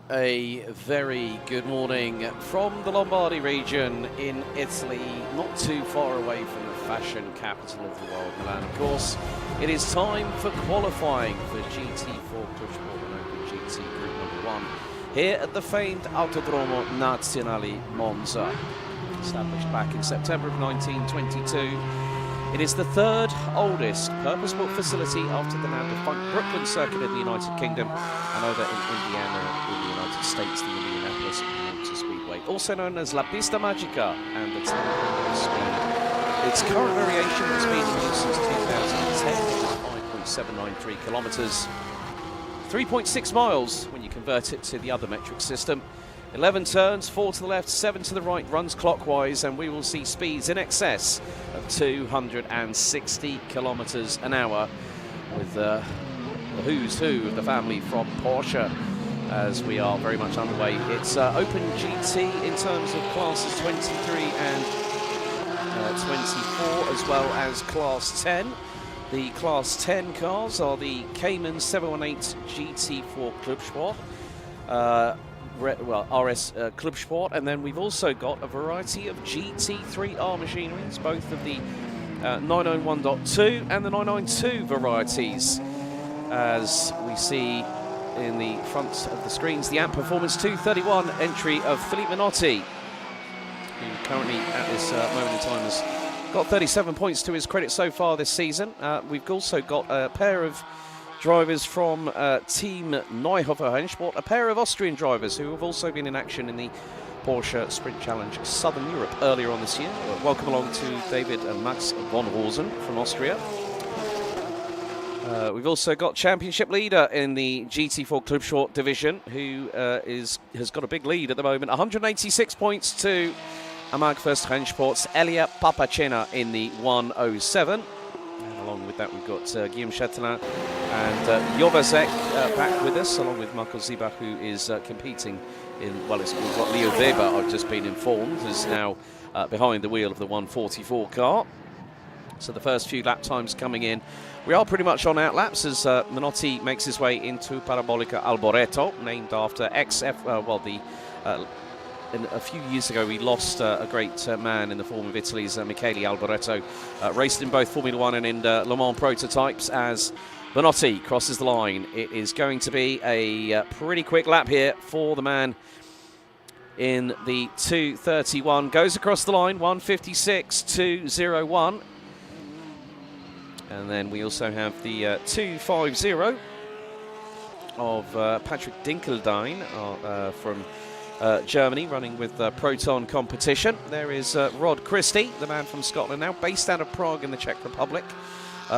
A very good morning from the Lombardy region in Italy, not too far away from the fashion capital of the world, Milan. Of course, it is time for qualifying for GT4 Club Sport and Open GT Group number 1 here at the famed Autodromo Nazionale Monza. Established back in September of 1922, it is the third oldest purpose-built facility after the now defunct Brooklyn circuit in the United Kingdom and over in Indiana in the United States, the Indianapolis Motor Speedway, also known as La Pista Magica and the Temple of Speed. Its current variation has been in use since 2010, is 5.793 kilometers, 3.6 miles when you convert it to the other metric system. 11 turns, 4 to the left, 7 to the right, runs clockwise, and we will see speeds in excess of 260 kilometers an hour with the who's who of the family from Porsche as we are very much underway. It's Open GT in terms of classes 23 and 24, as well as Class 10. The Class 10 cars are the Cayman 718 GT4 Club Sport. RS Club Sport, and then we've also got a variety of GT3R machineries, both of the 991.2 and the 992 varieties. As we see in the front of the screens, the AMP Performance 231 entry of Filippo Menotti, who currently at this moment in time has got 37 points to his credit so far this season. We've also got a pair of drivers from Team Neuhofer Rennsport, a pair of Austrian drivers who have also been in action in the Porsche Sprint Challenge Southern Europe earlier on this year. Welcome along to David and Max von Rosen from Austria. We've also got championship leader in the GT4 Club Sport division, who has got a big lead at the moment, 186 points to Amag First Rennsport's Elia Papacena in the 107. And along with that, we've got Guillaume Châtelain and Jovazek back with us, along with Marco Zibach, who is competing in, well, we've got Leo Weber, I've just been informed, is now behind the wheel of the 144 car. So the first few lap times coming in. We are pretty much on out laps as Menotti makes his way into Parabolica Alboreto, named after a few years ago, we lost a great man in the form of Italy's Michele Alboreto. Raced in both Formula 1 and in Le Mans prototypes. As Menotti crosses the line, it is going to be a pretty quick lap here for the man in the 231. Goes across the line, 156.201. And then we also have the 250 of Patrick Dinkeldein from Germany, running with Proton competition. There is Rod Christie, the man from Scotland, now based out of Prague in the Czech Republic,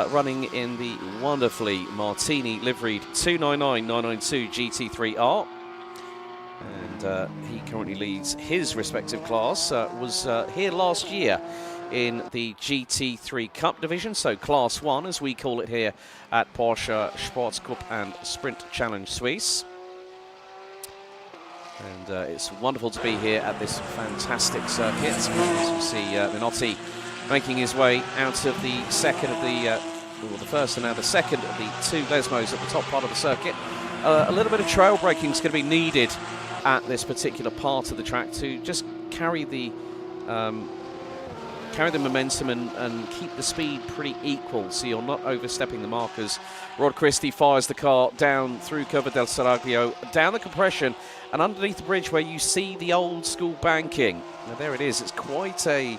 running in the wonderfully Martini liveried 299-992 GT3R. And he currently leads his respective class. Was here last year in the GT3 Cup division, so Class 1 as we call it here at Porsche Sports Cup and Sprint Challenge Suisse. And it's wonderful to be here at this fantastic circuit. As you see Menotti making his way out of the second of the first and now the second of the two Lesmos at the top part of the circuit. A little bit of trail braking is going to be needed at this particular part of the track to just carry the momentum and keep the speed pretty equal, so you're not overstepping the markers. Rod Christie fires the car down through Curva del Seraglio, down the compression, and underneath the bridge where you see the old school banking. Now there it is. It's quite a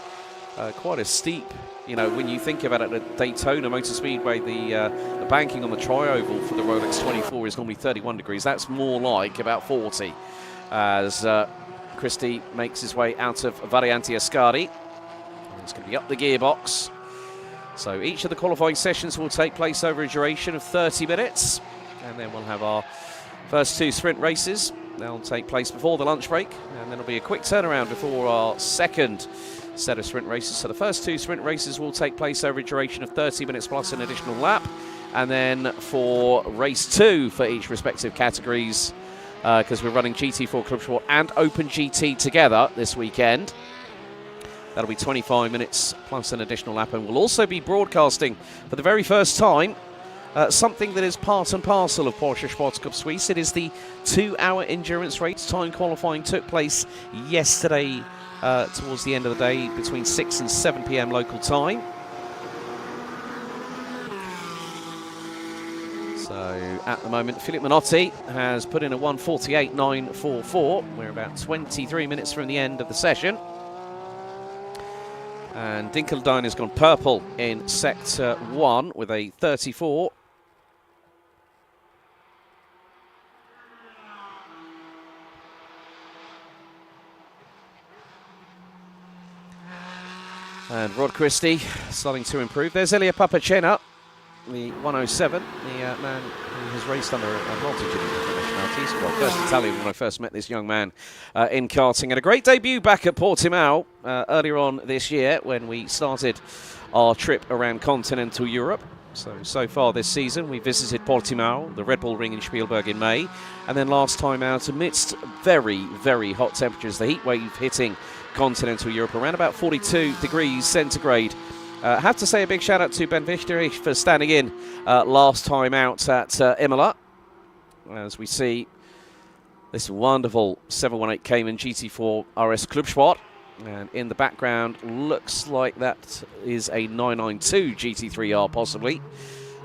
steep, when you think about it, at Daytona Motor Speedway, the banking on the tri-oval for the Rolex 24 is normally 31 degrees. That's more like about 40 as Christie makes his way out of Variante Ascari. It's going to be up the gearbox. So each of the qualifying sessions will take place over a duration of 30 minutes. And then we'll have our first two sprint races. They'll take place before the lunch break. And then it'll be a quick turnaround before our second set of sprint races. So the first two sprint races will take place over a duration of 30 minutes plus an additional lap. And then for race 2 for each respective categories, because we're running GT4 Club Sport and Open GT together this weekend, that'll be 25 minutes plus an additional lap, and we'll also be broadcasting for the very first time something that is part and parcel of Porsche Sports Cup Suisse. It is the 2-hour endurance race. Time qualifying took place yesterday towards the end of the day between 6 and 7 p.m. local time. So at the moment, Philippe Menotti has put in a 1:48.944. We're about 23 minutes from the end of the session. And Dinkelstein has gone purple in Sector 1 with a 34. And Rod Christie starting to improve. There's Elia Papacena, the 107, the man who has raced under a multitude of different nationalities. Well, first Italian when I first met this young man in karting. And a great debut back at Portimao earlier on this year when we started our trip around continental Europe. So far this season, we visited Portimao, the Red Bull Ring in Spielberg in May. And then last time out, amidst very, very hot temperatures, the heat wave hitting continental Europe around about 42 degrees centigrade. I have to say a big shout out to Ben Wichterich for standing in last time out at Imola. As we see this wonderful 718 Cayman GT4 RS Club Sport. And in the background, looks like that is a 992 GT3R possibly.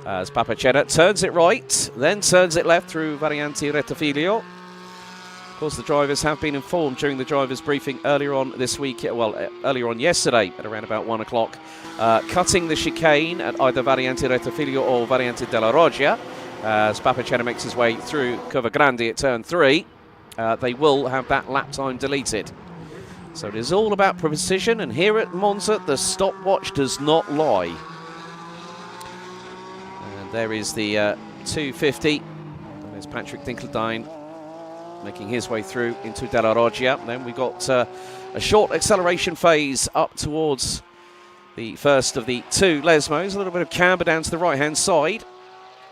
As Papacena turns it right, then turns it left through Variante Rettifiglio. Of course, the drivers have been informed during the drivers' briefing earlier on this week, earlier on yesterday at around about 1 o'clock, cutting the chicane at either Variante Rettifiglio or Variante della Roggia. As Papacena makes his way through Curva Grande at turn 3, they will have that lap time deleted. So it is all about precision, and here at Monza, the stopwatch does not lie. And there is the 250. And there's Patrick Dinkelstein making his way through into Della Roggia. Then we've got a short acceleration phase up towards the first of the two Lesmos. A little bit of camber down to the right-hand side.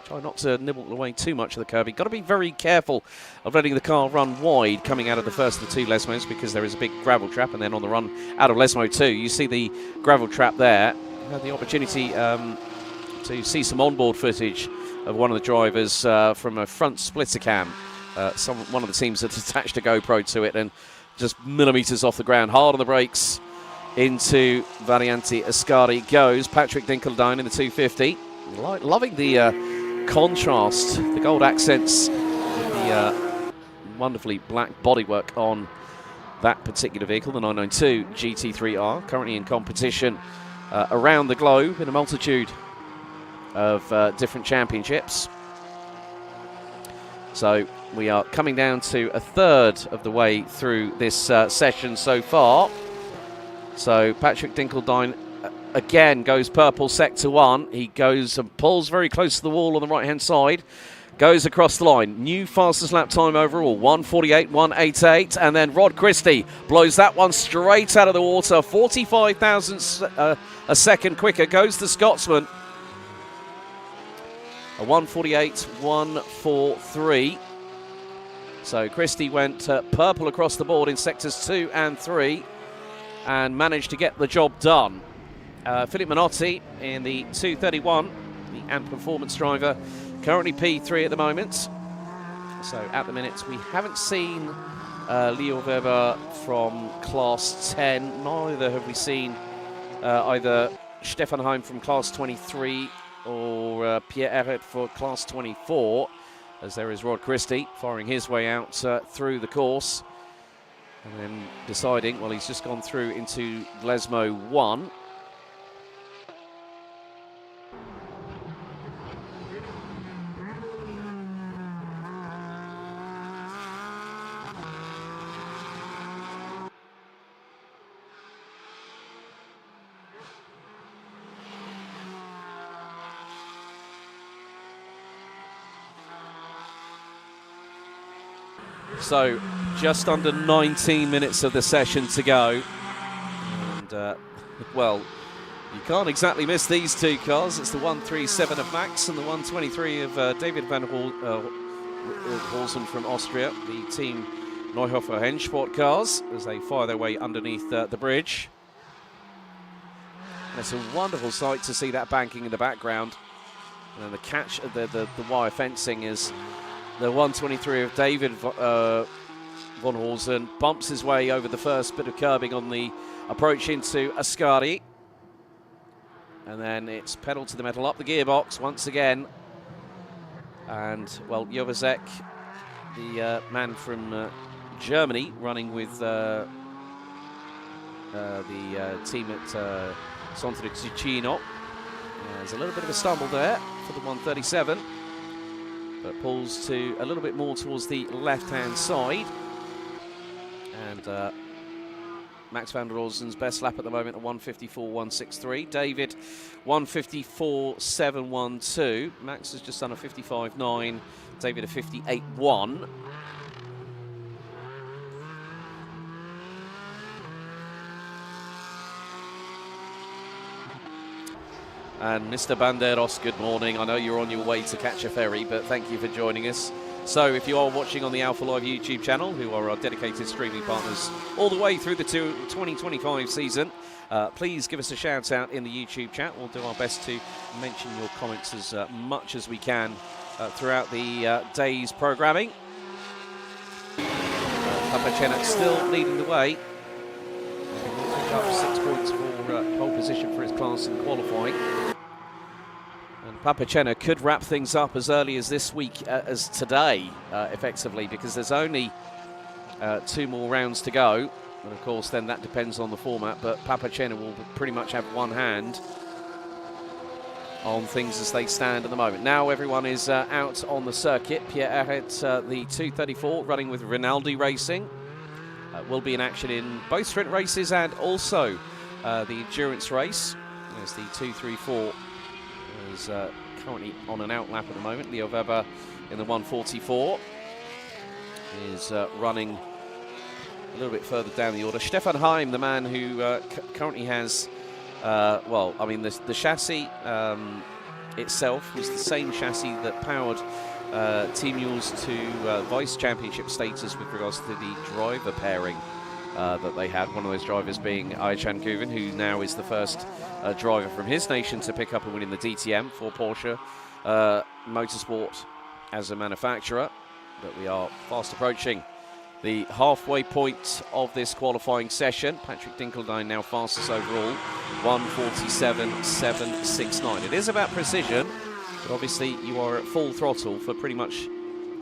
Try not to nibble away too much of the curb. You've got to be very careful of letting the car run wide coming out of the first of the two Lesmos, because there is a big gravel trap, and then on the run out of Lesmo 2, you see the gravel trap there. I had the opportunity to see some onboard footage of one of the drivers from a front splitter cam. One of the teams had attached a GoPro to it and just millimetres off the ground, hard on the brakes into Variante Ascari goes. Patrick Dinkelstein in the 250. Loving the contrast, the gold accents, the wonderfully black bodywork on that particular vehicle, the 992 GT3R, currently in competition around the globe in a multitude of different championships. So we are coming down to a third of the way through this session so far. So Patrick Dinkelstein again goes purple sector 1. He goes and pulls very close to the wall on the right hand side. Goes across the line. New fastest lap time overall, 1:48.188. And then Rod Christie blows that one straight out of the water. 45 thousandths a second quicker goes the Scotsman. A 1:48.143. So Christie went purple across the board in sectors 2 and 3 and managed to get the job done. Philippe Menotti in the 231, the AMP performance driver, currently P3 at the moment. So at the minute we haven't seen Leo Weber from class 10, neither have we seen either Stefan Heim from class 23 or Pierre Erret for class 24, as there is Rod Christie firing his way out through the course and then deciding, well, he's just gone through into Lesmo 1. So just under 19 minutes of the session to go. And, well, you can't exactly miss these two cars. It's the 137 of Max and the 123 of David van Horsen from Austria, the Team Neuhofer Hennsport cars, as they fire their way underneath the bridge. And it's a wonderful sight to see that banking in the background. And then the catch, the wire fencing is the 123 of David Von Horsen. Bumps his way over the first bit of curbing on the approach into Ascari. And then it's pedal to the metal up the gearbox once again. And, well, Jovazek, the man from Germany, running with the team at Centro Ticino. There's a little bit of a stumble there for the 137, but pulls to a little bit more towards the left-hand side. And Max van der Orsen's best lap at the moment at 154.163. David, 154.712. Max has just done a 55.9. David a 58.1. And Mr. Banderos, good morning. I know you're on your way to catch a ferry, but thank you for joining us. So if you are watching on the Alpha Live YouTube channel, who are our dedicated streaming partners all the way through the 2025 season, please give us a shout out in the YouTube chat. We'll do our best to mention your comments as much as we can throughout the day's programming. Papacena still leading the way. Pick up 6 points for pole position for his class in qualifying. And Papacena could wrap things up as early as this week, as today, effectively, because there's only 2 more rounds to go. And of course, then that depends on the format, but Papacena will pretty much have one hand on things as they stand at the moment. Now everyone is out on the circuit. Pierre Arret, the 234, running with Rinaldi Racing. Will be in action in both sprint races and also the endurance race, as the 234 is currently on an out lap at the moment. Leo Weber in the 144 is running a little bit further down the order. Stefan Heim, the man who currently has, well, I mean, the chassis itself was the same chassis that powered Team Mules to vice championship status with regards to the driver pairing that they had. One of those drivers being Ayhan Guven, who now is the first driver from his nation to pick up and win in the DTM for Porsche Motorsport as a manufacturer. But we are fast approaching the halfway point of this qualifying session. Patrick Dinkeldine now fastest overall, 147.769. It is about precision, but obviously you are at full throttle for pretty much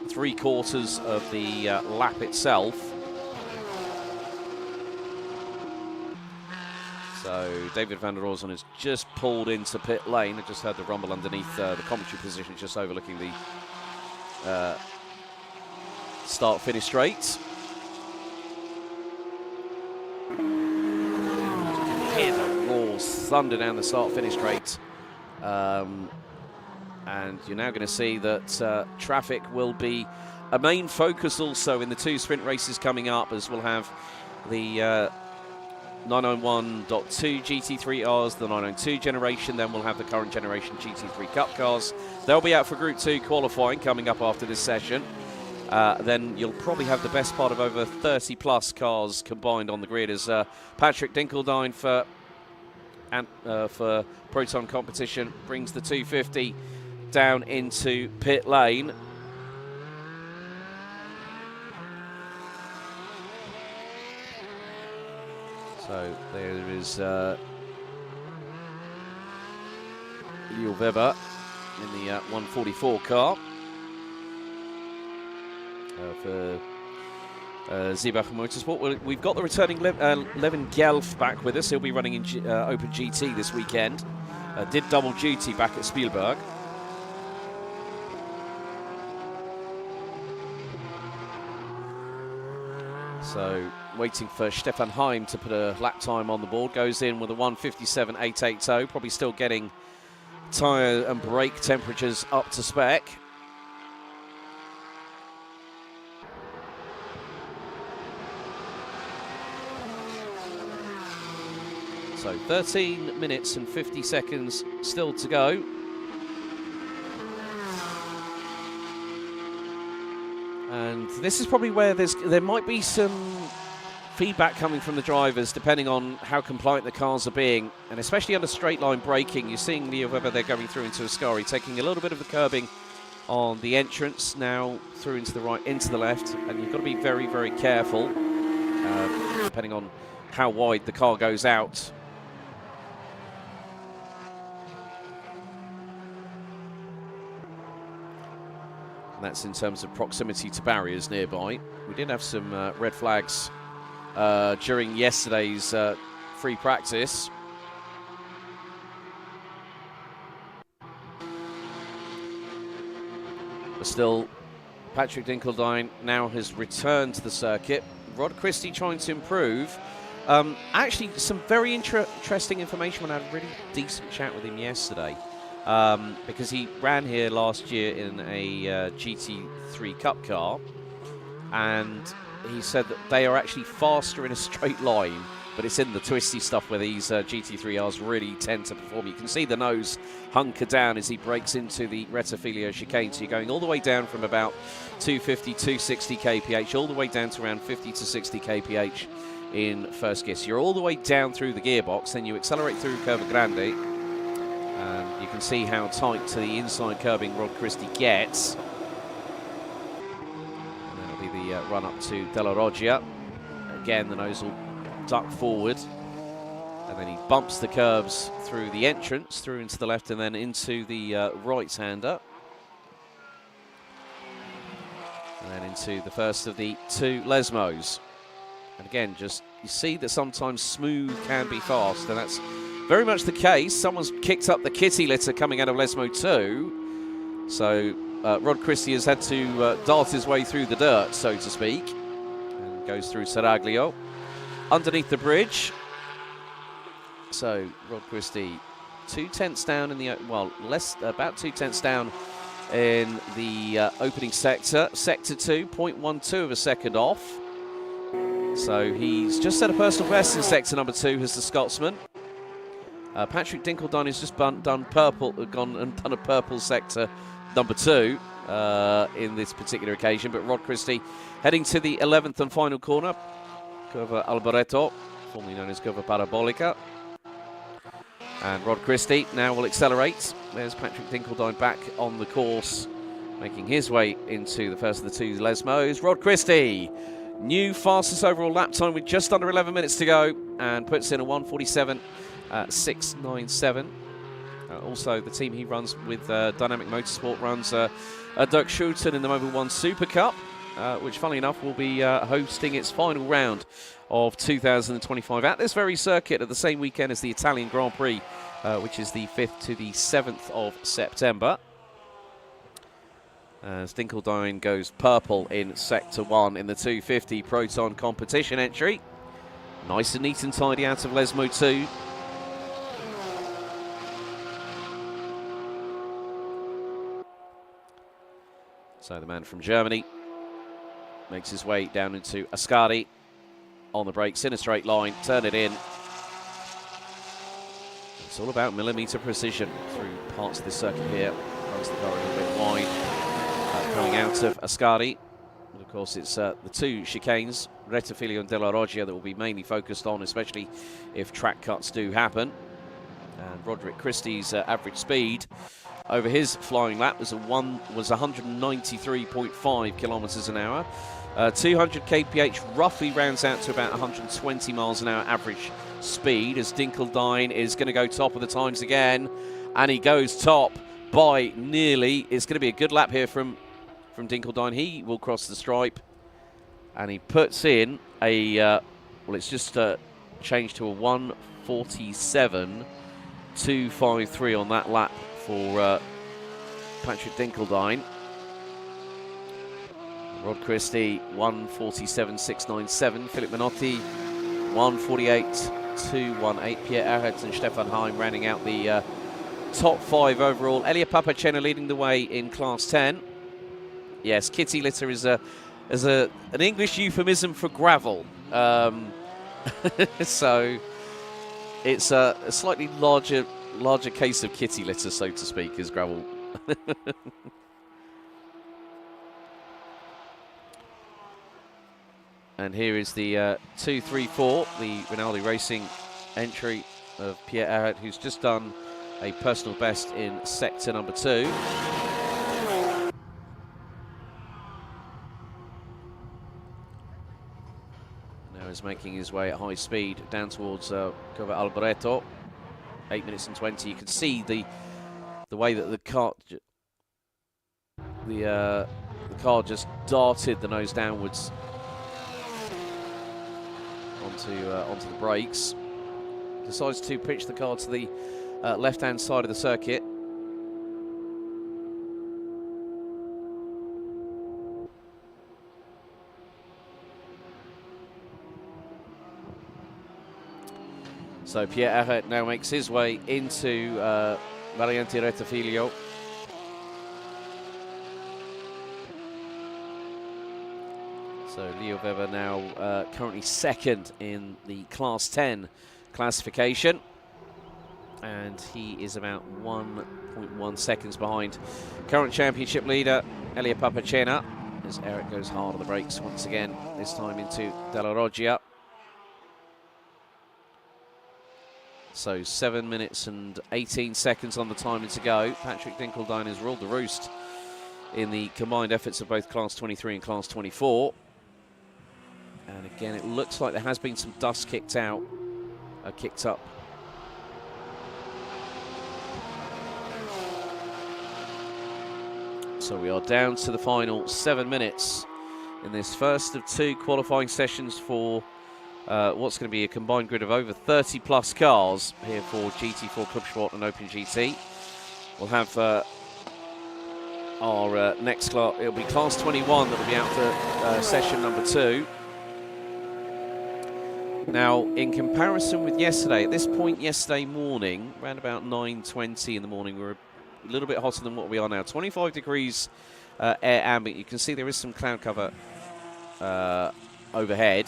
3/4 of the lap itself. So David van der Orsen has just pulled into pit lane. I just heard the rumble underneath the commentary position, just overlooking the start-finish straight. Hear the roars thunder down the start-finish straight. And you're now going to see that traffic will be a main focus also in the 2 sprint races coming up, as we'll have the 991.2 GT3Rs, the 992 generation, then we'll have the current generation GT3 Cup cars. They'll be out for Group 2 qualifying coming up after this session. Then you'll probably have the best part of over 30 plus cars combined on the grid, as Patrick Dinkeldine for Proton competition brings the 250 down into pit lane. So there is Leo Weber in the 144 car for Ziebach Motorsport. We've got the returning Levin Gelf back with us. He'll be running in Open GT this weekend. Did double duty back at Spielberg. So waiting for Stefan Heim to put a lap time on the board. Goes in with a 157.880. Probably still getting tyre and brake temperatures up to spec. So 13 minutes and 50 seconds still to go. And this is probably where there might be some feedback coming from the drivers, depending on how compliant the cars are being, and especially under straight line braking. You're seeing whether they're going through into Ascari, taking a little bit of the curbing on the entrance, now through into the right, into the left, and you've got to be very, very careful, depending on how wide the car goes out. And that's in terms of proximity to barriers nearby. We did have some red flags during yesterday's free practice. But still, Patrick Dinkeldine now has returned to the circuit. Rod Christie trying to improve. Actually, some very interesting information when I had a really decent chat with him yesterday. Because he ran here last year in a GT3 Cup car, and he said that they are actually faster in a straight line, but it's in the twisty stuff where these GT3Rs really tend to perform. You can see the nose hunker down as he breaks into the Rettifilio chicane. So you're going all the way down from about 250, 260 kph, all the way down to around 50 to 60 kph in first gear. So you're all the way down through the gearbox, then you accelerate through Curva Grande. You can see how tight to the inside curbing Rod Christie gets. And that'll be the run up to Della Roggia. Again, the nose will duck forward. And then he bumps the curbs through the entrance, through into the left and then into the right-hander. And then into the first of the two Lesmos. And again, just you see that sometimes smooth can be fast, and that's very much the case. Someone's kicked up the kitty litter coming out of Lesmo 2. So Rod Christie has had to dart his way through the dirt, so to speak. And goes through Seraglio. Underneath the bridge. So Rod Christie 2/10 down in the, well, about 2/10 down in the opening sector. Sector 2, 0.12 of a second off. So he's just set a personal best in sector number 2 as the Scotsman. Patrick Dinkeldine has just done purple, gone and done a purple sector number 2 in this particular occasion. But Rod Christie heading to the 11th and final corner, Curva Alboreto, formerly known as Curva Parabolica. And Rod Christie now will accelerate. There's Patrick Dinkeldine back on the course, making his way into the first of the two Lesmos. Rod Christie, new fastest overall lap time with just under 11 minutes to go, and puts in a 1:47.697. Also, the team he runs with Dynamic Motorsport runs Dirk Schulten in the Mobil 1 Super Cup, which, funnily enough, will be hosting its final round of 2025 at this very circuit at the same weekend as the Italian Grand Prix, which is the 5th to the 7th of September. As Dinkeldine goes purple in Sector 1 in the 250 Proton competition entry. Nice and neat and tidy out of Lesmo 2. So the man from Germany makes his way down into Ascari. On the brakes in a straight line, turn it in. It's all about millimetre precision through parts of this circuit here. Runs the car a little bit wide. Coming out of Ascari. And of course, it's the two chicanes, Rettifilio and Della Roggia, that will be mainly focused on, especially if track cuts do happen. And Roderick Christie's average speed over his flying lap was 193.5 kilometres an hour. 200 kph roughly rounds out to about 120 miles an hour average speed, as Dinkeldine is going to go top of the times again, and he goes top by nearly. It's going to be a good lap here from Dinkeldine. He will cross the stripe, and he puts in a well, it's just changed to a 1:47.253 on that lap for Patrick Dinkeldine. Rod Christie 1:47.697. Philip Minotti 1:48.218. Pierre Arret and Stefan Heim rounding out the top 5 overall. Elia Papacena leading the way in Class 10. Yes, kitty litter is an English euphemism for gravel. So it's a slightly larger case of kitty litter, so to speak, is gravel. And here is the 2-3-4, the Rinaldi Racing entry of Pierre Arret, who's just done a personal best in sector number 2. Now he's making his way at high speed down towards Cova Alboreto. 8 minutes and 20. You can see the way that the car just darted the nose downwards onto the brakes. Decides to pitch the car to the left-hand side of the circuit. So Pierre Arret now makes his way into Variante Retafilio. So Leo Weber now currently second in the Class 10 classification. And he is about 1.1 seconds behind current championship leader Elia Papacena, as Arret goes hard on the brakes once again, this time into Della Roggia. So 7 minutes and 18 seconds on the timing to go. Patrick Dinkeldine has ruled the roost in the combined efforts of both Class 23 and Class 24. And again, it looks like there has been some dust kicked up. So we are down to the final 7 minutes in this first of 2 qualifying sessions for what's going to be a combined grid of over 30 plus cars here for GT3 Cup Sport and Open GT. We'll have our next class, it'll be Class 21 that will be out for session number 2. Now, in comparison with yesterday, at this point yesterday morning, around about 9:20 in the morning, we were a little bit hotter than what we are now. 25 degrees air ambient. You can see there is some cloud cover overhead.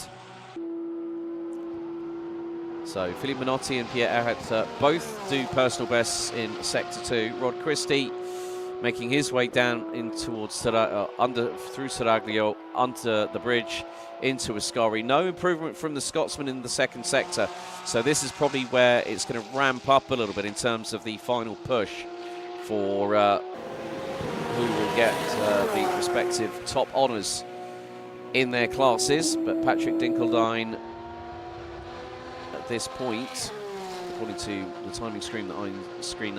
So Philippe Menotti and Pierre Arret both do personal bests in Sector 2. Rod Christie making his way down in towards through Seraglio, under the bridge, into Ascari. No improvement from the Scotsman in the second sector. So this is probably where it's going to ramp up a little bit in terms of the final push for who will get the respective top honours in their classes. But Patrick Dinkeldine at this point, according to the timing screen that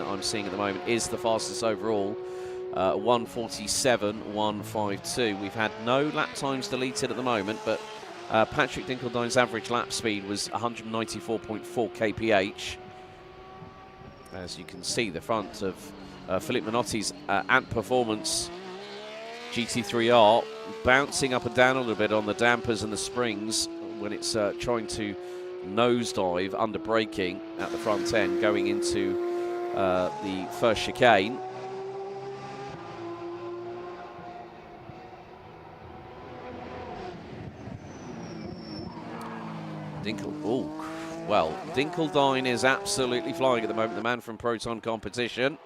I'm seeing at the moment, is the fastest overall. 1:47.152. We've had no lap times deleted at the moment, but Patrick Dinkeldine's average lap speed was 194.4 kph. As you can see, the front of Philippe Menotti's Ant Performance GT3R bouncing up and down a little bit on the dampers and the springs when it's trying to nosedive under braking at the front end going into the first chicane. Dinkeldine is absolutely flying at the moment, the man from Proton Competition.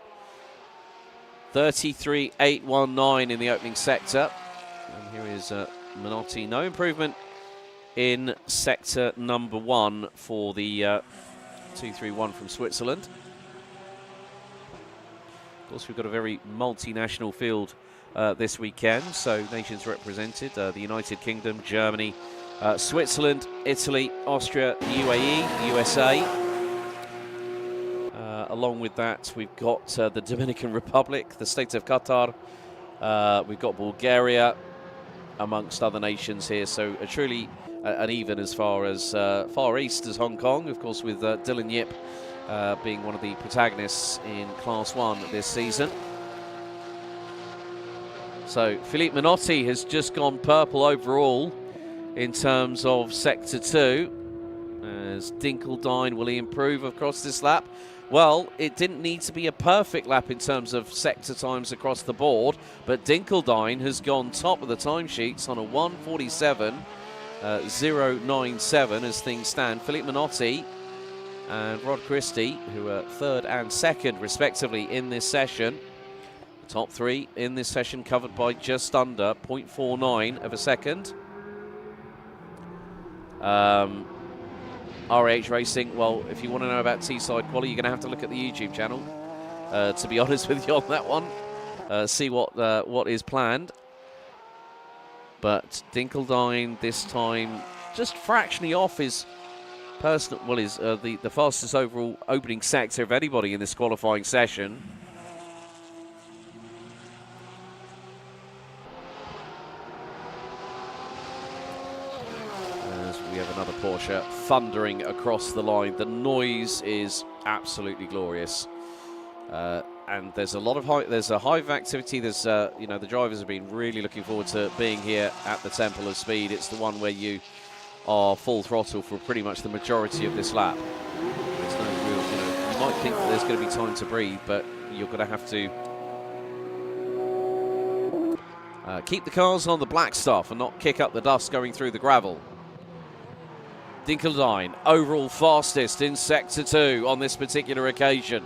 33.819 in the opening sector. And here is Menotti. No improvement in sector number 1 for the 231 from Switzerland. Of course, we've got a very multinational field this weekend, so nations represented, the United Kingdom, Germany, Switzerland, Italy, Austria, the UAE, the USA. Along with that, we've got the Dominican Republic, the State of Qatar, we've got Bulgaria, amongst other nations here. So truly an even as far as far east as Hong Kong, of course, with Dylan Yip being one of the protagonists in Class 1 this season. So Philippe Menotti has just gone purple overall in terms of Sector 2. As Dinkeldine, will he improve across this lap? Well, it didn't need to be a perfect lap in terms of sector times across the board, but Dinkeldine has gone top of the timesheets on a 1:47.097 as things stand. Philippe Menotti and Rod Christie, who are third and second respectively in this session. The top 3 in this session covered by just under 0.49 of a second. RH Racing, well, if you want to know about T-side quali, you're going to have to look at the YouTube channel, to be honest with you on that one. See what is planned. But Dinkeldine this time just fractionally off his personal, well, is the fastest overall opening sector of anybody in this qualifying session. As we have another Porsche thundering across the line. The noise is absolutely glorious. And there's a lot of there's a hive of activity. There's, you know, the drivers have been really looking forward to being here at the Temple of Speed. It's the one where you are full throttle for pretty much the majority of this lap. There's no real, you know, you might think that there's going to be time to breathe, but you're going to have to keep the cars on the black stuff and not kick up the dust going through the gravel. Dinkeldine, overall fastest in Sector 2 on this particular occasion.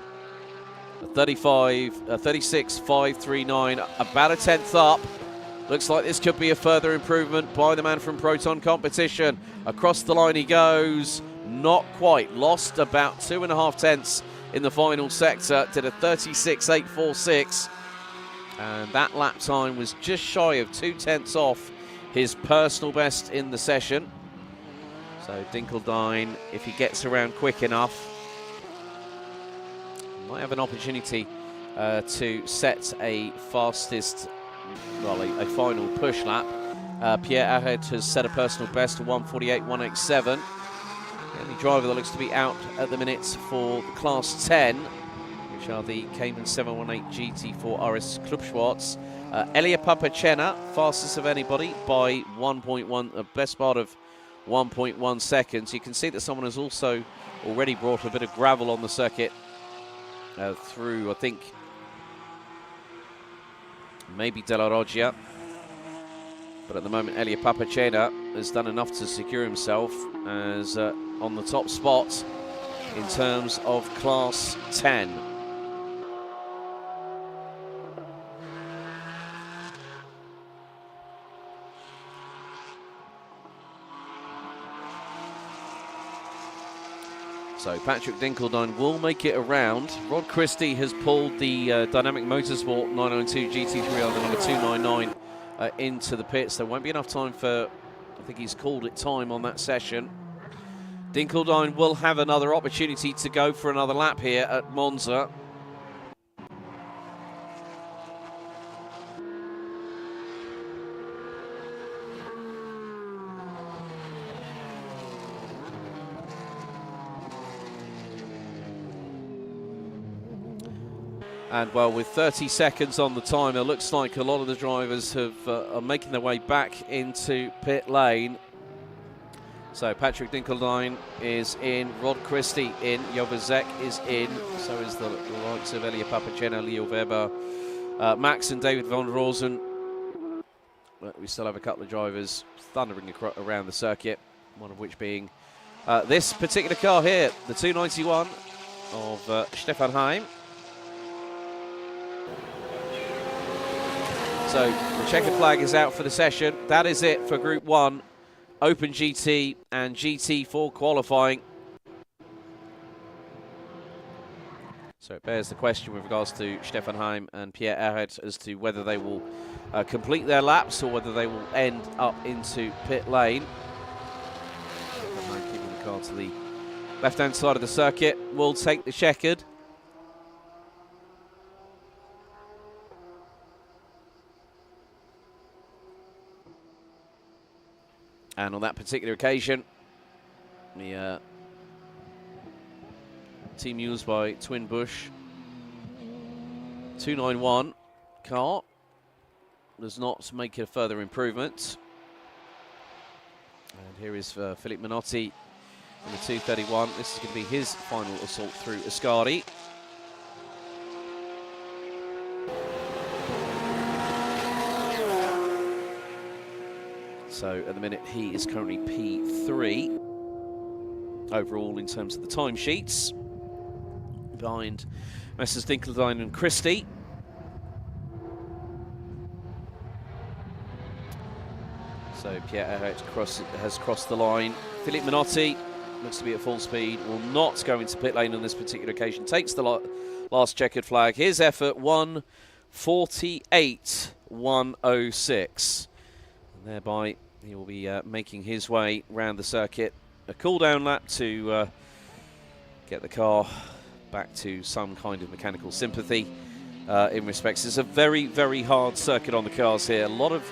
36.539, about a tenth up. Looks like this could be a further improvement by the man from Proton Competition. Across the line he goes, not quite. Lost about 2.5 tenths in the final sector, did a 36.846. And that lap time was just shy of 2 tenths off his personal best in the session. So Dinkeldine, if he gets around quick enough, might have an opportunity to set a fastest, well, a final push lap. Pierre Arret has set a personal best of 1:48.187. The only driver that looks to be out at the minute for Class 10, which are the Cayman 718 GT4 RS Club Schwarz. Elia Papacena, fastest of anybody by 1.1, a best part of 1.1 seconds. You can see that someone has also already brought a bit of gravel on the circuit through, I think, maybe Della Roggia. But at the moment, Elia Papacena has done enough to secure himself as on the top spot in terms of Class 10. So Patrick Dinkeldine will make it around. Rod Christie has pulled the Dynamic Motorsport 992 GT3 on the number 299 into the pits. There won't be enough time for, I think he's called it time on that session. Dinkeldine will have another opportunity to go for another lap here at Monza. And well, with 30 seconds on the timer, it looks like a lot of the drivers are making their way back into pit lane. So Patrick Dinkeldine is in, Rod Christie in, Jovazek is in, so is the likes of Elia Papacena, Leo Weber, Max and David von Rosen. But we still have a couple of drivers thundering around the circuit, one of which being this particular car here, the 291 of Stefan Heim. So the checkered flag is out for the session. That is it for Group 1, Open GT and GT4 qualifying. So it bears the question with regards to Stefan Heim and Pierre Arret as to whether they will complete their laps or whether they will end up into pit lane. Stefan Heim keeping the car to the left-hand side of the circuit, will take the checkered. And on that particular occasion, the team used by Twin Bush 291 car does not make a further improvement. And here is Philippe Menotti in the 231. This is going to be his final assault through Ascari. So at the minute, he is currently P3 overall in terms of the timesheets, behind Messrs Dinkeldine and Christie. So So Pierre Herret has crossed the line. Philippe Menotti looks to be at full speed, will not go into pit lane on this particular occasion. Takes the last checkered flag. His effort, 1:48.106. And thereby, he will be making his way round the circuit. A cool-down lap to get the car back to some kind of mechanical sympathy in respects. It's a very, very hard circuit on the cars here. A lot of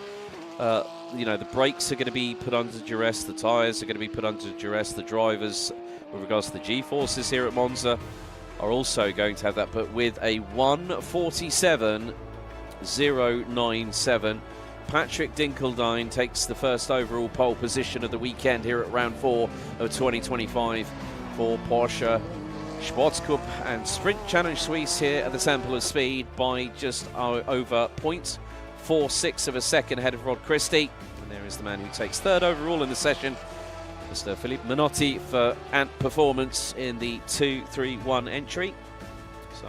the brakes are going to be put under duress, the tyres are going to be put under duress, the drivers, with regards to the G-forces here at Monza, are also going to have that, but with a 1:47.097, Patrick Dinkeldine takes the first overall pole position of the weekend here at round 4 of 2025 for Porsche Sports Cup and Sprint Challenge Suisse here at the Temple of Speed by just over 0.46 of a second ahead of Rod Christie. And there is the man who takes third overall in the session, Mr. Philippe Menotti, for Ant Performance in the 2-3-1 entry. So,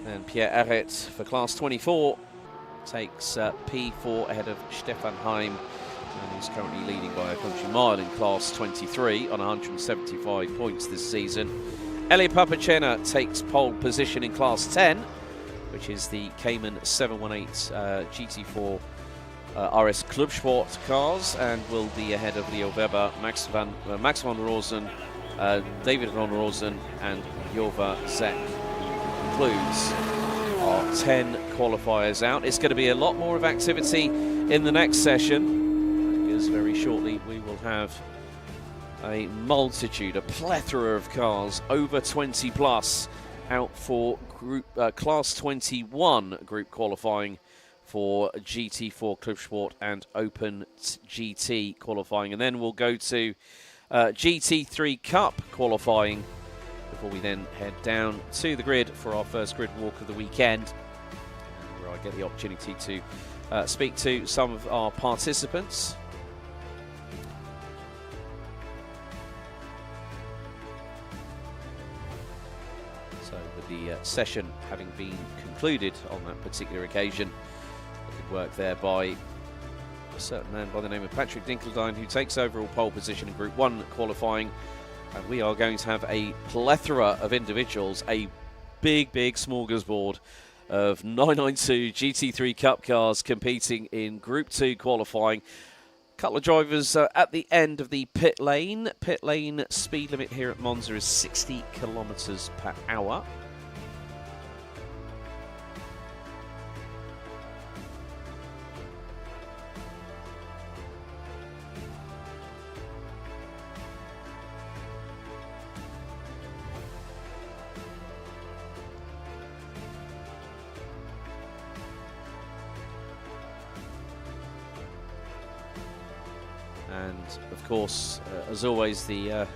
and Pierre Herret for Class 24 takes P4 ahead of Stefan Heim, and he's currently leading by a country mile in Class 23 on 175 points this season. Elie Papacena takes pole position in Class 10, which is the Cayman 718 GT4 RS Club Sport cars, and will be ahead of Leo Weber, Max van Rosen, David van Rosen, and Jova Zek. Includes our 10 qualifiers out. It's going to be a lot more of activity in the next session, because very shortly we will have a multitude, a plethora of cars, over 20 plus, out for group Class 21 group qualifying for GT4 Club Sport and Open GT qualifying. And then we'll go to GT3 Cup qualifying before we then head down to the grid for our first grid walk of the weekend, where I get the opportunity to speak to some of our participants. So with the session having been concluded on that particular occasion, good work there by a certain man by the name of Patrick Dinkeldine, who takes overall pole position in Group 1 qualifying. And we are going to have a plethora of individuals, a big smorgasbord of 992 GT3 Cup cars competing in Group 2 qualifying. A couple of drivers at the end of the pit lane. Pit lane speed limit here at Monza is 60 kilometers per hour. And of course, as always, the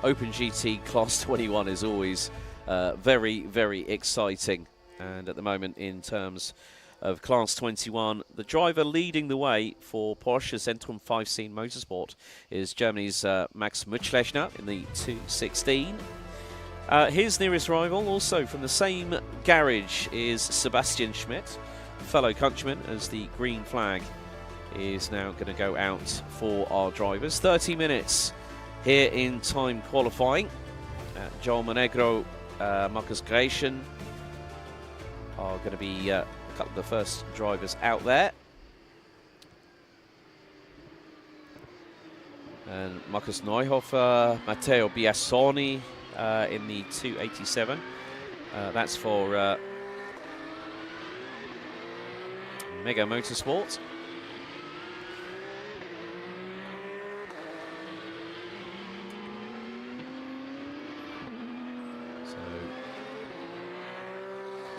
Open GT Class 21 is always very exciting. And at the moment, in terms of Class 21, the driver leading the way for Porsche Zentrum 5 Scene Motorsport is Germany's Max Mützlechner in the 216. His nearest rival, also from the same garage, is Sebastian Schmidt, fellow countryman, as the green flag is now going to go out for our drivers. 30 minutes here in time qualifying. Joel Monegro, Marcus Gratian are going to be a couple of the first drivers out there. And Marcus Neuhofer, Matteo Biasoni in the 287. That's for Mega Motorsport.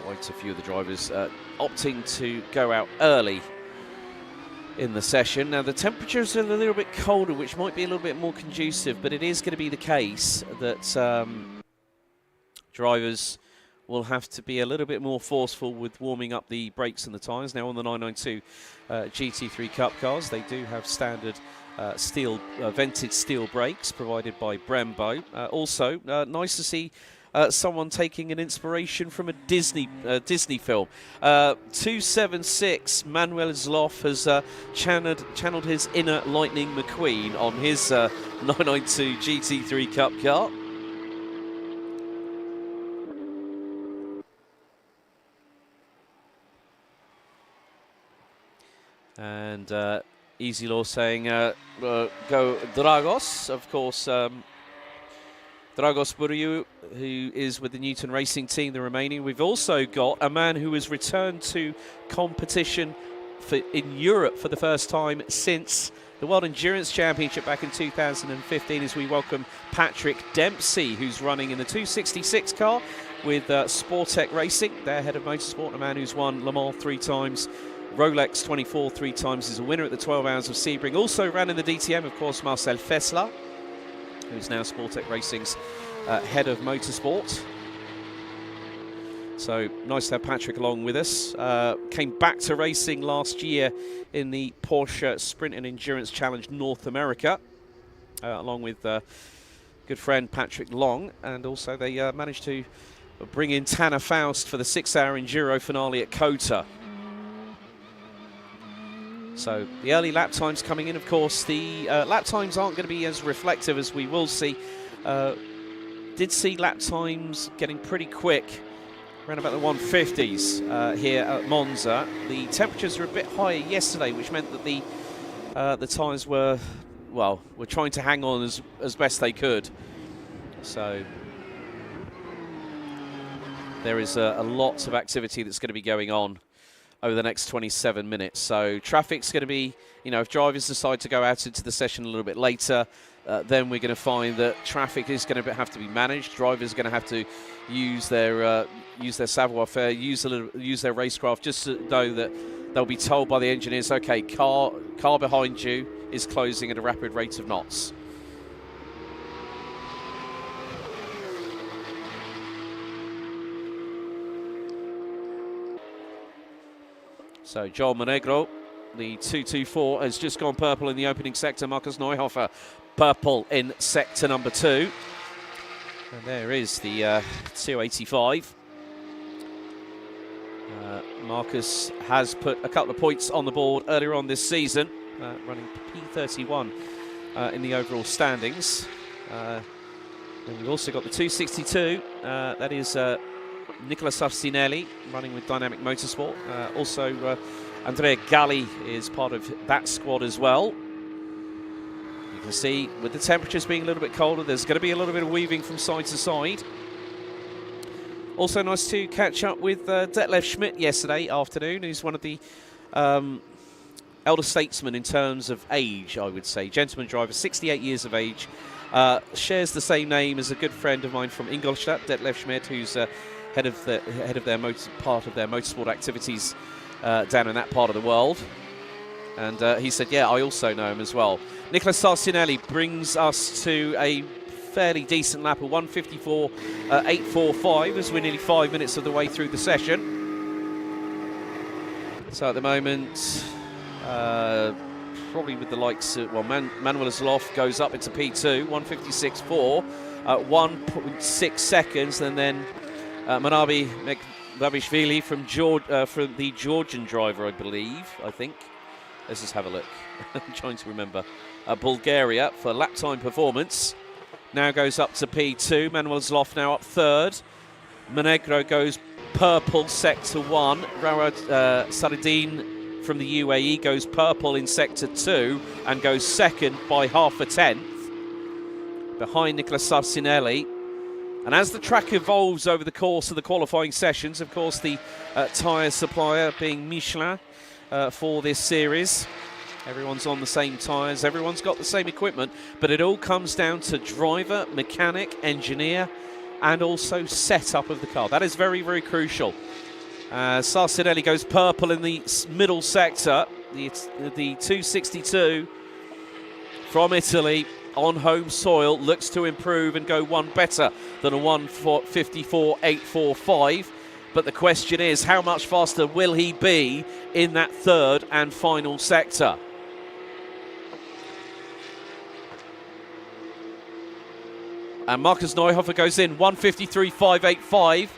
Quite a few of the drivers opting to go out early in the session. Now the temperatures are a little bit colder, which might be a little bit more conducive, but it is going to be the case that drivers will have to be a little bit more forceful with warming up the brakes and the tyres. Now on the 992 GT3 Cup cars, they do have standard vented steel brakes provided by Brembo. Also, nice to see someone taking an inspiration from a Disney film. 276 Manuel Zloff has channeled his inner Lightning McQueen on his 992 GT3 Cup car. And Easy Law saying, go Dragos, of course. Dragos Buriu, who is with the Newton Racing team, the remaining. We've also got a man who has returned to competition in Europe for the first time since the World Endurance Championship back in 2015, as we welcome Patrick Dempsey, who's running in the 266 car with Sportec Racing, their head of motorsport, a man who's won Le Mans 3 times, Rolex 24 3 times, is a winner at the 12 Hours of Sebring. Also ran in the DTM, of course, Marcel Fessler, who's now Sportec Racing's head of motorsport. So nice to have Patrick along with us. Came back to racing last year in the Porsche Sprint and Endurance Challenge North America, along with good friend Patrick Long. And also they managed to bring in Tanner Faust for the 6-hour Enduro finale at Kota. So the early lap times coming in, of course. The lap times aren't going to be as reflective as we will see. Did see lap times getting pretty quick, around about the 150s here at Monza. The temperatures were a bit higher yesterday, which meant that the tyres were, well, were trying to hang on as best they could. So there is a lot of activity that's going to be going on over the next 27 minutes. So traffic's going to be, you know, if drivers decide to go out into the session a little bit later, then we're going to find that traffic is going to have to be managed. Drivers are going to have to use their savoir-faire, use their racecraft, just to know that they'll be told by the engineers, okay, car behind you is closing at a rapid rate of knots. So Joel Monegro, the 224, has just gone purple in the opening sector. Markus Neuhofer, purple in sector number 2. And there is the 285. Marcus has put a couple of points on the board earlier on this season, running P31 in the overall standings. And we've also got the 262, that is Nicola Sarcinelli running with Dynamic Motorsport. Also Andrea Galli is part of that squad as well. You can see with the temperatures being a little bit colder, there's going to be a little bit of weaving from side to side. Also nice to catch up with Detlef Schmidt yesterday afternoon, who's one of the elder statesmen in terms of age, I would say. Gentleman driver, 68 years of age. Shares the same name as a good friend of mine from Ingolstadt, Detlef Schmidt, who's head of their part of their motorsport activities down in that part of the world. And he said, yeah, I also know him as well. Nicola Sarcinelli brings us to a fairly decent lap of 154.845 as we're nearly 5 minutes of the way through the session. So at the moment, probably with the likes of, well, Manuel Zloff goes up into P2, 156.4 at 1.6 seconds, and then Manabi Mekbabishvili from the Georgian driver, I think. Let's just have a look. I'm trying to remember. Bulgaria for lap time performance. Now goes up to P2. Manuel Zloff now up 3rd. Monegro goes purple sector 1. Rawad Saladin from the UAE goes purple in sector 2 and goes 2nd by half a tenth behind Nicola Sarcinelli. And as the track evolves over the course of the qualifying sessions, of course, the tyre supplier being Michelin for this series. Everyone's on the same tyres, everyone's got the same equipment, but it all comes down to driver, mechanic, engineer, and also setup of the car. That is very, very crucial. Sarcinelli goes purple in the middle sector, the 262 from Italy. On home soil, looks to improve and go one better than a 154.845. But the question is, how much faster will he be in that 3rd and final sector? And Markus Neuhofer goes in 1:53.585,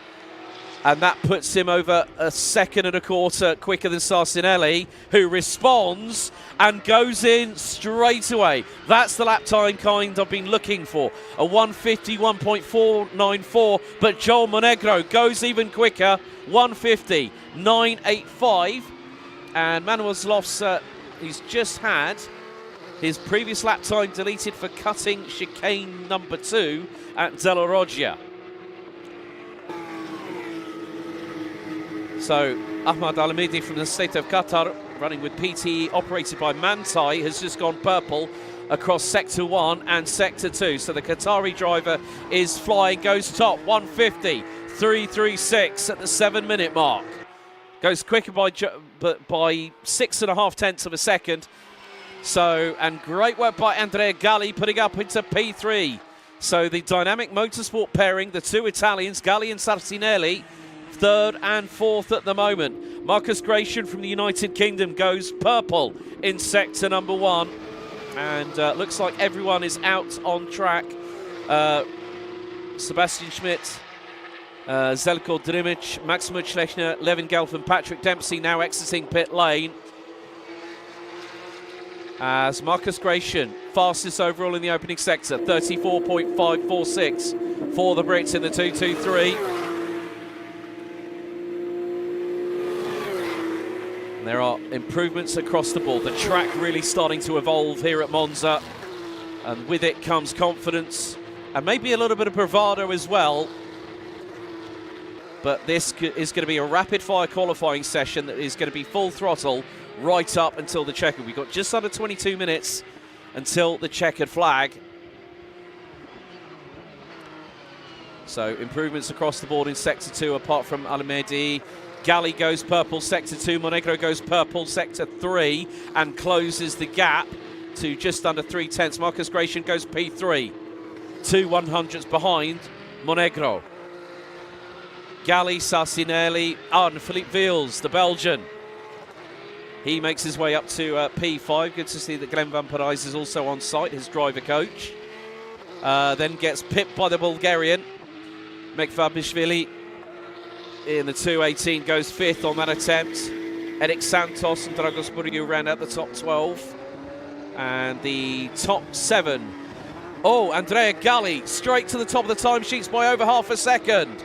and that puts him over a second and a quarter quicker than Sarcinelli, who responds and goes in straight away. That's the lap time kind I've been looking for, a 1:51.494, but Joel Monegro goes even quicker, 1:50.985, and Manuel Zlofs, he's just had his previous lap time deleted for cutting chicane number 2 at Della Roggia. So Ahmad Al-Hamidi from the state of Qatar, running with PT operated by Manthai, has just gone purple across Sector 1 and Sector 2. So the Qatari driver is flying, goes top, 1:50.336 at the 7-minute mark. Goes quicker by 6.5 tenths of a second. So, and great work by Andrea Galli, putting up into P3. So the dynamic motorsport pairing, the two Italians, Galli and Sarcinelli, third and fourth at the moment. Marcus Gratian from the United Kingdom goes purple in sector number 1. And looks like everyone is out on track. Sebastian Schmidt, Zeljko Drimic, Max Mutschlechner, Levin Gelf and Patrick Dempsey now exiting pit lane. As Marcus Gratian, fastest overall in the opening sector, 34.546 for the Brits in the 223. There are improvements across the board. The track really starting to evolve here at Monza, and with it comes confidence and maybe a little bit of bravado as well. But this is going to be a rapid-fire qualifying session that is going to be full throttle right up until the checkered. We've got just under 22 minutes until the checkered flag. So improvements across the board in Sector 2 apart from Al-Hamidi. Galli goes purple, Sector 2. Monegro goes purple, Sector 3, and closes the gap to just under 3 tenths. Marcus Gratian goes P3, 2 100ths behind Monegro. Galli, Sarcinelli, and Philippe Wiels, the Belgian. He makes his way up to P5. Good to see that Glenn Van Parijs is also on site, his driver coach. Then gets pipped by the Bulgarian. Mekvabishvili in the 218 goes 5th on that attempt. Eric Santos and Dragos Buriu ran out the top 12. And the top 7. Oh, Andrea Galli straight to the top of the timesheets by over half a second.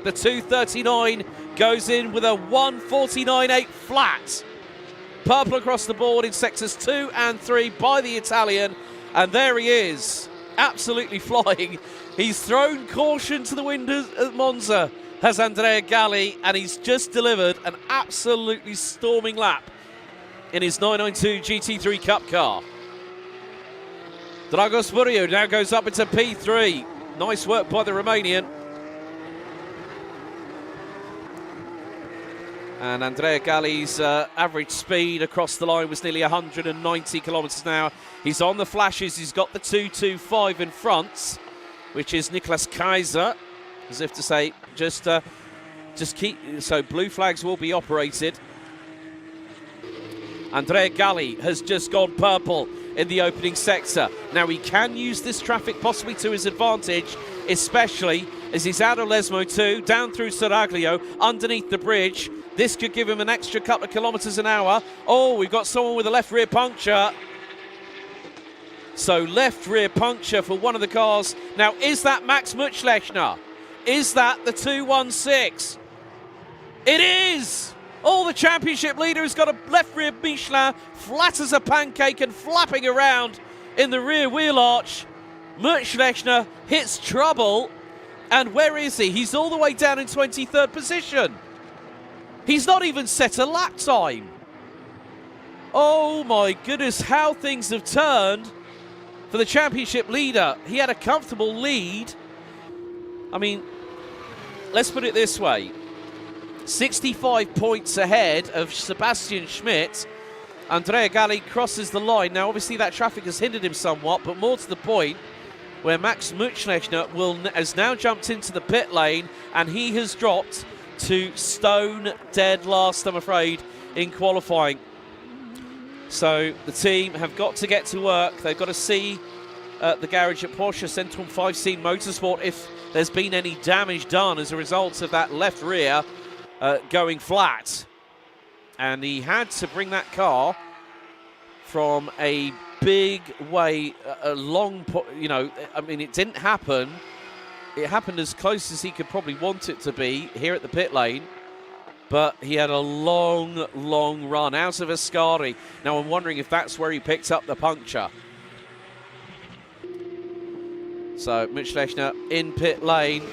The 239 goes in with a 1:49.8 flat. Purple across the board in sectors 2 and 3 by the Italian. And there he is, absolutely flying. He's thrown caution to the wind at Monza, has Andrea Galli, and he's just delivered an absolutely storming lap in his 992 GT3 Cup car. Dragos Buriu now goes up into P3. Nice work by the Romanian. And Andrea Galli's average speed across the line was nearly 190 kilometres an hour. He's on the flashes. He's got the 225 in front, which is Niklas Kaiser, as if to say, just keep. So blue flags will be operated. Andrea Galli has just gone purple in the opening sector. Now he can use this traffic possibly to his advantage, especially as he's out of Lesmo 2, down through Saraglio, underneath the bridge. This could give him an extra couple of kilometres an hour. Oh, we've got someone with a left rear puncture. So left rear puncture for one of the cars. Now, is that Max Mutschlechner? Is that the 216? It is! Oh, the championship leader has got a left rear Michelin, flat as a pancake and flapping around in the rear wheel arch. Mutschlechner hits trouble. And where is he? He's all the way down in 23rd position. He's not even set a lap time. Oh my goodness, how things have turned for the championship leader. He had a comfortable lead. I mean, let's put it this way. 65 points ahead of Sebastian Schmidt. Andrea Galli crosses the line. Now, obviously, that traffic has hindered him somewhat, but more to the point, where Max Mutschlechner has now jumped into the pit lane, and he has dropped to stone dead last, I'm afraid, in qualifying. So the team have got to get to work. They've got to see the garage at Porsche Centrum 5C Motorsport if there's been any damage done as a result of that left rear going flat. And he had to bring that car from a big way, a long, you know, I mean, it didn't happen. It happened as close as he could probably want it to be here at the pit lane. But he had a long, long run out of Ascari. Now I'm wondering if that's where he picked up the puncture. So Mitch Lechner in pit lane.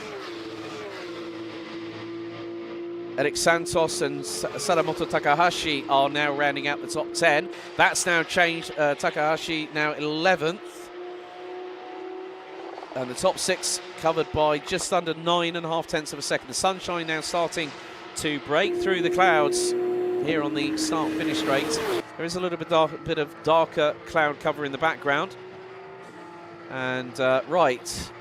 Eric Santos and Sadamoto Takahashi are now rounding out the top 10. That's now changed. Takahashi now 11th. And the top 6 covered by just under 9.5 tenths of a second. The sunshine now starting to break through the clouds here on the start-finish straight. There is a little bit of darker cloud cover in the background. And right,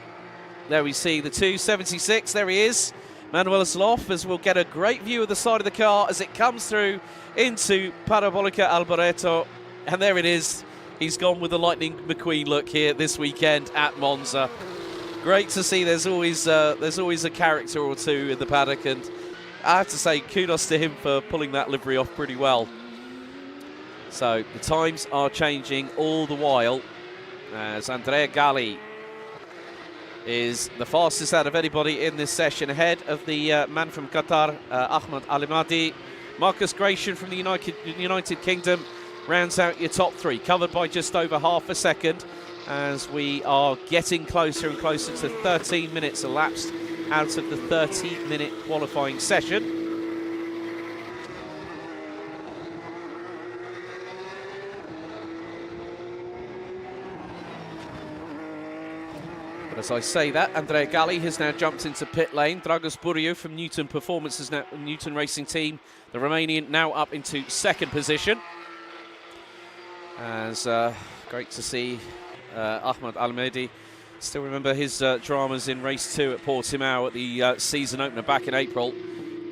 there we see the 276. There he is, Manuel Zloff, as we'll get a great view of the side of the car as it comes through into Parabolica Alboreto. And there it is. He's gone with the Lightning McQueen look here this weekend at Monza. Great to see. There's always a character or two in the paddock, and I have to say kudos to him for pulling that livery off pretty well. So the times are changing all the while, as Andrea Galli is the fastest out of anybody in this session, ahead of the man from Qatar, Ahmed Alimadi. Marcus Gratian from the United Kingdom rounds out your top 3, covered by just over half a second, as we are getting closer and closer to 13 minutes elapsed out of the 30-minute qualifying session. But as I say that, Andrea Galli has now jumped into pit lane. Dragos Buriu from Newton Performance is now Newton Racing Team, the Romanian, now up into 2nd position. As great to see Ahmed Almedi. Still remember his dramas in race 2 at Portimao at the season opener back in April,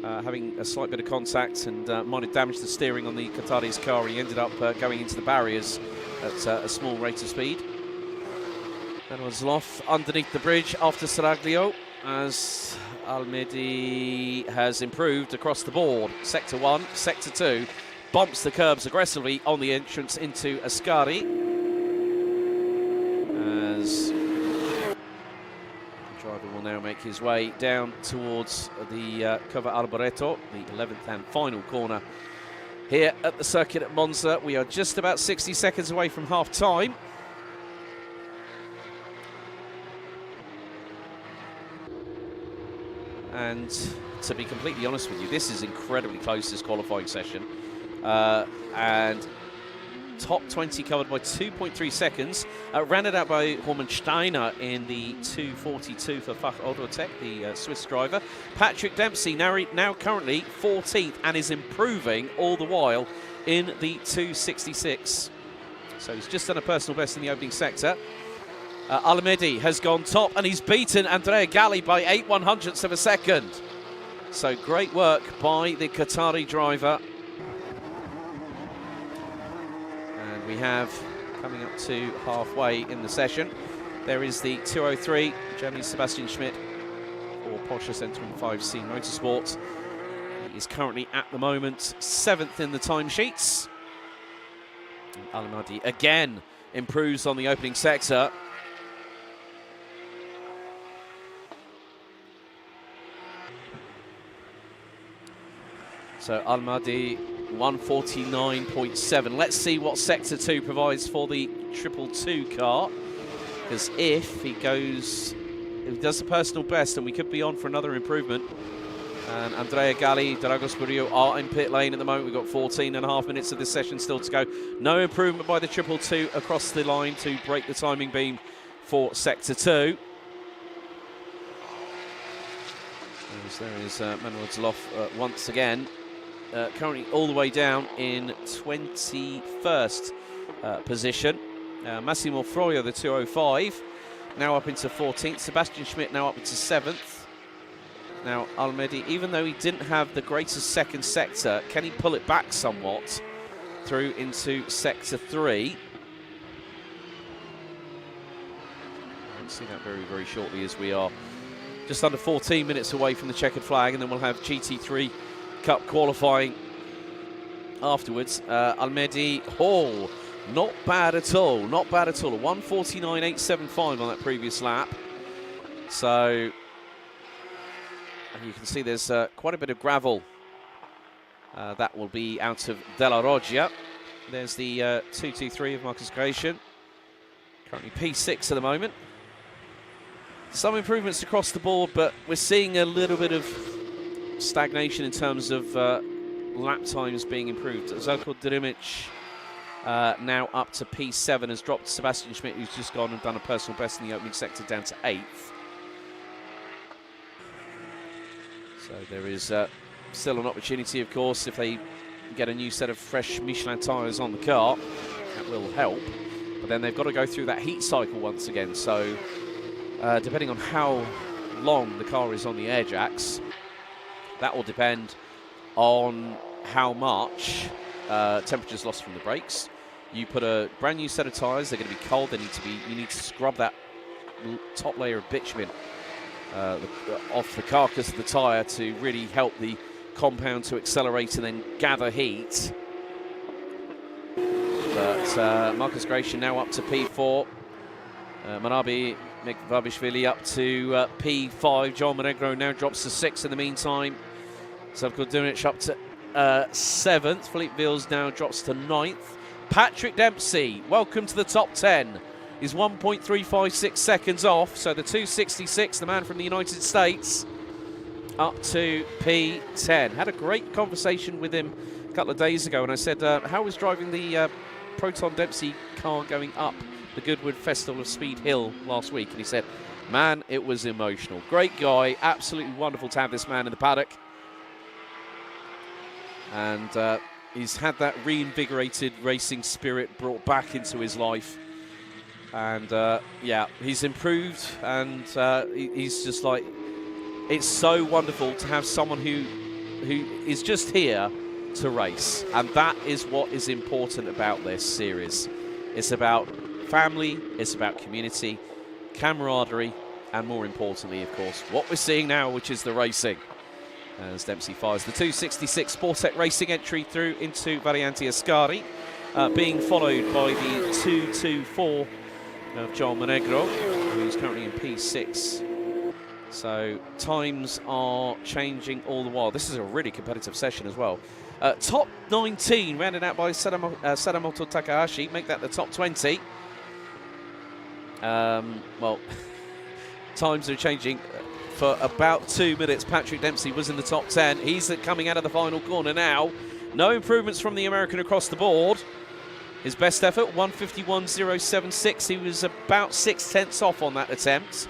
having a slight bit of contact and might have damaged the steering on the Qatari's car. He ended up going into the barriers at a small rate of speed. Manuel Zloff underneath the bridge after Saraglio, as Almedi has improved across the board. Sector 1, Sector 2, bumps the curbs aggressively on the entrance into Ascari. As the driver will now make his way down towards the Cova Alboreto, the 11th and final corner here at the circuit at Monza. We are just about 60 seconds away from half-time. And to be completely honest with you, this is incredibly close, this qualifying session. And top 20 covered by 2.3 seconds. Rounded out by Hormansteiner in the 2:42 for Fach Autotech, the Swiss driver. Patrick Dempsey now currently 14th and is improving all the while in the 2:66. So he's just done a personal best in the opening sector. Alamedi has gone top, and he's beaten Andrea Galli by 8/100ths of a second. So great work by the Qatari driver. And we have, coming up to halfway in the session, there is the 203, Germany's Sebastian Schmidt for Porsche Centrum 5C Motorsport. He is currently, at the moment, 7th in the timesheets. Alamadi again improves on the opening sector. So Almadi 149.7. Let's see what Sector 2 provides for the 222 car. Because if he does the personal best, and we could be on for another improvement. And Andrea Galli, Dragos Buriu are in pit lane at the moment. We've got 14.5 minutes of this session still to go. No improvement by the 222 across the line to break the timing beam for Sector 2. There is Manuel Zloff once again. Currently all the way down in 21st position. Massimo Froio, the 205, now up into 14th. Sebastian Schmidt now up into 7th. Now Almedi, even though he didn't have the greatest second sector, can he pull it back somewhat through into Sector 3? see that very, very shortly, as we are just under 14 minutes away from the checkered flag, and then we'll have GT3 Cup qualifying afterwards. Almedi Hall, not bad at all, not bad at all. A 1:49.875 on that previous lap. So, and you can see there's quite a bit of gravel. That will be out of Della Roggia. There's the 223 of Marcus Gratian. Currently P6 at the moment. Some improvements across the board, but we're seeing a little bit of stagnation in terms of lap times being improved. Zelko Drimic now up to P7, has dropped Sebastian Schmidt, who's just gone and done a personal best in the opening sector, down to 8th. So there is still an opportunity, of course, if they get a new set of fresh Michelin tyres on the car, that will help. But then they've got to go through that heat cycle once again. So depending on how long the car is on the air jacks, that will depend on how much temperature's lost from the brakes. You put a brand new set of tyres, they're going to be cold. You need to scrub that top layer of bitumen off the carcass of the tyre to really help the compound to accelerate and then gather heat. But Marcus Gratian now up to P4. Manabi Mikvabishvili up to P5. John Monegro now drops to 6 in the meantime. Zelko Drimic up to 7th. Philippe Vils now drops to 9th. Patrick Dempsey, welcome to the top 10. He's 1.356 seconds off. So the 266, the man from the United States, up to P10. Had a great conversation with him a couple of days ago, and I said, how was driving the Proton Dempsey car going up the Goodwood Festival of Speed Hill last week? And he said, man, it was emotional. Great guy, absolutely wonderful to have this man in the paddock. And he's had that reinvigorated racing spirit brought back into his life. And yeah, he's improved, and he's just like, it's so wonderful to have someone who is just here to race. And that is what is important about this series. It's about family, it's about community, camaraderie, and more importantly, of course, what we're seeing now, which is the racing. As Dempsey fires the 266 Sportec Racing entry through into Variante Ascari, being followed by the 224 of John Monegro, who's currently in P6. So times are changing all the while. This is a really competitive session as well. Top 19 rounded out by Sadamoto Takahashi, make that the top 20. Well, times are changing. For about 2 minutes, Patrick Dempsey was in the top 10. He's coming out of the final corner now. No improvements from the American across the board. His best effort, 151.076. He was about 6/10 off on that attempt.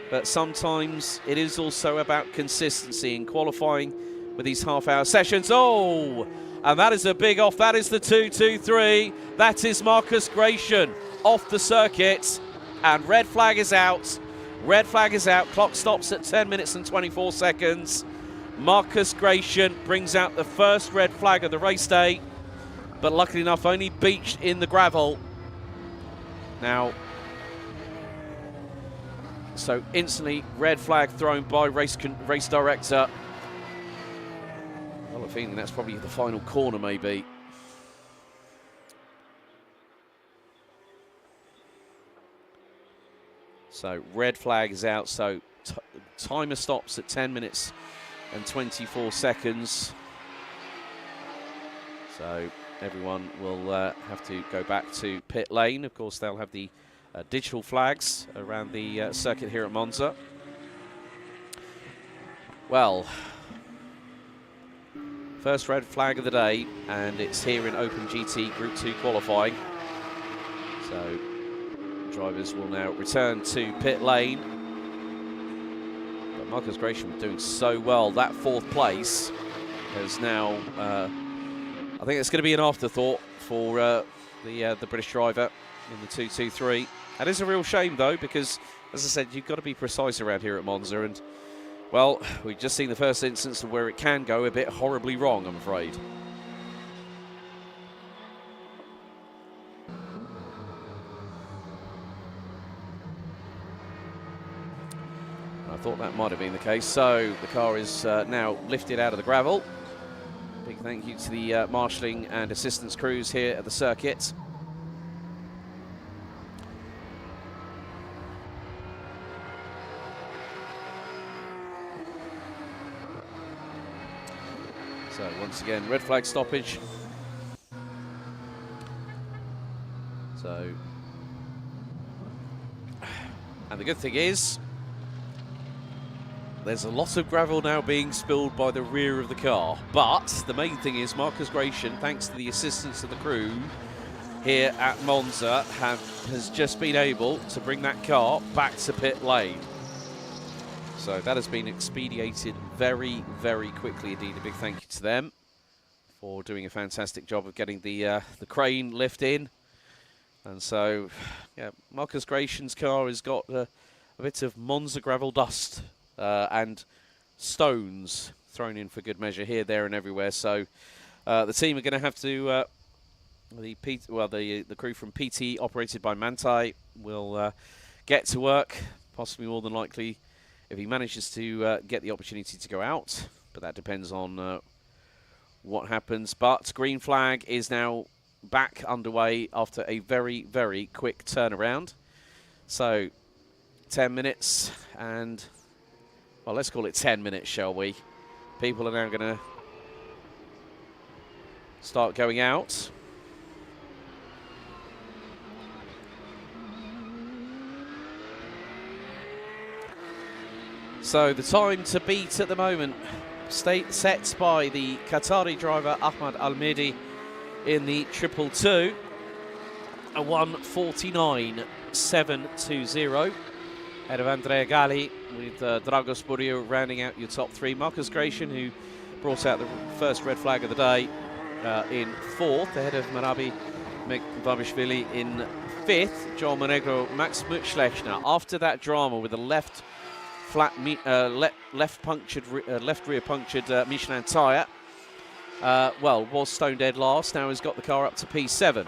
But sometimes it is also about consistency in qualifying with these half-hour sessions. Oh, and that is a big off. That is the 223. That is Marcus Gratian off the circuit. And red flag is out. Red flag is out. Clock stops at 10 minutes and 24 seconds. Marcus Gratian brings out the first red flag of the race day, but luckily enough, only beached in the gravel. Now, so instantly red flag thrown by race director. Well, I think that's probably the final corner, maybe. So red flag is out, so timer stops at 10 minutes and 24 seconds. So everyone will have to go back to pit lane. Of course, they'll have the digital flags around the circuit here at Monza. Well, first red flag of the day, and it's here in Open GT Group 2 qualifying. So drivers will now return to pit lane. But Marcus Gratian doing so well. That 4th place is now, I think it's going to be an afterthought for the British driver in the 223. That is a real shame, though, because, as I said, you've got to be precise around here at Monza. And, well, we've just seen the first instance of where it can go a bit horribly wrong, I'm afraid. Thought that might have been the case. So the car is now lifted out of the gravel. Big thank you to the marshalling and assistance crews here at the circuit. So once again, red flag stoppage. So, and the good thing is, there's a lot of gravel now being spilled by the rear of the car. But the main thing is Marcus Gratian, thanks to the assistance of the crew here at Monza, has just been able to bring that car back to pit lane. So that has been expedited very, very quickly indeed. A big thank you to them for doing a fantastic job of getting the crane lift in. And so, yeah, Marcus Gratian's car has got a bit of Monza gravel dust and stones thrown in for good measure here, there, and everywhere. So the team are going to have to the crew from PT, operated by Mantai, will get to work, possibly more than likely, if he manages to get the opportunity to go out. But that depends on what happens. But green flag is now back underway after a very, very quick turnaround. So 10 minutes and, well, let's call it 10 minutes, shall we? People are now going to start going out. So the time to beat at the moment, set by the Qatari driver Ahmad Al-Mehdi in the 222, a 1:49.720. Ahead of Andrea Galli, with Dragos Burio rounding out your top three. Marcus Gratian, who brought out the first red flag of the day, in fourth, ahead of Marabi Megvabishvili in fifth. Joel Monegro, Max Mutschlechner. After that drama with the left rear punctured Michelin tyre, was stone dead last. Now he's got the car up to P7.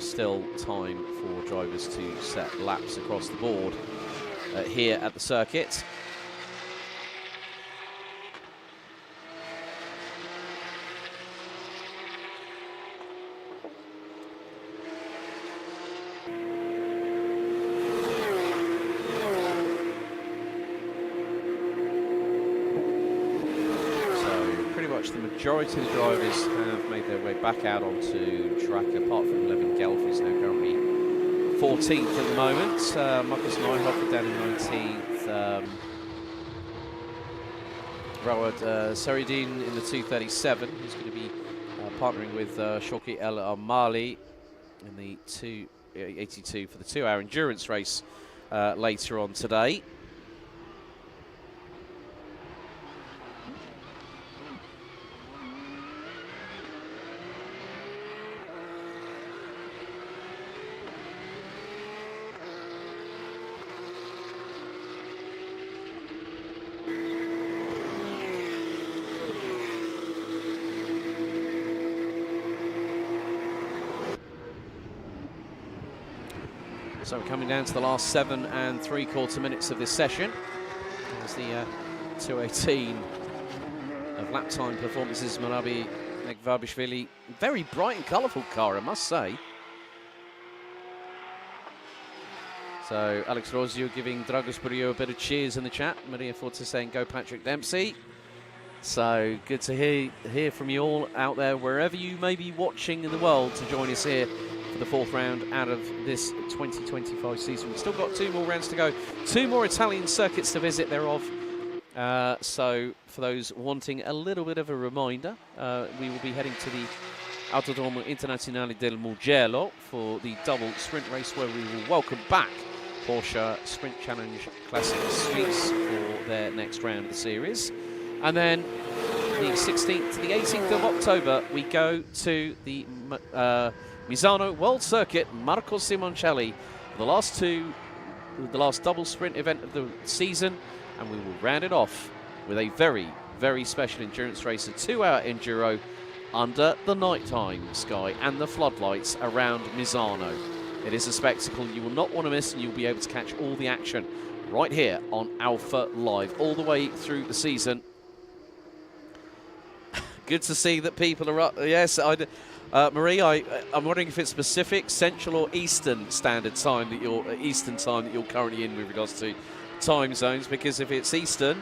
Still time for drivers to set laps across the board here at the circuit. The majority of the drivers have made their way back out onto track, apart from 11 Gelf, who's now currently 14th at the moment. Marcus Neuhofer down in 19th. Rawad Saridin in the 237, who's going to be partnering with Shoki El Amali in the 282 for the 2-hour endurance race later on today. So we're coming down to the last 7 3/4 minutes of this session. As the 2:18 of lap time performances, Marabi Megvabishvili. Very bright and colourful car, I must say. So Alex Rosio giving Dragos Burio a bit of cheers in the chat. Maria Forte saying, go Patrick Dempsey. So good to hear from you all out there, wherever you may be watching in the world, to join us here for the 4th round out of this 2025 season. We've still got 2 more rounds to go, 2 more Italian circuits to visit thereof. So for those wanting a little bit of a reminder, we will be heading to the Autodromo Internazionale del Mugello for the double sprint race, where we will welcome back Porsche Sprint Challenge Classic Suisse for their next round of the series. And then the 16th to the 18th of October, we go to the Misano World Circuit, Marco Simoncelli, the last double sprint event of the season, and we will round it off with a very, very special endurance race, a 2-hour enduro under the nighttime sky and the floodlights around Misano. It is a spectacle you will not want to miss, and you'll be able to catch all the action right here on Alpha Live all the way through the season. Good to see that people are up. Yes, Marie, I'm wondering if it's Pacific, Central, or Eastern Standard Time that you're currently in with regards to time zones. Because if it's Eastern,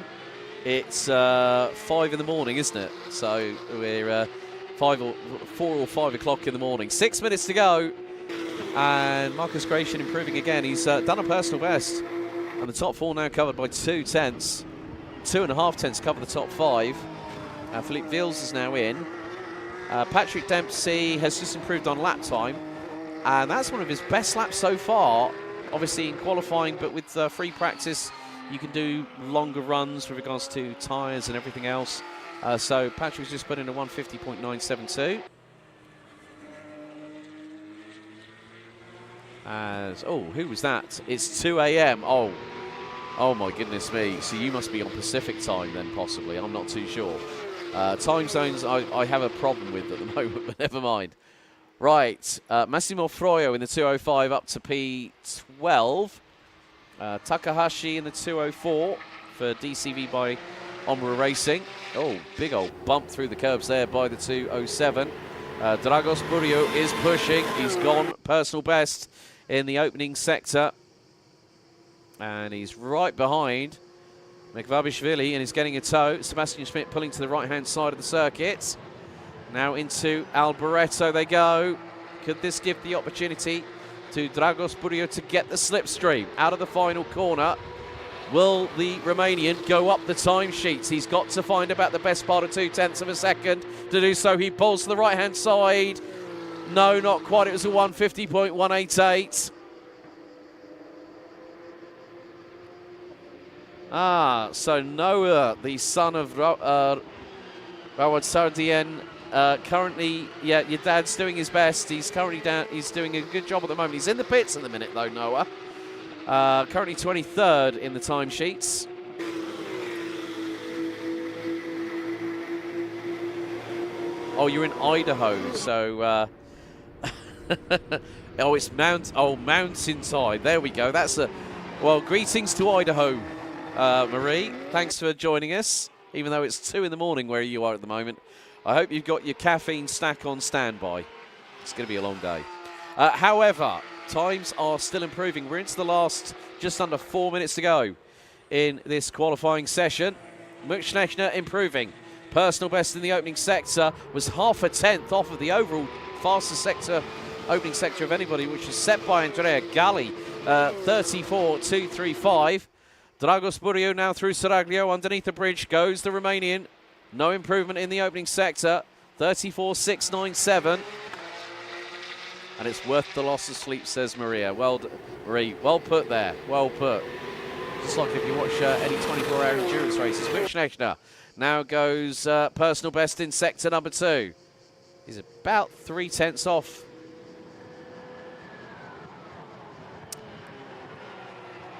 it's 5 in the morning, isn't it? So we're 4 or 5 o'clock in the morning. 6 minutes to go, and Marcus Gratian improving again. He's done a personal best, and the top 4 now covered by 2 tenths. 2.5 tenths cover the top 5. Philippe Vils is now in. Patrick Dempsey has just improved on lap time, and that's one of his best laps so far, obviously in qualifying, but with free practice you can do longer runs with regards to tyres and everything else. So Patrick's just put in a 150.972. Who was that? It's 2 a.m. Oh my goodness me. So you must be on Pacific time then, possibly. I'm not too sure. Time zones I have a problem with at the moment, but never mind. Right, Massimo Froyo in the 205 up to P12. Takahashi in the 204 for DCV by Omra Racing. Oh, big old bump through the curbs there by the 207. Dragos Burio is pushing. He's gone personal best in the opening sector. And he's right behind Mekvabishvili and is getting a tow. Sebastian Schmidt pulling to the right-hand side of the circuit. Now into Alboreto they go. Could this give the opportunity to Dragos Burio to get the slipstream out of the final corner? Will the Romanian go up the timesheets? He's got to find about the best part of 2 tenths of a second. To do so, he pulls to the right-hand side. No, not quite. It was a 150.188. So Noah, the son of Rawad Sardien, currently, yeah, your dad's doing his best. He's currently down. He's doing a good job at the moment. He's in the pits at the minute, though, Noah. Currently 23rd in the timesheets. Oh, you're in Idaho, so... oh, it's Mountainside. There we go. That's a... Well, greetings to Idaho, Marie. Thanks for joining us, even though it's 2 in the morning where you are at the moment. I hope you've got your caffeine stack on standby. It's going to be a long day. However, times are still improving. We're into the last just under 4 minutes to go in this qualifying session. Muchschnechner improving. Personal best in the opening sector was 0.5 tenth off of the overall fastest opening sector of anybody, which was set by Andrea Galli, 34.235. Dragos Burio now through Saraglio. Underneath the bridge goes the Romanian. No improvement in the opening sector, 34.697. And it's worth the loss of sleep, says Maria. Marie, well put there. Well put. Just like if you watch any 24-hour endurance races. Muchschnechner now goes personal best in sector number 2. He's about 3 tenths off.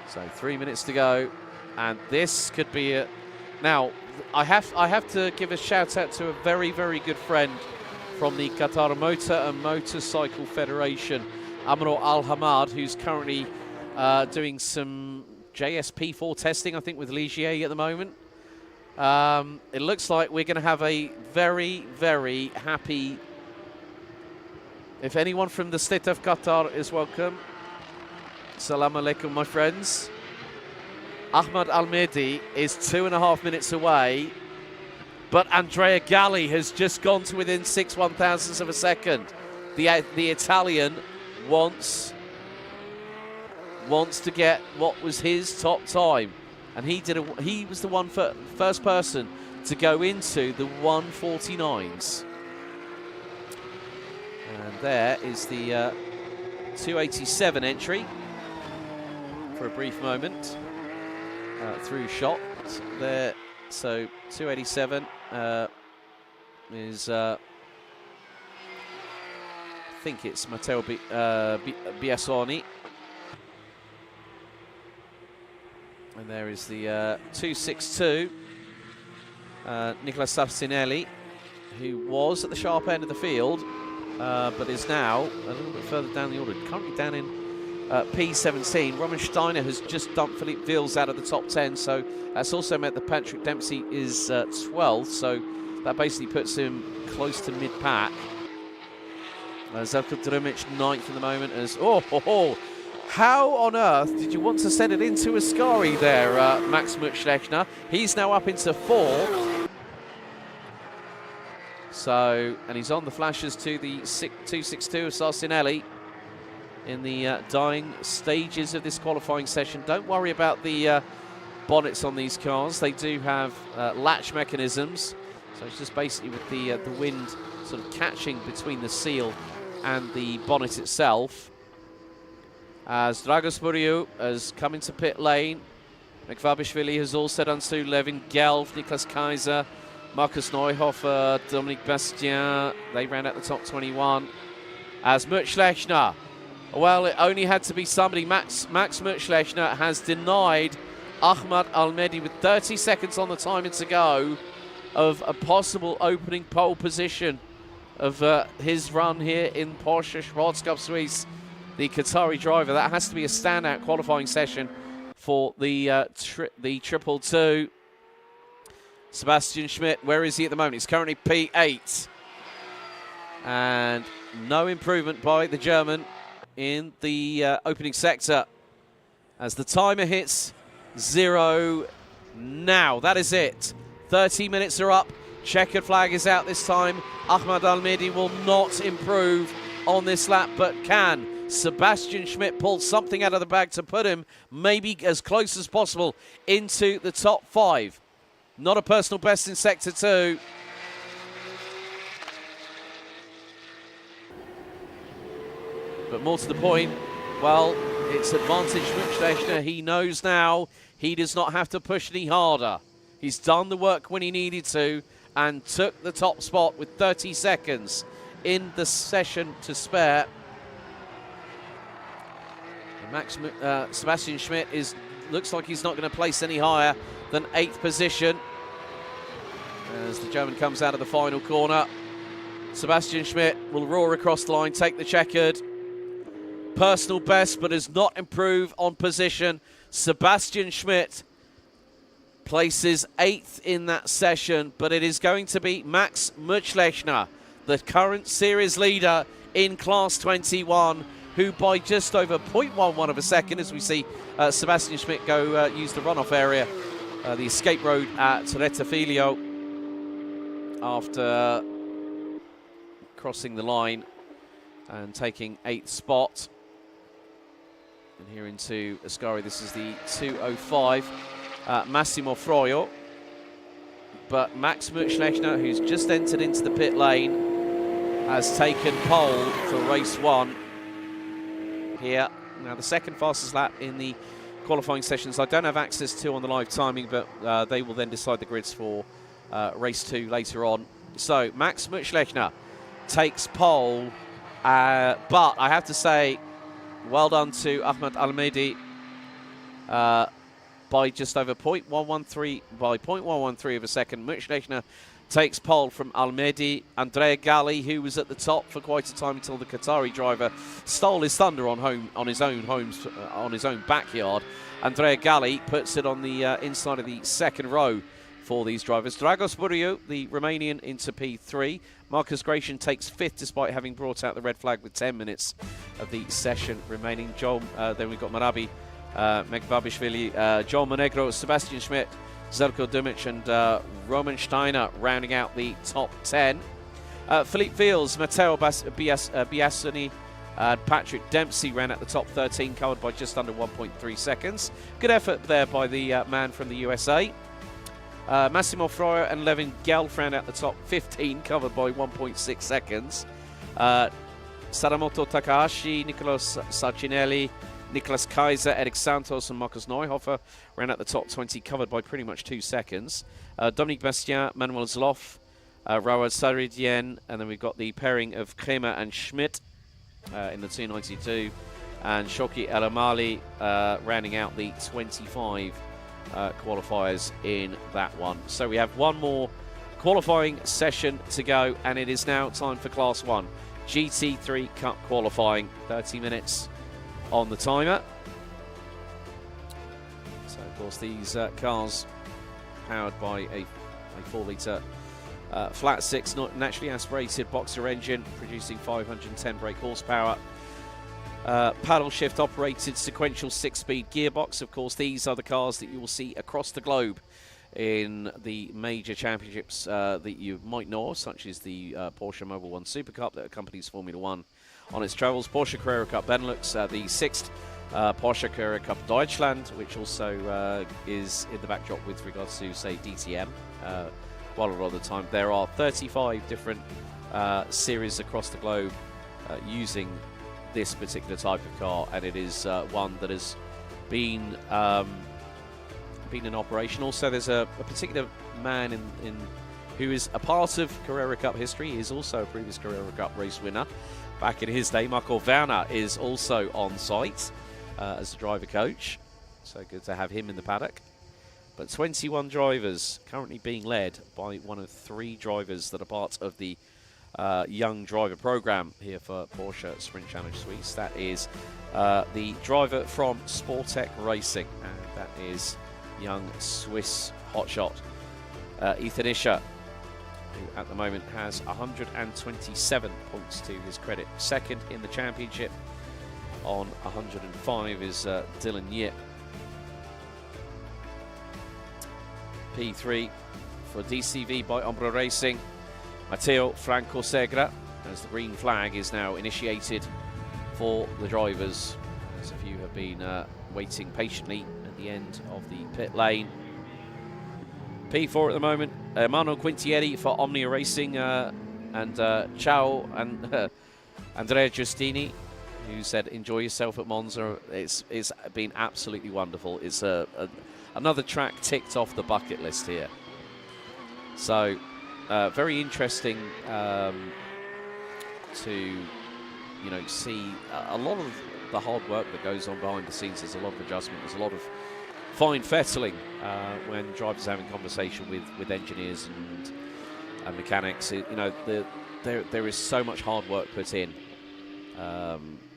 So 3 minutes to go, and this could be it. Now, I have to give a shout out to a very, very good friend from the Qatar Motor and Motorcycle Federation, Amro Al-Hamad, who's currently doing some JSP4 testing, I think, with Ligier at the moment. It looks like we're going to have a very, very happy... If anyone from the state of Qatar is welcome, Salam alaikum, my friends. Ahmad Al-Mehdi is 2.5 minutes away, but Andrea Galli has just gone to within 6 1,000ths of a second. The Italian wants to get what was his top time, and he was the first person to go into the 149s. And there is the 287 entry for a brief moment through shot there. So 287 is I think it's Matteo Biasoni, and there is the 262 Nicolas Sarcinelli, who was at the sharp end of the field, but is now a little bit further down the order, currently down in P17. Roman Steiner has just dumped Philippe Vils out of the top 10, so that's also meant that Patrick Dempsey is 12th, so that basically puts him close to mid-pack. Zelko Drumic 9th at the moment as, how on earth did you want to send it into Ascari there, Max Mutschlechner? He's now up into 4th. So, and he's on the flashes to the 262 of Sarcinelli in the dying stages of this qualifying session. Don't worry about the bonnets on these cars. They do have latch mechanisms. So it's just basically with the wind sort of catching between the seal and the bonnet itself. As Dragos Buriu has come into pit lane. McVabishvili has also done so. Levin Gelf, Niklas Kaiser, Markus Neuhofer, Dominique Bastien. They ran out the top 21. As Mutschlechner, well, it only had to be somebody. Max Mutschlechner has denied Ahmad Almedi with 30 seconds on the timer to go of a possible opening pole position of his run here in Porsche Sports Cup Suisse. The Qatari driver, that has to be a standout qualifying session for the Triple Two. Sebastian Schmidt, where is he at the moment? He's currently P8. And no improvement by the German in the opening sector as the timer hits 0 now. That is it. 30 minutes are up. Checkered flag is out this time. Ahmad Almedi will not improve on this lap, but can Sebastian Schmidt pull something out of the bag to put him maybe as close as possible into the top 5. Not a personal best in Sector 2. But more to the point, well, it's advantage Mutschlechner. He knows now he does not have to push any harder. He's done the work when he needed to and took the top spot with 30 seconds in the session to spare. Sebastian Schmidt looks like he's not going to place any higher than 8th position as the German comes out of the final corner. Sebastian Schmidt will roar across the line, take the checkered. Personal best, but has not improved on position. Sebastian Schmidt places 8th in that session, but it is going to be Max Mutschlechner, the current series leader in Class 21, who by just over 0.11 of a second, as we see Sebastian Schmidt go use the runoff area, the escape road at Rettifilio, after crossing the line and taking 8th spot. And here into Ascari, this is the 2:05. Massimo Froio, but Max Mutschlechner, who's just entered into the pit lane, has taken pole for race 1 here. Now the second fastest lap in the qualifying sessions I don't have access to on the live timing, but they will then decide the grids for race 2 later on. So Max Mutschlechner takes pole, but I have to say well done to Ahmad Almedi by just over 0.113 of a second. Mutschlechner takes pole from Almedi. Andrea Galli, who was at the top for quite a time until the Qatari driver stole his thunder on his own backyard. Andrea Galli puts it on the inside of the second row for these drivers. Dragos Buriu, the Romanian, into P3. Marcus Gratian takes 5th despite having brought out the red flag with 10 minutes of the session remaining. Then we've got Marabi, Mekvabishvili, Joel Monegro, Sebastian Schmidt, Zelko Dumic and Roman Steiner rounding out the top 10. Philippe Vils, Matteo Biasoni, Patrick Dempsey ran at the top 13, covered by just under 1.3 seconds. Good effort there by the man from the USA. Massimo Froio and Levin Gelf ran out the top 15, covered by 1.6 seconds. Sadamoto Takahashi, Nicolas Sarcinelli, Nicolas Kaiser, Eric Santos and Markus Neuhofer ran at the top 20, covered by pretty much 2 seconds. Dominique Bastien, Manuel Zloff, Rawad Saridien, and then we've got the pairing of Kremer and Schmidt in the 292, and Shoki El Amali rounding out the 25 qualifiers in that one. So we have one more qualifying session to go, and it is now time for Class 1 GT3 Cup qualifying. 30 minutes on the timer. So of course these cars powered by a 4-litre flat 6 naturally aspirated boxer engine producing 510 brake horsepower. Paddle shift operated sequential 6-speed gearbox. Of course, these are the cars that you will see across the globe in the major championships that you might know of, such as the Porsche Mobil 1 Super Cup that accompanies Formula 1 on its travels, Porsche Carrera Cup Benelux, the 6th Porsche Carrera Cup Deutschland, which also is in the backdrop with regards to, say, DTM. Quite a lot of the time. There are 35 different series across the globe using this particular type of car, and it is one that has been in operation. Also, there's a particular man in who is a part of Carrera Cup history. He is also a previous Carrera Cup race winner back in his day. Marco Werner is also on site as a driver coach, so good to have him in the paddock. But 21 drivers currently being led by one of 3 drivers that are part of the young driver program here for Porsche Sprint Challenge Suisse. That is the driver from Sportec Racing, and that is young Swiss hotshot Ethan Ischer, who at the moment has 127 points to his credit. Second in the championship on 105 is Dylan Yip. P3 for DCV by Ombra Racing, Matteo Franco Segra, as the green flag is now initiated for the drivers, as a few have been waiting patiently at the end of the pit lane. P4 at the moment, Mano Quintieri for Omnia Racing, and ciao, and Andrea Giustini, who said enjoy yourself at Monza. It's been absolutely wonderful. It's another track ticked off the bucket list here. So very interesting to see a lot of the hard work that goes on behind the scenes. There's a lot of adjustment. There's a lot of fine fettling when drivers are having conversation with engineers and mechanics. There is so much hard work put in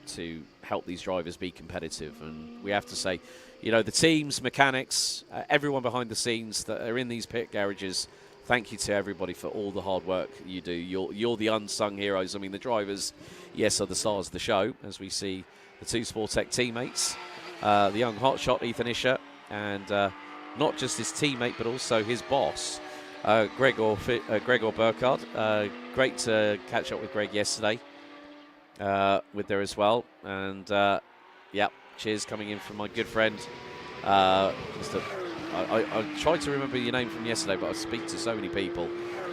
to help these drivers be competitive, and we have to say, the teams, mechanics, everyone behind the scenes that are in these pit garages, thank you to everybody for all the hard work you do. You're the unsung heroes. I mean, the drivers, yes, are the stars of the show, as we see the 2 Sportec teammates, the young hotshot Ethan Ischer, and not just his teammate, but also his boss, Gregor Burkhardt. Great to catch up with Greg yesterday with there as well. And, cheers coming in from my good friend. I tried to remember your name from yesterday, but I speak to so many people.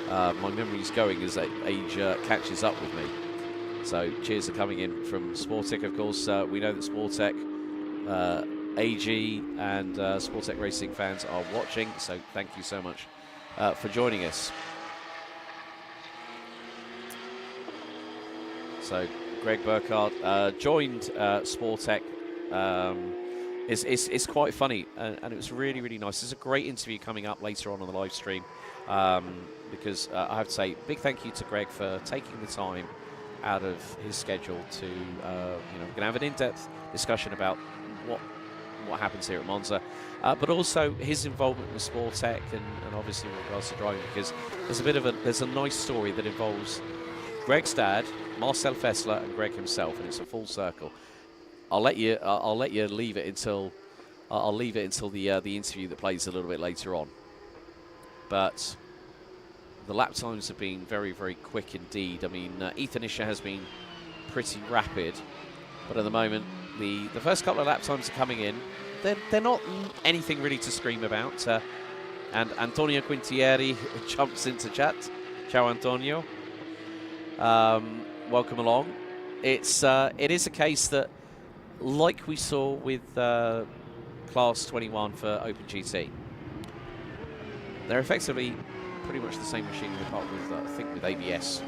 My memory's going as age catches up with me. So cheers for coming in from Sportec. Of course, we know that Sportec, AG and Sportec Racing fans are watching, so thank you so much for joining us. So Greg Burkhardt joined Sportec. It's quite funny, and it was really, really nice. There's a great interview coming up later on the live stream, because I have to say, big thank you to Greg for taking the time out of his schedule to, we're going to have an in-depth discussion about what happens here at Monza, but also his involvement with Sportec and obviously with regards to driving, because there's a nice story that involves Greg's dad, Marcel Fessler, and Greg himself, and it's a full circle. I'll let you leave it until the interview that plays a little bit later on. But the lap times have been very, very quick indeed. I mean, Ethan Ischer has been pretty rapid, but at the moment the first couple of lap times are coming in. They're not anything really to scream about. And Antonio Quintieri jumps into chat. Ciao, Antonio. Welcome along. It is a case that, like we saw with Class 21 for OpenGT, they're effectively pretty much the same machine apart with, I think, with ABS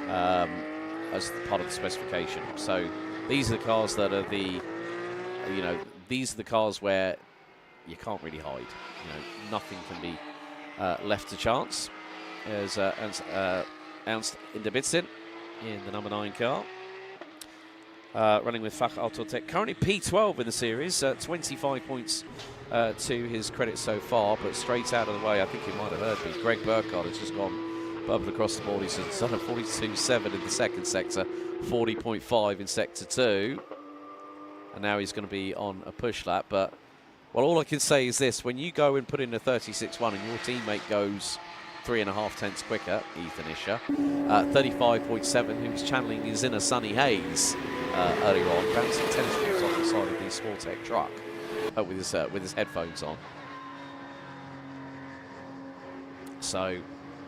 as part of the specification. So these are the cars that are these are the cars where you can't really hide. Nothing can be left to chance. There's Ernst Inderbitsin in the number 9 car. Running with Fach Autotech, currently P12 in the series, 25 points to his credit so far, but straight out of the way, I think you might have heard me, Greg Burkhardt has just gone bubbled across the board. He's done a 42.7 in the second sector, 40.5 in sector 2, and now he's going to be on a push lap. But, well, all I can say is this: when you go and put in a 36.1 and your teammate goes 3.5 tenths quicker, Ethan Isher, 35.7, who was channeling his inner Sunny Hayes earlier on, bouncing tennis balls off the side of the Sportec truck with his headphones on. So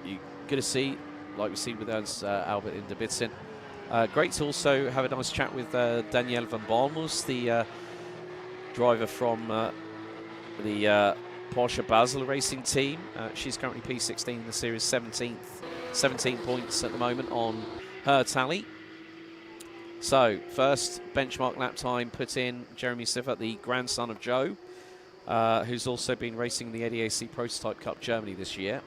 you're going to see, like we've seen with Ernst Albert Inderbitsin. Great to also have a nice chat with Danielle van Balmus, the driver from the Porsche Basel racing team. She's currently P16 in the series, 17 points at the moment on her tally. So, first benchmark lap time put in Jeremy Siffert, the grandson of Joe, who's also been racing the ADAC Prototype Cup Germany this year.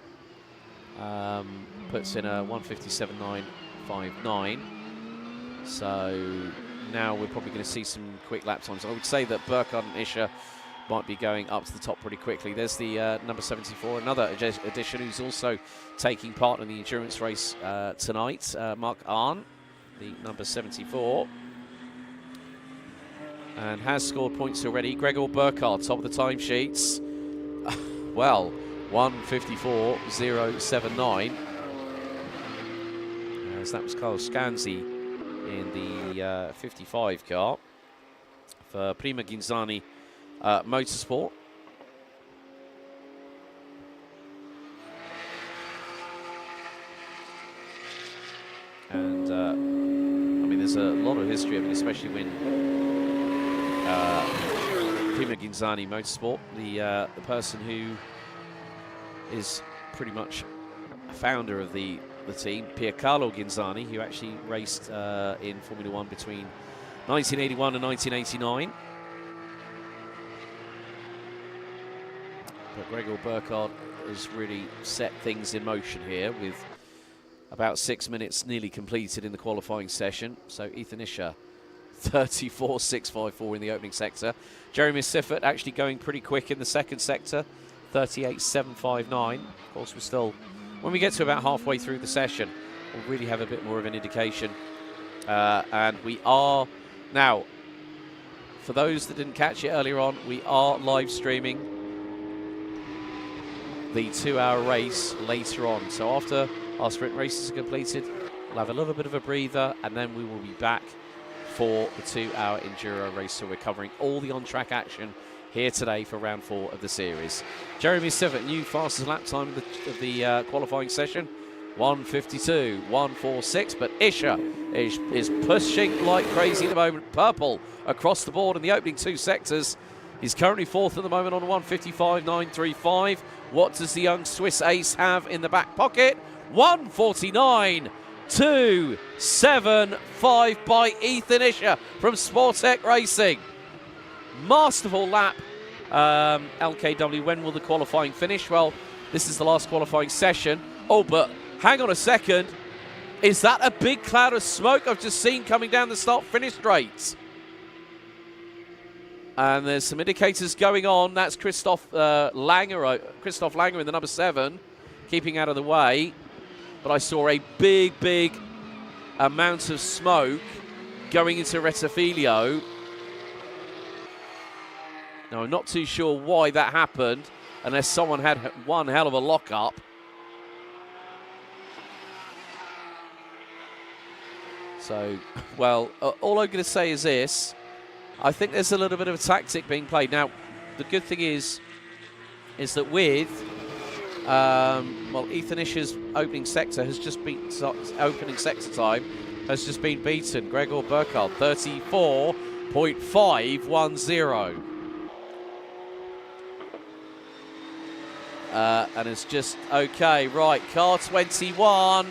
Puts in a 1:57.959. So, now we're probably going to see some quick lap times. I would say that Burkhardt and Isher might be going up to the top pretty quickly. There's the number 74, another addition who's also taking part in the endurance race tonight, Mark Arn, the number 74, and has scored points already. Gregor Burkhardt, top of the timesheets. Well, 1:54.079. As that was Carlos Scanzi in the 55 car for Prima Ghinzani Motorsport. And I mean, there's a lot of history. I mean, especially when Prima Ghinzani Motorsport, the person who is pretty much a founder of the team, Piercarlo Ghinzani, who actually raced in Formula One between 1981 and 1989. But Gregor Burkhardt has really set things in motion here with about 6 minutes nearly completed in the qualifying session. So Ethan Isher, 34.654 in the opening sector. Jeremy Siffert actually going pretty quick in the second sector, 38.759. Of course, we're still, when we get to about halfway through the session, we'll really have a bit more of an indication. And we are now, for those that didn't catch it earlier on, we are live streaming the 2-hour race later on. So after our sprint races are completed, we'll have a little bit of a breather, and then we will be back for the 2-hour enduro race. So we're covering all the on-track action here today for round 4 of the series. Jeremy Siffert, new fastest lap time of the qualifying session, 1:52.146. But Isher is pushing like crazy at the moment. Purple across the board in the opening 2 sectors. He's currently 4th at the moment on 1:55.935. What does the young Swiss ace have in the back pocket? 1:49.275 by Ethan Isher from Sportec Racing. Masterful lap. LKW, when will the qualifying finish? Well, this is the last qualifying session. Oh, but hang on a second. Is that a big cloud of smoke I've just seen coming down the start-finish straight? And there's some indicators going on. That's Christoph Langer in the number 7, keeping out of the way. But I saw a big amount of smoke going into Rettifilio. Now, I'm not too sure why that happened, unless someone had one hell of a lock-up. So, well, all I'm going to say is this. I think there's a little bit of a tactic being played. Now, the good thing is that with, well, Ethan Isher's opening sector has just been, opening sector time has just been beaten. Gregor Burkhardt, 34.510. And it's just, okay, right, car 21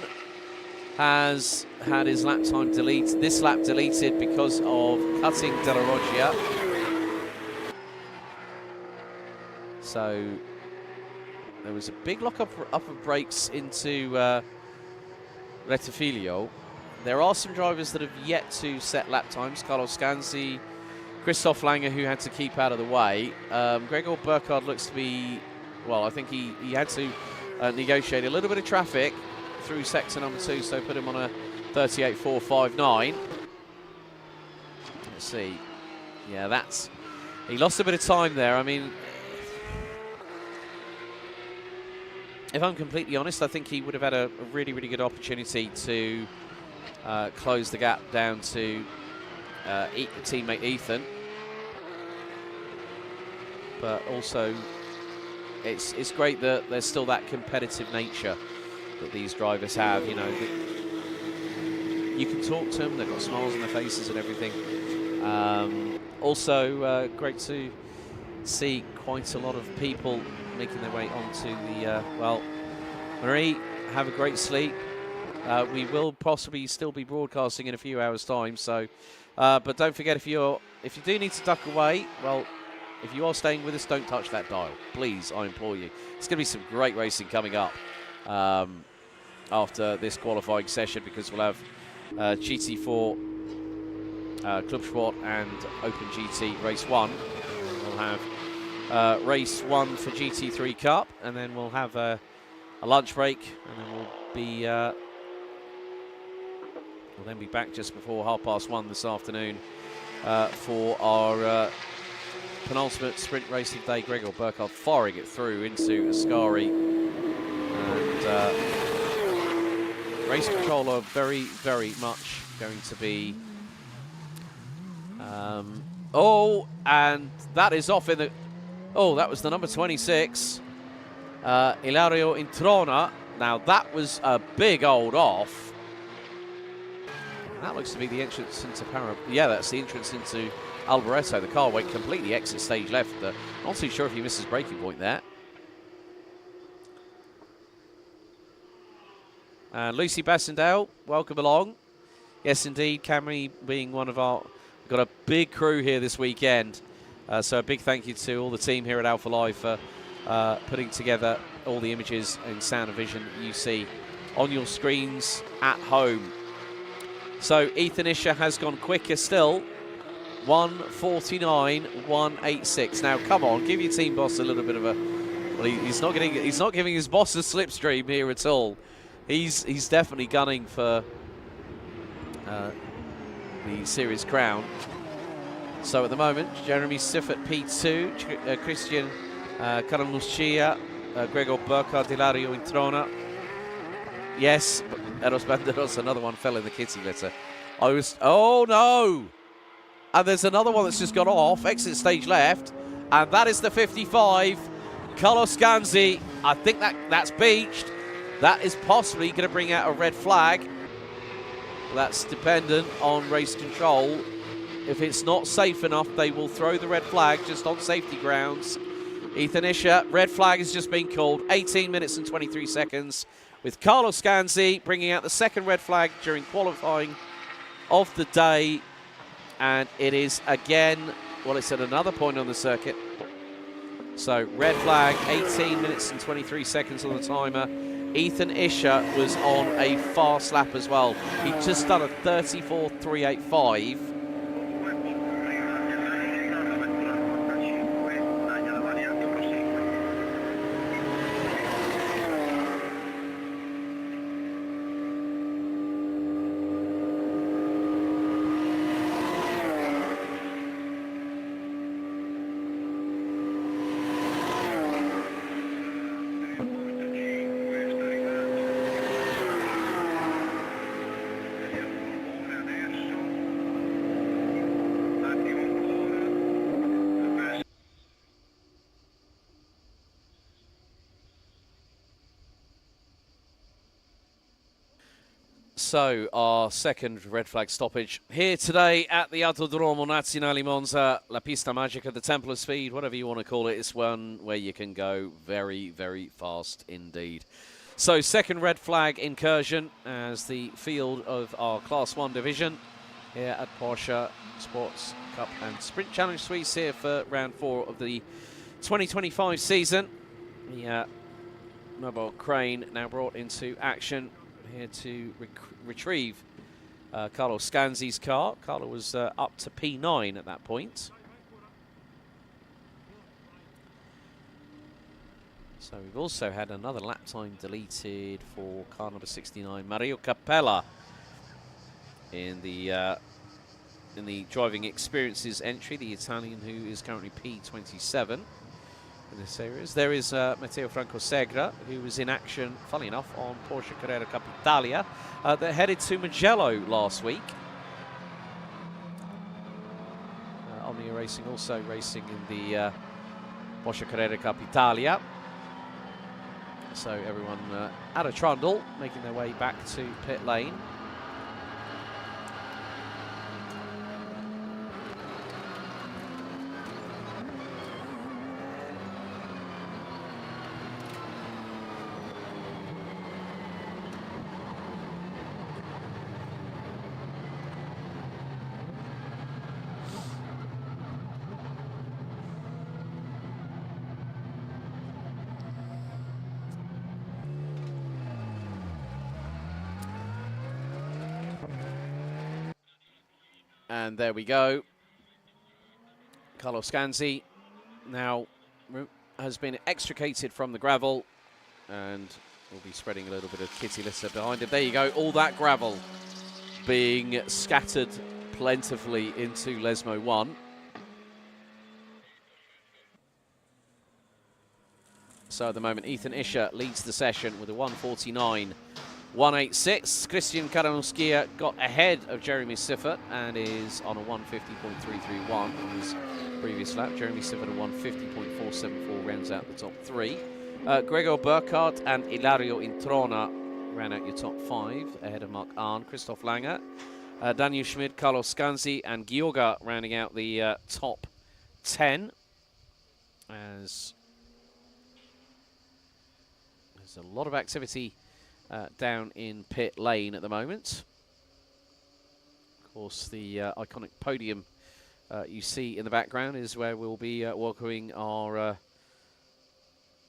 has had his lap time deleted, this lap deleted because of cutting Della Roggia. So there was a big lock up of brakes into Rettifilo. There are some drivers that have yet to set lap times. Carlos Scanzi, Christoph Langer, who had to keep out of the way. Gregor Burkhardt looks to be, well, I think he had to negotiate a little bit of traffic through sector number 2, so put him on a 38.459. Let's see. Yeah, he lost a bit of time there. I mean, if I'm completely honest, I think he would have had a really, really good opportunity to close the gap down to teammate Ethan. But also, it's great that there's still that competitive nature that these drivers have. You know, you can talk to them, they've got smiles on their faces and everything. Also, great to see quite a lot of people making their way onto the, well, Marie, have a great sleep. We will possibly still be broadcasting in a few hours' time, so, but don't forget, if you do need to duck away, well, if you are staying with us, don't touch that dial. Please, I implore you. It's going to be some great racing coming up after this qualifying session, because we'll have GT4 Club Sport and Open GT Race 1. We'll have Race 1 for GT3 Cup, and then we'll have a lunch break, and then we'll then be back just before 1:30 this afternoon for our penultimate sprint race of the day. Gregor Burkhardt firing it through into Ascari, and race controller very, very much going to be oh, and that is off in the, oh, that was the number 26, Ilario Introna. Now that was a big old off. That looks to be the entrance into yeah, that's the entrance into Alboreto. The car went completely exit stage left. Not too sure if he misses braking point there. And Lucy Bassendale, welcome along. Yes, indeed, Camry being one of our, got a big crew here this weekend. So a big thank you to all the team here at Alpha Live for putting together all the images and sound and vision that you see on your screens at home. So Ethan Isher has gone quicker still, 1:49.186. Now come on, give your team boss a little bit of a, well, he's not giving his boss a slipstream here at all. He's definitely gunning for the series crown. So at the moment, Jeremy Siffert P2, Christian Caramuccia, Gregor Burkhardt, Ilario Introna. Yes, Eros Banderos, another one fell in the kitty litter. Oh no! And there's another one that's just gone off, exit stage left, and that is the 55, Carlos Scanzi. I think that's beached. That is possibly going to bring out a red flag. That's dependent on race control. If it's not safe enough, they will throw the red flag just on safety grounds. Ethan Isher, red flag has just been called, 18 minutes and 23 seconds, with Carlos Scanzi bringing out the second red flag during qualifying of the day. And it is again, well, it's at another point on the circuit. So red flag, 18 minutes and 23 seconds on the timer. Ethan Isher was on a fast lap as well. He just done a 34.385. So our second red flag stoppage here today at the Autodromo Nazionale Monza, La Pista Magica, the Temple of Speed, whatever you want to call it. It's one where you can go very, very fast indeed. So second red flag incursion as the field of our Class 1 division here at Porsche Sports Cup and Sprint Challenge Suisse here for round 4 of the 2025 season. The mobile crane now brought into action here to retrieve Carlo Scanzi's car. Carlo was up to P9 at that point. So we've also had another lap time deleted for car number 69, Mario Capella, in the driving experiences entry, the Italian who is currently P27 in this series. There is Matteo Franco Segra, who was in action, funnily enough, on Porsche Cup Italia, that headed to Mugello last week. Omnia Racing also racing in the Porsche Cup Italia. So everyone out of Trundle, making their way back to pit lane. And there we go. Carlo Scanzi now has been extricated from the gravel and will be spreading a little bit of kitty litter behind him. There you go, all that gravel being scattered plentifully into Lesmo 1. So at the moment, Ethan Isher leads the session with a 1:49.186. Christian Karanuskija got ahead of Jeremy Siffert and is on a 1:50.331 on his previous lap. Jeremy Siffert a 1:50.474 rounds out the top 3. Gregor Burkhardt and Ilario Introna ran out your top 5 ahead of Mark Arn, Christoph Langer, Daniel Schmid, Carlos Scanzi and Georga rounding out the top 10. As there's a lot of activity down in pit lane at the moment. Of course, the iconic podium you see in the background is where we'll be welcoming our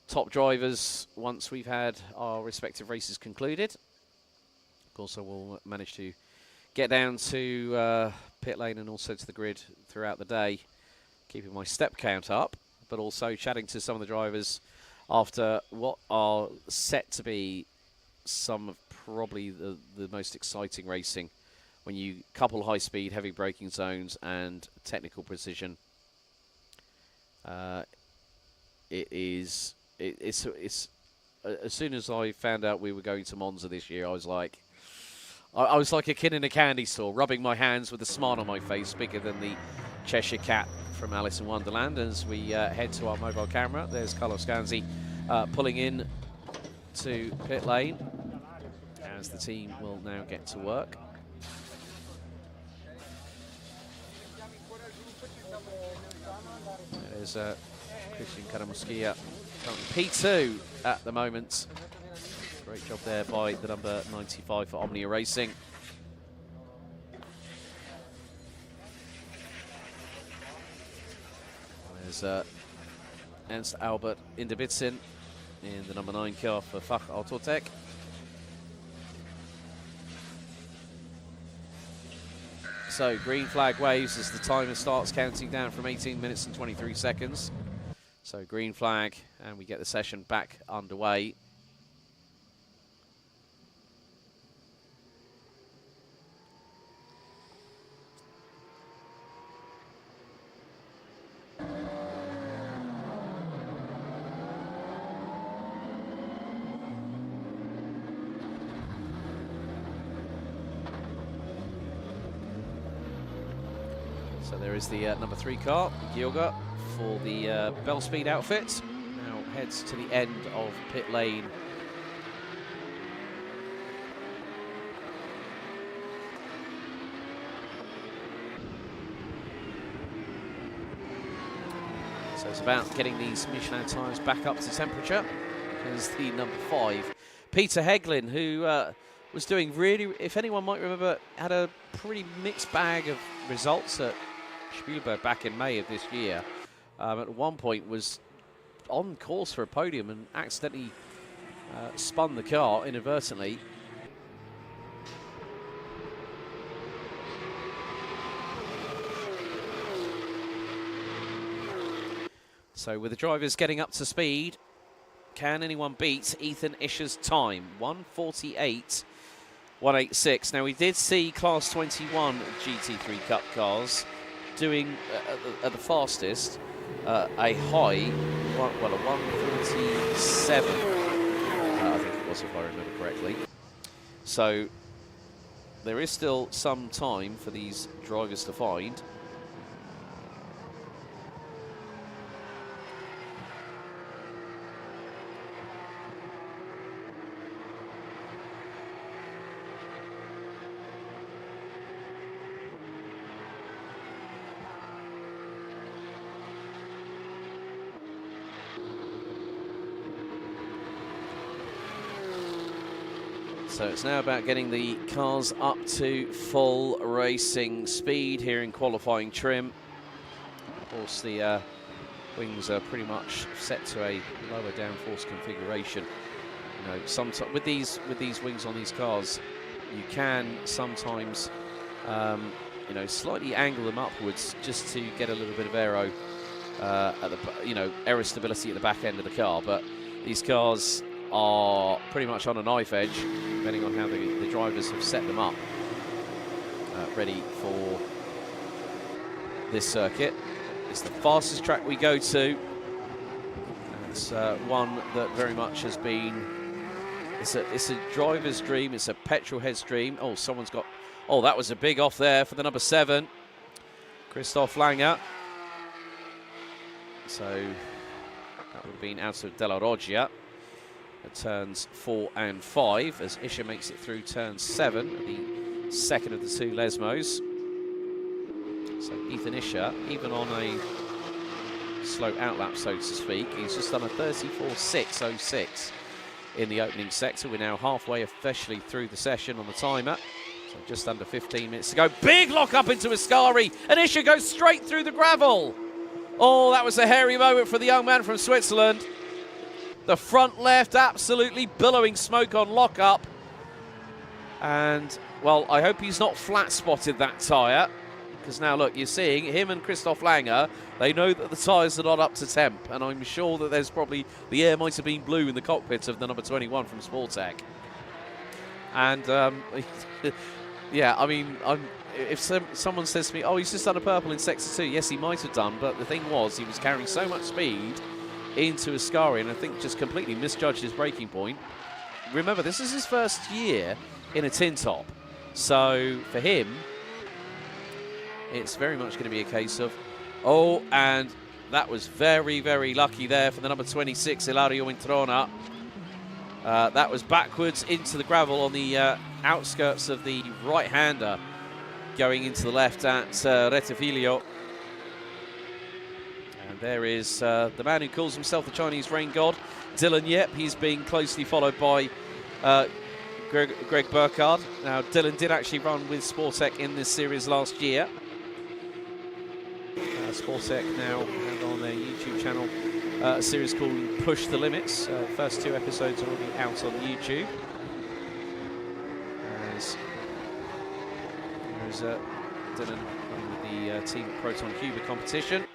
top drivers once we've had our respective races concluded. Of course, I will manage to get down to pit lane and also to the grid throughout the day, keeping my step count up, but also chatting to some of the drivers after what are set to be some of probably the most exciting racing when you couple high speed, heavy braking zones and technical precision. It's as soon as I found out we were going to Monza this year, I was like a kid in a candy store, rubbing my hands with a smile on my face, bigger than the Cheshire Cat from Alice in Wonderland. As we head to our mobile camera, there's Carlos Scanzi pulling in to pit lane, as the team will now get to work. There's Christian Karamuskija, currently P2 at the moment. Great job there by the number 95 for Omnia Racing. There's Ernst Albert Indebitzin in the number 9 car for Fach Autotech. So green flag waves as the timer starts counting down from 18 minutes and 23 seconds. So green flag, and we get the session back underway. So there is the number 3 car, Georga, for the Bell Speed outfit. Now heads to the end of pit lane. So it's about getting these Michelin tyres back up to temperature. There's the number 5, Peter Heglin, who was doing really, if anyone might remember, had a pretty mixed bag of results at Spielberg back in May of this year. At one point was on course for a podium and accidentally spun the car inadvertently. So with the drivers getting up to speed, can anyone beat Ethan Isher's time? 1:48.186. Now we did see Class 21 GT3 Cup cars doing at the fastest a high, a 1:47. I think it was, if I remember correctly. So there is still some time for these drivers to find. So it's now about getting the cars up to full racing speed here in qualifying trim. Of course, the wings are pretty much set to a lower downforce configuration. You know, sometimes with these wings on these cars, you can sometimes, you know, slightly angle them upwards just to get a little bit of aero, at the, you know, aero stability at the back end of the car. But these cars are pretty much on a knife edge, depending on how the drivers have set them up, ready for this circuit. It's the fastest track we go to. It's one that very much has been, it's a driver's dream, it's a petrol head's dream. Oh, someone's got, oh, that was a big off there for the number 7, Christoph Langer. So that would have been out of Della Roggia at turns 4 and 5 as Isher makes it through turn 7, the second of the 2 Lesmos. So Ethan Isher, even on a slow outlap, so to speak, he's just done a 34.606 in the opening sector. We're now halfway officially through the session on the timer. So just under 15 minutes to go. Big lock up into Ascari, and Isher goes straight through the gravel. Oh, that was a hairy moment for the young man from Switzerland. The front left absolutely billowing smoke on lockup. And, well, I hope he's not flat-spotted that tyre. Because now, look, you're seeing him and Christoph Langer, they know that the tyres are not up to temp. And I'm sure that there's probably, the air might have been blue in the cockpit of the number 21 from Sportec. And, yeah, I mean, if someone says to me, oh, he's just done a purple in Sector 2, yes, he might have done. But the thing was, he was carrying so much speed into Ascari, and I think just completely misjudged his braking point. Remember, this is his first year in a tin top, so for him it's very much going to be a case of, oh, and that was very, very lucky there for the number 26, Ilario Introna. That was backwards into the gravel on the outskirts of the right-hander, going into the left at Rettifiglio. And there is the man who calls himself the Chinese rain god, Dylan Yip. He's being closely followed by Greg Burkhardt. Now, Dylan did actually run with Sportec in this series last year. Sportec now have on their YouTube channel a series called Push the Limits. First 2 episodes are already out on YouTube. There's Dylan running with the Team Proton Cuba competition.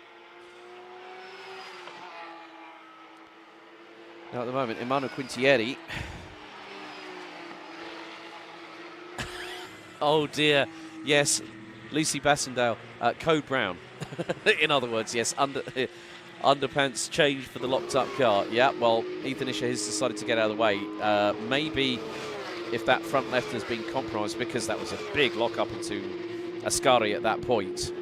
Now at the moment, Emmanuel Quintieri. Oh dear, yes, Lucy Bassendale, Code Brown. In other words, yes, underpants change for the locked up car. Yeah, well, Ethan Isher has decided to get out of the way. Maybe if that front left has been compromised, because that was a big lock up into Ascari at that point.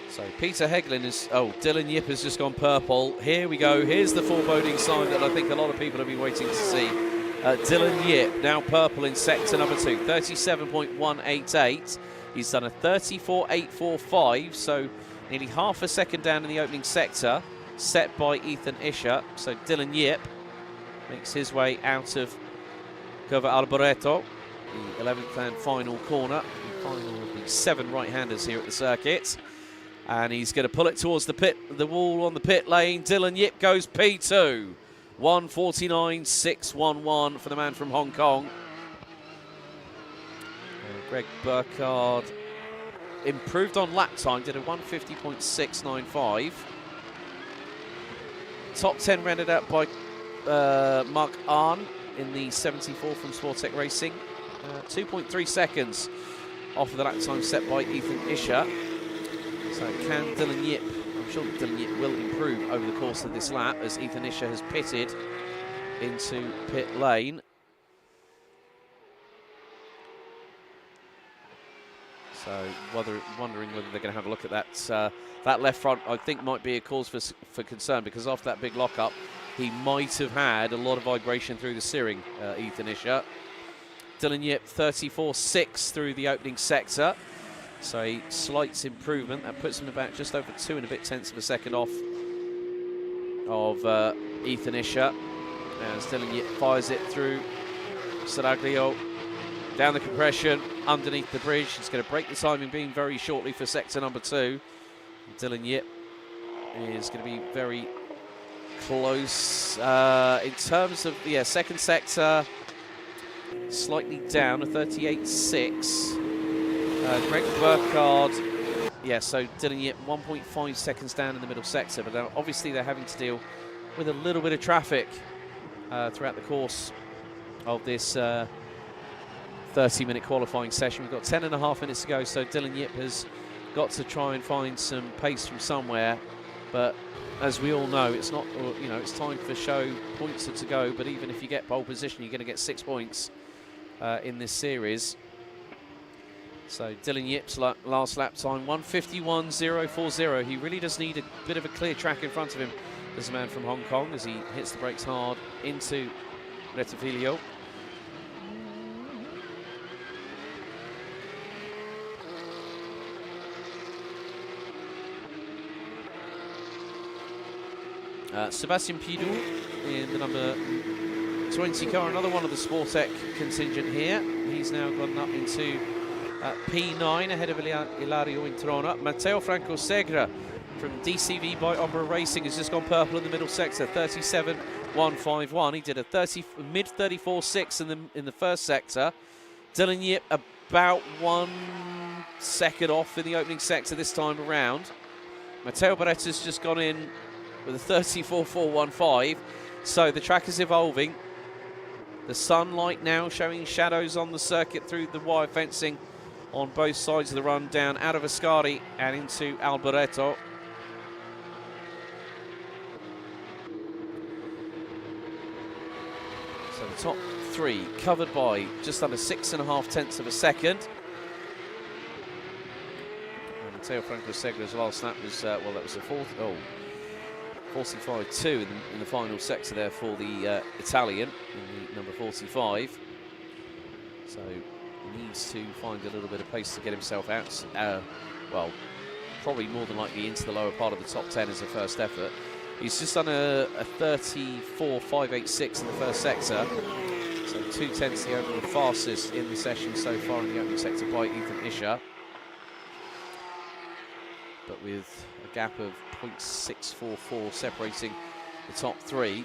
So Peter Heglin is, oh, Dylan Yip has just gone purple. Here we go. Here's the foreboding sign that I think a lot of people have been waiting to see. Dylan Yip now purple in sector number 2, 37.188. He's done a 34.845, so nearly half a second down in the opening sector, set by Ethan Isher. So Dylan Yip makes his way out of Curva Alboreto. the 11th and final corner. The final of the 7 right-handers here at the circuit. And he's going to pull it towards the wall on the pit lane. Dylan Yip goes P2. 1:49.611 for the man from Hong Kong. Greg Burkhardt improved on lap time, did a 1:50.695. Top 10 rendered out by Mark Arn in the 74 from Sportec Racing. 2.3 seconds off of the lap time set by Ethan Isher. So can Dylan Yip, I'm sure that Dylan Yip will improve over the course of this lap as Ethan Isher has pitted into pit lane. So wondering whether they're going to have a look at that that left front. I think might be a cause for concern, because after that big lockup, he might have had a lot of vibration through the steering, Ethan Isher. Dylan Yip 34.6 through the opening sector. So a slight improvement. That puts him about just over 2 and a bit tenths of a second off of Ethan Isher. As Dylan Yip fires it through Saraglio. Down the compression, underneath the bridge. It's going to break the timing beam very shortly for sector number 2. Dylan Yip is going to be very close. In terms of the second sector, slightly down, a 38.6. Greg Burkhardt, so Dylan Yip 1.5 seconds down in the middle sector, but obviously they're having to deal with a little bit of traffic throughout the course of this 30-minute qualifying session. We've got 10.5 minutes to go, so Dylan Yip has got to try and find some pace from somewhere. But as we all know, it's not, it's time for show. Points are to go, but even if you get pole position, you're going to get 6 points in this series. So Dylan Yip's last lap time, 1:51.040. He really does need a bit of a clear track in front of him as a man from Hong Kong, as he hits the brakes hard into Rettifilio. Sebastian Pidou in the number 20 car, another one of the Sportec contingent here. He's now gone up into P9 ahead of Ilario Introna. Matteo Franco Segre from DCV by Ombra Racing has just gone purple in the middle sector, 37.151. He did a mid 34.6 in the first sector. Dylan Yip about 1 second off in the opening sector this time around. Matteo Beretta's just gone in with a 34.415. So the track is evolving. The sunlight now showing shadows on the circuit through the wire fencing on both sides of the run, down out of Ascari and into Alboreto. So the top 3 covered by just under 6.5 tenths of a second. And Matteo Franco Segre's last lap was, that was a 45.2 in the final sector there for the Italian, in the number 45. So he needs to find a little bit of pace to get himself out. Probably more than likely into the lower part of the top 10 as a first effort. He's just done a 34.586 in the first sector. So 2 tenths the overall fastest in the session so far in the opening sector by Ethan Isher. But with a gap of 0.644 separating the top 3.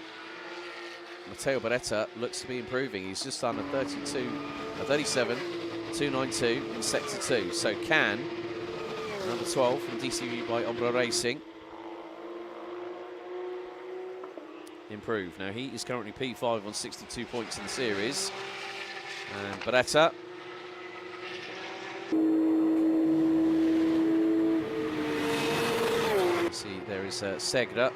Matteo Beretta looks to be improving. He's just done a 37.292 in sector 2. So can number 12 from DCV by Ombra Racing improve? Now he is currently P5 on 62 points in the series. And Beretta there is Segre,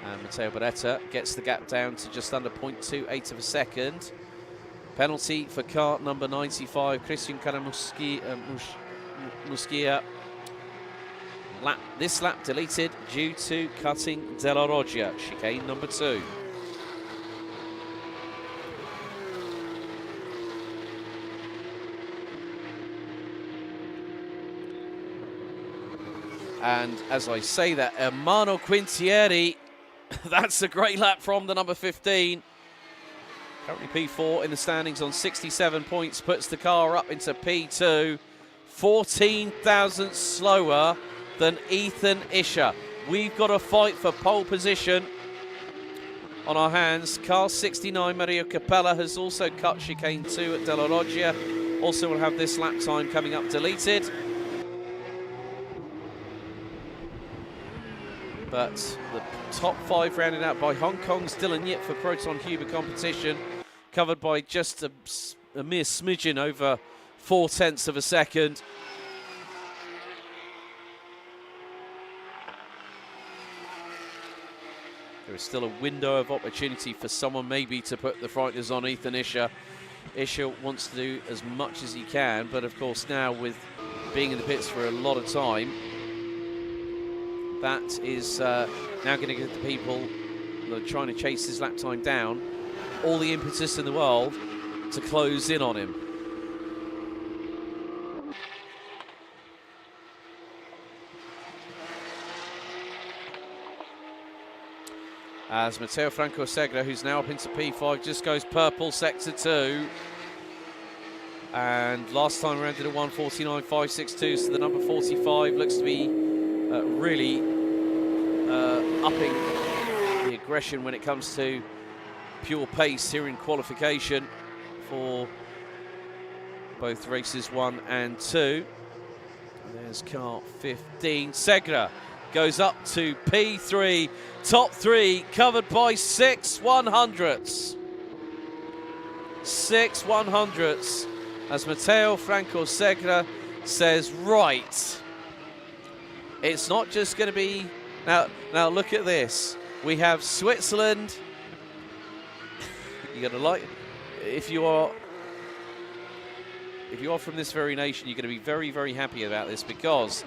and Matteo Beretta gets the gap down to just under 0.28 of a second. Penalty for car number 95, Christian Caramusquia. This lap deleted due to cutting De La Roggia, chicane number 2. And as I say that, Ermanno Quintieri, that's a great lap from the number 15. Currently P4 in the standings on 67 points, puts the car up into P2. 14 thousandths slower than Ethan Isher. We've got a fight for pole position on our hands. Car 69, Mario Capella, has also cut chicane 2 at Della Roggia. Also will have this lap time coming up deleted. But the top 5 rounded out by Hong Kong's Dylan Yip for Proton Huber competition, covered by just a mere smidgen over 0.4 of a second. There is still a window of opportunity for someone maybe to put the frighteners on Ethan Isher. Isher wants to do as much as he can, but of course now with being in the pits for a lot of time, that is now going to give the people that are trying to chase his lap time down all the impetus in the world to close in on him. As Matteo Franco Segre, who's now up into P5, just goes purple, sector 2. And last time around did a 1:49.562, so the number 45 looks to be really upping the aggression when it comes to pure pace here in qualification for both races 1 and 2. And there's car 15. Segre goes up to P3, top 3, covered by 6 100ths. 6 100ths, as Matteo Franco Segre says, right, it's not just going to be, now look at this. We have Switzerland. You're going to like, if you are from this very nation, you're going to be very, very happy about this, because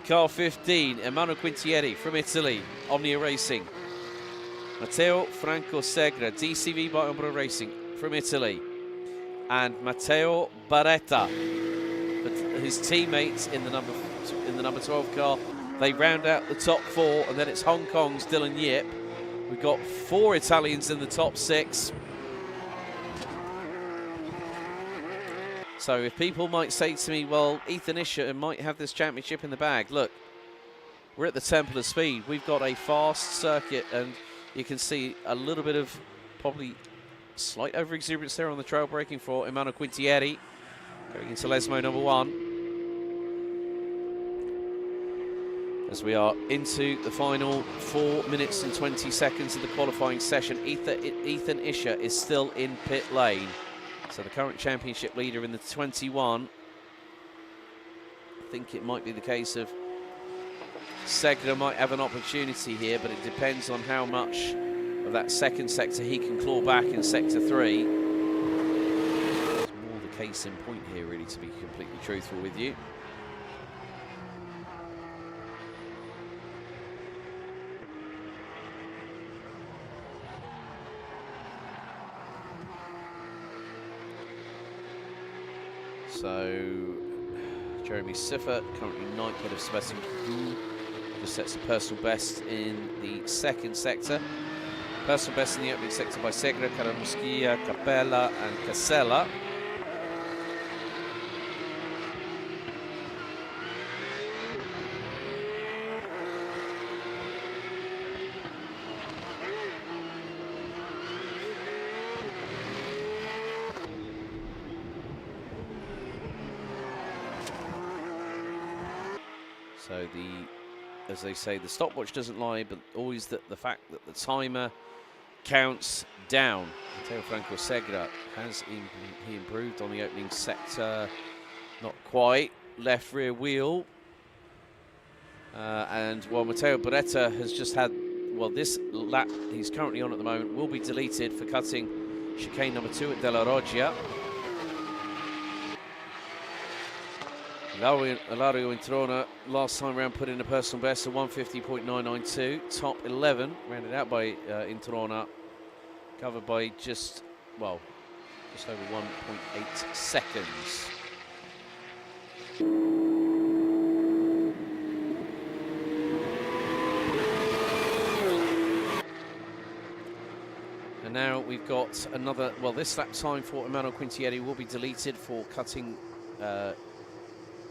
car 15, Emanuele Quintieri from Italy, Omnia Racing. Matteo Franco Segre, DCV by Umbro Racing from Italy. And Matteo Barretta, his teammates in the number 12 car. They round out the top 4, and then it's Hong Kong's Dylan Yip. We've got 4 Italians in the top 6. So if people might say to me, well, Ethan Isher might have this championship in the bag. Look, we're at the Temple of Speed. We've got a fast circuit, and you can see a little bit of probably slight over-exuberance there on the trail braking for Emanuele Quintieri, going into Lesmo number 1. As we are into the final 4 minutes and 20 seconds of the qualifying session, Ethan Isher is still in pit lane. So the current championship leader in the 21. I think it might be the case of Segre might have an opportunity here, but it depends on how much of that second sector he can claw back in sector 3. It's more the case in point here, really, to be completely truthful with you. So, Jeremy Siffert, currently 9th ahead of Sebastian Coul, just sets a personal best in the second sector. Personal best in the opening sector by Segre, Caramuschia, Capella and Casella. So as they say, the stopwatch doesn't lie, but always the fact that the timer counts down. Matteo Franco Segre has he improved on the opening sector, not quite. Left rear wheel, and while Matteo Barretta has just had, well, this lap he's currently on at the moment will be deleted for cutting chicane number 2 at Della Roggia. Ilario Introna last time round put in a personal best of 150.992, top 11, rounded out by Introna, covered by just over 1.8 seconds. And now we've got another, well, this lap time for Emmanuel Quintieri will be deleted for cutting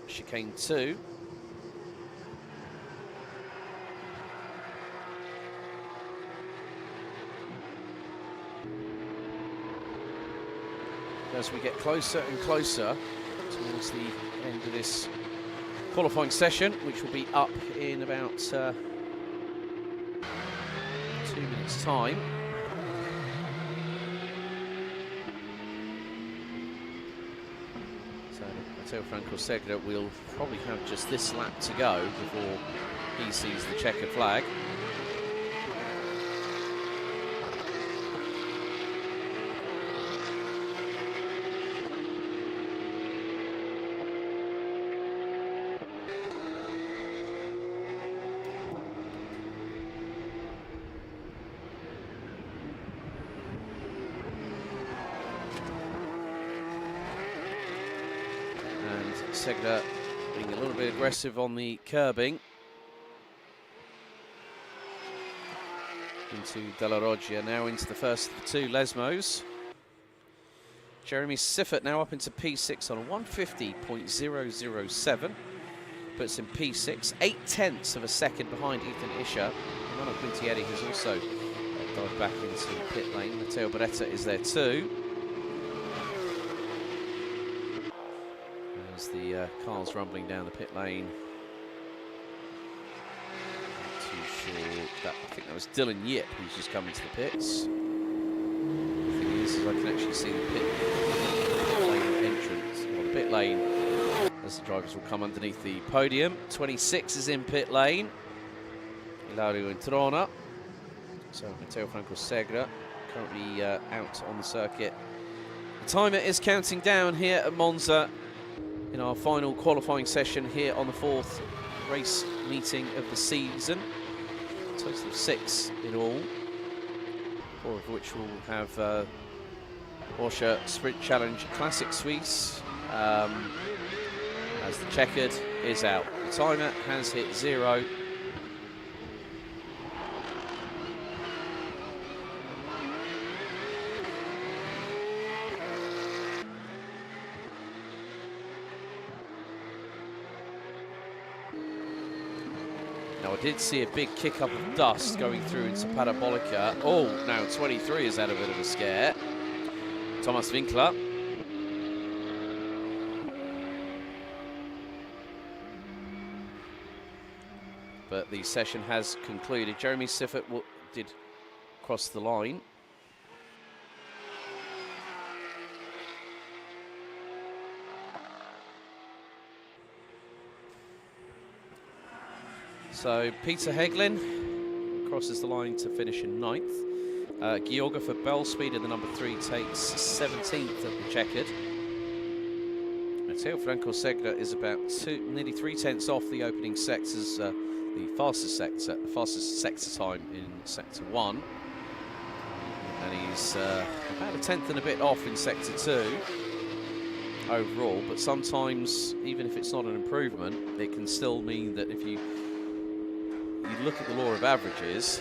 chicane 2. As we get closer and closer towards the end of this qualifying session, which will be up in about 2 minutes' time. So Matteo Franco Segre will probably have just this lap to go before he sees the checkered flag. Segre being a little bit aggressive on the curbing into Della Roggia, now into the first of the 2 Lesmos. Jeremy Siffert now up into P6 on a 150.007, puts in P6, 0.8 of a second behind Ethan Ischer. Emmanuel Quintieri has also dived back into pit lane. Matteo Beretta is there too. As the cars rumbling down the pit lane. Not too sure that, I think that was Dylan Yip who's just come into the pits. The thing is I can actually see the pit lane entrance, or the pit lane, as the drivers will come underneath the podium. 26 is in pit lane. Ilario Introna. So Matteo Franco Segre currently out on the circuit. The timer is counting down here at Monza in our final qualifying session here on the 4th race meeting of the season. A total of 6 in all, 4 of which will have Porsche Sprint Challenge Classic Suisse, as the checkered is out. The timer has hit 0. Now, I did see a big kick up of dust going through into Parabolica. Oh, now 23 has had a bit of a scare. Thomas Winkler. But the session has concluded. Jeremy Siffert did cross the line. So Peter Heglin crosses the line to finish in 9th. Georga for Bellspeed in the number 3 takes 17th at the checkered. Matteo Franco Segre is about nearly 3/10 off the opening sectors, the fastest sector time in sector 1. And he's about 1/10 and a bit off in sector 2 overall, but sometimes, even if it's not an improvement, it can still mean that if you look at the law of averages,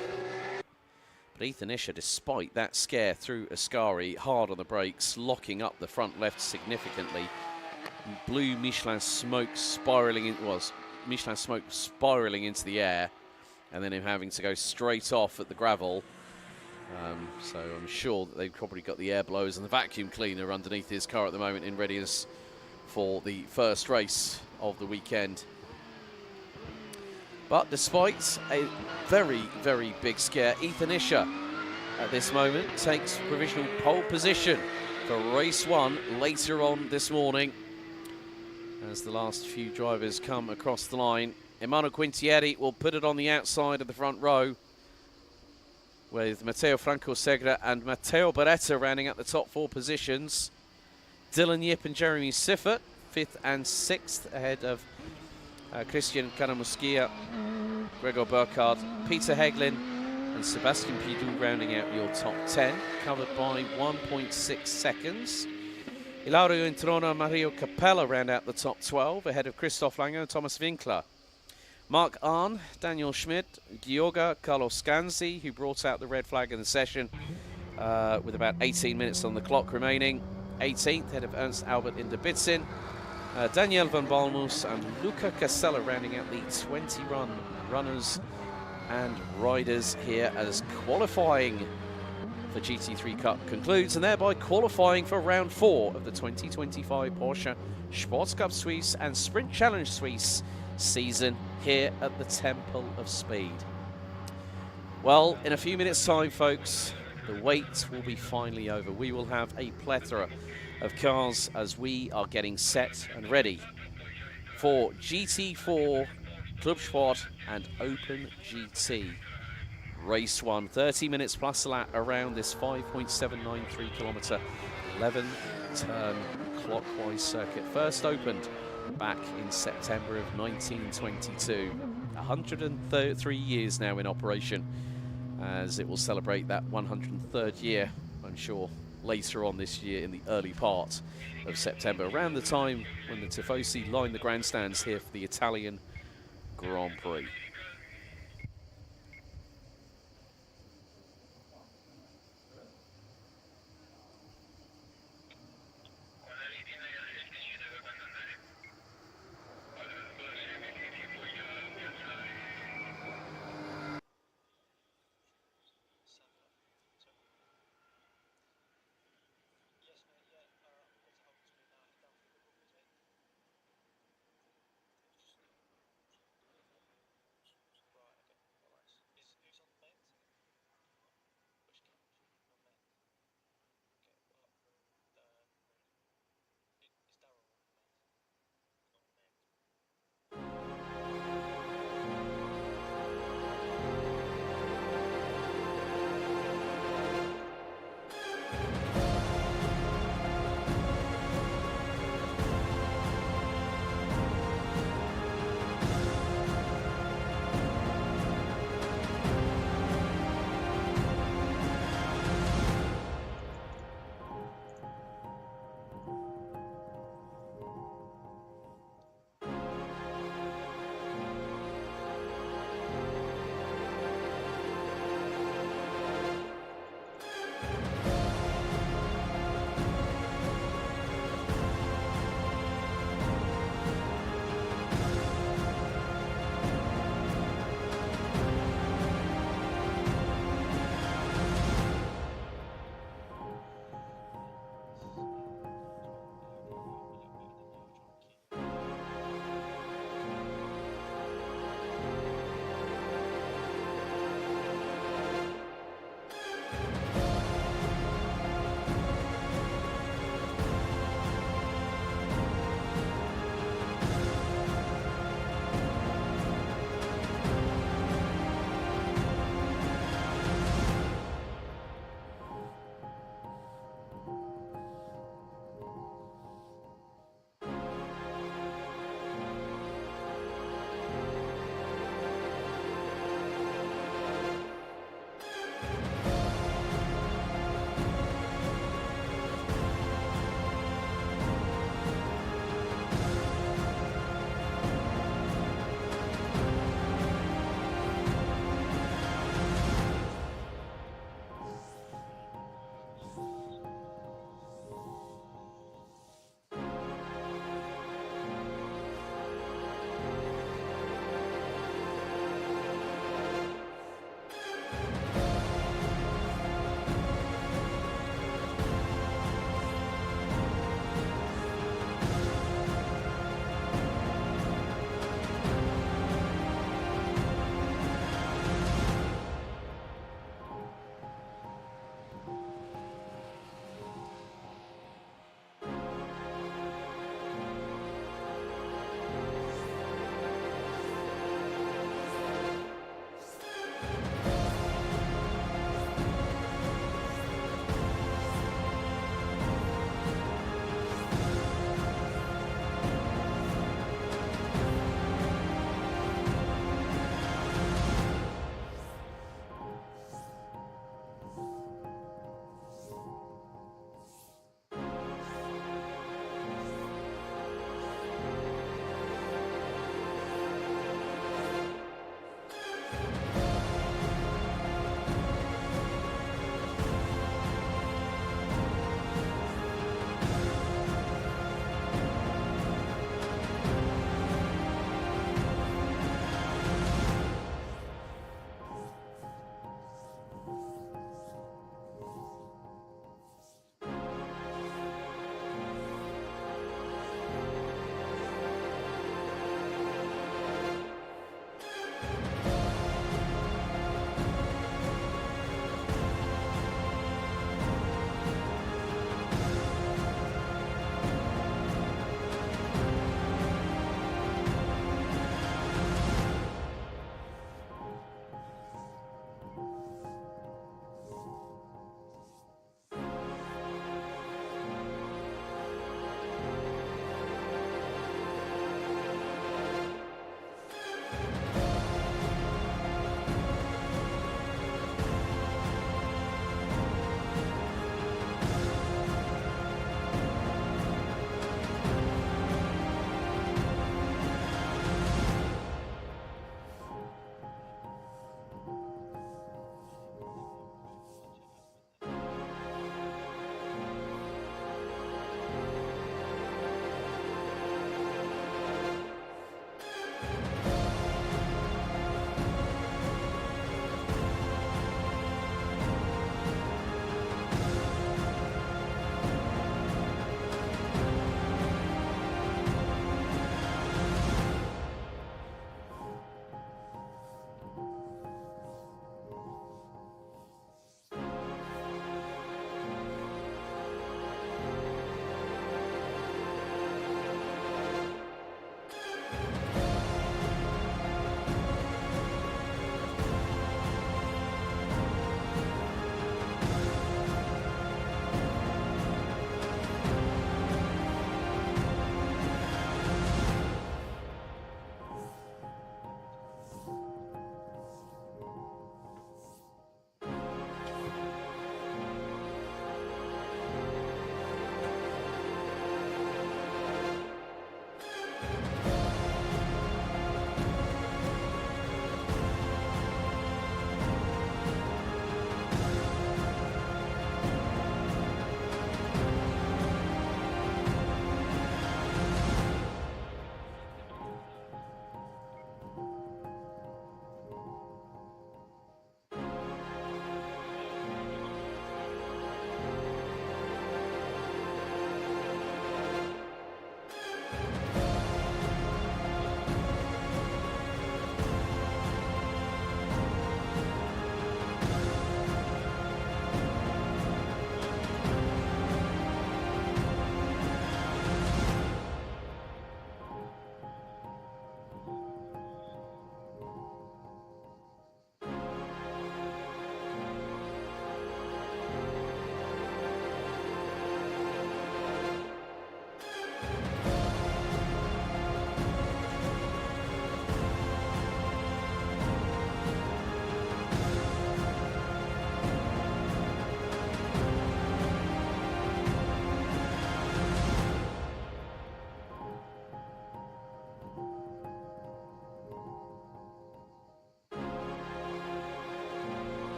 but Ethan Ischer, despite that scare through Ascari, hard on the brakes, locking up the front left significantly. Blue Michelin smoke spiraling into the air, and then him having to go straight off at the gravel. So I'm sure that they've probably got the air blowers and the vacuum cleaner underneath his car at the moment in readiness for the first race of the weekend. But despite a very, very big scare, Ethan Ischer at this moment takes provisional pole position for race 1 later on this morning. As the last few drivers come across the line, Emmanuel Quintieri will put it on the outside of the front row, with Matteo Franco Segre and Matteo Beretta rounding out the top 4 positions. Dylan Yip and Jeremy Siffert, 5th and 6th, ahead of Christian Canamuscia, Gregor Burkhardt, Peter Heglin and Sebastian Pidou rounding out your top 10, covered by 1.6 seconds. Ilario Introna, Mario Capella round out the top 12, ahead of Christoph Lange and Thomas Winkler. Mark Arndt, Daniel Schmidt, Georga, Carlos Scanzi, who brought out the red flag in the session, with about 18 minutes on the clock remaining. 18th, head of Ernst Albert in Debitzin. Daniel van Balmus and Luca Casella rounding out the 20-run runners and riders here as qualifying for GT3 Cup concludes, and thereby qualifying for round 4 of the 2025 Porsche Sports Cup Suisse and Sprint Challenge Suisse season here at the Temple of Speed. Well, in a few minutes' time, folks, the wait will be finally over. We will have a plethora of cars as we are getting set and ready for GT4, Club Sport and Open GT. Race 1, 30 minutes plus a lap around this 5.793 kilometre, 11-turn clockwise circuit. First opened back in September of 1922. 103 years now in operation, as it will celebrate that 103rd year, I'm sure, later on this year in the early part of September, around the time when the Tifosi lined the grandstands here for the Italian Grand Prix.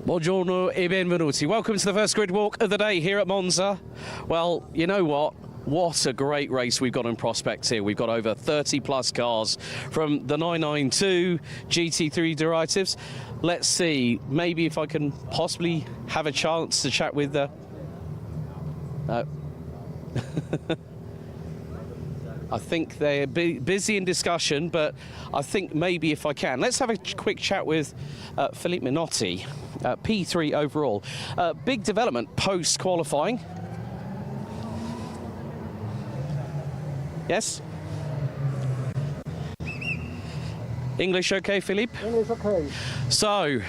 Buongiorno e benvenuti. Welcome to the first grid walk of the day here at Monza. Well, you know what? What a great race we've got in prospect here. We've got over 30 plus cars from the 992 GT3 derivatives. Let's see, maybe if I can possibly have a chance to chat with I think they're busy in discussion, but I think maybe if I can. Let's have a quick chat with Philippe Minotti, P3 overall. Big development post-qualifying. Yes? English okay, Philippe? English okay. So,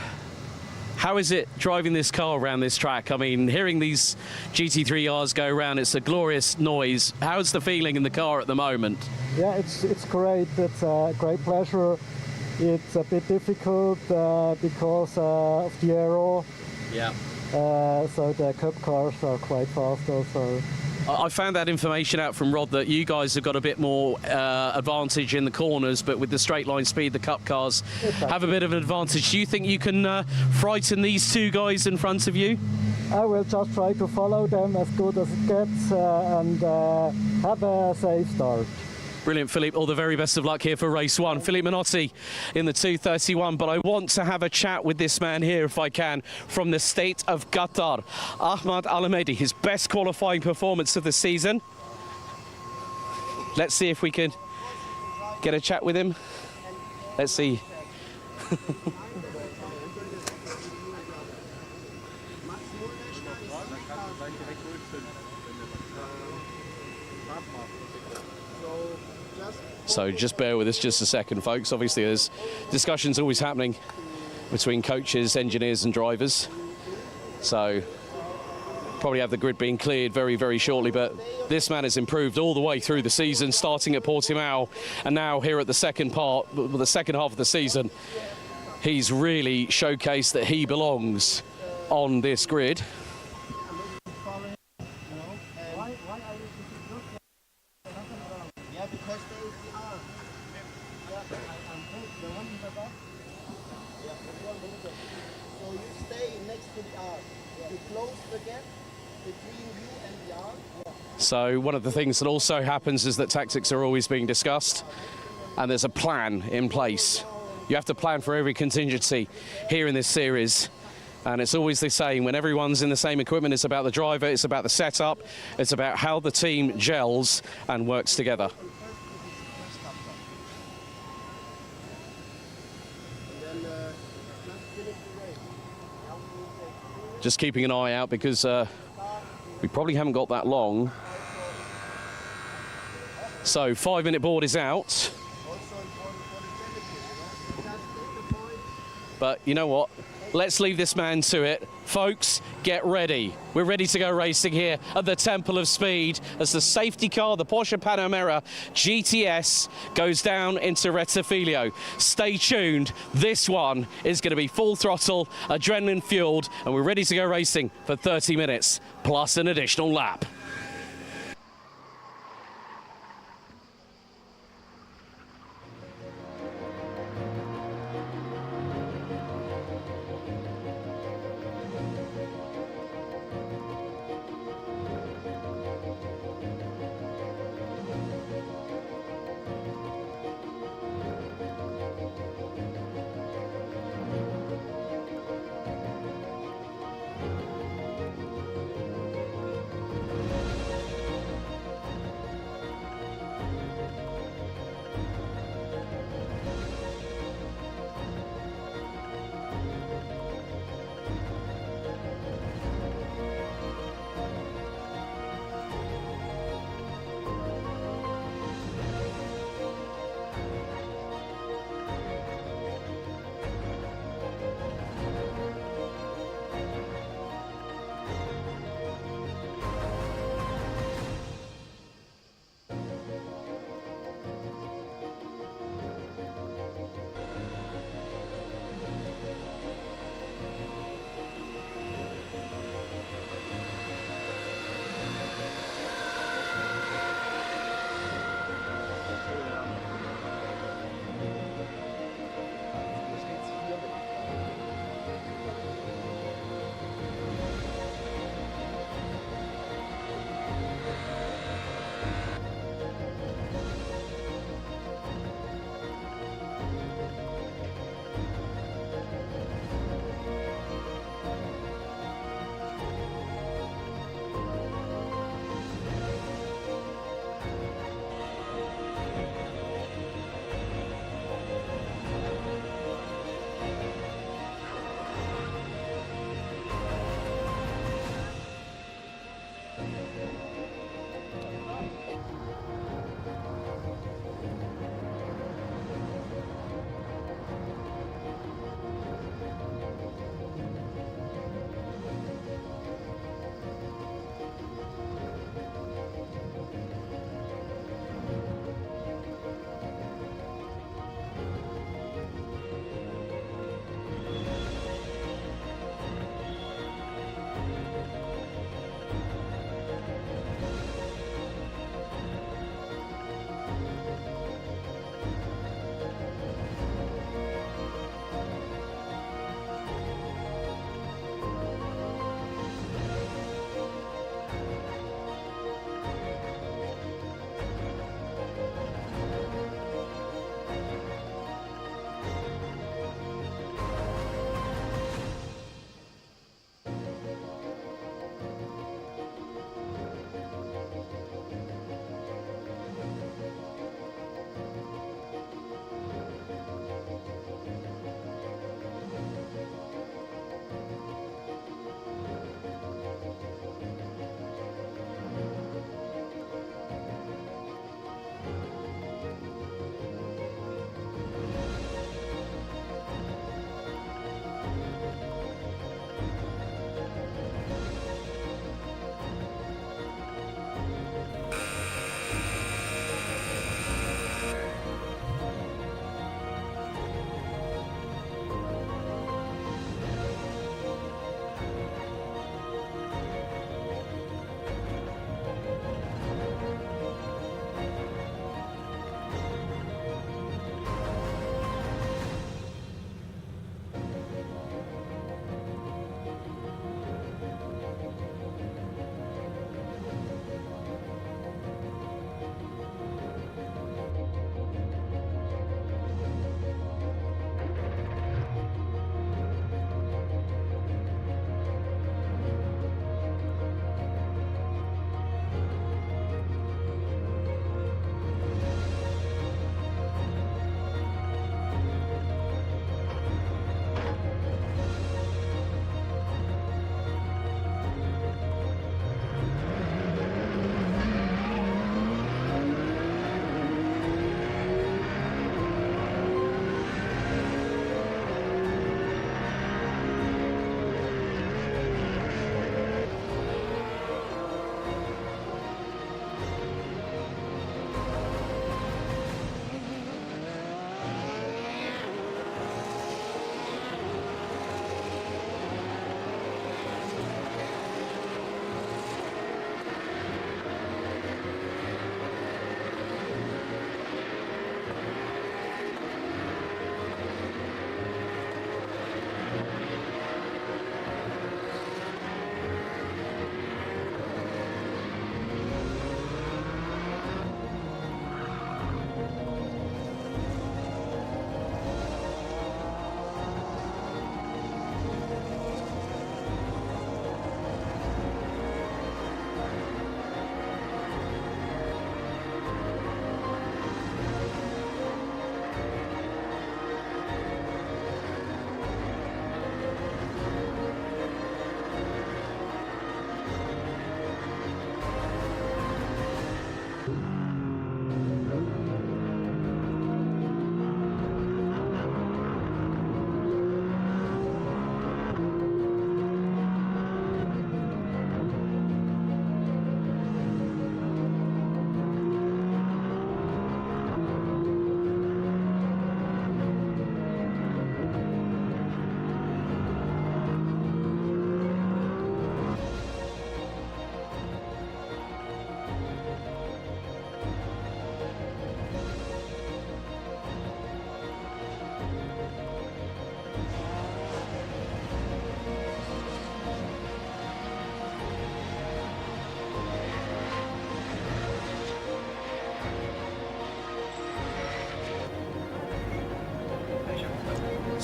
how is it driving this car around this track? I mean, hearing these GT3Rs go around, it's a glorious noise. How's the feeling in the car at the moment? Yeah, it's great. It's a great pleasure. It's a bit difficult because of the aero. Yeah. So the cup cars are quite fast also. I found that information out from Rod that you guys have got a bit more advantage in the corners, but with the straight line speed, the cup cars have a bit of an advantage. Do you think you can frighten these two guys in front of you? I will just try to follow them as good as it gets and have a safe start. Brilliant, Philippe. All the very best of luck here for race one. Philippe Minotti in the 231, but I want to have a chat with this man here, if I can, from the state of Qatar. Ahmad Al-Hamedi, his best qualifying performance of the season. Let's see if we can get a chat with him. Let's see. So just bear with us just a second, folks. Obviously, there's discussions always happening between coaches, engineers and drivers. So probably have the grid being cleared very, very shortly. But this man has improved all the way through the season, starting at Portimao and now here at the second half of the season. He's really showcased that he belongs on this grid. So you stay next to the arc. You close the gap between you and the arc. So one of the things that also happens is that tactics are always being discussed and there's a plan in place. You have to plan for every contingency here in this series. And it's always the same. When everyone's in the same equipment, it's about the driver, it's about the setup, it's about how the team gels and works together. Just keeping an eye out because we probably haven't got that long. So 5-minute board is out. But you know what? Let's leave this man to it. Folks, get ready. We're ready to go racing here at the Temple of Speed as the safety car, the Porsche Panamera GTS, goes down into Rettifilo. Stay tuned. This one is going to be full throttle, adrenaline fueled, and we're ready to go racing for 30 minutes plus an additional lap.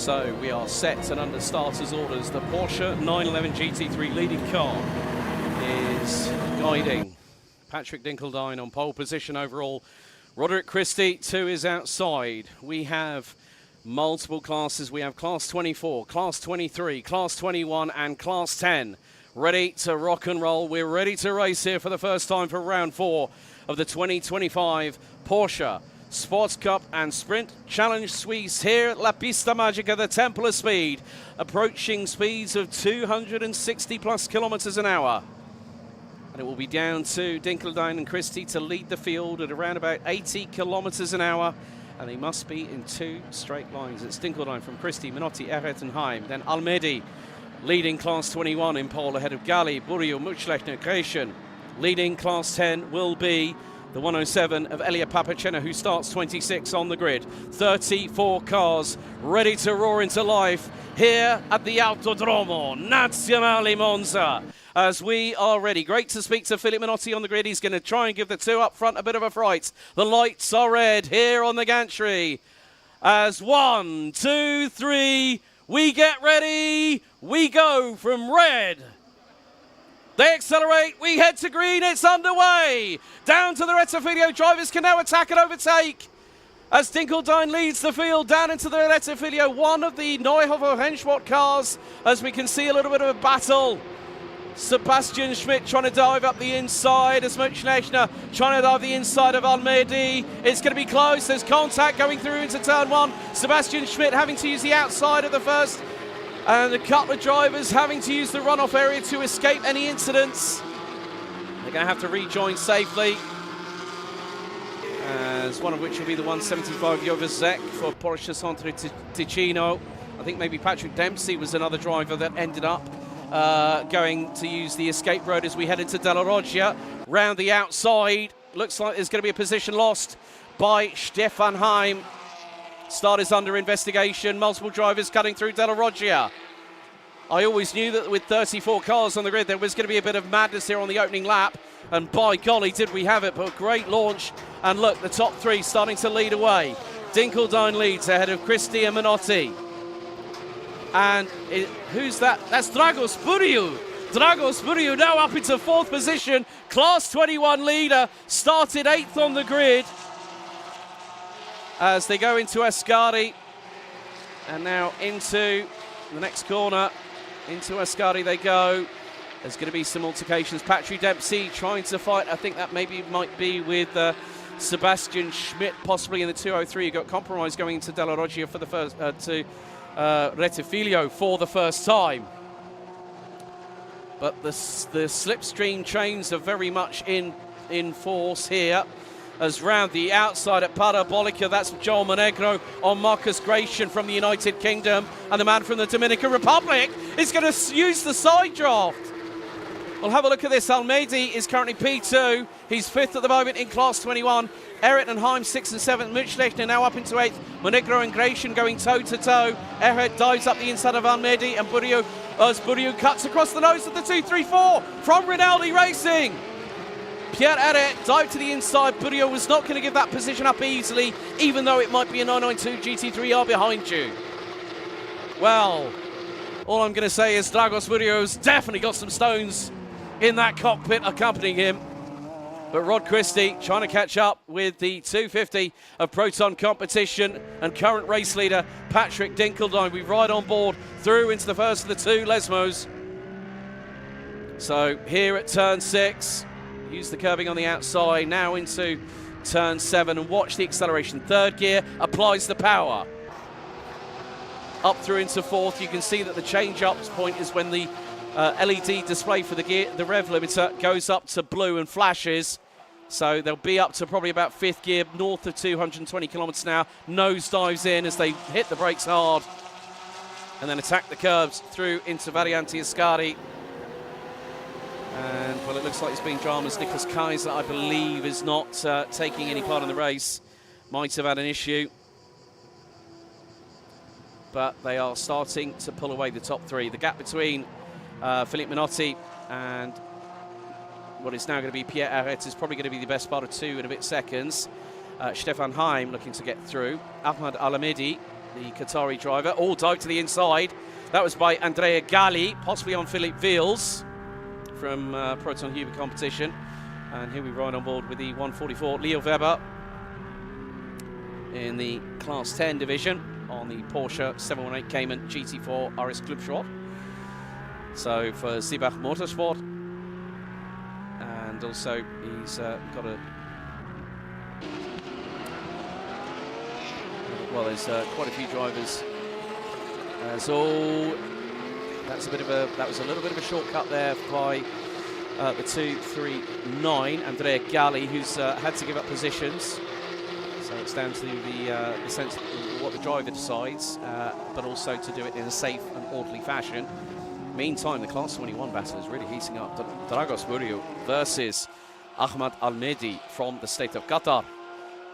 So we are set and under starters' orders. The Porsche 911 GT3 leading car is guiding Patrick Dinkelstein on pole position overall. Roderick Christie to his outside. We have multiple classes. We have Class 24, Class 23, Class 21 and Class 10 ready to rock and roll. We're ready to race here for the first time for round 4 of the 2025 Porsche Sports Cup and Sprint Challenge Suisse here at La Pista Magica, the Temple of Speed, approaching speeds of 260 plus kilometers an hour. And it will be down to Dinkelstein and Christie to lead the field at around about 80 kilometers an hour. And they must be in 2 straight lines. It's Dinkelstein from Christie, Minotti, Erret and Heim. Then Almedi leading Class 21 in pole ahead of Gali, Burio, Muchlechner, Kreischen. Leading Class 10 will be the 107 of Elia Papacena, who starts 26 on the grid. 34 cars ready to roar into life here at the Autodromo Nazionale Monza. As we are ready. Great to speak to Philip Minotti on the grid. He's going to try and give the 2 up front a bit of a fright. The lights are red here on the gantry. As 1, 2, 3, we get ready. We go from red. They accelerate, we head to green, it's underway. Down to the Rettifiglio, drivers can now attack and overtake. As Dinkelstein leads the field down into the Rettifiglio, one of the Neuhofer Henschwart cars, as we can see a little bit of a battle. Sebastian Schmidt trying to dive up the inside as Muchlechner trying to dive the inside of Almedi. It's going to be close, there's contact going through into turn 1. Sebastian Schmidt having to use the outside of the first. And a couple of drivers having to use the runoff area to escape any incidents. They're going to have to rejoin safely. As one of which will be the 175 Jovazek for Porsche Centre Ticino. I think maybe Patrick Dempsey was another driver that ended up going to use the escape road as we head into Della Roggia. Round the outside, looks like there's going to be a position lost by Stefan Heim. Start is under investigation. Multiple drivers cutting through Della Roggia. I always knew that with 34 cars on the grid, there was going to be a bit of madness here on the opening lap. And by golly, did we have it. But a great launch. And look, the top 3 starting to lead away. Dinkelstein leads ahead of Christie and Minotti. And who's that? That's Dragos Buriu. Dragos Buriu now up into 4th position. Class 21 leader. Started 8th on the grid. As they go into Ascari, and now into the next corner, into Ascari they go. There's going to be some altercations. Patrick Dempsey trying to fight. I think that maybe might be with Sebastian Schmidt, possibly in the 203. You got compromise going into Della Roggia for the first to Rettifiglio for the first time. But the slipstream trains are very much in force here. As round the outside at Parabolica, that's Joel Monegro on Marcus Gratian from the United Kingdom. And the man from the Dominican Republic is going to use the side draft. We'll have a look at this. Almedi is currently P2. He's 5th at the moment in Class 21. Erret and Heim 6th and 7th. Muchlechner now up into 8th. Monegro and Gratian going toe-to-toe. Erret dives up the inside of Almedi. And Burio cuts across the nose of the 2-3-4 from Rinaldi Racing. Pierre Erret dived to the inside. Burio was not going to give that position up easily, even though it might be a 992 GT3R behind you. Well, all I'm going to say is Dragos Burio's definitely got some stones in that cockpit accompanying him. But Rod Christie trying to catch up with the 250 of Proton competition and current race leader Patrick Dinkelstein. We ride on board through into the first of the 2 Lesmos. So here at turn 6. Use the curbing on the outside, now into turn 7 and watch the acceleration. 3rd gear applies the power. Up through into 4th, you can see that the change-up point is when the LED display for the rev limiter goes up to blue and flashes. So they'll be up to probably about 5th gear, north of 220 kilometers an hour. Nose dives in as they hit the brakes hard and then attack the curbs through into Variante Ascari. And, well, it looks like it's been dramas. Nicholas Kaiser, I believe, is not taking any part in the race. Might have had an issue. But they are starting to pull away the top 3. The gap between Philippe Minotti and what is now going to be Pierre Erret is probably going to be the best part of 2 and a bit seconds. Stefan Heim looking to get through. Ahmad Alamedi the Qatari driver. All dive to the inside. That was by Andrea Galli, possibly on Philippe Vils from Proton Huber competition. And here we ride on board with the 144 Leo Weber in the Class 10 division on the Porsche 718 Cayman GT4 RS Club Sport. So for Sibach Motorsport, and also he's got a well. There's quite a few drivers. So that's that was a little bit of a shortcut there by the 239 Andrea Galli, who's had to give up positions. So it's down to the sense of what the driver decides, but also to do it in a safe and orderly fashion. Meantime, the Class 21 battle is really heating up. Dragos Murillo versus Ahmad Al-Mehdi from the state of Qatar.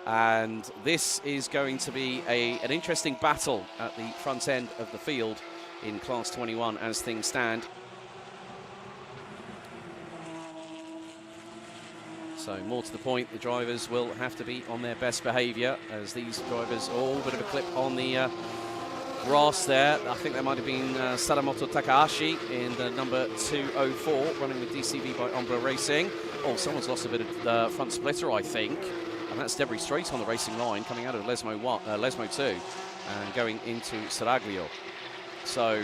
And this is going to be an interesting battle at the front end of the field in Class 21 as things stand. So more to the point, the drivers will have to be on their best behaviour as these drivers, a bit of a clip on the grass there. I think that might have been Sadamoto Takahashi in the number 204, running with DCV by Umbro Racing. Oh, someone's lost a bit of the front splitter, I think. And that's debris straight on the racing line, coming out of Lesmo 2 and going into Saraglio. So,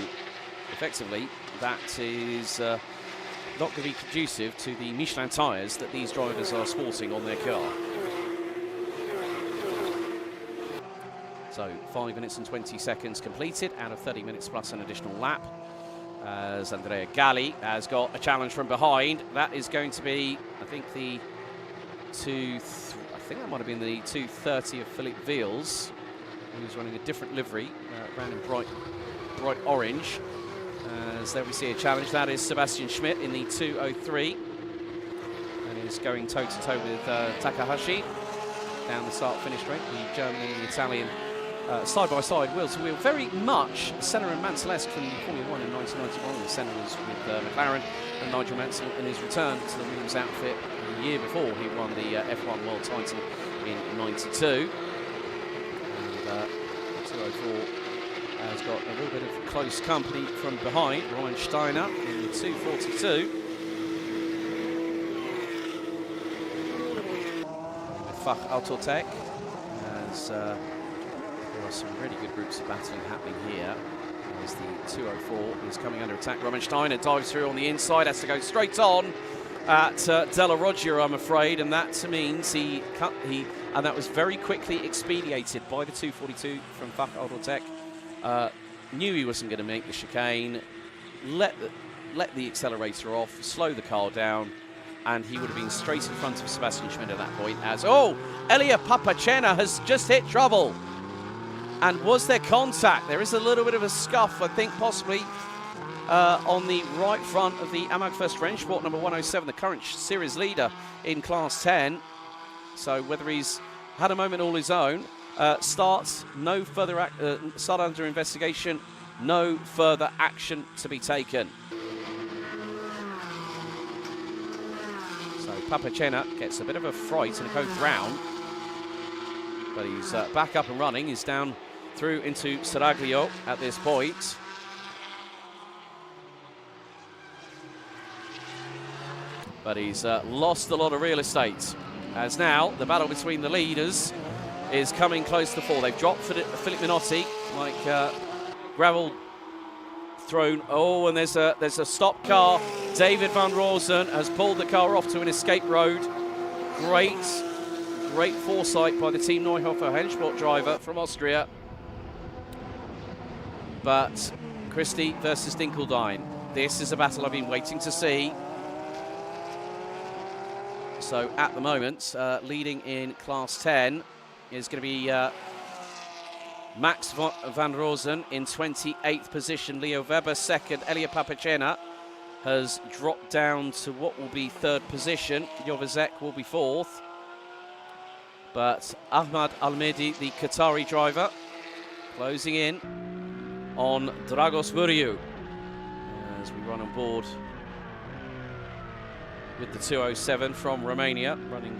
effectively, that is not going to be conducive to the Michelin tyres that these drivers are sporting on their car. So 5 minutes and 20 seconds completed out of 30 minutes plus an additional lap. As Andrea Galli has got a challenge from behind. That is going to be, I think, the I think that might have been the 230 of Philippe Vils, who's running a different livery, ran in bright orange. As there we see a challenge. That is Sebastian Schmidt in the 203, and is going toe-to-toe with Takahashi down the start-finish straight. The German and the Italian side-by-side, wheel to wheel, very much Senna and Mansell-esque from Formula 1 in 1991. Senna was with McLaren, and Nigel Mansell in his return to the Williams outfit the year before he won the F1 World title in '92. And 204 has got a little bit of close company from behind. Ryan Steiner in the 242. Fach Autotech, as there are some really good groups of battling happening here. As the 204 is coming under attack. Roman Steiner dives through on the inside, has to go straight on at Della Roggia, I'm afraid, and that means and that was very quickly expedited by the 242 from Fach Autotech. Knew he wasn't going to make the chicane, let the accelerator off, slow the car down, and he would have been straight in front of Sebastian Schmidt at that point. As Elia Papacena has just hit trouble. And was there contact? There is a little bit of a scuff, I think, possibly on the right front of the Amag First Rennsport number 107, the current series leader in Class 10. So whether he's had a moment all his own. Start under investigation, no further action to be taken. So Papacena gets a bit of a fright and goes round, but he's back up and running. He's down through into Saraglio at this point. But he's lost a lot of real estate, as now the battle between the leaders is coming close to fall. They've dropped Philip Minotti like gravel thrown. Oh, and there's a stopped car. David van Rosen has pulled the car off to an escape road. Great foresight by the Team Neuhofer Rennsport driver from Austria. But Christie versus Dinkeldine. This is a battle I've been waiting to see. So at the moment, leading in Class 10 is going to be Max van Rosen in 28th position. Leo Weber second. Elia Papacena has dropped down to what will be third position. Jovazek will be fourth. But Ahmad Al-Mehdi, the Qatari driver, closing in on Dragos Murillo as we run on board with the 207 from Romania, running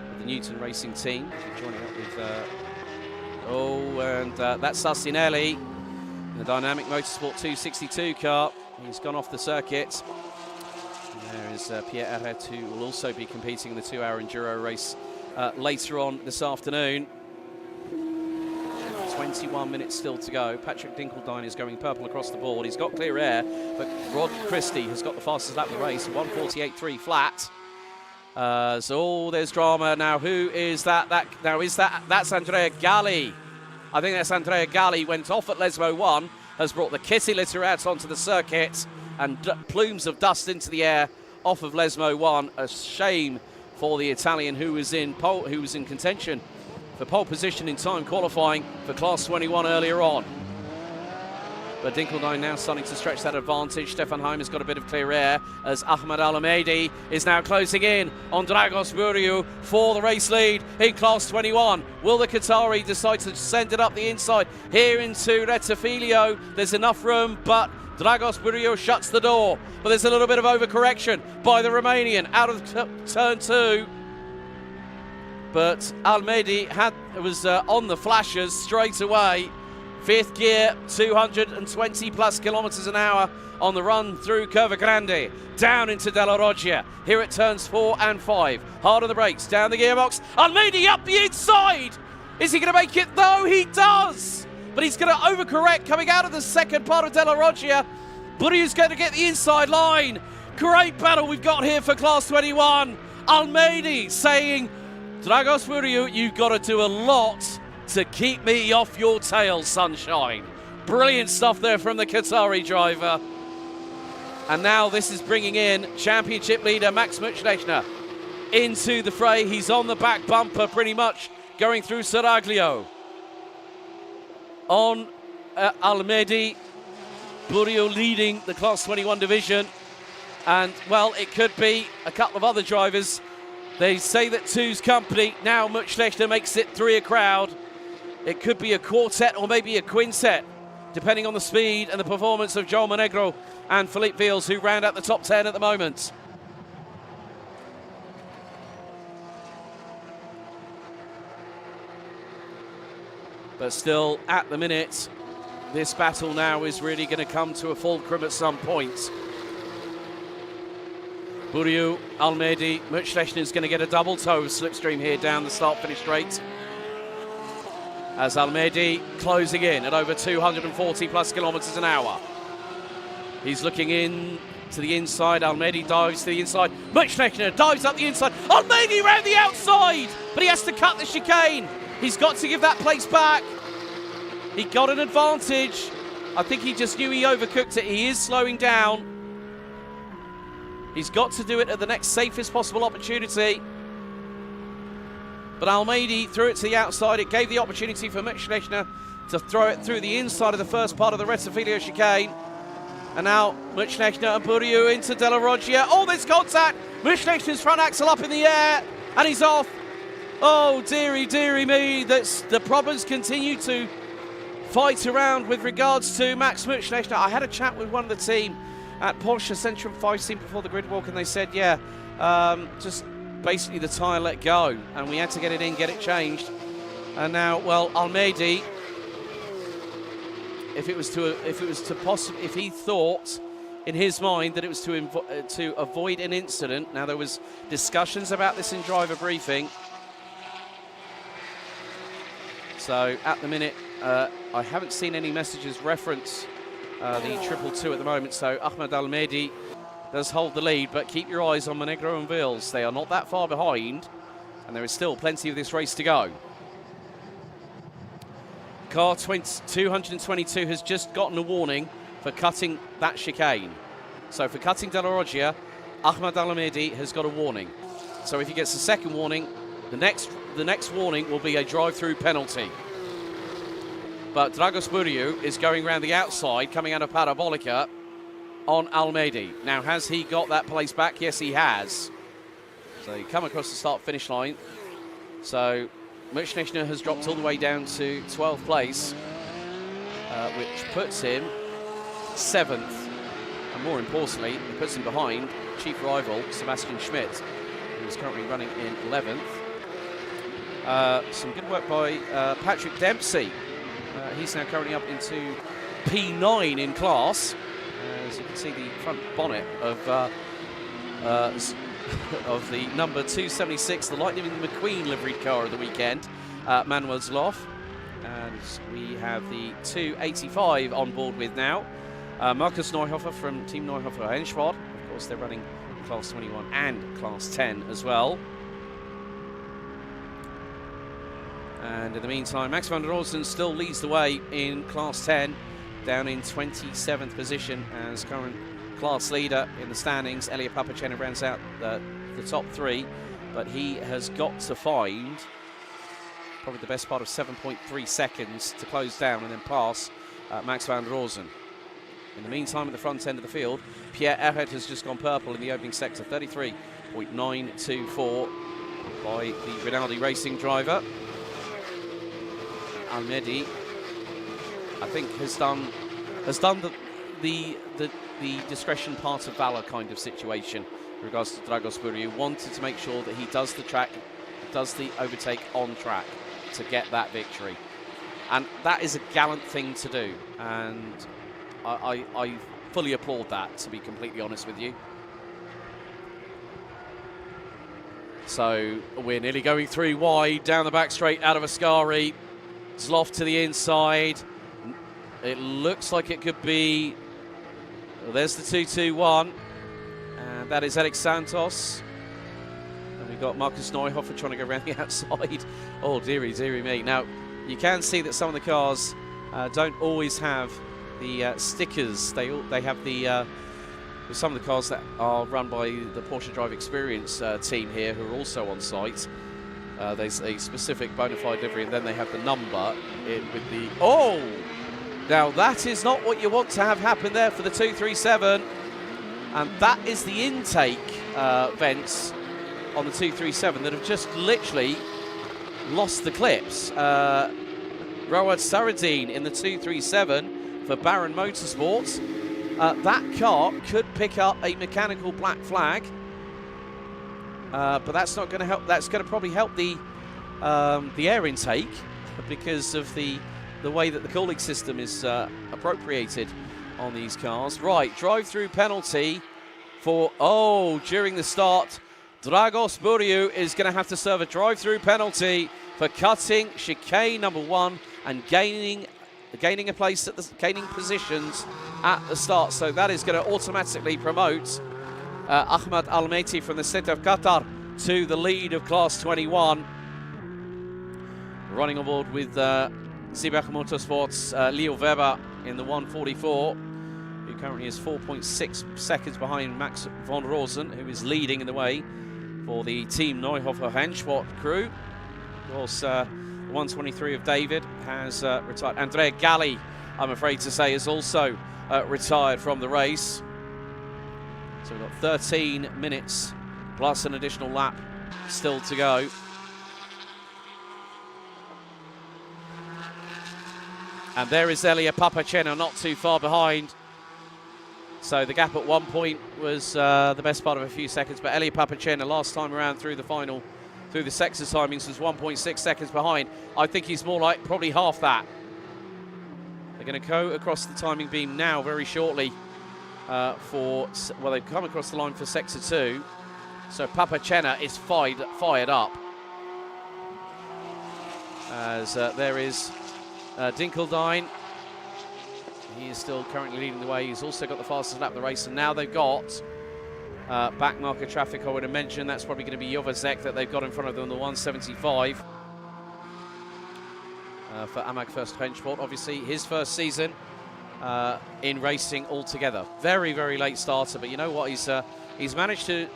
with the Newton Racing team. Joining up with Oh, and that's Sassinelli, the Dynamic Motorsport 262 car. He's gone off the circuit. And there is Pierre Arret, who will also be competing in the 2-hour enduro race later on this afternoon. 21 minutes still to go. Patrick Dinkeldine is going purple across the board. He's got clear air, but Rod Christie has got the fastest lap of the race, 1:48.3 flat. So there's drama now. Who is that? That's Andrea Galli. I think that's Andrea Galli. Went off at Lesmo 1, has brought the kitty litter out onto the circuit, and plumes of dust into the air off of Lesmo 1. A shame for the Italian, who was in contention for pole position in time qualifying for Class 21 earlier on. But Dinkeldine now starting to stretch that advantage. Stefan Heim has got a bit of clear air as Ahmed Al-Amedi is now closing in on Dragos Buriu for the race lead in Class 21. Will the Qatari decide to send it up the inside here into Rettifilio? There's enough room, but Dragos Buriu shuts the door. But there's a little bit of overcorrection by the Romanian out of turn 2. But Almedi was on the flashes straight away. 5th gear, 220 plus kilometers an hour on the run through Curva Grande, down into Della Roggia. Here at turns 4 and 5. Hard on the brakes, down the gearbox. Almedi up the inside. Is he going to make it? No, he does. But he's going to overcorrect coming out of the second part of Della Roggia. Buriu's going to get the inside line. Great battle we've got here for Class 21. Almedi saying, Dragos Buriu, you've got to do a lot to keep me off your tail, sunshine. Brilliant stuff there from the Qatari driver. And now this is bringing in championship leader Max Muchlechner into the fray. He's on the back bumper pretty much going through Seraglio. On Almedi, Buriu leading the Class 21 division. And, well, it could be a couple of other drivers. They say that 2's company. Now Muchlechner makes it 3 a crowd. It could be a quartet or maybe a quintet, depending on the speed and the performance of Joel Monegro and Philippe Vils, who round out the top 10 at the moment. But still, at the minute, this battle now is really going to come to a fulcrum at some point. Buriu, Almedi, Muchlechner is going to get a double toe slipstream here down the start-finish straight. As Almedi closing in at over 240 plus kilometers an hour. He's looking in to the inside. Almedi dives to the inside. Muchlechner dives up the inside. Almedi round the outside, but he has to cut the chicane. He's got to give that place back. He got an advantage. I think he just knew he overcooked it. He is slowing down. He's got to do it at the next safest possible opportunity. But Almedi threw it to the outside. It gave the opportunity for Muchlechner to throw it through the inside of the first part of the Rettifilio chicane. And now Muchlechner and Buriu into Della Roggia. Oh, there's contact. Muchlechner's front axle up in the air, and he's off. Oh, dearie me. The problems continue to fight around with regards to Max Muchlechner. I had a chat with one of the team at Porsche Centrum 5 team before the grid walk, and they said, yeah, just basically the tyre let go, and we had to get it in, get it changed. And now, well, Almedi, if he thought in his mind that it was to avoid an incident. Now, there was discussions about this in driver briefing. So at the minute, I haven't seen any messages reference the 222 at the moment. So Ahmed Almedi does hold the lead, but keep your eyes on Monegro and Vils. They are not that far behind, and there is still plenty of this race to go. Car 222 has just gotten a warning for cutting that chicane. So for cutting Della Roggia, Ahmed Almedi has got a warning. So if he gets a second warning, the next warning will be a drive-through penalty. But Dragos Buriu is going around the outside, coming out of Parabolica on Almedi. Now, has he got that place back? Yes, he has. So you come across the start-finish line. So Muchlechner has dropped all the way down to 12th place, which puts him 7th. And more importantly, it puts him behind chief rival Sebastian Schmidt, who is currently running in 11th. Some good work by Patrick Dempsey. He's now currently up into P9 in class. As you can see, the front bonnet of the number 276, the Lightning McQueen liveried car of the weekend, Manuel Zloff. And we have the 285 on board with now. Markus Neuhofer from Team Neuhofer Henschwart. Of course, they're running Class 21 and Class 10 as well. And in the meantime, Max van der Rosen still leads the way in Class 10, down in 27th position as current class leader in the standings. Elia Papacena rounds out the top three, but he has got to find probably the best part of 7.3 seconds to close down and then pass Max van der Rosen. In the meantime, at the front end of the field, Pierre Erret has just gone purple in the opening sector, 33.924 by the Rinaldi Racing driver. Almedi, I think, has done the discretion part of valor kind of situation in regards to Dragos Buriu. Wanted to make sure that he does the overtake on track to get that victory, and that is a gallant thing to do, and I fully applaud that, to be completely honest with you. So we're nearly going 3 wide down the back straight out of Ascari. Zloff to the inside. It looks like it could be. Well, there's the 2-2-1, and that is Alex Santos. And we've got Markus Neuhofer trying to go around the outside. Oh, dearie me. Now, you can see that some of the cars don't always have the stickers. They have the some of the cars that are run by the Porsche Drive Experience team here, who are also on site. There's a specific bona fide livery, and then they have the number in with the... Oh! Now, that is not what you want to have happen there for the 237. And that is the intake vents on the 237 that have just literally lost the clips. Rawad Saradin in the 237 for Baron Motorsports. That car could pick up a mechanical black flag. But that's not going to help. That's going to probably help the air intake because of the way that the cooling system is appropriated on these cars. Right, drive-through penalty for, during the start, Dragos Buriu is going to have to serve a drive-through penalty for cutting chicane number 1 and gaining positions at the start. So that is going to automatically promote Ahmad Almeti from the state of Qatar to the lead of Class 21. Running on board with Sibach Motorsports, Leo Weber in the 144, who currently is 4.6 seconds behind Max van Rosen, who is leading in the way for the Team Neuhofer Henschwart crew. Of course, 123 of David has retired. Andrea Galli, I'm afraid to say, is also retired from the race. So we've got 13 minutes plus an additional lap still to go. And there is Elia Papacena, not too far behind. So the gap at one point was the best part of a few seconds, but Elia Papacena last time around through the final, through the sector timings, was 1.6 seconds behind. I think he's more like probably half that. They're going to go across the timing beam now very shortly they've come across the line for sector 2. So Papacena is fired up. As there is Dinkeldine. He is still currently leading the way. He's also got the fastest lap of the race, and now they've got back marker traffic. I would have mentioned that's probably going to be Jovazek that they've got in front of them, the 175 for Amag First Henschwart. Obviously, his first season in racing altogether. Very, very late starter, but you know what? He's managed to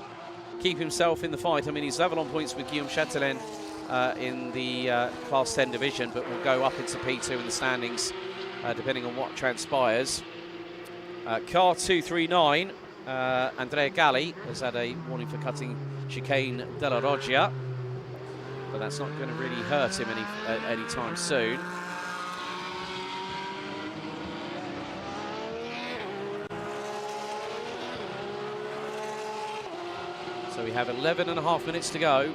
keep himself in the fight. I mean, he's level on points with Guillaume Chatelain in the Class 10 division, but will go up into P2 in the standings, depending on what transpires. Car 239, Andrea Galli has had a warning for cutting chicane della Roggia, but that's not going to really hurt him any time soon. So we have 11.5 minutes to go.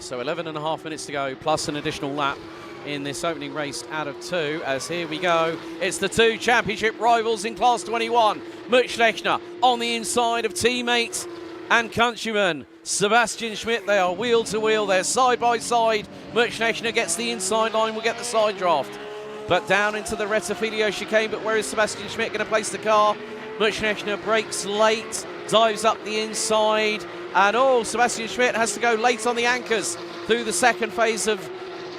So 11.5 minutes to go, plus an additional lap in this opening race out of 2, as here we go. It's the 2 championship rivals in Class 21. Mutschlechner on the inside of teammate and countryman Sebastian Schmidt. They are wheel to wheel, they're side by side. Mutschlechner gets the inside line, will get the side draft. But down into the Rettifilio chicane, but where is Sebastian Schmidt going to place the car? Mutschlechner brakes late, dives up the inside, and Sebastian Schmidt has to go late on the anchors through the second phase of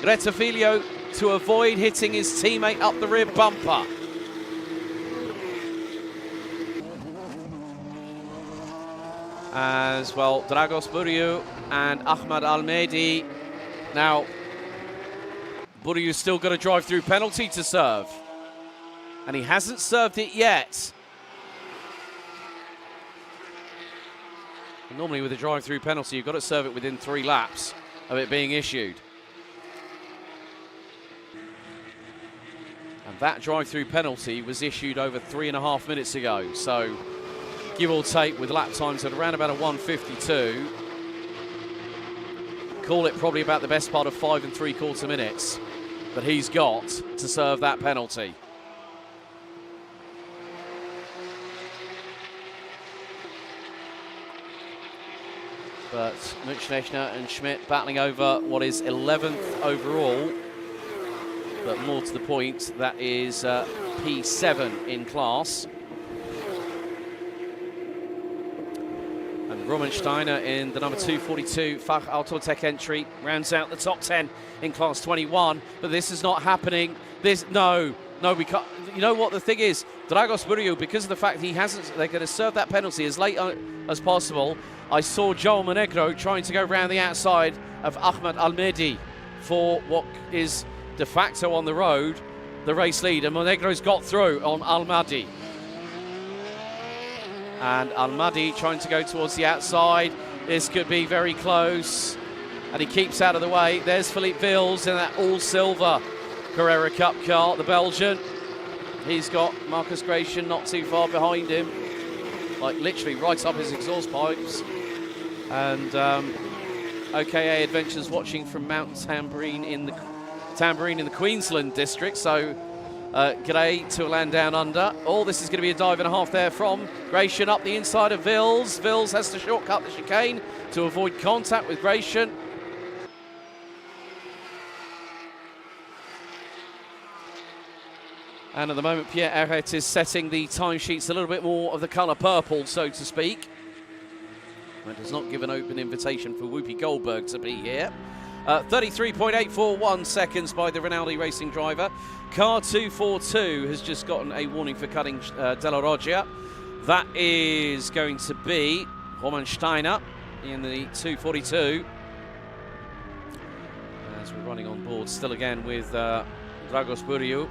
Rettifilio to avoid hitting his teammate up the rear bumper. As well, Dragos Buriu and Ahmad Almehdi. Now, Buriu's still got a drive-through penalty to serve, and he hasn't served it yet. And normally with a drive-through penalty, you've got to serve it within 3 laps of it being issued. And that drive-through penalty was issued over 3.5 minutes ago. So, give or take, with lap times at around about a 1:52, call it probably about the best part of 5 3/4 minutes that he's got to serve that penalty. But Mutschlechner and Schmidt battling over what is 11th overall. But more to the point, that is P7 in class. And Roman-Steiner in the number 242 Fach Autotech entry rounds out the top 10 in class 21. But this is not happening. No, we can't. You know what the thing is? Dragos Buriu, because of the fact he hasn't, they're going to serve that penalty as late as possible. I saw João Monegro trying to go round the outside of Ahmad Almehdi for what is de facto on the road the race lead, and Monegro's got through on Almehdi. And Almehdi trying to go towards the outside. This could be very close, and he keeps out of the way. There's Philippe Vils in that all-silver Carrera Cup car, the Belgian. He's got Marcus Gratian not too far behind him, like literally right up his exhaust pipes. And OKA Adventures watching from Mount Tambourine in the Queensland district. So g'day to a land down under. This is going to be a dive and a half there from Gratian up the inside of Vils. Vils has to shortcut the chicane to avoid contact with Gratian. And at the moment, Pierre Herret is setting the timesheets a little bit more of the colour purple, so to speak. That does not give an open invitation for Whoopi Goldberg to be here. 33.841 seconds by the Rinaldi Racing driver. Car 242 has just gotten a warning for cutting Della Roggia. That is going to be Roman Steiner in the 242. As we're running on board still again with Dragos Buriu,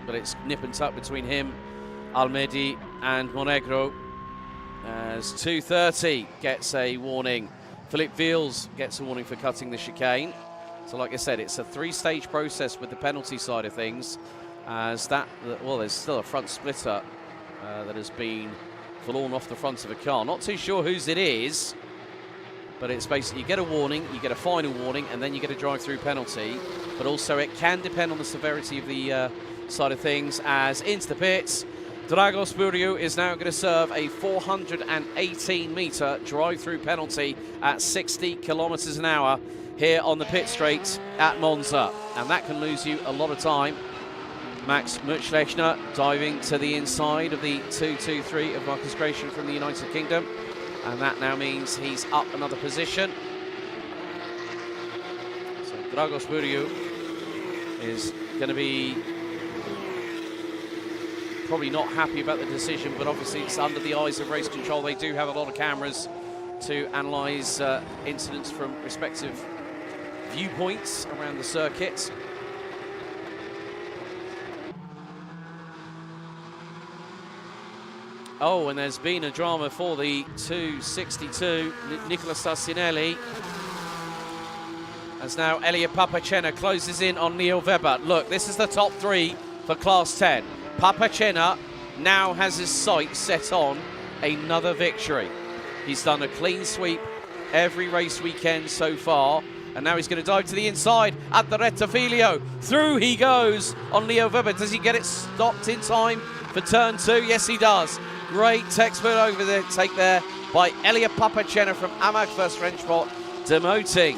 but it's nip and tuck between him, Almehdi and Monegro. As 230 gets a warning. Philippe Vils gets a warning for cutting the chicane. So like I said, it's a 3-stage process with the penalty side of things. As there's still a front splitter that has been fallen off the front of a car. Not too sure whose it is, but it's basically you get a warning, you get a final warning, and then you get a drive-through penalty. But also it can depend on the severity of the side of things. As into the pits, Dragos Buriu is now going to serve a 418-metre drive-through penalty at 60 kilometres an hour here on the pit straight at Monza. And that can lose you a lot of time. Max Mutschlechner diving to the inside of the 223 of Marcus Gratian from the United Kingdom. And that now means he's up another position. So Dragos Buriu is going to be probably not happy about the decision, but obviously it's under the eyes of race control. They do have a lot of cameras to analyse incidents from respective viewpoints around the circuit. And there's been a drama for the 262, Nicola Stassinelli. As now Elia Papacena closes in on Neil Weber. Look, this is the top 3 for Class 10. Papacena now has his sights set on another victory. He's done a clean sweep every race weekend so far, And now he's going to dive to the inside at the Rettifilio. Through he goes on Leo Weber. Does he get it stopped in time for turn 2? Yes, he does. Great expert over the take there by Elia Papacena from AMAG First French Sport, demoting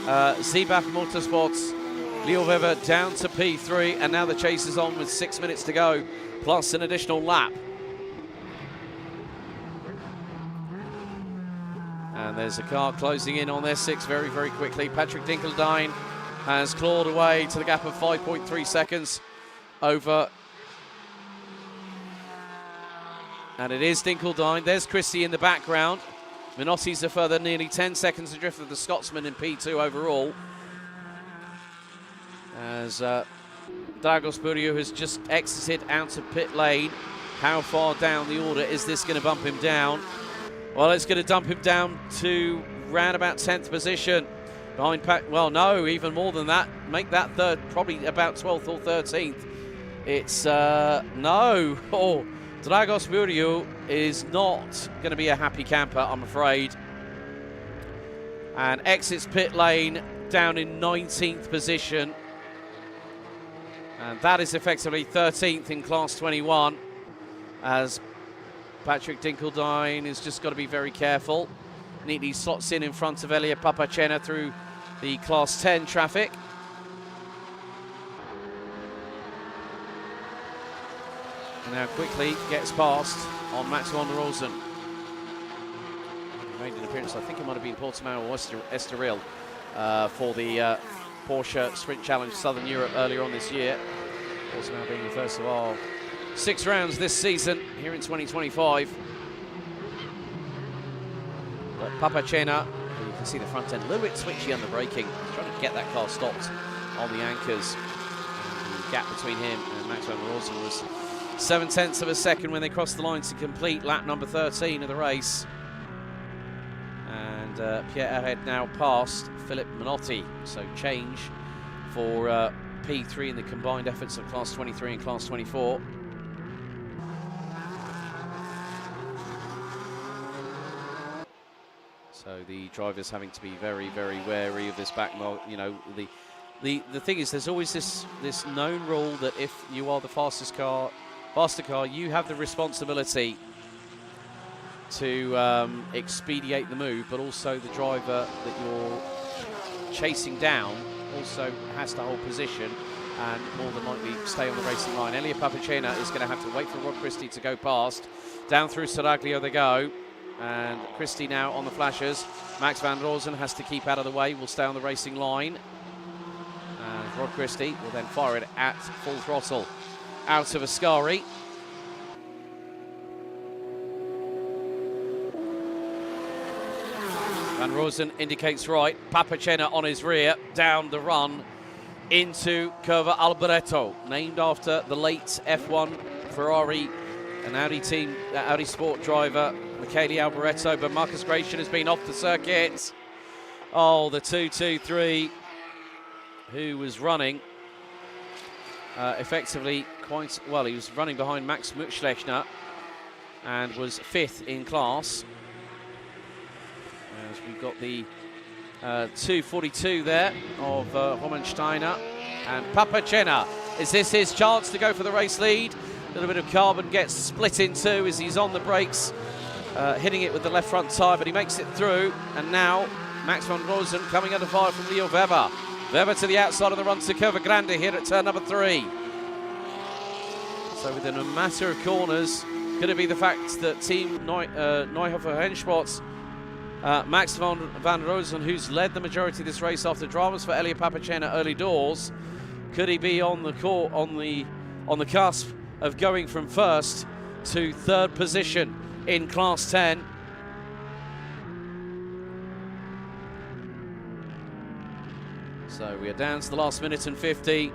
Seebach Motorsports. Leo Weber down to P3, and now the chase is on with 6 minutes to go, plus an additional lap. And there's a car closing in on their 6 very, very quickly. Patrick Dinkeldine has clawed away to the gap of 5.3 seconds over. And it is Dinkeldine. There's Christie in the background. Minotti's a further nearly 10 seconds adrift of the Scotsman in P2 overall. As Dragos Buriu has just exited out of pit lane. How far down the order is this going to bump him down? Well, it's going to dump him down to round about 10th position. Behind well, no, even more than that. Make that third, probably about 12th or 13th. It's, no. Oh, Dragos Buriu is not going to be a happy camper, I'm afraid. And exits pit lane down in 19th position. And that is effectively 13th in Class 21, as Patrick Dinkeldine has just got to be very careful. Neatly slots in front of Elia Papacena through the Class 10 traffic. And now quickly gets past on Max van der Rosen. He made an appearance, I think it might have been Portimao or Estoril for the Porsche Sprint Challenge Southern Europe earlier on this year. Portimao being the first of our 6 rounds this season here in 2025. But Papacena, you can see the front end a little bit twitchy on the braking. He's trying to get that car stopped on the anchors. And the gap between him and Max van der Rosen was 0.7 of a second when they crossed the line to complete lap number 13 of the race. And Pierre Ahed now past Philip Minotti, so change for P3 in the combined efforts of Class 23 and Class 24. So the drivers having to be very, very wary of this back mark. You know, the thing is, there's always this known rule that if you are the faster car, you have the responsibility to expedite the move, but also the driver that you're chasing down also has to hold position and more than likely stay on the racing line. Elia Papacena is going to have to wait for Rod Christie to go past. Down through Saraglio they go, and Christie now on the flashers. Max van der Rosen has to keep out of the way, will stay on the racing line. And Rod Christie will then fire it at full throttle out of Ascari. Van Rosen indicates right. Papacena on his rear, down the run into Curva Alboreto, named after the late F1 Ferrari and Audi Sport driver Michele Alboreto, but Marcus Gratian has been off the circuit. Oh, the 2-2-3, who was running effectively quite well. He was running behind Max Mutschlechner and was 5th in class. As we've got the 2:42 there of Homensteiner and Papacena. Is this his chance to go for the race lead? A little bit of carbon gets split in two as he's on the brakes, hitting it with the left front tyre, but he makes it through. And now Max van Rosen coming under fire from Leo Weber. Weber to the outside of the run to Curva Grande here at turn number 3. So within a matter of corners, could it be the fact that Team Neuhofer Rennsports Max van der Rosen, who's led the majority of this race after dramas for Elia Papacena early doors, could he be on the cusp of going from 1st to 3rd position in Class 10? So we are down to the last minute and 50.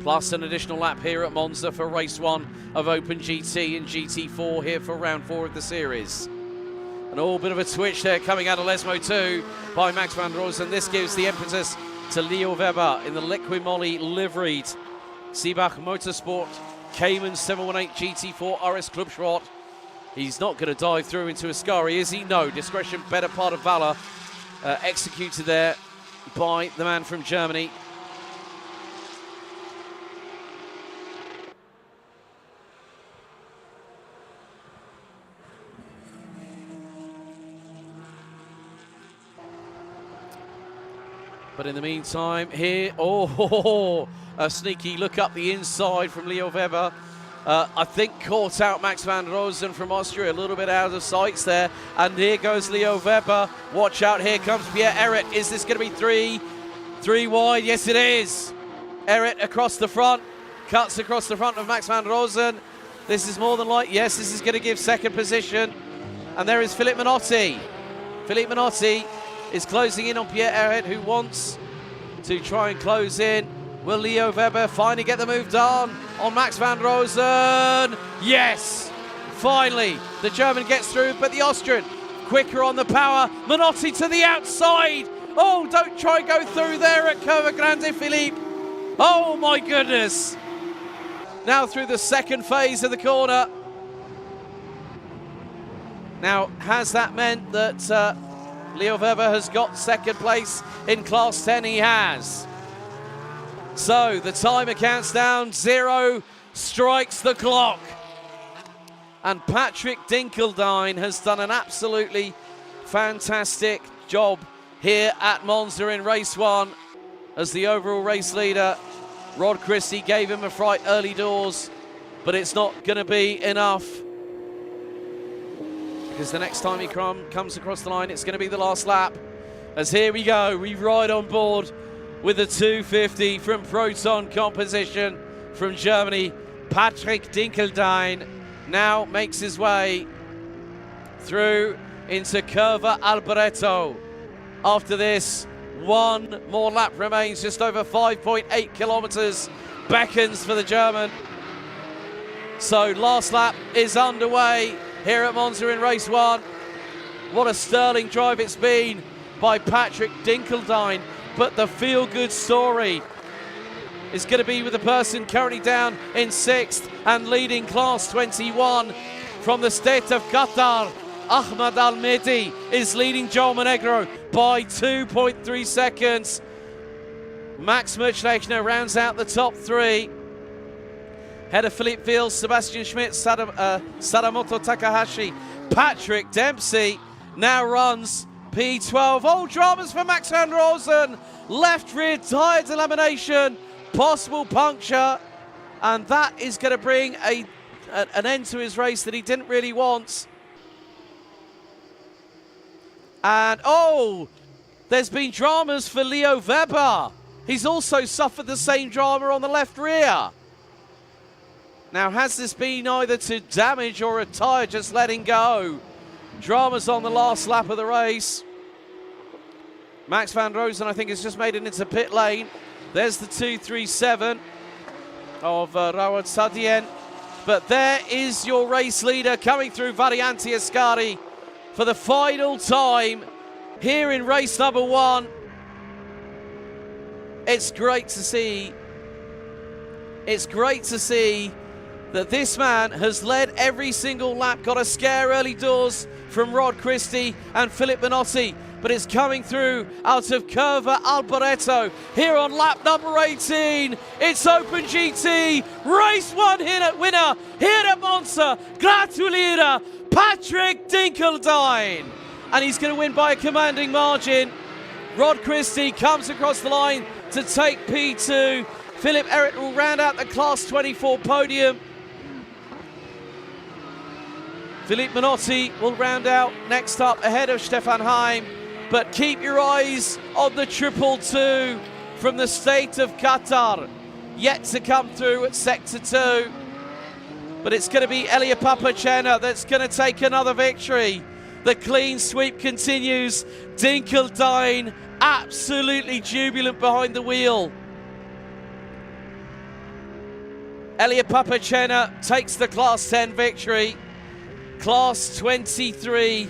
Plus an additional lap here at Monza for race 1 of Open GT and GT4 here for round 4 of the series. And all bit of a twitch there coming out of Lesmo 2 by Max van der Rosen. This gives the impetus to Leo Weber in the Liquimoli liveried Seebach Motorsport Cayman 718 GT4 RS Club Sport. He's not going to dive through into Ascari, is he? No, discretion, better part of valor, executed there by the man from Germany. But in the meantime, here, a sneaky look up the inside from Leo Weber. I think caught out Max van Rosen from Austria, a little bit out of sights there. And here goes Leo Weber. Watch out, here comes Pierre Ehret. Is this going to be three wide? Yes, it is. Ehret across the front, cuts across the front of Max van Rosen. This is more than like, yes, this is going to give second position. And there is Philippe Menotti. Philippe Menotti is closing in on Pierre Ehret, who wants to try and close in. Will Leo Weber finally get the move done on Max van Rosen? Yes! Finally, the German gets through, but the Austrian quicker on the power. Menotti to the outside. Oh, don't try and go through there at Curva Grande, Philippe. Oh, my goodness. Now through the second phase of the corner. Now, has that meant that Leo Weber has got second place in Class 10? He has. So the timer counts down, 0 strikes the clock. And Patrick Dinkeldine has done an absolutely fantastic job here at Monza in race 1 as the overall race leader. Rod Christie gave him a fright early doors, but it's not going to be enough, because the next time he comes across the line, it's going to be the last lap. As here we go, we ride on board with a 250 from Proton Composition from Germany. Patrick Dinkeldine now makes his way through into Curva Alboreto. After this, one more lap remains, just over 5.8 kilometers beckons for the German. So last lap is underway here at Monza in race 1. What a sterling drive it's been by Patrick Dinkeldine. But the feel-good story is going to be with the person currently down in 6th and leading Class 21 from the state of Qatar. Ahmad Al-Mehdi is leading Joel Monegro by 2.3 seconds. Max Mutschlechner rounds out the top 3. Head of Philippe Fields, Sebastian Schmidt, Sadamoto Takahashi. Patrick Dempsey now runs P12. Oh, dramas for Max van Rosen. Left rear tyre delamination, possible puncture, and that is going to bring an end to his race that he didn't really want. And oh, there's been dramas for Leo Weber. He's also suffered the same drama on the left rear. Now, has this been either to damage or a tyre just letting go? Dramas on the last lap of the race. Max van Rosen, I think, has just made it into pit lane. There's the 237 of Rawat Sadien. But there is your race leader coming through Varianti Ascari for the final time here in race number 1. It's great to see. It's great to see that this man has led every single lap, got a scare early doors from Rod Christie and Philippe Menotti, but it's coming through out of Curva Alboreto here on lap number 18. It's Open GT, race 1 winner here at Monza. Gratuliere, Patrick Dinkeldine. And he's going to win by a commanding margin. Rod Christie comes across the line to take P2. Philippe Ehret will round out the Class 24 podium. Philippe Menotti will round out next up ahead of Stefan Heim. But keep your eyes on the 222 from the state of Qatar. Yet to come through at Sector 2. But it's going to be Elia Papachena that's going to take another victory. The clean sweep continues. Dinkeldine absolutely jubilant behind the wheel. Elia Papachena takes the Class 10 victory. Class 23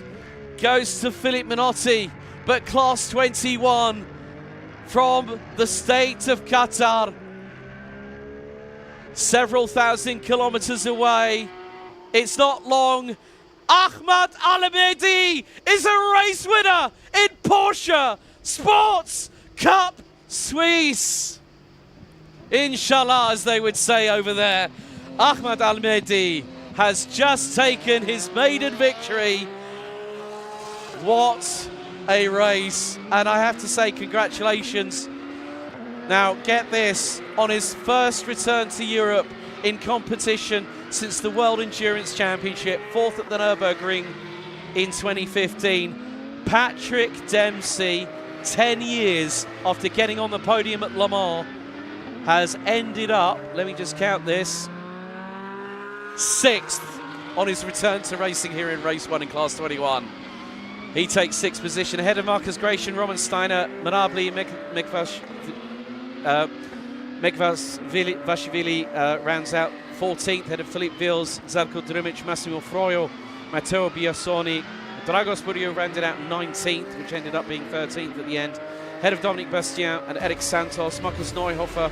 goes to Philippe Menotti, but Class 21 from the state of Qatar, several thousand kilometers away. It's not long Ahmad Al-Mehdi is a race winner in Porsche Sports Cup Suisse. Inshallah, as they would say over there, Ahmad Al-Mehdi has just taken his maiden victory. What a race, and I have to say congratulations. Now get this, on his first return to Europe in competition since the World Endurance Championship, 4th at the Nürburgring in 2015, Patrick Dempsey, 10 years after getting on the podium at Le Mans, has ended up, let me just count this, 6th on his return to racing here in race 1 in class 21. He takes 6th position ahead of Marcus Gratian, Roman Steiner, Manabli, Mekvashvili rounds out 14th, ahead of Philippe Vils, Zarko Drumic, Massimo Froio, Matteo Biasoni. Dragos Burio rounded out 19th, which ended up being 13th at the end. Ahead of Dominic Bastien and Eric Santos, Markus Neuhofer,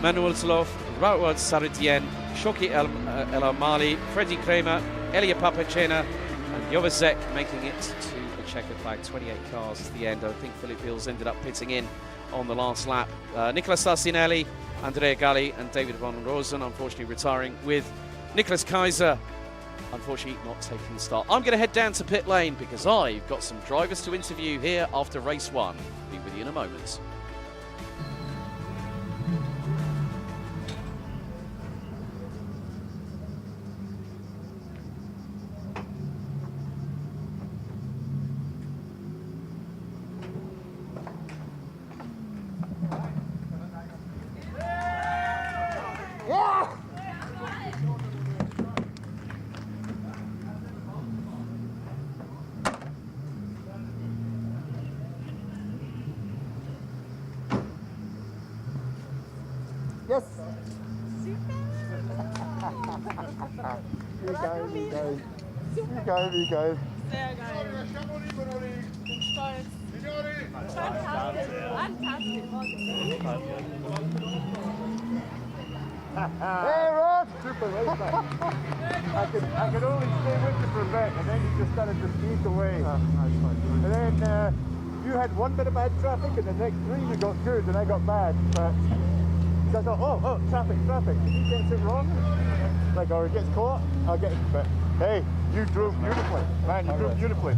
Manuel Zlov, Raoul Saridien, Shoki El Amali, Freddie Kramer, Elia Papacena, and Jovazek making it to the checkered flag. 28 cars at the end. I think Philippe Vils ended up pitting in on the last lap. Nicolas Sarcinelli, Andrea Galli and David von Rosen unfortunately retiring, with Nicholas Kaiser unfortunately not taking the start. I'm going to head down to pit lane because I've got some drivers to interview here after race 1. Be with you in a moment. Yes. Wie geil, wie geil. Wie geil, wie geil. Sehr geil. Bin stolz. Fantastisch. Hey, Rod! Super race back. I could only stay with you for a bit, and then you just started to speed away. And then you had one bit of bad traffic, and the next 3 you got good, and I got bad. But I thought, oh, traffic. If he gets it wrong, like, or he gets caught, I'll get it. But hey, you drove beautifully. Man, you drove beautifully.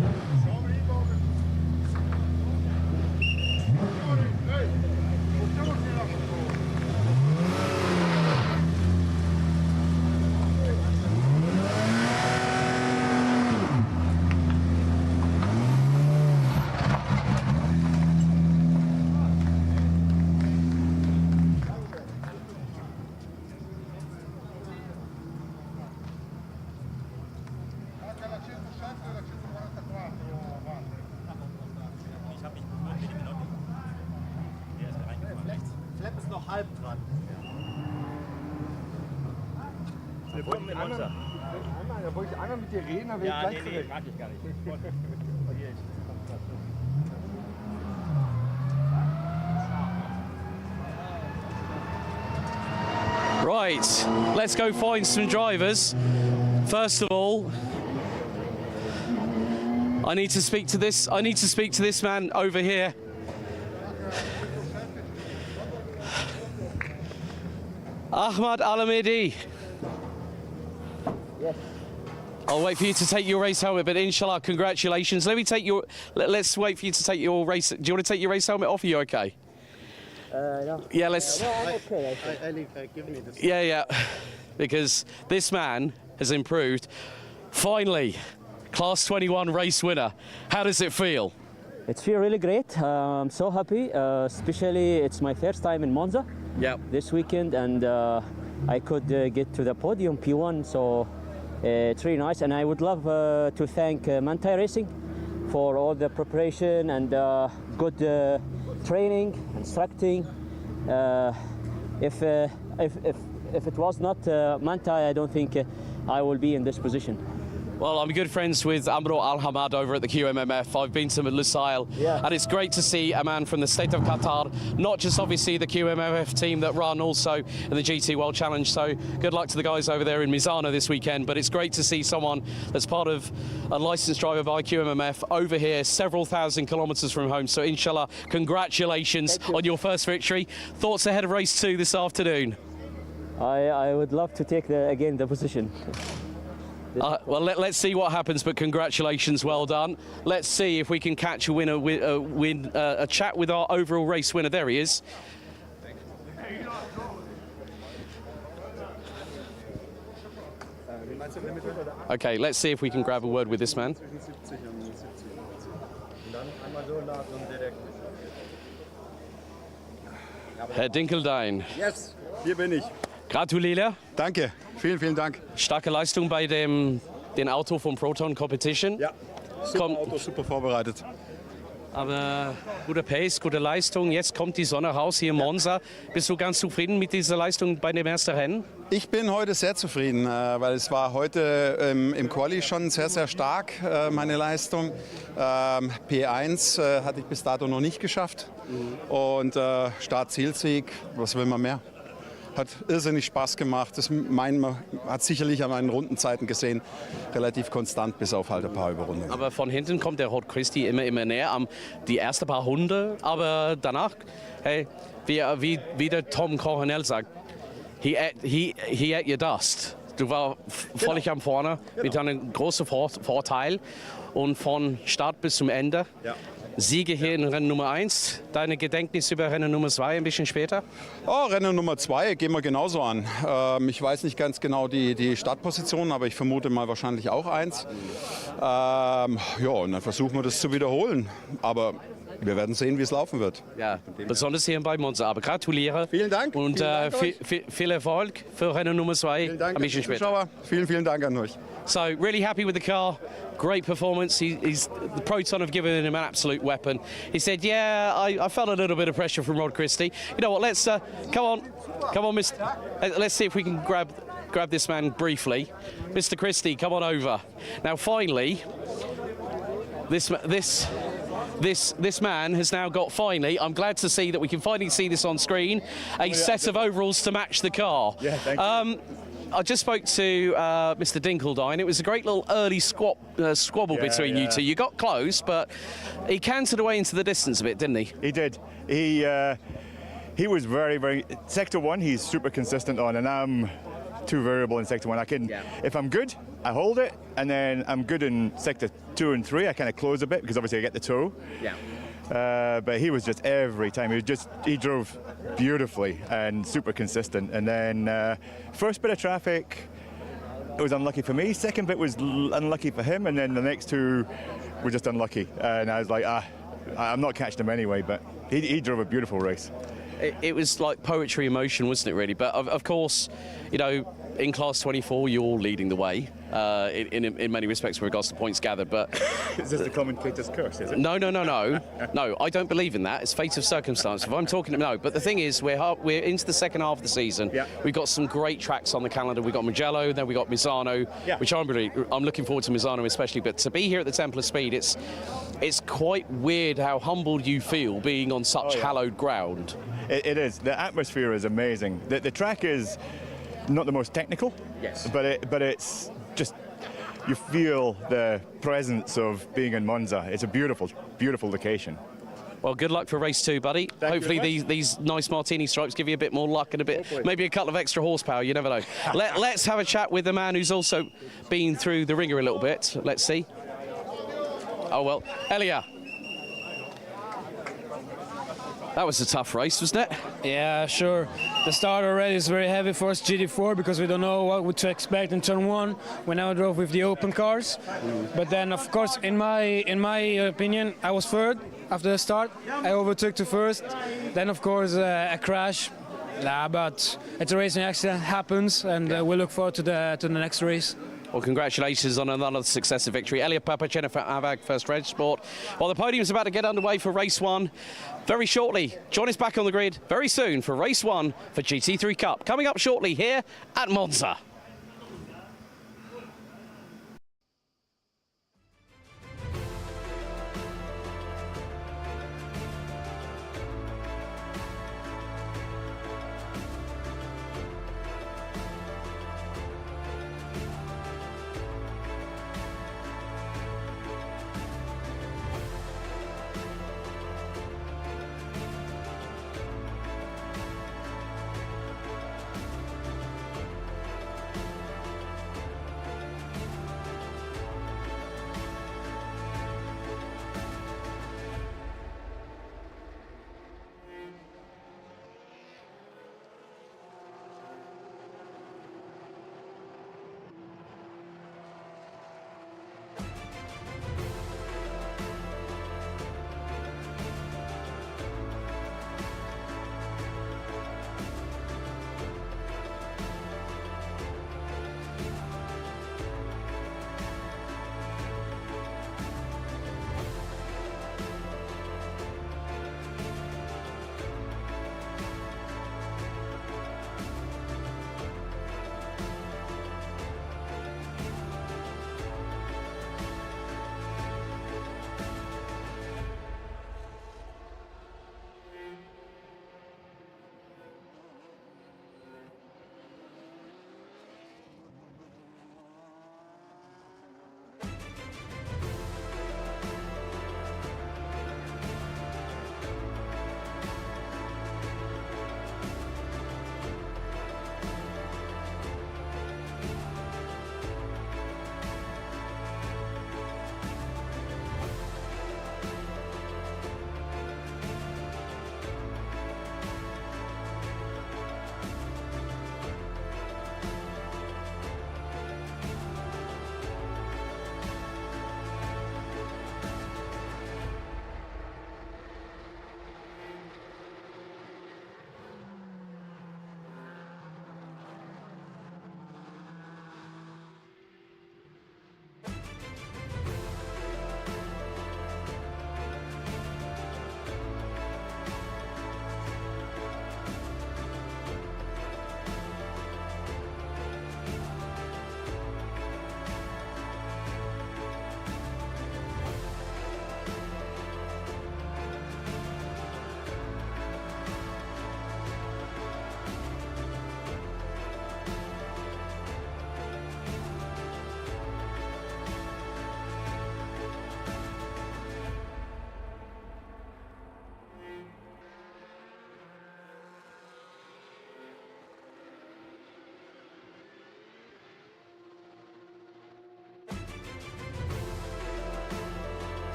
Flap ist noch halb dran. Willkommen in Monza. Da wollte ich einmal mit dir reden, aber Ja, gleich nee, mag ich gar nicht. Right, let's go find some drivers. First of all, I need to speak to this man over here. Ahmad Al-Mehdi. Yes. I'll wait for you to take your race helmet, but inshallah, congratulations. Let's wait for you to take your race. Do you want to take your race helmet off? Are you okay? No. Yeah, let's. No, I'm okay. I leave. Give me this. Yeah. Because this man has improved. Finally, Class 21 race winner. How does it feel? It feels really great. I'm so happy, especially it's my first time in Monza this weekend, and I could get to the podium P1, so it's really nice. And I would love to thank Mantai Racing for all the preparation and good training, instructing. If it was not Mantai, I don't think I will be in this position. Well, I'm good friends with Amro Al-Hamad over at the QMMF. I've been to Lusail, and it's great to see a man from the state of Qatar, not just obviously the QMMF team that run, also in the GT World Challenge. So good luck to the guys over there in Misano this weekend. But it's great to see someone that's part of a licensed driver by QMMF over here, several thousand kilometres from home. So inshallah, congratulations on your first victory. Thoughts ahead of race 2 this afternoon? I would love to take the position. Well, let's see what happens, but congratulations, well done. Let's see if we can catch a winner, a chat with our overall race winner. There he is. Okay, let's see if we can grab a word with this man. Herr Dinkeldein. Yes, hier bin ich. Gratuliere. Danke, vielen Dank. Starke Leistung bei dem Auto vom Proton Competition. Ja, super Auto, super vorbereitet. Aber gute Pace, gute Leistung. Jetzt kommt die Sonne raus hier in Monza. Bist du ganz zufrieden mit dieser Leistung bei dem ersten Rennen? Ich bin heute sehr zufrieden, weil es war heute im Quali schon sehr stark, meine Leistung. P1 hatte ich bis dato noch nicht geschafft. Und Start-Zielsieg, was will man mehr? Hat irrsinnig Spaß gemacht. Man hat sicherlich an meinen Rundenzeiten gesehen, relativ konstant bis auf halt ein paar Überrundungen. Aber von hinten kommt der Rod Christie immer näher an die ersten paar Hunde. Aber danach, hey, wie der Tom Coronel sagt, he ate your dust. Du warst völlig am vorne mit einem großen Vorteil und von Start bis zum Ende. Ja. Siege hier in Rennen Nummer 1. Deine Gedenknis über Rennen Nummer 2 ein bisschen später? Oh, Rennen Nummer 2 gehen wir genauso an. Ich weiß nicht ganz genau die Startposition, aber ich vermute mal wahrscheinlich auch 1. Ja, und dann versuchen wir das zu wiederholen. Aber wir werden sehen, wie es laufen wird. Ja, besonders hier bei Monza. Aber gratuliere. Vielen Dank. Und viel Erfolg für Rennen Nummer 2. Vielen Dank ein bisschen später. Vielen Dank an euch. So, really happy with the car. Great performance. The Proton have given him an absolute weapon. He said, yeah, I felt a little bit of pressure from Rod Christie. You know what, let's, come on, Mr. Let's see if we can grab this man briefly. Mr. Christie, come on over. Now, finally, this man has now got, finally, I'm glad to see that we can finally see this on screen, a set of overalls to match the car. Yeah, thank you. I just spoke to Mr. Dinkeldein. It was a great little early squabble between you two. You got close, but he cantered away into the distance a bit, didn't he? He did. He was very. Sector 1, he's super consistent on, and I'm too variable in sector 1. If I'm good, I hold it, and then I'm good in sector 2 and 3. I kind of close a bit because obviously I get the toe. Yeah. But he was just every time. He drove beautifully and super consistent. And then first bit of traffic, it was unlucky for me. Second bit was unlucky for him, and then the next 2 were just unlucky. And I was like, I'm not catching him anyway. But he drove a beautiful race. It was like poetry in motion, wasn't it, really? But of course, you know, in class 24, you're leading the way in many respects with regards to points gathered. But is this the commentator's curse? Is it? No. No, I don't believe in that. It's fate of circumstance. If I'm talking, no. But the thing is, we're into the second half of the season. Yeah. We've got some great tracks on the calendar. We've got Mugello, then we got Misano, which I'm looking forward to Misano especially. But to be here at the Temple of Speed, it's quite weird how humbled you feel being on such hallowed ground. It is. The atmosphere is amazing. The track is not the most technical, yes, but it's just, you feel the presence of being in Monza. It's a beautiful location. Well, good luck for race 2, buddy. Hopefully these nice martini stripes give you a bit more luck and maybe a couple of extra horsepower. You never know. Let's have a chat with the man who's also been through the ringer a little bit. Let's see. Oh well, Elia. That was a tough race, wasn't it? Yeah, sure. The start already is very heavy for us, GT4, because we don't know what to expect in turn 1. We now drove with the open cars. But then, of course, in my opinion, I was third after the start. I overtook to first. Then, of course, a crash. But it's a racing accident, happens, and we look forward to the next race. Well, congratulations on another successive victory. Elia Papa, Jennifer Avag, First Reg Sport. Well, the podium's about to get underway for race 1 very shortly. Join us back on the grid very soon for race 1 for GT3 Cup. Coming up shortly here at Monza.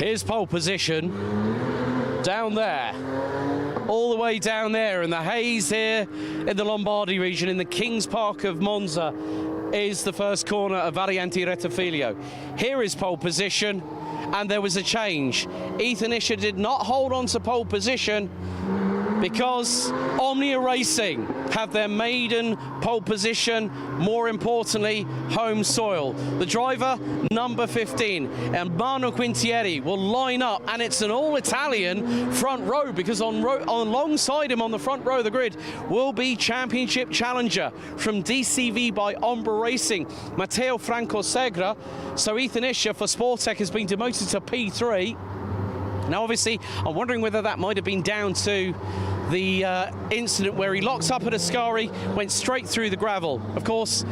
Here's pole position down there, all the way down there, and the haze here in the Lombardy region in the King's Park of Monza is the first corner of Variante Rettifiglio. Here is pole position, and there was a change. Ethan Isher did not hold on to pole position because Omnia Racing have their maiden pole position, more importantly, home soil. The driver, number 15, Ermanno Quintieri, will line up, and it's an all-Italian front row, because alongside him on the front row of the grid will be championship challenger from DCV by Ombra Racing, Matteo Franco Segra. So Ethan Isher for Sportec has been demoted to P3. Now, obviously, I'm wondering whether that might have been down to the incident where he locked up at Ascari, went straight through the gravel. Of course,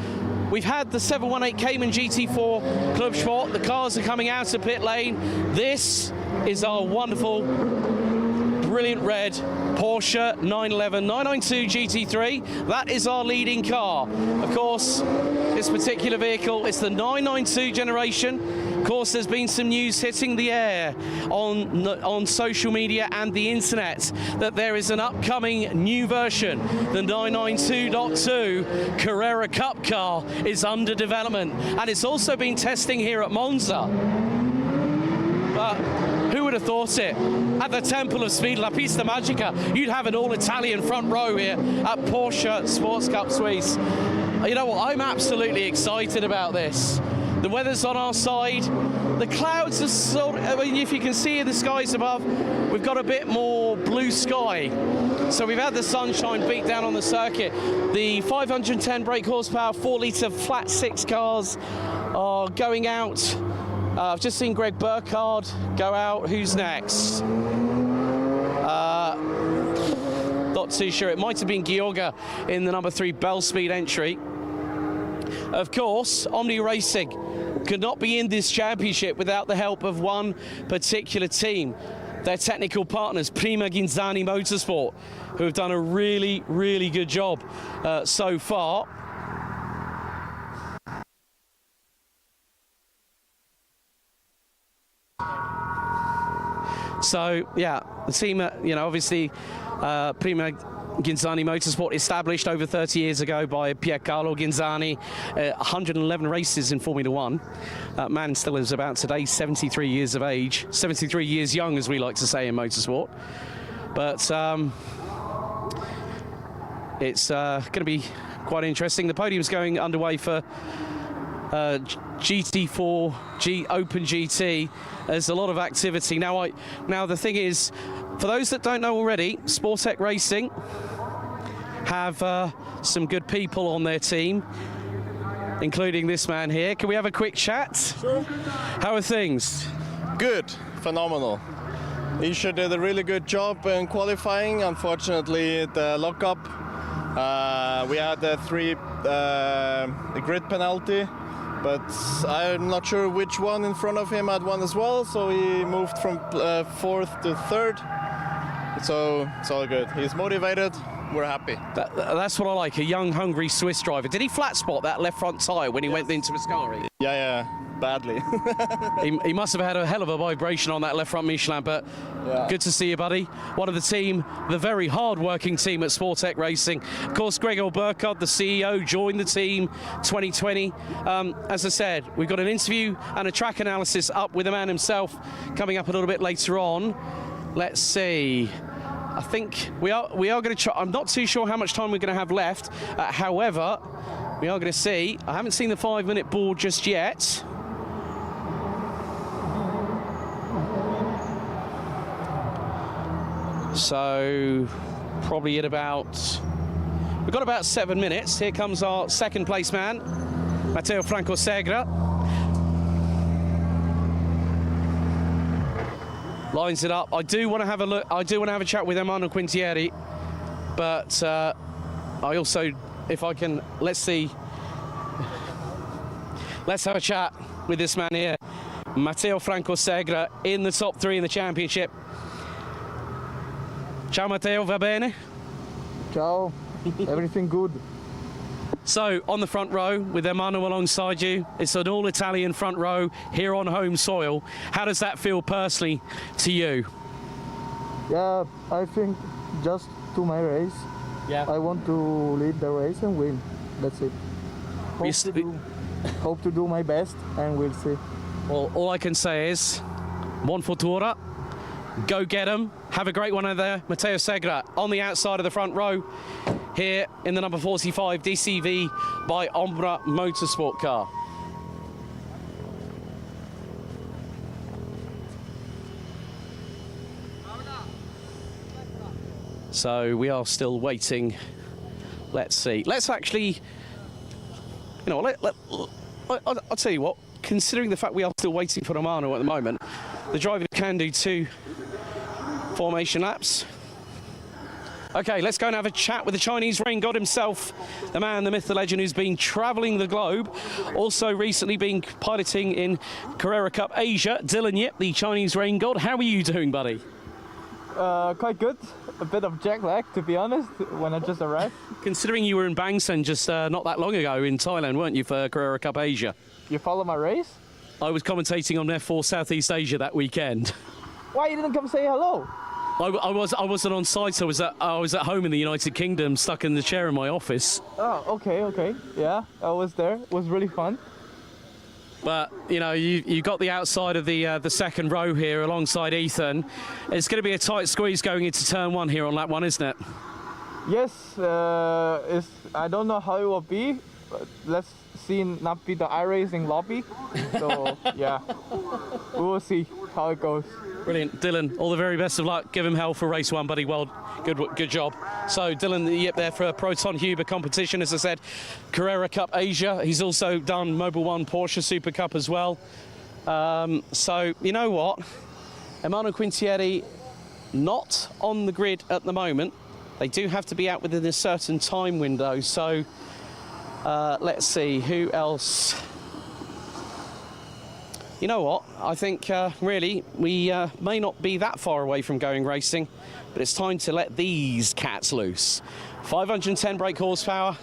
we've had the 718 Cayman GT4 Club Sport. The cars are coming out of pit lane. This is our wonderful, brilliant red Porsche 911 992 GT3. That is our leading car. Of course, this particular vehicle is the 992 generation. Of course, there's been some news hitting the air on social media and the internet that there is an upcoming new version. The 992.2 Carrera Cup car is under development, and it's also been testing here at Monza. But who would have thought it? At the Temple of Speed, La Pista Magica, you'd have an all-Italian front row here at Porsche Sports Cup Suisse. You know what? I'm absolutely excited about this. The weather's on our side. The clouds are sort of, I mean, if you can see in the skies above, we've got a bit more blue sky. So we've had the sunshine beat down on the circuit. The 510 brake horsepower, 4-litre flat 6 cars are going out. I've just seen Greg Burkhardt go out. Who's next? Not too sure. It might have been Georga in the number 3 Bell Speed entry. Of course, Omni Racing could not be in this championship without the help of one particular team. Their technical partners, Prima Ghinzani Motorsport, who have done a really, really good job so far. So, yeah, the team, obviously, Prima Ghinzani Motorsport, established over 30 years ago by Piercarlo Ghinzani, 111 races in Formula One. Man still is about today 73 years of age, 73 years young, as we like to say in motorsport. But it's going to be quite interesting. The podium's going underway for GT4 Open GT. There's a lot of activity now. The thing is, for those that don't know already, Sportec Racing have some good people on their team, including this man here. Can we have a quick chat? Sure. How are things? Good, phenomenal. Isha did a really good job in qualifying. Unfortunately, the lockup, we had a grid penalty, but I'm not sure which one in front of him had one as well, so he moved from 4th to 3rd. So it's all good. He's motivated. We're happy. That's what I like, a young, hungry Swiss driver. Did he flat spot that left front tyre when he went into Ascari? Yeah, badly. he must have had a hell of a vibration on that left front Michelin, but yeah. Good to see you, buddy. One of the team, the very hard-working team at Sportec Racing. Of course, Gregor Burkhardt, the CEO, joined the team 2020. As I said, we've got an interview and a track analysis up with the man himself coming up a little bit later on. Let's see. I think we are going to try. I'm not too sure how much time we're going to have left. However, we are going to see. I haven't seen the 5-minute board just yet. So probably at about, we've got about 7 minutes. Here comes our second place man, Matteo Franco Segra. Lines it up. I do want to have a look. I do want to have a chat with Ermanno Quintieri, but I also, if I can, let's see. Let's have a chat with this man here, Matteo Franco Segra, in the top 3 in the championship. Ciao Matteo, va bene? Ciao. Everything good. So, on the front row with Emmanuel alongside you, it's an all-Italian front row here on home soil. How does that feel personally to you? Yeah, I think just to my race. Yeah. I want to lead the race and win. That's it. Hope to do my best, and we'll see. Well, all I can say is, buon fortuna. Go get them. Have a great one over there. Matteo Segre on the outside of the front row here in the number 45 DCV by Ombra Motorsport car. So we are still waiting. Let's see. Let's actually, you know, I'll tell you what, considering the fact we are still waiting for Romano at the moment, the driver can do 2 formation laps. Okay, let's go and have a chat with the Chinese rain god himself, the man, the myth, the legend, who's been travelling the globe, also recently been piloting in Carrera Cup Asia. Dylan Yip, the Chinese rain god. How are you doing, buddy? Quite good. A bit of jet lag, to be honest, when I just arrived. Considering you were in Bangsan just not that long ago in Thailand, weren't you, for Carrera Cup Asia? You follow my race? I was commentating on F4 Southeast Asia that weekend. Why you didn't come say hello? I wasn't on site. I was at home in the United Kingdom, stuck in the chair in my office. Oh, okay. Yeah, I was there. It was really fun. But you know, you got the outside of the second row here alongside Ethan. It's going to be a tight squeeze going into turn 1 here on lap 1, isn't it? Yes, I don't know how it will be, but let's see not be the iRacing lobby. So yeah, we will see how it goes. Brilliant, Dylan. All the very best of luck. Give him hell for race 1, buddy. Well, good job. So Dylan Yip there for a Proton Huber competition, as I said, Carrera Cup Asia. He's also done Mobil 1 Porsche Super Cup as well. So you know what, Emmanuel Quintieri not on the grid at the moment. They do have to be out within a certain time window. So let's see who else. You know what, I think really we may not be that far away from going racing, but it's time to let these cats loose. 510 brake horsepower,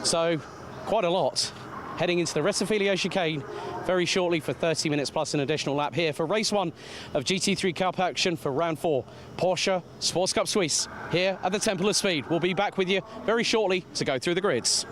so quite a lot. Heading into the Resifilio chicane very shortly for 30 minutes plus an additional lap here for race 1 of GT3 Cup action for round 4. Porsche Sports Cup Suisse here at the Temple of Speed. We'll be back with you very shortly to go through the grids.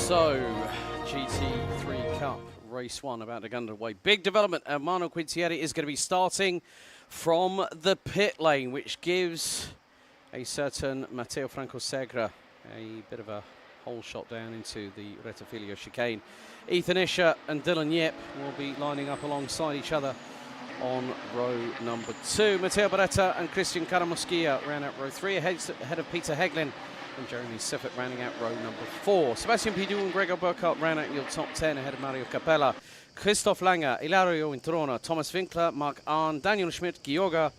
So, GT3 Cup Race 1 about to get underway. Big development. Manuel Quintieri is going to be starting from the pit lane, which gives a certain Matteo Franco Segre a bit of a hole shot down into the Rettifilo chicane. Ethan Isher and Dylan Yip will be lining up alongside each other on row number 2. Matteo Beretta and Christian Caramoschia ran out row 3 ahead of Peter Heglin and Jeremy Siffert rounding out row number 4. Sebastian Pidou and Gregor Burkhardt ran out your top 10 ahead of Mario Capella. Christoph Langer, Ilario Introna, Thomas Winkler, Mark Arndt, Daniel Schmidt, Gioga,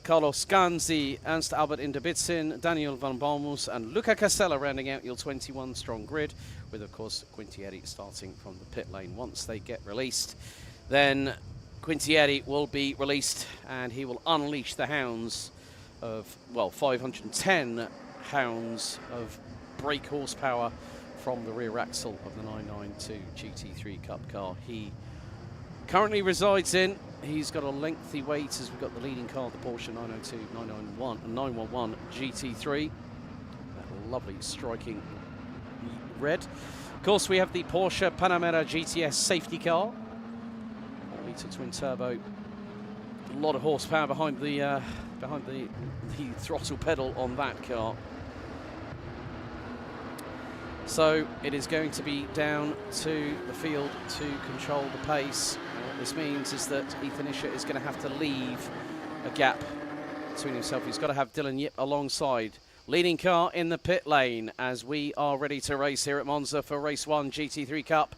Carlos Ganzi, Ernst Albert Inderbitzin, Daniel van Balmus and Luca Castella rounding out your 21 strong grid, with of course Quintieri starting from the pit lane. Once they get released, then Quintieri will be released and he will unleash the hounds of, well, 510 hounds of brake horsepower from the rear axle of the 992 GT3 Cup car he currently resides in. He's got a lengthy wait as we've got the leading car, the Porsche 902, 991 and 911 GT3. That lovely striking red. Of course, we have the Porsche Panamera GTS safety car. 4-litre twin turbo. A lot of horsepower behind the throttle pedal on that car. So it is going to be down to the field to control the pace. And what this means is that Ethan Isher is going to have to leave a gap between himself. He's got to have Dylan Yip alongside. Leading car in the pit lane as we are ready to race here at Monza for race 1 GT3 Cup,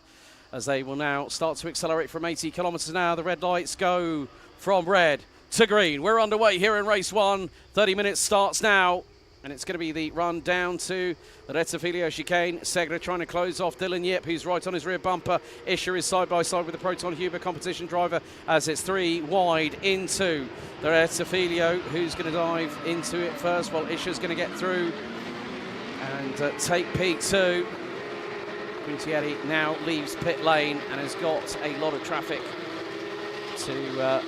as they will now start to accelerate from 80 kilometers an hour. The red lights go from red to green. We're underway here in race 1. 30 minutes starts now. And it's going to be the run down to the Rettifilo chicane. Segre trying to close off Dylan Yip, who's right on his rear bumper. Isher is side by side with the Proton Huber competition driver as it's 3 wide into the Rettifilo, who's going to dive into it first while Isher's going to get through and take P2. Quintieri now leaves pit lane and has got a lot of traffic to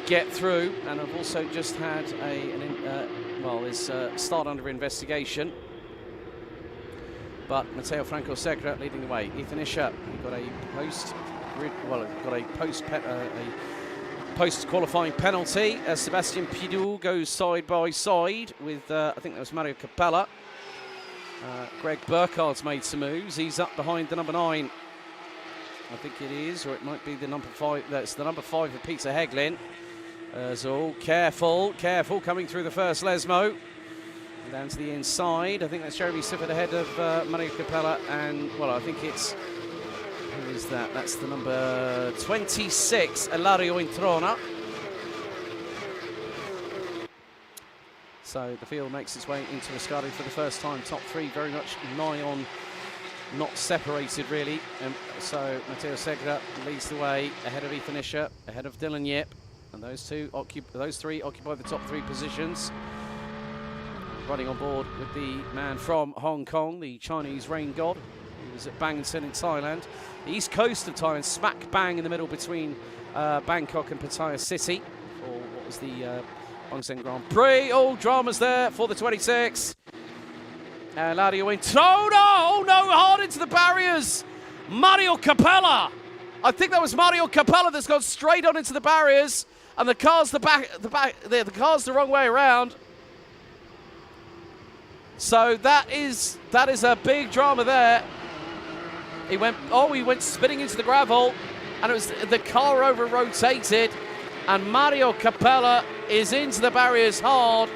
get through. And I've also just had his start under investigation. But Matteo Franco Segre leading the way. Ethan Isher, he got a post qualifying penalty as Sebastian Pidou goes side by side with I think that was Mario Capella. Greg Burkhardt's made some moves. He's up behind the number 9. I think it is, or it might be the number 5. That's the number 5 of Peter Heglin. So careful coming through the first Lesmo. Down to the inside. I think that's Jeremy Siffert ahead of Mario Capella. And, well, I think it's... Who is that? That's the number 26, Ilario Introna. So the field makes its way into Ascari for the first time. Top 3 very much nigh on, not separated really. So Matteo Segre leads the way ahead of Ethan Isher, ahead of Dylan Yip. And those three occupy the top 3 positions. Running on board with the man from Hong Kong, the Chinese rain god. He was at Bangtan in Thailand. The east coast of Thailand, smack bang in the middle between Bangkok and Pattaya City for what was the Hong Kong Grand Prix. Oh, dramas there for the 26. And Ladio Introna. Oh no, hard into the barriers. Mario Capella. I think that was Mario Capella that's gone straight on into the barriers. And the car's the car's the wrong way around. So that is a big drama there. He went spinning into the gravel, and it was the car over rotated, and Mario Capella is into the barriers hard.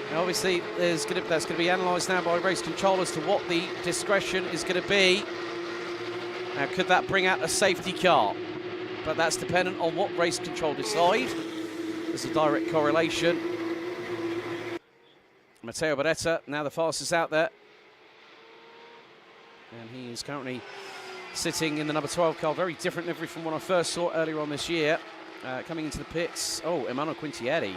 And obviously, that's going to be analysed now by race control as to what the discretion is going to be. Now, could that bring out a safety car? But that's dependent on what race control decide. There's a direct correlation. Matteo Beretta, now the fastest out there. And he is currently sitting in the number 12 car. Very different livery from what I first saw earlier on this year. Coming into the pits, Emmanuel Quintieri.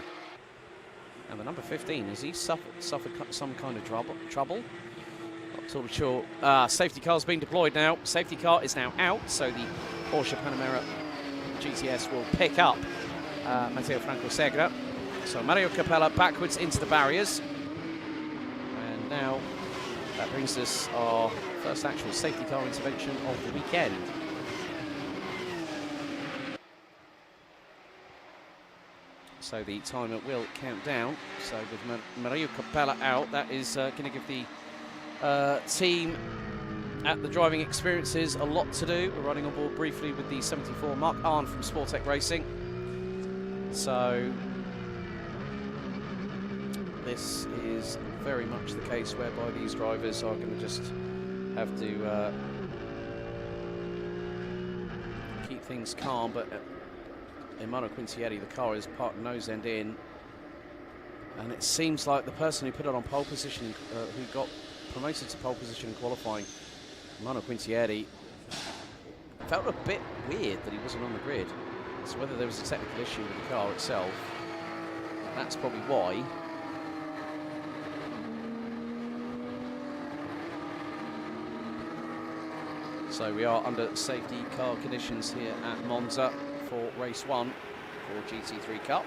And the number 15, has he suffered some kind of trouble? Not sort of sure. Safety car's being deployed now. Safety car is now out, so the Porsche Panamera GTS will pick up Matteo Franco Segre. So Mario Capella backwards into the barriers. And now that brings us our first actual safety car intervention of the weekend. So the timer will count down. So with Mario Capella out, that is going to give the team at the driving experiences a lot to do. We're running on board briefly with the 74 Mark Arndt from Sportec Racing. So this is very much the case whereby these drivers are going to just have to keep things calm, but Emmanuel Quintietti, the car is parked nose end in, and it seems like the person who put it on pole position, who got promoted to pole position in qualifying, Emmanuel Quintietti, felt a bit weird that he wasn't on the grid. So whether there was a technical issue with the car itself, that's probably why. So we are under safety car conditions here at Monza for race 1 for GT3 Cup.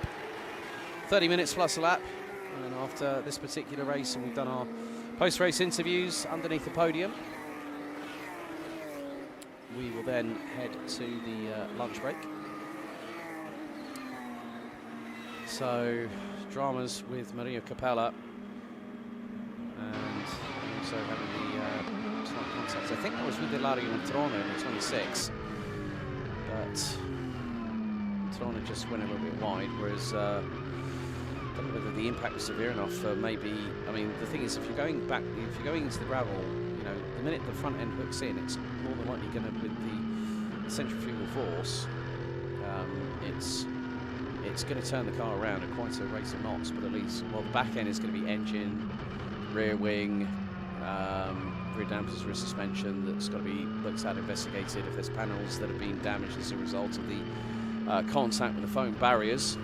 30 minutes plus a lap, and after this particular race, and we've done our post-race interviews underneath the podium, we will then head to the lunch break. So dramas with Maria Capella, and also having the slight contact. I think that was with Ilario and Trona in the 26, but Trona just went a little bit wide, whereas I don't know whether the impact was severe enough for maybe. I mean, the thing is, if you're going back, if you're going into the gravel, you know, the minute the front end hooks in, it's more than likely going to, with the centrifugal force, it's going to turn the car around at quite a rate of knots. But at least, well, the back end is going to be engine, rear wing, rear dampers, rear suspension. That's got to be looked at, investigated. If there's panels that have been damaged as a result of the contact with the foam barriers.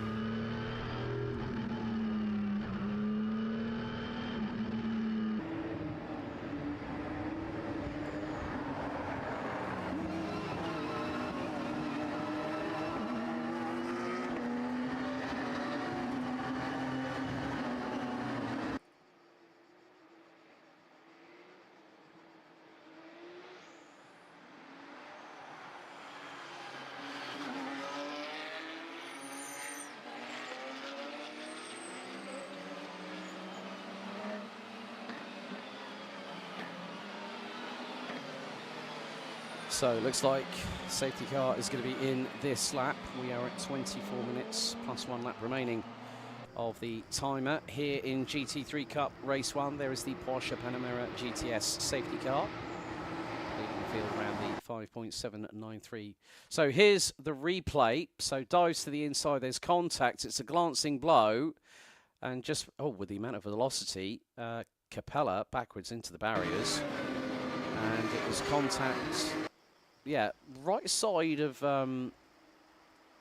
So it looks like safety car is going to be in this lap. We are at 24 minutes plus 1 lap remaining of the timer here in GT3 Cup Race 1. There is the Porsche Panamera GTS safety car, leading the field around the 5.793. So here's the replay. So dives to the inside, there's contact, it's a glancing blow, and just, oh, with the amount of velocity, Capella backwards into the barriers, and it was contact. Yeah, right side of,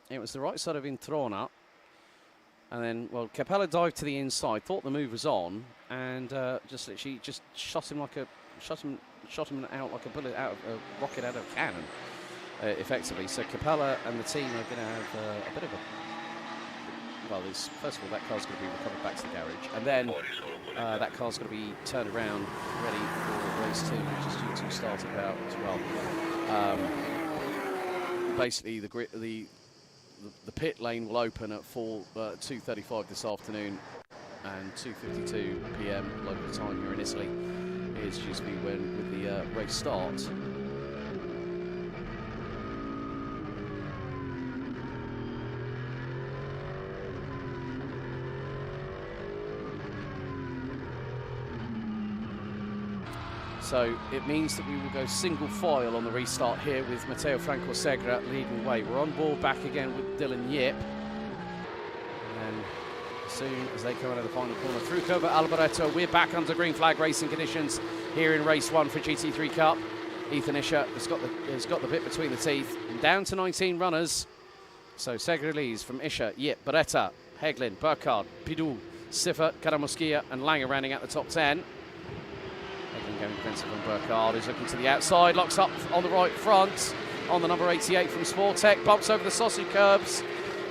it was the right side of Introna, and then, well, Capella dived to the inside, thought the move was on, and just literally just shot him out like a bullet out of a rocket out of a cannon, effectively. So Capella and the team are going to have a bit of a, well, first of all, that car's going to be recovered back to the garage, and then that car's going to be turned around, ready for race 2, which is due to start about as well. Basically, the pit lane will open at 2:35 this afternoon, and 2:52 p.m. local time here in Italy is due to be when with the race start. So it means that we will go single file on the restart here with Matteo Franco Segre leading the way. We're on board back again with Dylan Yip. And as soon as they come out of the final corner through Curva Alboreto, we're back under green flag racing conditions here in race 1 for GT3 Cup. Ethan Isher has got the bit between the teeth. And down to 19 runners. So Segre leads from Isher, Yip, Beretta, Heglin, Burkhardt, Pidou, Siffer, Karamuskia and Langer rounding out the top 10. Going defensive on Burkhardt, who's looking to the outside, locks up on the right front on the number 88 from Sportec, bumps over the sausage curbs,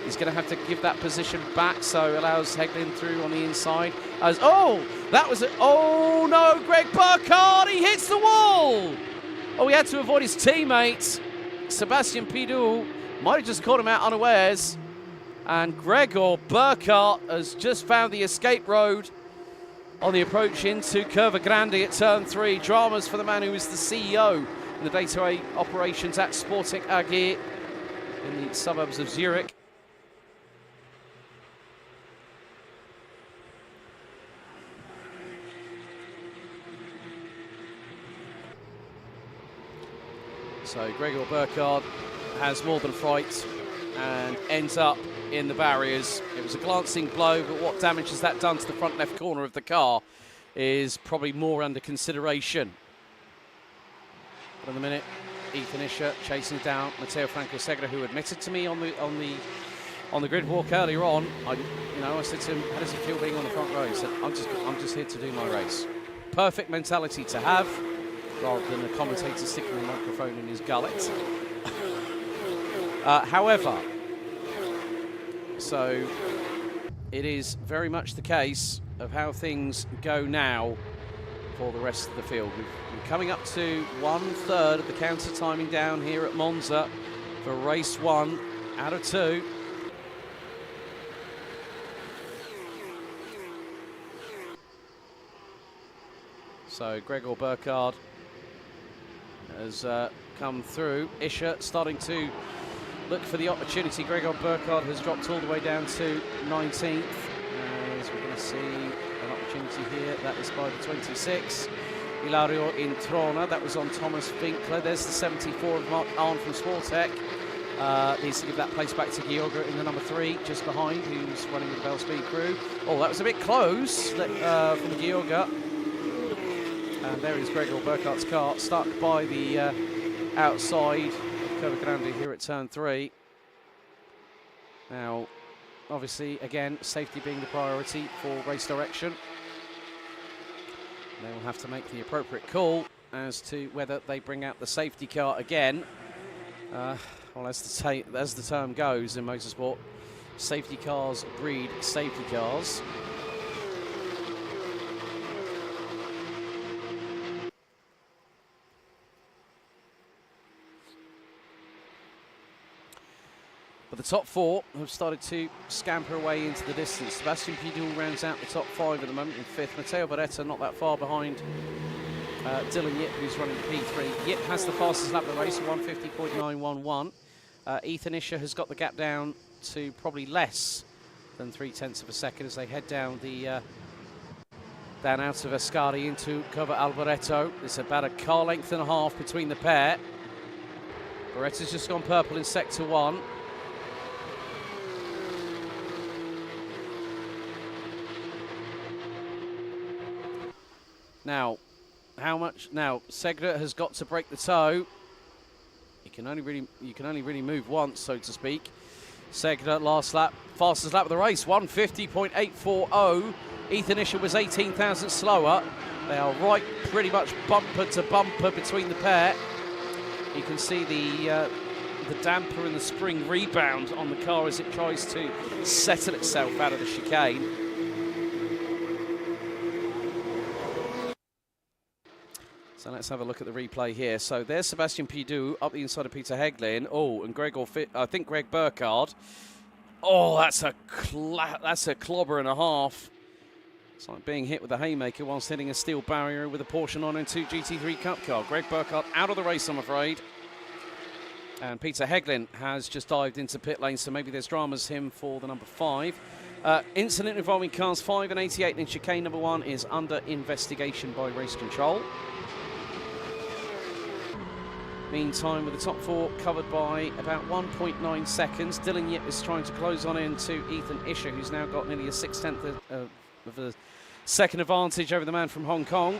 He's going to have to give that position back, so allows Heglin through on the inside. As that was oh no, Greg Burkhardt, he hits the wall. Oh, he had to avoid his teammate. Sebastian Pidou might have just caught him out unawares. And Gregor Burkhardt has just found the escape road on the approach into Curva Grande at turn 3. Dramas for the man who is the CEO in the day-to-day operations at Sportec AG in the suburbs of Zurich. So Gregor Burkhardt has more than fright and ends up in the barriers. It was a glancing blow, but what damage has that done to the front left corner of the car is probably more under consideration. But in a minute, Ethan Isher chasing down Matteo Franco Segre, who admitted to me on the grid walk earlier on. I said to him, "How does it feel being on the front row?" He said, "I'm just here to do my race." Perfect mentality to have, rather than the commentator sticking the microphone in his gullet. However, so it is very much the case of how things go now for the rest of the field. We're coming up to 1/3 of the counter timing down here at Monza for race 1 out of 2. So Gregor Burkhardt has come through. Isher starting to look for the opportunity. Gregor Burkhardt has dropped all the way down to 19th. As we're going to see an opportunity here, that is by the 26. Ilario Introna, that was on Thomas Winkler. There's the 74 of Mark Arndt from Sportec. Needs to give that place back to Georga in the number 3, just behind, who's running with the Bell Speed crew. Oh, that was a bit close from Georga. And there is Gregor Burkhardt's car, stuck by the outside of Curva Grande here at turn 3. Now, obviously, again, safety being the priority for race direction. They will have to make the appropriate call as to whether they bring out the safety car again. Well, as the term goes in motorsport, safety cars breed safety cars. But the top 4 have started to scamper away into the distance. Sebastian Pidou rounds out the top 5 at the moment in 5th. Matteo Beretta not that far behind Dylan Yip, who's running P3. Yip has the fastest lap of the race, 150.911. Ethan Isher has got the gap down to probably less than 0.3 of a second as they head down the down out of Ascari into Curva Alboreto. It's about a car length and a half between the pair. Beretta's just gone purple in sector 1. Now, how much? Now, Segre has got to break the toe. You can only really move once, so to speak. Segre last lap, fastest lap of the race, 150.840. Ethan Isher was 18 thousandths slower. They are right, pretty much bumper to bumper between the pair. You can see the damper and the spring rebound on the car as it tries to settle itself out of the chicane. So let's have a look at the replay here. So there's Sebastian Pidou up the inside of Peter Heglin. Oh, and Greg Burkhardt. Oh, that's a clobber and a half. It's like being hit with a haymaker whilst hitting a steel barrier with a Porsche 992 GT3 Cup car. Greg Burkhardt out of the race, I'm afraid. And Peter Heglin has just dived into pit lane, so maybe there's dramas him for the number 5. Incident involving cars 5 and 88 in chicane number 1 is under investigation by race control. Meantime, with the top 4 covered by about 1.9 seconds, Dylan Yip is trying to close on into Ethan Isher, who's now got nearly a 0.6 of a second advantage over the man from Hong Kong,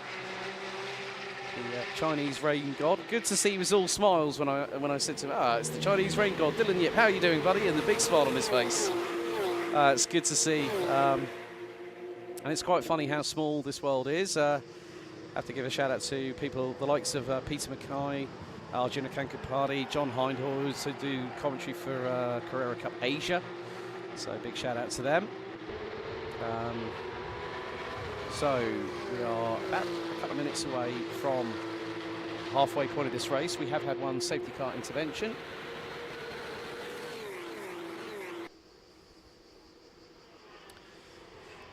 the Chinese rain god. Good to see he was all smiles when I said to him, it's the Chinese rain god, Dylan Yip, how are you doing, buddy? And the big smile on his face. It's good to see. And it's quite funny how small this world is. I have to give a shout out to people, the likes of Peter Mackay, Arjuna Kankapati, John Hindhaugh, who also do commentary for Carrera Cup Asia. So big shout out to them. So we are about a couple of minutes away from halfway point of this race. We have had one safety car intervention.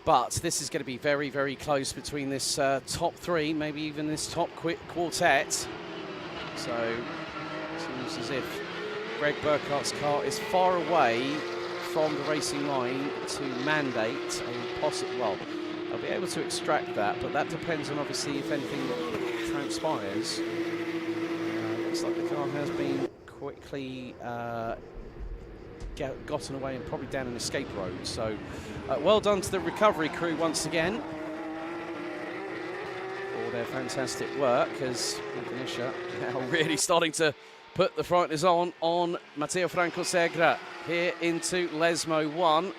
But this is going to be very, very close between this top three, maybe even this top quartet. So it seems as if Greg Burkhart's car is far away from the racing line to mandate a possible, well, they'll be able to extract that, but that depends on obviously if anything transpires. Looks like the car has been quickly gotten away and probably down an escape road. So well done to the recovery crew once again for their fantastic work, as Venetia now really starting to put the frighteners on Matteo Franco Segre here into Lesmo 1.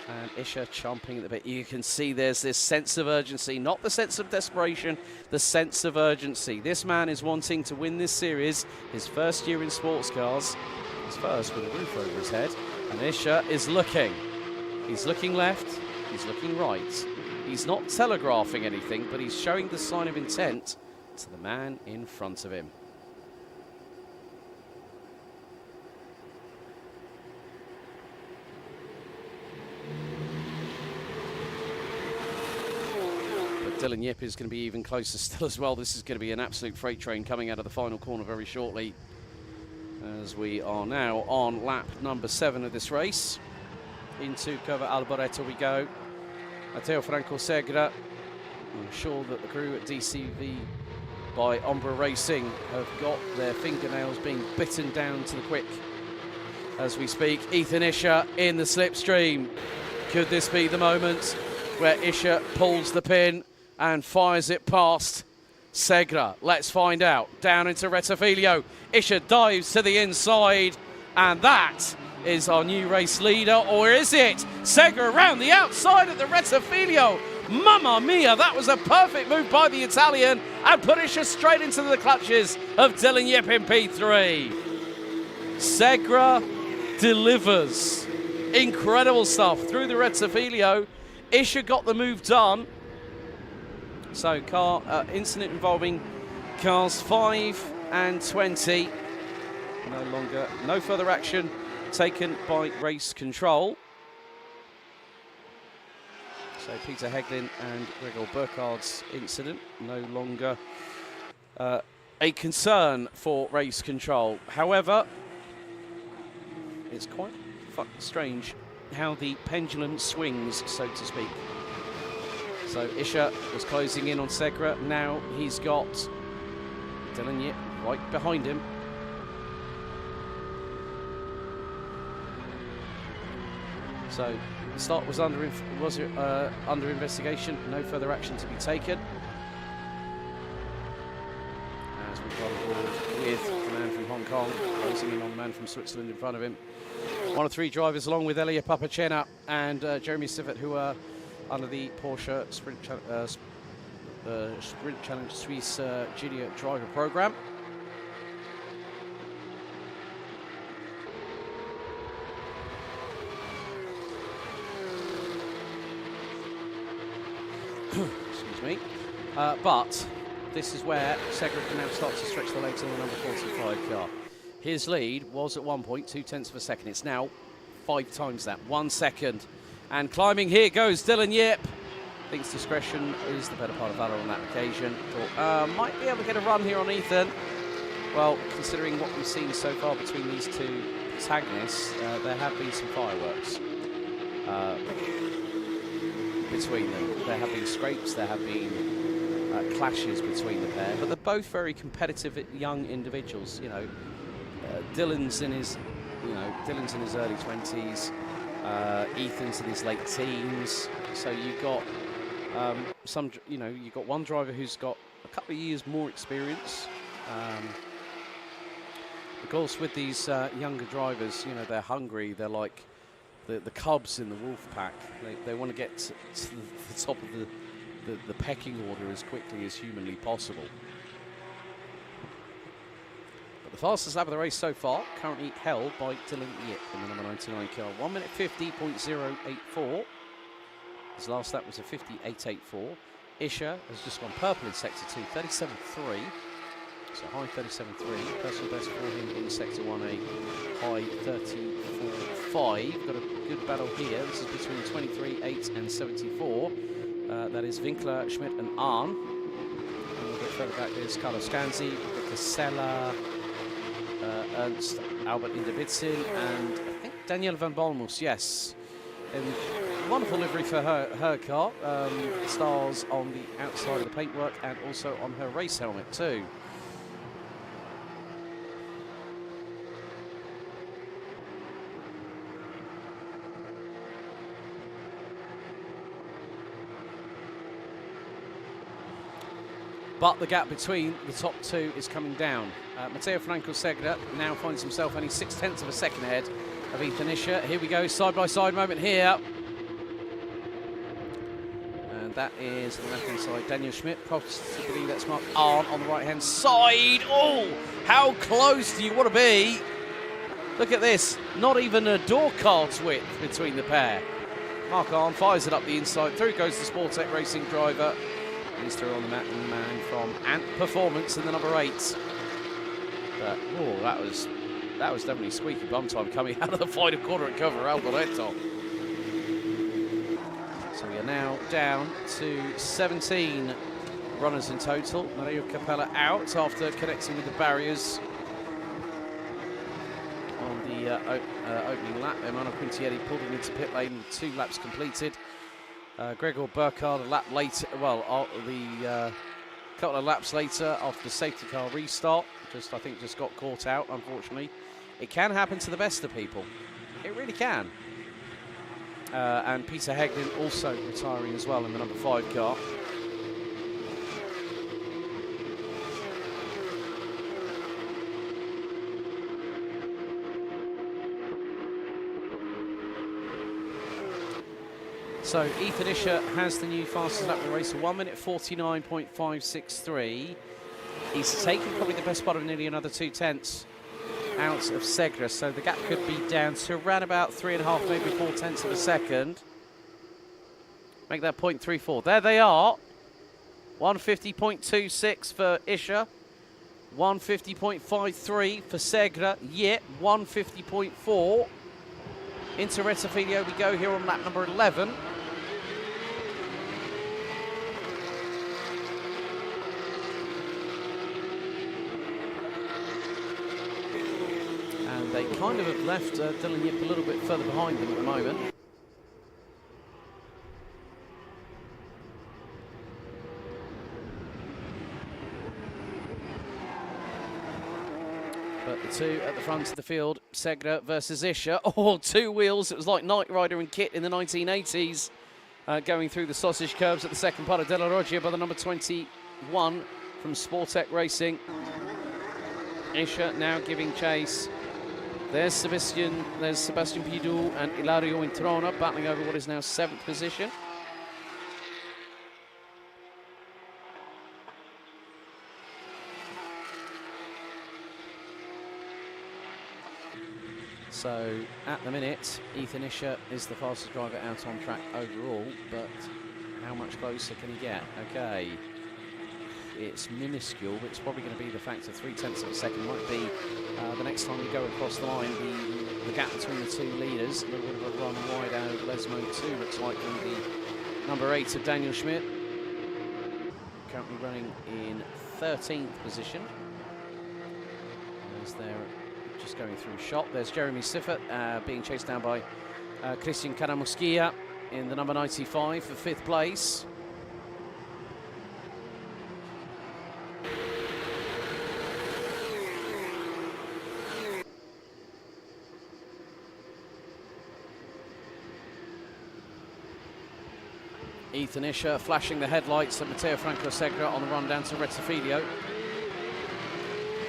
And Isha chomping at the bit. You can see there's this sense of urgency, not the sense of desperation, the sense of urgency. This man is wanting to win this series, his first year in sports cars, his first with a roof over his head. And Isha is looking. He's looking left, he's looking right. He's not telegraphing anything, but he's showing the sign of intent to the man in front of him. Dylan Yip is going to be even closer still as well. This is going to be an absolute freight train coming out of the final corner very shortly, as we are now on lap number 7 of this race. Into Curva Alboreto we go. Matteo Franco Segre. I'm sure that the crew at DCV by Ombra Racing have got their fingernails being bitten down to the quick as we speak. Ethan Isha in the slipstream. Could this be the moment where Isha pulls the pin and fires it past Segre? Let's find out. Down into Rettifilio. Isha dives to the inside, and that is our new race leader, or is it? Segre around the outside of the Rettifilio. Mamma mia, that was a perfect move by the Italian and put Isha straight into the clutches of Dylan Yip in P3. Segre delivers. Incredible stuff through the Rettifilio. Isha got the move done. So car incident involving cars 5 and 20. No further action taken by race control. So Peter Heglin and Gregor Burkhardt's incident no longer a concern for race control. However, it's quite strange how the pendulum swings, so to speak. So Isha was closing in on Segre. Now he's got Dylan Yip right behind him. So the start was under investigation. No further action to be taken. As we got on board with the man from Hong Kong, closing in on the man from Switzerland in front of him. One of 3 drivers, along with Elia Papacena and Jeremy Sivert, who are under the Porsche Sprint Challenge Suisse Junior Driver Program. Excuse me. But this is where Segre can now start to stretch the legs on the number 45 car. His lead was at one point 0.2 of a second. It's now 5 times that, 1 second. And climbing, here goes Dylan Yip. Thinks discretion is the better part of valor on that occasion. Thought, might be able to get a run here on Ethan. Well, considering what we've seen so far between these two protagonists, there have been some fireworks between them. There have been scrapes, there have been clashes between the pair, but they're both very competitive young individuals. You know, Dylan's in his early 20s. Ethan's in his late teens. So you've got you've got one driver who's got a couple of years more experience. Of course, with these younger drivers, you know, they're hungry. They're like the cubs in the wolf pack. They want to get to the top of the pecking order as quickly as humanly possible. fastest lap of the race so far, currently held by Dylan Yip in the number 99 car. 1 minute 50.084. His last lap was a 58.84. Isha has just gone purple in sector 2, 37.3. So high 37.3. Personal best for him in sector 1, a high 34.5. Got a good battle here. This is between 23.8 and 74. That is Winkler, Schmidt and Arn. And a little bit further back there's Carlos Ganzi, Casella, Ernst, Albert Inderbitzin, and I think Danielle van Bolmus, yes. And wonderful livery for her car. Stars on the outside of the paintwork and also on her race helmet too. But the gap between the top two is coming down. Matteo Franco Segre now finds himself only 0.6 of a second ahead of Ethan Isher. Here we go, side-by-side moment here. And that is on the left-hand side, Daniel Schmidt. Possibly that's Mark Arndt on the right-hand side. Oh, how close do you want to be? Look at this, not even a door card's width between the pair. Mark Arndt fires it up the inside. Through goes the Sportec Racing driver. He's through on the man from Ant Performance in the number 8. But, oh, that was definitely squeaky bum time coming out of the final corner at cover Alboreto. So we are now down to 17 runners in total. Mario Capella out after connecting with the barriers on the opening lap. Emmanuel Quintieri pulled him into pit lane with 2 laps completed. Gregor Burkhardt a lap later, well, the couple of laps later after the safety car restart, I think just got caught out, unfortunately. It can happen to the best of people. It really can. And Peter Hegden also retiring as well in the number 5 car. So Ethan Isher has the new fastest lap of the race, 1 minute 49.563. He's taken probably the best part of nearly another 0.2 out of Segre, so the gap could be down to around about 3.5, maybe 0.4 of a second. Make that 0.34. There they are. 150.26 for Isher, 150.53 for Segre, Yip 150.4. Into Rettifilio we go here on lap number 11. And they kind of have left Dylan Yip a little bit further behind them at the moment. But the two at the front of the field, Segre versus Isher. Oh, 2 wheels. It was like Knight Rider and Kit in the 1980s. Going through the sausage curves at the second part of Della Roggia by the number 21 from Sportec Racing. Isher now giving chase. There's Sebastian Pidou and Ilario Introna battling over what is now 7th position. So at the minute, Ethan Isher is the fastest driver out on track overall, but how much closer can he get? Okay, it's minuscule, but it's probably going to be the factor 0.3 of a second. Might be the next time we go across the line, the gap between the 2 leaders. A little bit of a run wide out of Lesmo 2, looks like, from the number 8 of Daniel Schmidt. Currently running in 13th position. As they're just going through shot. There's Jeremy Siffert being chased down by Christian Caramusquilla in the number 95 for 5th place. Ethan Isher flashing the headlights at Matteo Franco Segre on the run down to Rettifilio.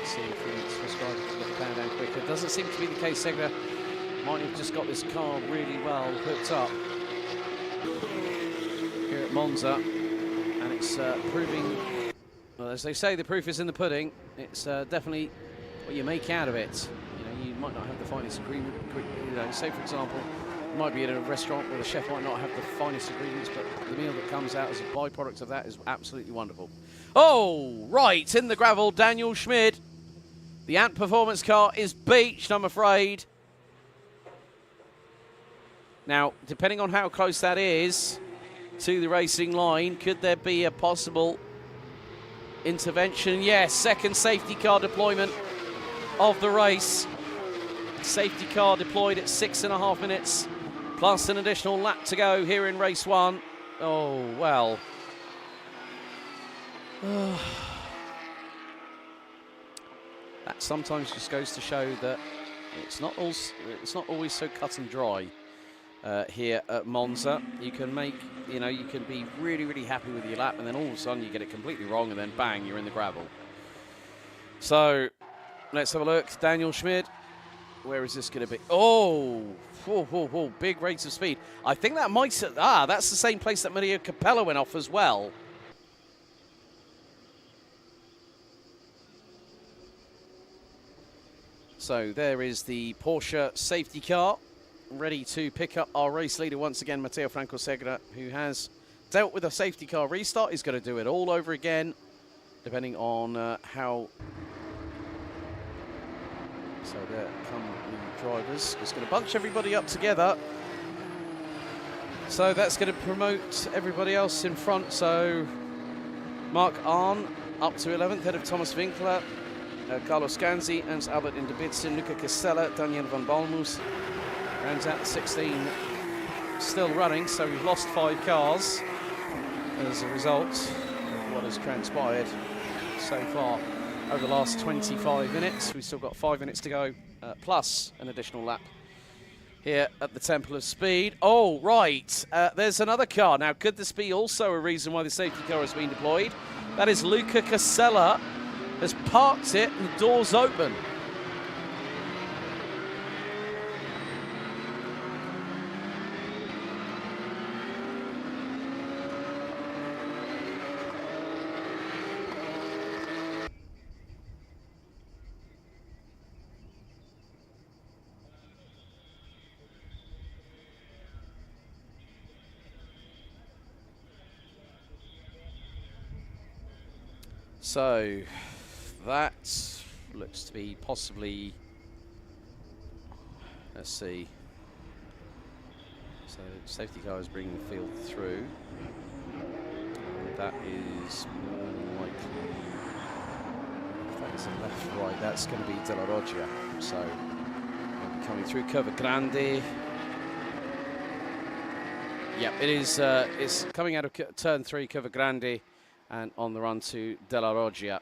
See if Swiss driver can get the power down quicker. Doesn't seem to be the case. Segre might have just got this car really well hooked up here at Monza, and it's proving, well, as they say, the proof is in the pudding. It's definitely what you make out of it. You know, you might not have the finest agreement. You know, say for example, you might be in a restaurant where the chef might not have the finest ingredients, but the meal that comes out as a byproduct of that is absolutely wonderful. Oh, right, in the gravel, Daniel Schmid. The Ant Performance car is beached, I'm afraid. Now, depending on how close that is to the racing line, could there be a possible intervention? Yes, second safety car deployment of the race. Safety car deployed at 6.5 minutes, plus an additional lap to go here in race 1. Oh, well. That sometimes just goes to show that it's not always so cut and dry here at Monza. You can make, you know, you can be really, really happy with your lap, and then all of a sudden you get it completely wrong, and then bang, you're in the gravel. So let's have a look. Daniel Schmid. Where is this going to be? Oh, big rates of speed. I think that might... that's the same place that Maria Capella went off as well. So there is the Porsche safety car, ready to pick up our race leader once again, Matteo Francosegra, who has dealt with a safety car restart. He's going to do it all over again, depending on how... So there come the drivers. It's going to bunch everybody up together. So that's going to promote everybody else in front. So Mark Arn up to 11th, head of Thomas Winkler, Carlos Ganzi, Ernst Albert in Debitzen, Luca Casella, Daniel van Balmus. Rounds out 16, still running. So we've lost 5 cars as a result of what has transpired so far. Over the last 25 minutes. We've still got 5 minutes to go, plus an additional lap here at the Temple of Speed. Oh, right. There's another car. Now, could this be also a reason why the safety car has been deployed? That is Luca Casella has parked it and the door's open. So that looks to be possibly, let's see. So safety car is bringing the field through. That is more likely, if that's a left, right, that's going to be De La Roggia. So we'll be coming through Curva Grande. Yep, it is, it's coming out of turn 3, Curva Grande, and on the run to De La Roggia.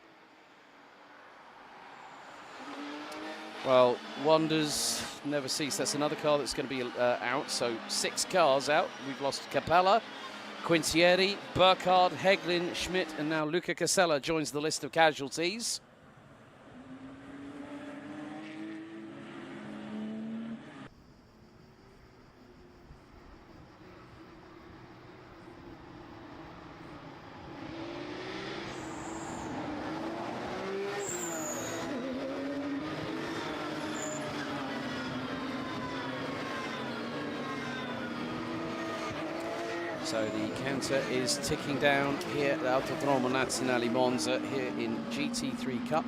Well, wonders never cease. That's another car that's going to be out. So 6 cars out. We've lost Capella, Quintieri, Burkhardt, Heglin, Schmidt, and now Luca Casella joins the list of casualties. So the counter is ticking down here at Autodromo Nazionale Monza here in GT3 Cup.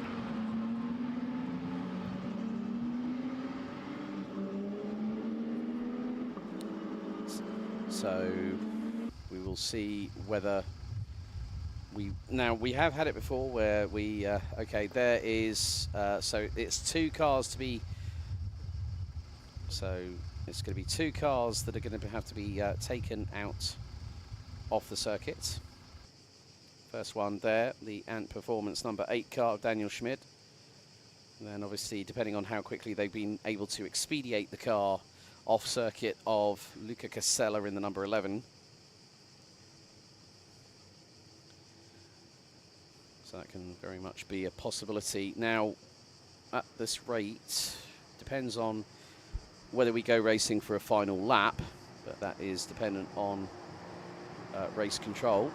So we will see whether we have had it before where we okay, there is so it's 2 cars to be, so it's going to be 2 cars that are going to have to be taken out off the circuit. First one there, the Ant Performance number 8 car of Daniel Schmid. And then obviously, depending on how quickly they've been able to expedite the car off circuit of Luca Casella in the number 11. So that can very much be a possibility. Now, at this rate, depends on whether we go racing for a final lap, but that is dependent on race control.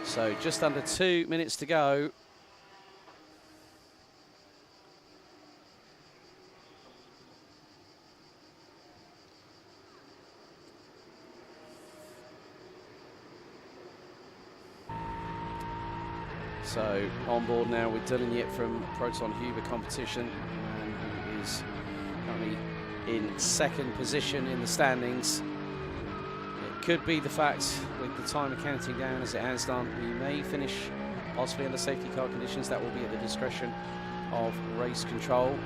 So just under 2 minutes to go. So on board now with Dylan Yip from Proton Huber competition, and he is currently in second position in the standings. It could be the fact, with the timer counting down as it has done, we may finish possibly under safety car conditions. That will be at the discretion of race control.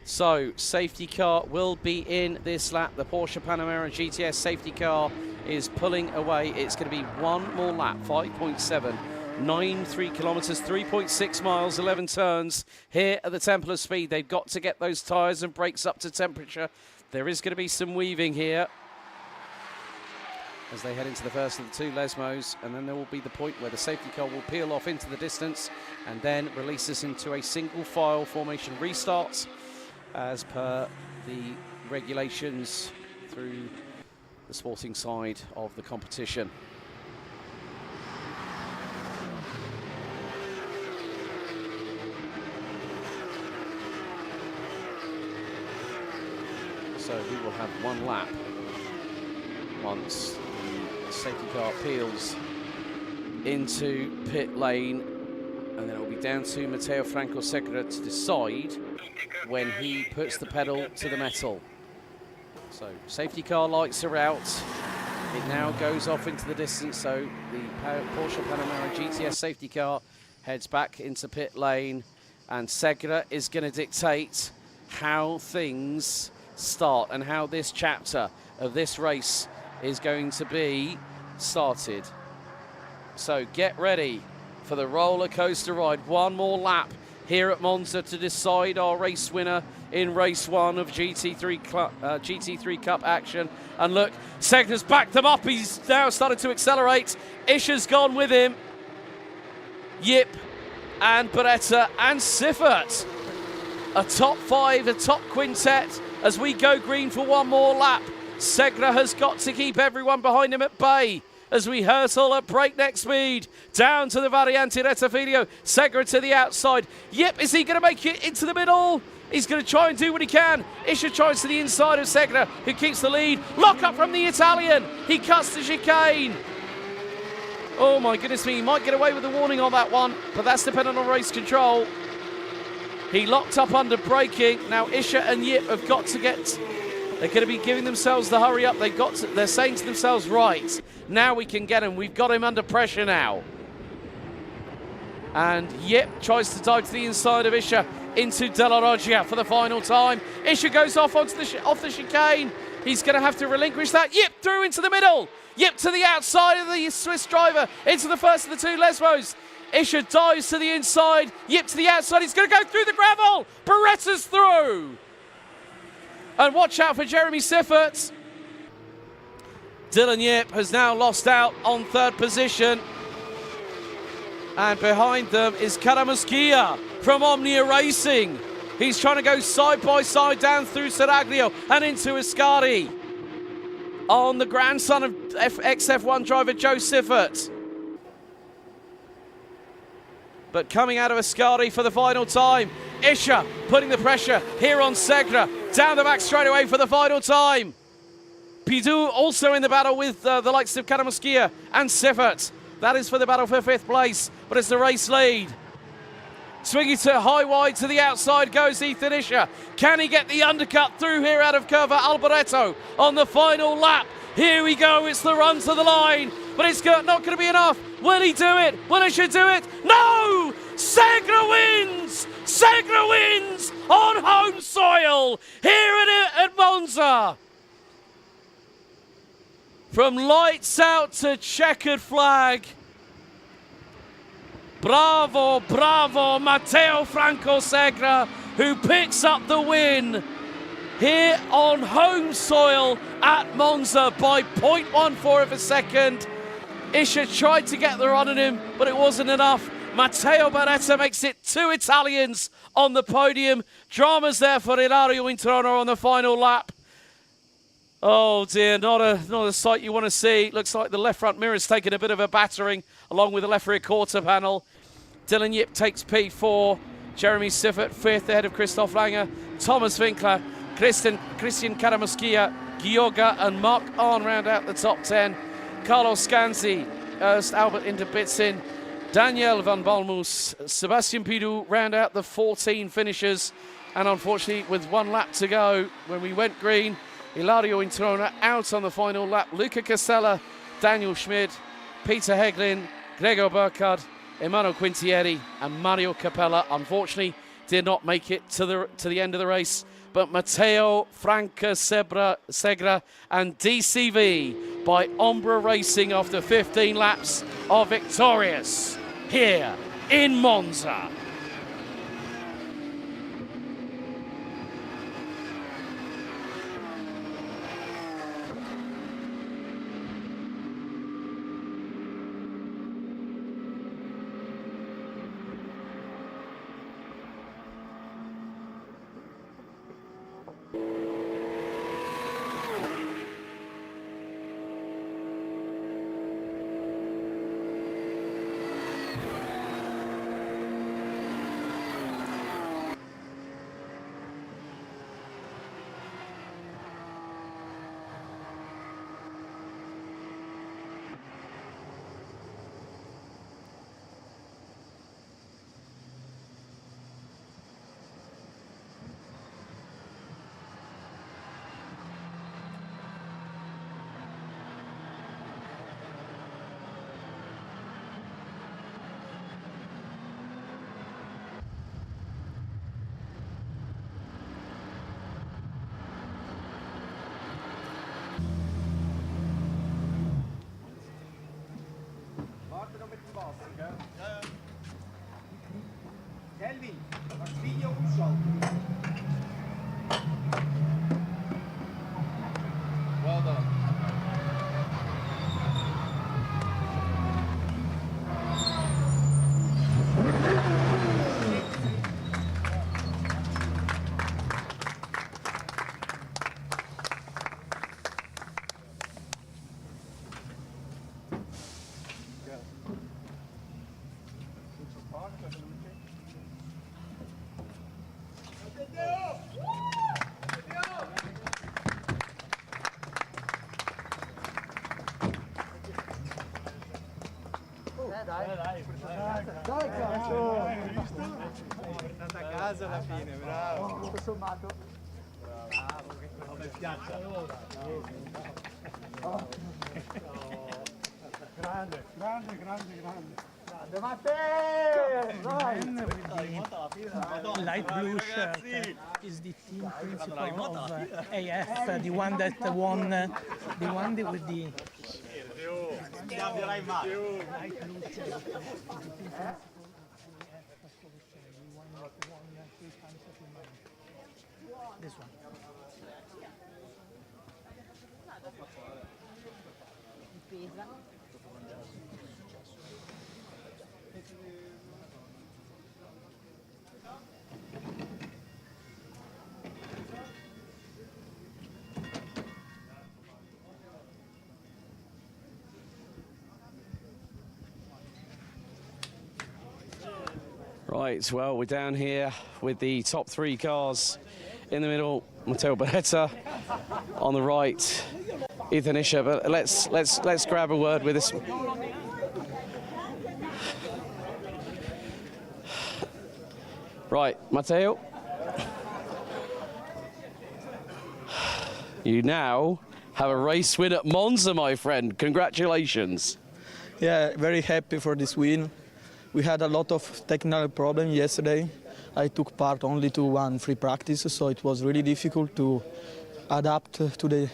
So, safety car will be in this lap. The Porsche Panamera GTS safety car is pulling away. It's going to be one more lap, 5.793 kilometers, 3.6 miles, 11 turns here at the Temple of Speed. They've got to get those tyres and brakes up to temperature. There is going to be some weaving here as they head into the first of the two Lesmos, and then there will be the point where the safety car will peel off into the distance and then release us into a single file formation restart, as per the regulations through the sporting side of the competition. So we will have one lap once the safety car peels into pit lane, and then it will be down to Matteo Franco Segura to decide when he puts the pedal to the metal. So safety car lights are out. It now goes off into the distance, so the Porsche Panamera GTS safety car heads back into pit lane, and Segura is going to dictate how things start and how this chapter of this race is going to be started. So get ready for the roller coaster ride. One more lap here at Monza to decide our race winner in race one of GT3 Cup action. And look, Segner's backed them up. He's now started to accelerate. Isher's gone with him. Yip and Beretta and Siffert. A top five, a top quintet as we go green for one more lap. Segner has got to keep everyone behind him at bay as we hurtle at breakneck speed down to the Variante Rettifilo. Segura to the outside. Yep, is he going to make it into the middle? He's going to try and do what he can. Isher tries to the inside of Segura, who keeps the lead. Lock up from the Italian. He cuts the chicane. Oh my goodness me, he might get away with a warning on that one, but that's dependent on race control. He locked up under braking. Now Isher and Yip have got to get... They're going to be giving themselves the hurry up. They're saying to themselves, right, now we can get him. We've got him under pressure now. And Yip tries to dive to the inside of Isher into Della Roggia for the final time. Isher goes off onto off the chicane. He's going to have to relinquish that. Yip through into the middle. Yip to the outside of the Swiss driver into the first of the two Lesmos. Isher dives to the inside. Yip to the outside. He's going to go through the gravel. Beretta's through. And watch out for Jeremy Siffert. Dylan Yip has now lost out on third position. And behind them is Caramuschia from Omnia Racing. He's trying to go side by side down through Seraglio and into Ascari on the grandson of ex-F1 driver Joe Siffert. But coming out of Ascari for the final time, Isher putting the pressure here on Segura. Down the back straight away for the final time. Pidou also in the battle with the likes of Caramuschia and Siffert. That is for the battle for fifth place, but it's the race lead. Swinging to high wide to the outside goes Ethan Isher. Can he get the undercut through here out of Curva Alboreto on the final lap? Here we go, it's the run to the line, but it's not going to be enough. Will he do it? Will Isher do it? No! Segura wins! Segura wins on home soil here at Monza. From lights out to checkered flag. Bravo, bravo, Matteo Franco Segura, who picks up the win here on home soil at Monza by 0.14 of a second. Isher tried to get the run on him, but it wasn't enough. Matteo Beretta makes it 2 Italians on the podium. Drama's there for Ilario Introno on the final lap. Oh dear, not a sight you want to see. Looks like the left front mirror's taken a bit of a battering along with the left rear quarter panel. Dylan Yip takes P4. Jeremy Siffert 5th ahead of Christoph Langer. Thomas Winkler, Christian Karamuskia, Gioga and Mark Arn round out the top 10. Carlos Scanzi, Ernst Albert Interbitzin, Daniel van Balmus, Sebastian Pidou round out the 14 finishers. And unfortunately, with 1 lap to go, when we went green, Ilario Introna out on the final lap. Luca Casella, Daniel Schmid, Peter Heglin, Gregor Burkhardt, Emmanuel Quintieri and Mario Capella unfortunately did not make it to the end of the race. But Matteo Franca Segra and DCV by Ombra Racing after 15 laps are victorious here in Monza. Kelvin, das Video umschalten. Well done. Portata a casa alla fine, bravo. Tutto sommato. Bravo, che mi piace. Grande, grande, grande, grande. Grande Matteo! Light blue shirt is the team principal of AF, the one that won, the one with the Cambierai mai. light blue shirt. This one. Right, well, we're down here with the top 3 cars. In the middle, Matteo Beretta. On the right, Ethan Isher. But let's grab a word with this. Right, Matteo. You now have a race win at Monza, my friend. Congratulations. Yeah, very happy for this win. We had a lot of technical problems yesterday. I took part only to one free practice, so it was really difficult to adapt to the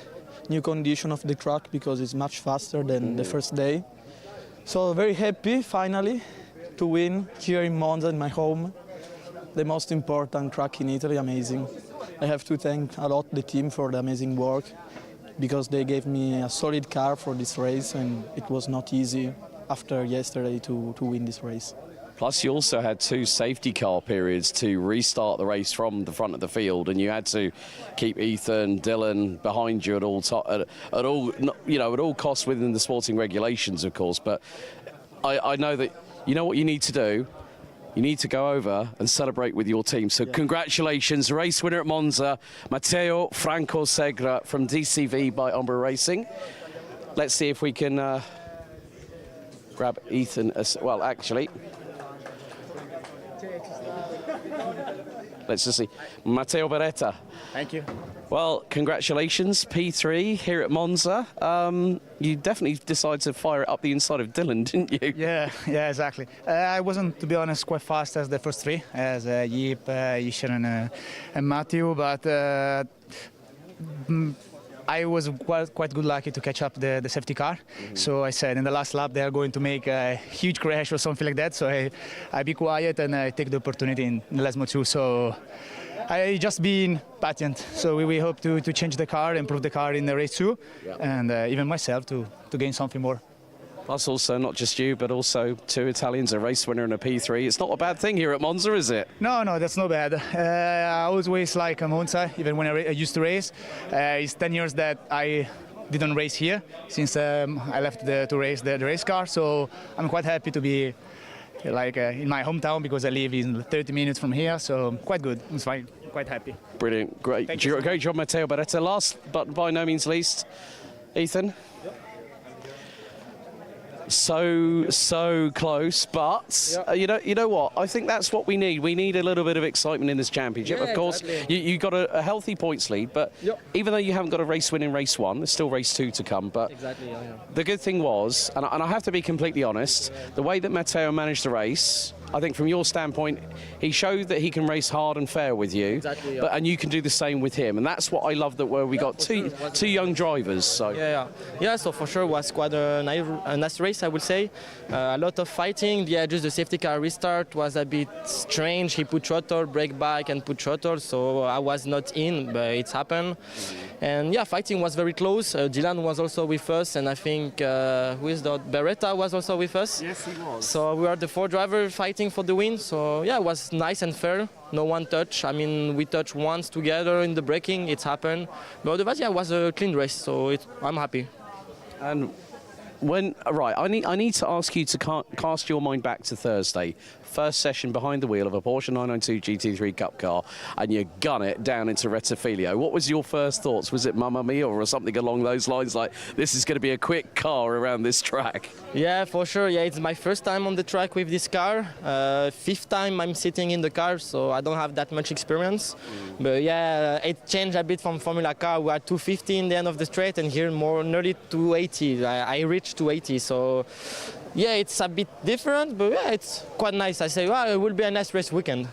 new condition of the track because it's much faster than the first day. So very happy finally to win here in Monza, in my home. The most important track in Italy, amazing. I have to thank a lot the team for the amazing work because they gave me a solid car for this race and it was not easy after yesterday to win this race. Plus, you also had 2 safety car periods to restart the race from the front of the field, and you had to keep Ethan, Dylan behind you at all costs within the sporting regulations, of course. But I know that you know what you need to do. You need to go over and celebrate with your team. So congratulations, race winner at Monza, Matteo Franco Segre from DCV by Umbra Racing. Let's see if we can grab Ethan as well. Actually, let's just see. Matteo Beretta. Thank you. Well, congratulations, P3 here at Monza. You definitely decided to fire it up the inside of Dylan, didn't you? Yeah, exactly. I wasn't, to be honest, quite fast as the first 3, as Yip, Isher and Matthew, but I was quite good lucky to catch up the safety car. So I said in the last lap they are going to make a huge crash or something like that. So I be quiet and I take the opportunity in the last Mo 2. So I just been patient. So we hope to change the car, improve the car in the race 2, and even myself to gain something more. Plus also not just you, but also 2 Italians, a race winner and a P3. It's not a bad thing here at Monza, is it? No, that's not bad. I always like Monza, even when I used to race. It's 10 years that I didn't race here, since I left to race the race car. So I'm quite happy to be in my hometown, because I live in 30 minutes from here. So quite good. It's fine. Quite happy. Brilliant. Great. Great job, Matteo Beretta. Last, but by no means least, Ethan. So close, but you know what? I think that's what we need. We need a little bit of excitement in this championship. Of course, exactly. you got a healthy points lead, but even though you haven't got a race win in race 1, there's still race 2 to come. But the good thing was, and I have to be completely honest, the way that Matteo managed the race, I think from your standpoint, he showed that he can race hard and fair with you, and you can do the same with him, and that's what I love, that where we got two young drivers. So so for sure was quite a nice race, I would say. A lot of fighting. Just the safety car restart was a bit strange. He put throttle, brake back, and put throttle, so I was not in, but it's happened. And fighting was very close. Dylan was also with us, and I think Beretta was also with us. Yes, he was. So we are the 4 drivers fighting for the win. So it was nice and fair. No one touch. I mean, we touched once together in the braking. It's happened. But otherwise, it was a clean race. So I'm happy. And I need to ask you to cast your mind back to Thursday. First session behind the wheel of a Porsche 992 GT3 Cup car, and you gun it down into Rettifilio. What was your first thoughts? Was it Mamma Mia or something along those lines, like this is going to be a quick car around this track? Yeah, for sure. Yeah, it's my first time on the track with this car. 5th time I'm sitting in the car, so I don't have that much experience. But it changed a bit from Formula Car. We are 250 in the end of the straight, and here more nearly 280. I reached 280, so it's a bit different, but it's quite nice. I say, it will be a nice race weekend.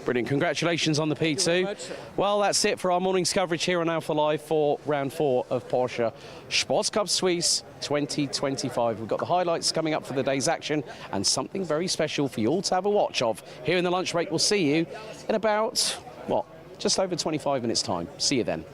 Brilliant. Congratulations on the P2. Well, that's it for our morning's coverage here on Alpha Live for round 4 of Porsche Sports Cup Suisse 2025. We've got the highlights coming up for the day's action and something very special for you all to have a watch of here in the lunch break. We'll see you in about, just over 25 minutes' time. See you then.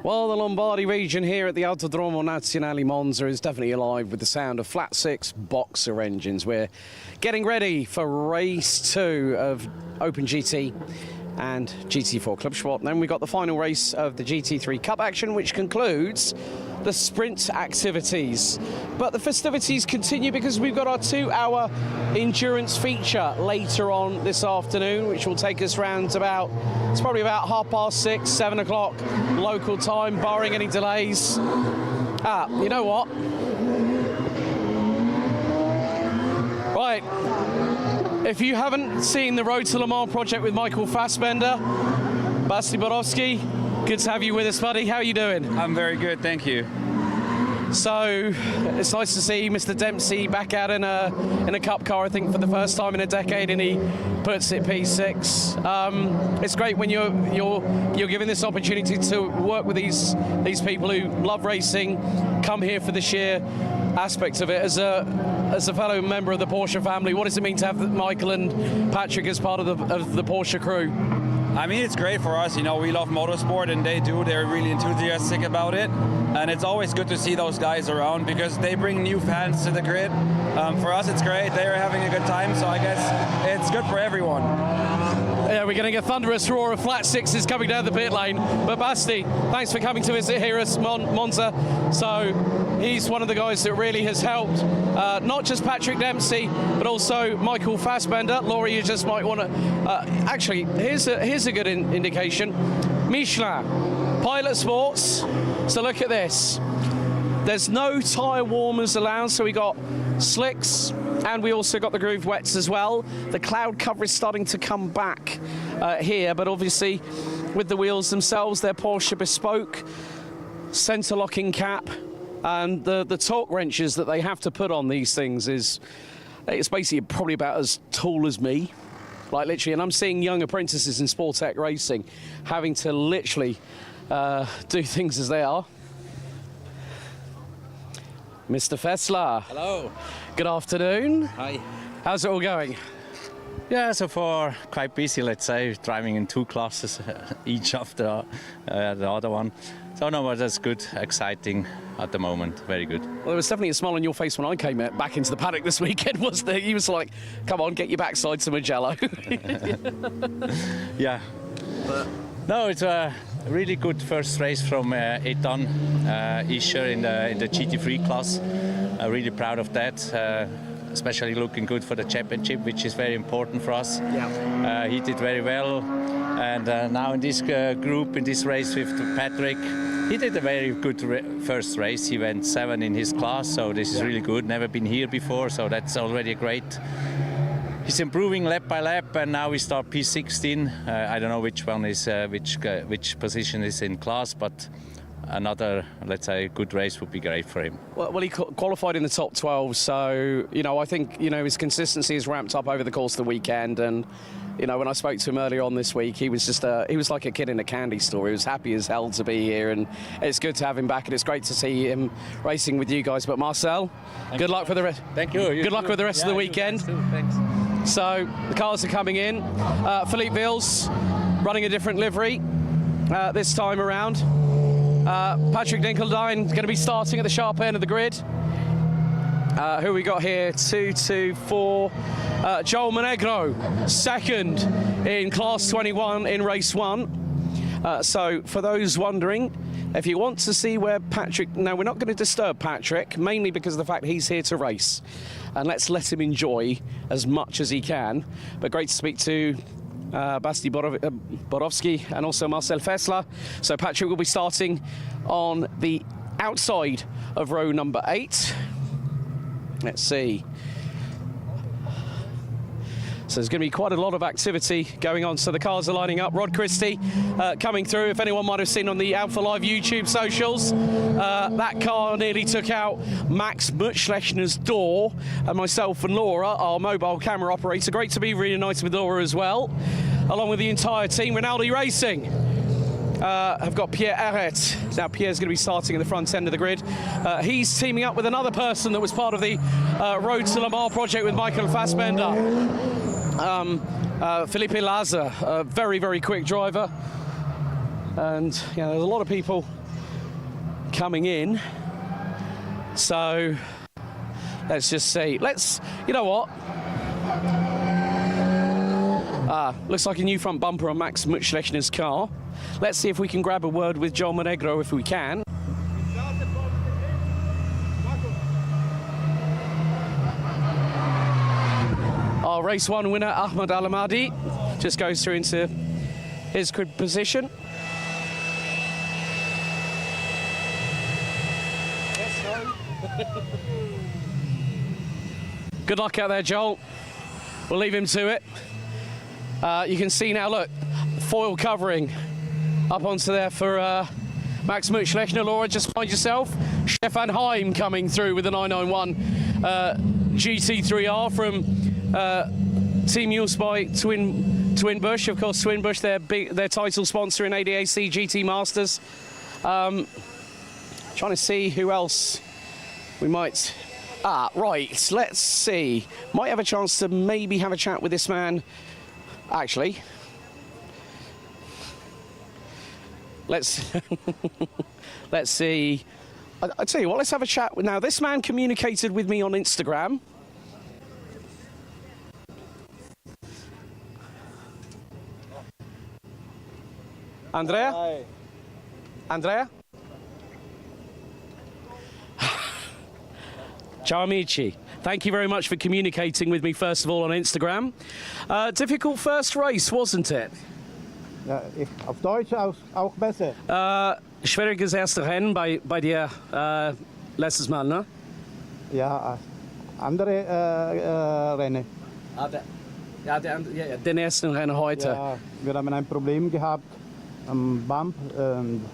Well, the Lombardy region here at the Autodromo Nazionale Monza is definitely alive with the sound of flat six boxer engines. We're getting ready for race 2 of Open GT and GT4 Club Sport. Then we've got the final race of the GT3 Cup action, which concludes the sprint activities. But the festivities continue because we've got our 2-hour endurance feature later on this afternoon, which will take us round about, it's probably about 6:30, 7 o'clock local time, barring any delays. You know what? Right, if you haven't seen the Road to Le Mans project with Michael Fassbender, Basti Borowski, good to have you with us, buddy. How are you doing? I'm very good, thank you. So it's nice to see Mr. Dempsey back out in a cup car, I think for the first time in a decade, and he puts it P6. It's great when you're given this opportunity to work with these people who love racing, come here for the sheer aspect of it. As a fellow member of the Porsche family, what does it mean to have Michael and Patrick as part of the Porsche crew? I mean, it's great for us. You know, we love motorsport, and they do. They're really enthusiastic about it. And it's always good to see those guys around because they bring new fans to the grid. For us, it's great. They're having a good time, so I guess it's good for everyone. Yeah, we're getting a thunderous roar of flat sixes coming down the pit lane. But Basti, thanks for coming to visit here at Monza. So he's one of the guys that really has helped, not just Patrick Dempsey, but also Michael Fassbender. Laura, you just might want to... actually, here's a good indication. Michelin, Pilot Sports. So look at this. There's no tyre warmers allowed, so we got slicks, and we also got the groove wets as well. The cloud cover is starting to come back here, but obviously with the wheels themselves, they're Porsche bespoke, centre locking cap, and the torque wrenches that they have to put on these things it's basically probably about as tall as me, like literally. And I'm seeing young apprentices in Sportec racing having to literally do things as they are. Mr. Fessler. Hello. Good afternoon. Hi. How's it all going? Yeah, so far quite busy, let's say, driving in 2 classes, each after the other one. So no, but that's good, exciting at the moment, very good. Well, there was definitely a smile on your face when I came back into the paddock this weekend, wasn't there? You was like, come on, get your backside to Mugello. Yeah. No, it's a really good first race from Ethan Ischer in the GT3 class. I'm really proud of that. Especially looking good for the championship, which is very important for us. Yeah. He did very well, and now in this group, in this race with Patrick, he did a very good first race. He went 7 in his class, so this is really good. Never been here before, so that's already great. He's improving lap by lap, and now we start P16. I don't know which one is which position is in class, but another, let's say, good race would be great for him. Well, he qualified in the top 12, so I think his consistency has ramped up over the course of the weekend. And when I spoke to him earlier on this week, he was just he was like a kid in a candy store. He was happy as hell to be here, and it's good to have him back, and it's great to see him racing with you guys. But Marcel, good luck for the rest. Thank you. Good luck with the rest of the weekend. Thanks. So the cars are coming in. Philippe Vils running a different livery this time around. Patrick Dinkeldine going to be starting at the sharp end of the grid. Who we got here? 2, 2, 4. Joel Monegro, second in Class 21 in Race 1. So for those wondering, if you want to see where Patrick... Now, we're not going to disturb Patrick, mainly because of the fact he's here to race. And let's let him enjoy as much as he can. But great to speak to Basti Borowski and also Marcel Fessler. So Patrick will be starting on the outside of row number 8. Let's see. So there's going to be quite a lot of activity going on. So the cars are lining up. Rod Christie coming through. If anyone might have seen on the Alpha Live YouTube socials, that car nearly took out Max Mutschlechner's door, and myself and Laura, our mobile camera operator. Great to be reunited with Laura as well, along with the entire team. Rinaldi Racing have got Pierre Arret. Now Pierre's going to be starting in the front end of the grid. He's teaming up with another person that was part of the Road to Le Mans project with Michael Fassbender. Felipe Laza, a very, very quick driver. And there's a lot of people coming in. So let's just see. You know what? Looks like a new front bumper on Max Muchlechner's car. Let's see if we can grab a word with Joel Monegro if we can. Our race 1 winner, Ahmed Al-Amadi, just goes through into his grid position. Good luck out there, Joel. We'll leave him to it. You can see now, look, foil covering up onto there for Max Muchlechner. Laura, just find yourself. Stefan Heim coming through with the 991 GT3R from Team Mules by Twin Bush. Of course, Twin Bush, their title sponsor in ADAC GT Masters. Trying to see who else we might... right, let's see. Might have a chance to maybe have a chat with this man. Actually, let's see. I tell you what, let's have a chat. Now, this man communicated with me on Instagram. Andrea? Hi. Andrea? Ciao amici. Thank you very much for communicating with me, first of all, on Instagram. Difficult first race, wasn't it? Ja, auf Deutsch auch besser. Schwieriges erste Rennen bei dir letztes Mal, ne? Ja, andere Rennen. Den ersten Rennen heute. Ja, wir haben ein Problem gehabt am Bump und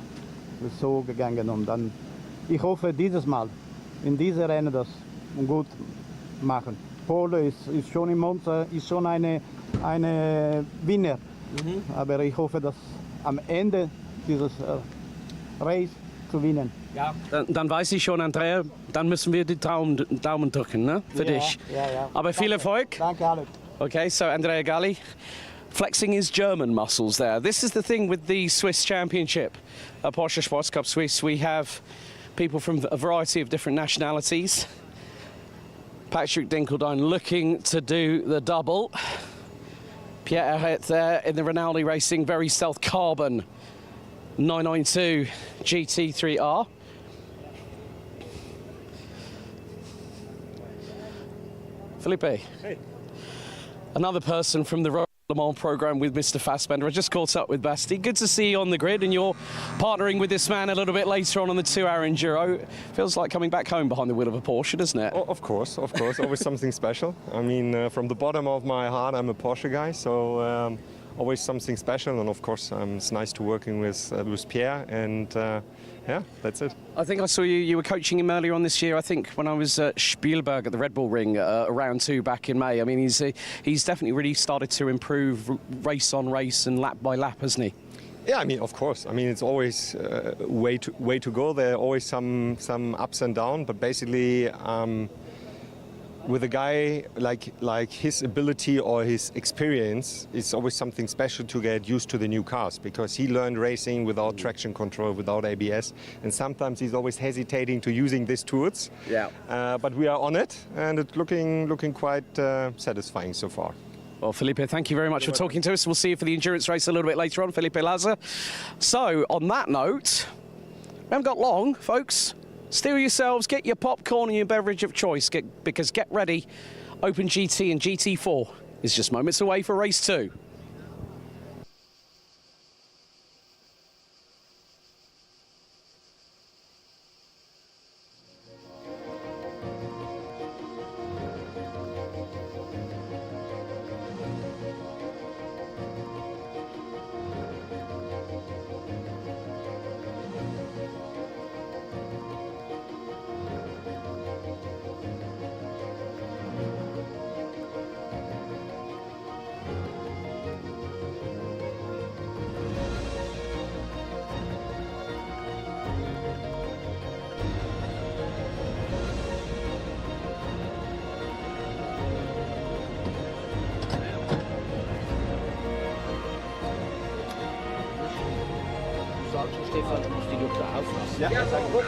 ist so gegangen. Und dann, ich hoffe, dieses Mal in diese Rennen das gut machen. Pole ist schon in Monza, ist schon eine Winner. Aber ich hoffe, dass am Ende dieses Race zu gewinnen. Ja. Dann weiß ich schon, Andrea, dann müssen wir die Daumen drücken, ne? Für dich. Ja. Aber viel Erfolg. Danke, Alex. Okay, so Andrea Galli flexing his German muscles there. This is the thing with the Swiss Championship, Porsche Sports Cup Suisse. We have people from a variety of different nationalities. Patrick Dinkeldine looking to do the double. Pierre Herret there in the Rinaldi Racing Very Stealth Carbon 992 GT3R. Felipe. Hey. Another person from the Le Mans program with Mr. Fassbender. I just caught up with Basti. Good to see you on the grid, and you're partnering with this man a little bit later on the 2-hour enduro. Feels like coming back home behind the wheel of a Porsche, doesn't it? Oh, of course. Always something special. I mean, from the bottom of my heart, I'm a Porsche guy, so always something special. And of course, it's nice to working with Pierre, and yeah, that's it. I think I saw you were coaching him earlier on this year, I think, when I was at Spielberg at the Red Bull Ring round 2 back in May. I mean, he's definitely really started to improve race on race and lap by lap, hasn't he? Yeah, I mean, of course. I mean, it's always way to go. There are always some ups and downs, but basically, with a guy like his ability or his experience, it's always something special to get used to the new cars, because he learned racing without traction control, without ABS, and sometimes he's always hesitating to using these tools. Yeah. But we are on it, and it's looking quite satisfying so far. Well, Felipe, thank you very much for talking to us. We'll see you for the endurance race a little bit later on, Felipe Laza. So, on that note, we haven't got long, folks. Steel yourselves, get your popcorn and your beverage of choice, because get ready, Open GT and GT4 is just moments away for race 2. Stefan, musst dich doch da auflassen. Ja, Ja, sag gut.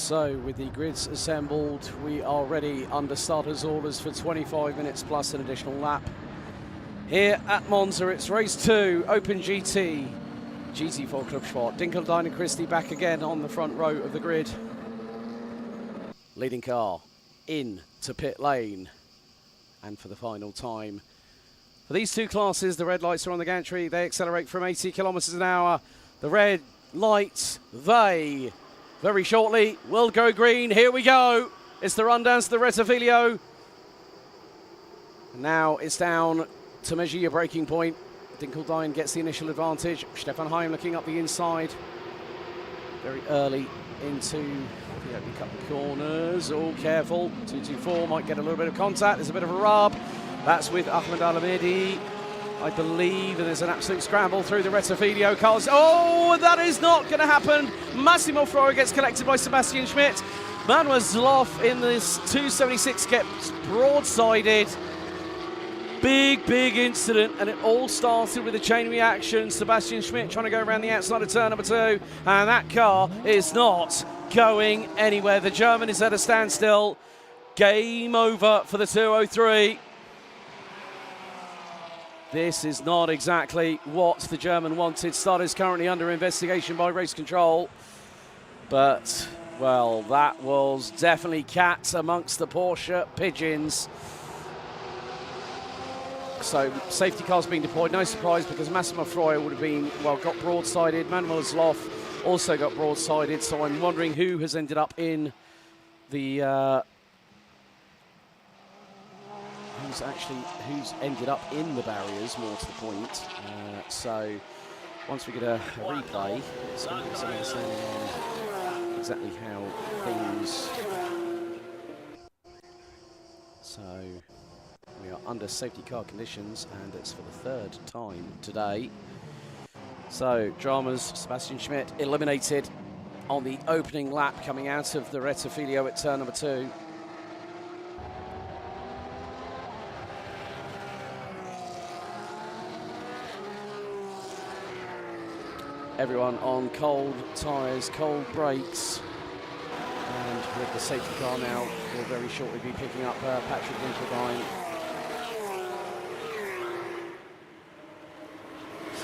So with the grids assembled, we are ready under starters orders for 25 minutes plus an additional lap. Here at Monza, it's race 2, Open GT, GT3 Cup Suisse. Dinkelstein and Christie back again on the front row of the grid. Leading car into pit lane. And for the final time. For these two classes, the red lights are on the gantry. They accelerate from 80 kilometers an hour. The red lights, they very shortly will go green. Here we go. It's the rundown to the Rettifiglio. Now it's down to measure your braking point. Dinkelstein gets the initial advantage. Stefan Heim looking up the inside. Very early into the opening couple of corners. All careful. 224 might get a little bit of contact. There's a bit of a rub. That's with Ahmed Al-Hamidi, I believe, and there's an absolute scramble through the Rettifiglio cars. Oh, that is not going to happen. Massimo Flora gets collected by Sebastian Schmidt. Manuel Zloff in this 276 gets broadsided. Big incident, and it all started with a chain reaction. Sebastian Schmidt trying to go around the outside of turn number 2, and that car is not going anywhere. The German is at a standstill. Game over for the 203. This is not exactly what the German wanted. Start is currently under investigation by race control. But, well, that was definitely cats amongst the Porsche pigeons. So, safety cars being deployed. No surprise, because Massimo Froio would have been, well, got broadsided. Manuel Zloff also got broadsided. So I'm wondering who has ended up in the... who's ended up in the barriers, more to the point. So once we get a replay, it's going to give us an understanding on exactly how things. So we are under safety car conditions, and it's for the 3rd time today. So dramas, Sebastian Schmidt eliminated on the opening lap coming out of the Rettifiglio at turn number 2. Everyone on cold tyres, cold brakes, and with the safety car now, we'll very shortly be picking up Patrick Dinkelstein.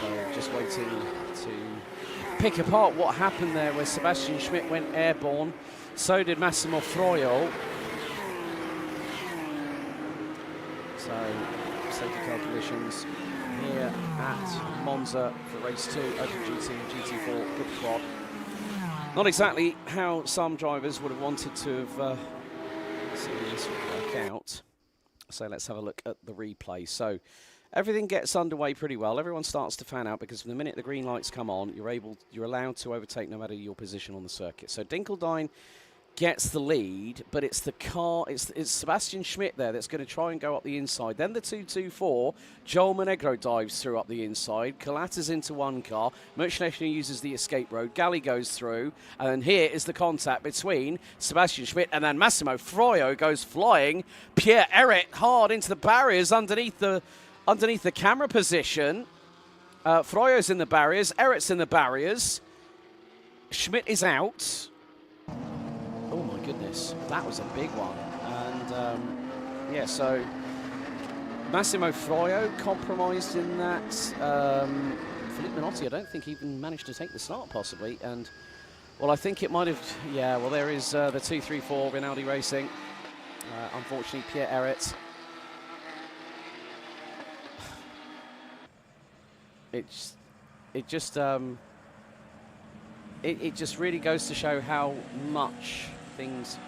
So just waiting to pick apart what happened there where Sebastian Schmidt went airborne. So did Massimo Froio. So safety car conditions here at Monza for race 2, Open GT and GT4 Cup Suisse. Not exactly how some drivers would have wanted to have seen this work out. So let's have a look at the replay. So everything gets underway pretty well. Everyone starts to fan out because from the minute the green lights come on, you're allowed to overtake no matter your position on the circuit. So Dinkelstein gets the lead, but it's the car, it's Sebastian Schmidt there that's going to try and go up the inside. Then the 224, Joel Monegro dives through up the inside, collapses into one car, Mutschlechner uses the escape road, Galli goes through, and then here is the contact between Sebastian Schmidt and then Massimo Froio goes flying. Pierre Eret hard into the barriers underneath the camera position. Froio's in the barriers, Eret's in the barriers, Schmidt is out. Oh my goodness, that was a big one. And yeah, so Massimo Froio compromised in that. Philippe Minotti, I don't think even managed to take the start possibly. And well, I think it might have, yeah, well there is the 234 Rinaldi Racing. Unfortunately, Pierre Eret. It just really goes to show how much things.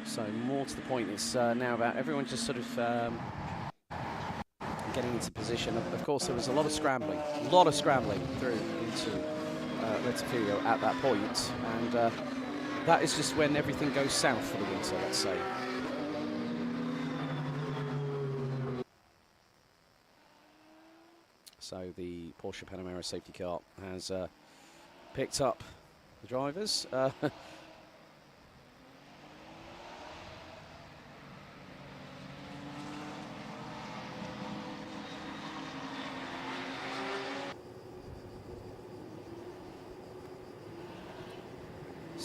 So more to the point, it's now about everyone just sort of getting into position. Of course, there was a lot of scrambling through into Rettifiglio at that point, and that is just when everything goes south for the winter, let's say. So the Porsche Panamera safety car has picked up the drivers.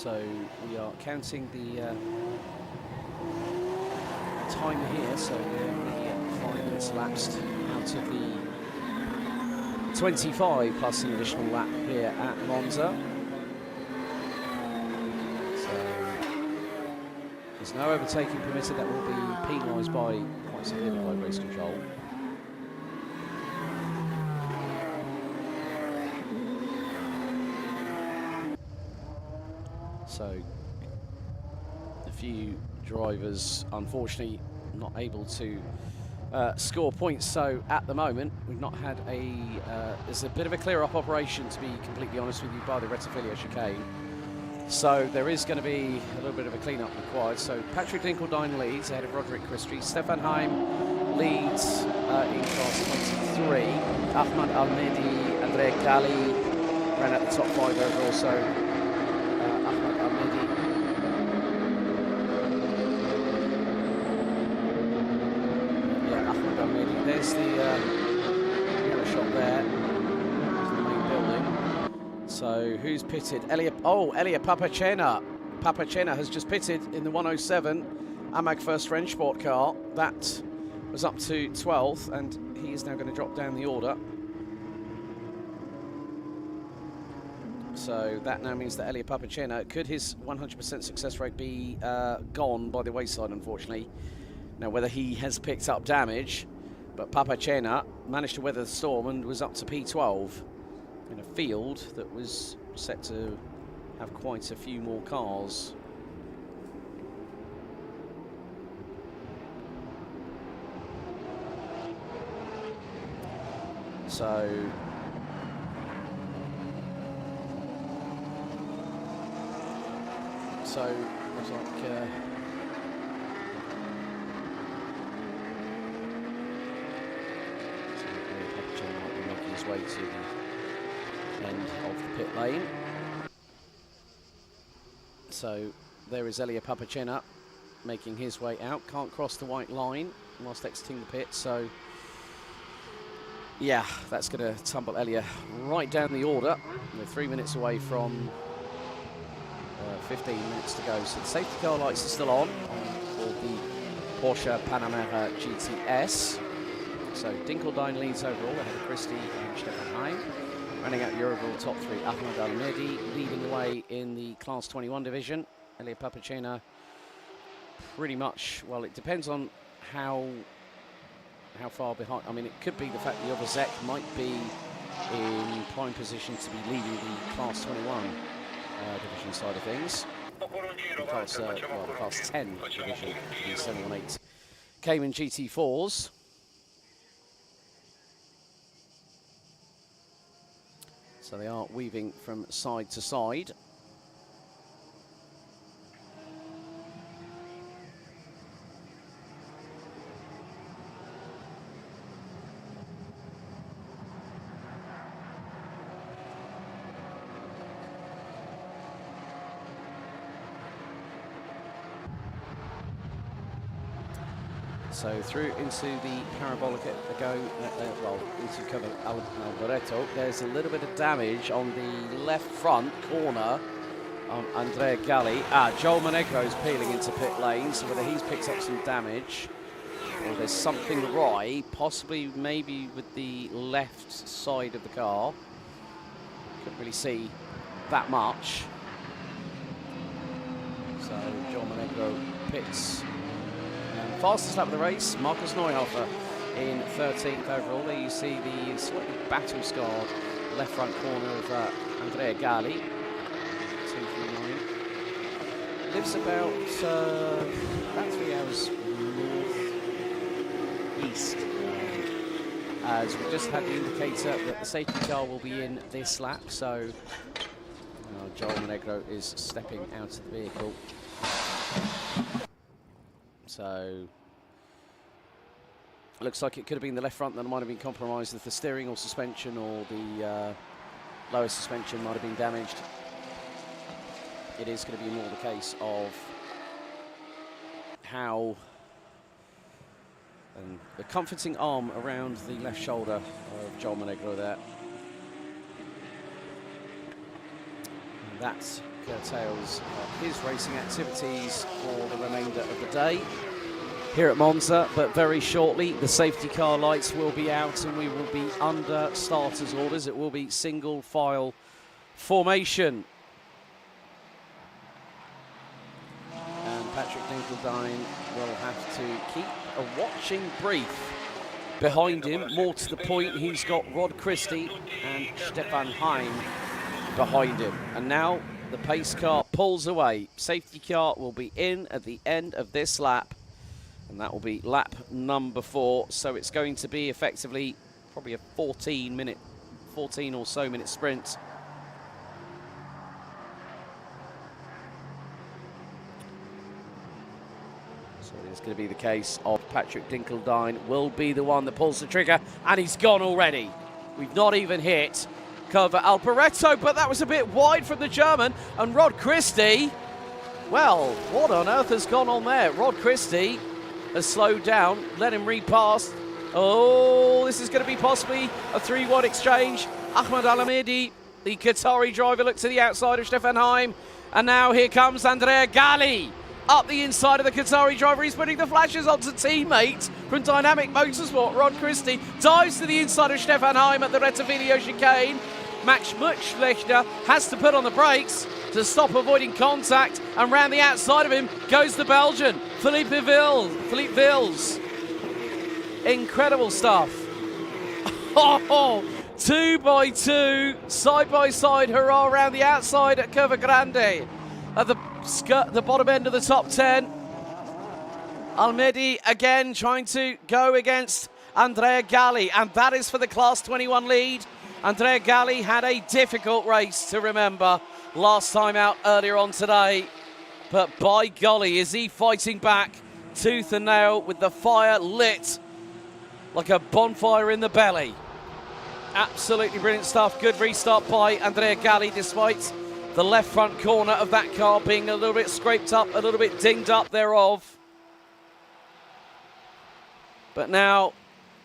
So we are counting the timer here. So the 5 minutes elapsed out of the 25 plus an additional lap here at Monza. There's no overtaking permitted. That will be penalised by quite severely by race control. So a few drivers, unfortunately, not able to score points. So at the moment, we've not had there's a bit of a clear-up operation, to be completely honest with you, by the Rettifilia chicane. So there is going to be a little bit of a clean-up required. So Patrick Dinkeldine leads ahead of Roderick Christie. Stefan Heim leads in class 23. Ahmad Almedi, Andrea Galli ran at the top 5 overall. So Ahmad Almedi. Yeah, Ahmad Almedi. There's the mirror shot there. There's the main building. So who's pitted? Elia Papacena. Papacena has just pitted in the 107 AMAG First French Sport car. That was up to 12th, and he is now going to drop down the order. So that now means that Elia Papacena, could his 100% success rate be gone by the wayside, unfortunately. Now, whether he has picked up damage, but Papacena managed to weather the storm and was up to P12. In a field that was set to have quite a few more cars. So looks like Papacena might be making his way to the end of the pit lane. So there is Elia Papacena making his way out. Can't cross the white line whilst exiting the pit. So yeah, that's going to tumble Elia right down the order. We're 3 minutes away from 15 minutes to go. So the safety car lights are still on for the Porsche Panamera GTS. So Dinkeldine leads overall ahead of Christie and Stefan Heim. Running out your overall top 3, Ahmad Almedi leading the way in the Class 21 division. Elia Papacena pretty much, well, it depends on how far behind. I mean, it could be the fact that Jovazek might be in prime position to be leading the Class 21 division side of things. Class 10 division, the 718 Cayman GT4s. So they are weaving from side to side. So through into the parabolic into cover Alboreto. There's a little bit of damage on the left front corner on Andrea Galli. Joel Monegro is peeling into pit lane, so whether he's picked up some damage or there's something awry, possibly maybe with the left side of the car. Couldn't really see that much. So Joel Monegro pits. Fastest lap of the race, Markus Neuhofer in 13th overall. There you see the slightly battle-scarred left front corner of Andrea Galli. 239. Lives about 3 hours north-east. As we just had the indicator that the safety car will be in this lap, so Joel Monegro is stepping out of the vehicle. So looks like it could have been the left front that might have been compromised with the steering or suspension, or the lower suspension might have been damaged. It is going to be more the case of how the comforting arm around the left shoulder of Joel Monegro there. And that curtails his racing activities for the remainder of the day here at Monza, but very shortly the safety car lights will be out and we will be under starters orders. It will be single file formation. And Patrick Dinkeldine will have to keep a watching brief behind him. More to the point, he's got Rod Christie and Stefan Heim behind him. And now the pace car pulls away. Safety car will be in at the end of this lap, and that will be lap number 4. So it's going to be effectively probably a 14 or so minute sprint. So it's going to be the case of Patrick Dinkeldine will be the one that pulls the trigger, and he's gone already. We've not even hit Curva Alboreto, but that was a bit wide from the German. And Rod Christie, well, what on earth has gone on there? Rod Christie has slowed down, let him read past. Oh, this is going to be possibly a 3-1 exchange. Ahmed Al-Hamidi, the Qatari driver, looked to the outside of Stefan Heim. And now here comes Andrea Galli up the inside of the Qatari driver. He's putting the flashes onto teammate from Dynamic Motorsport. Rod Christie dives to the inside of Stefan Heim at the Rettivilio chicane. Max Mutschlechner has to put on the brakes to stop avoiding contact, and round the outside of him goes the Belgian, Philippe Vils. Incredible stuff. 2 by 2, side by side, hurrah around the outside at Curva Grande. At the bottom end of the top 10. Almedi again trying to go against Andrea Galli, and that is for the Class 21 lead. Andrea Galli had a difficult race to remember last time out earlier on today, but by golly, is he fighting back tooth and nail with the fire lit like a bonfire in the belly. Absolutely brilliant stuff. Good restart by Andrea Galli, despite the left front corner of that car being a little bit scraped up, a little bit dinged up thereof. But now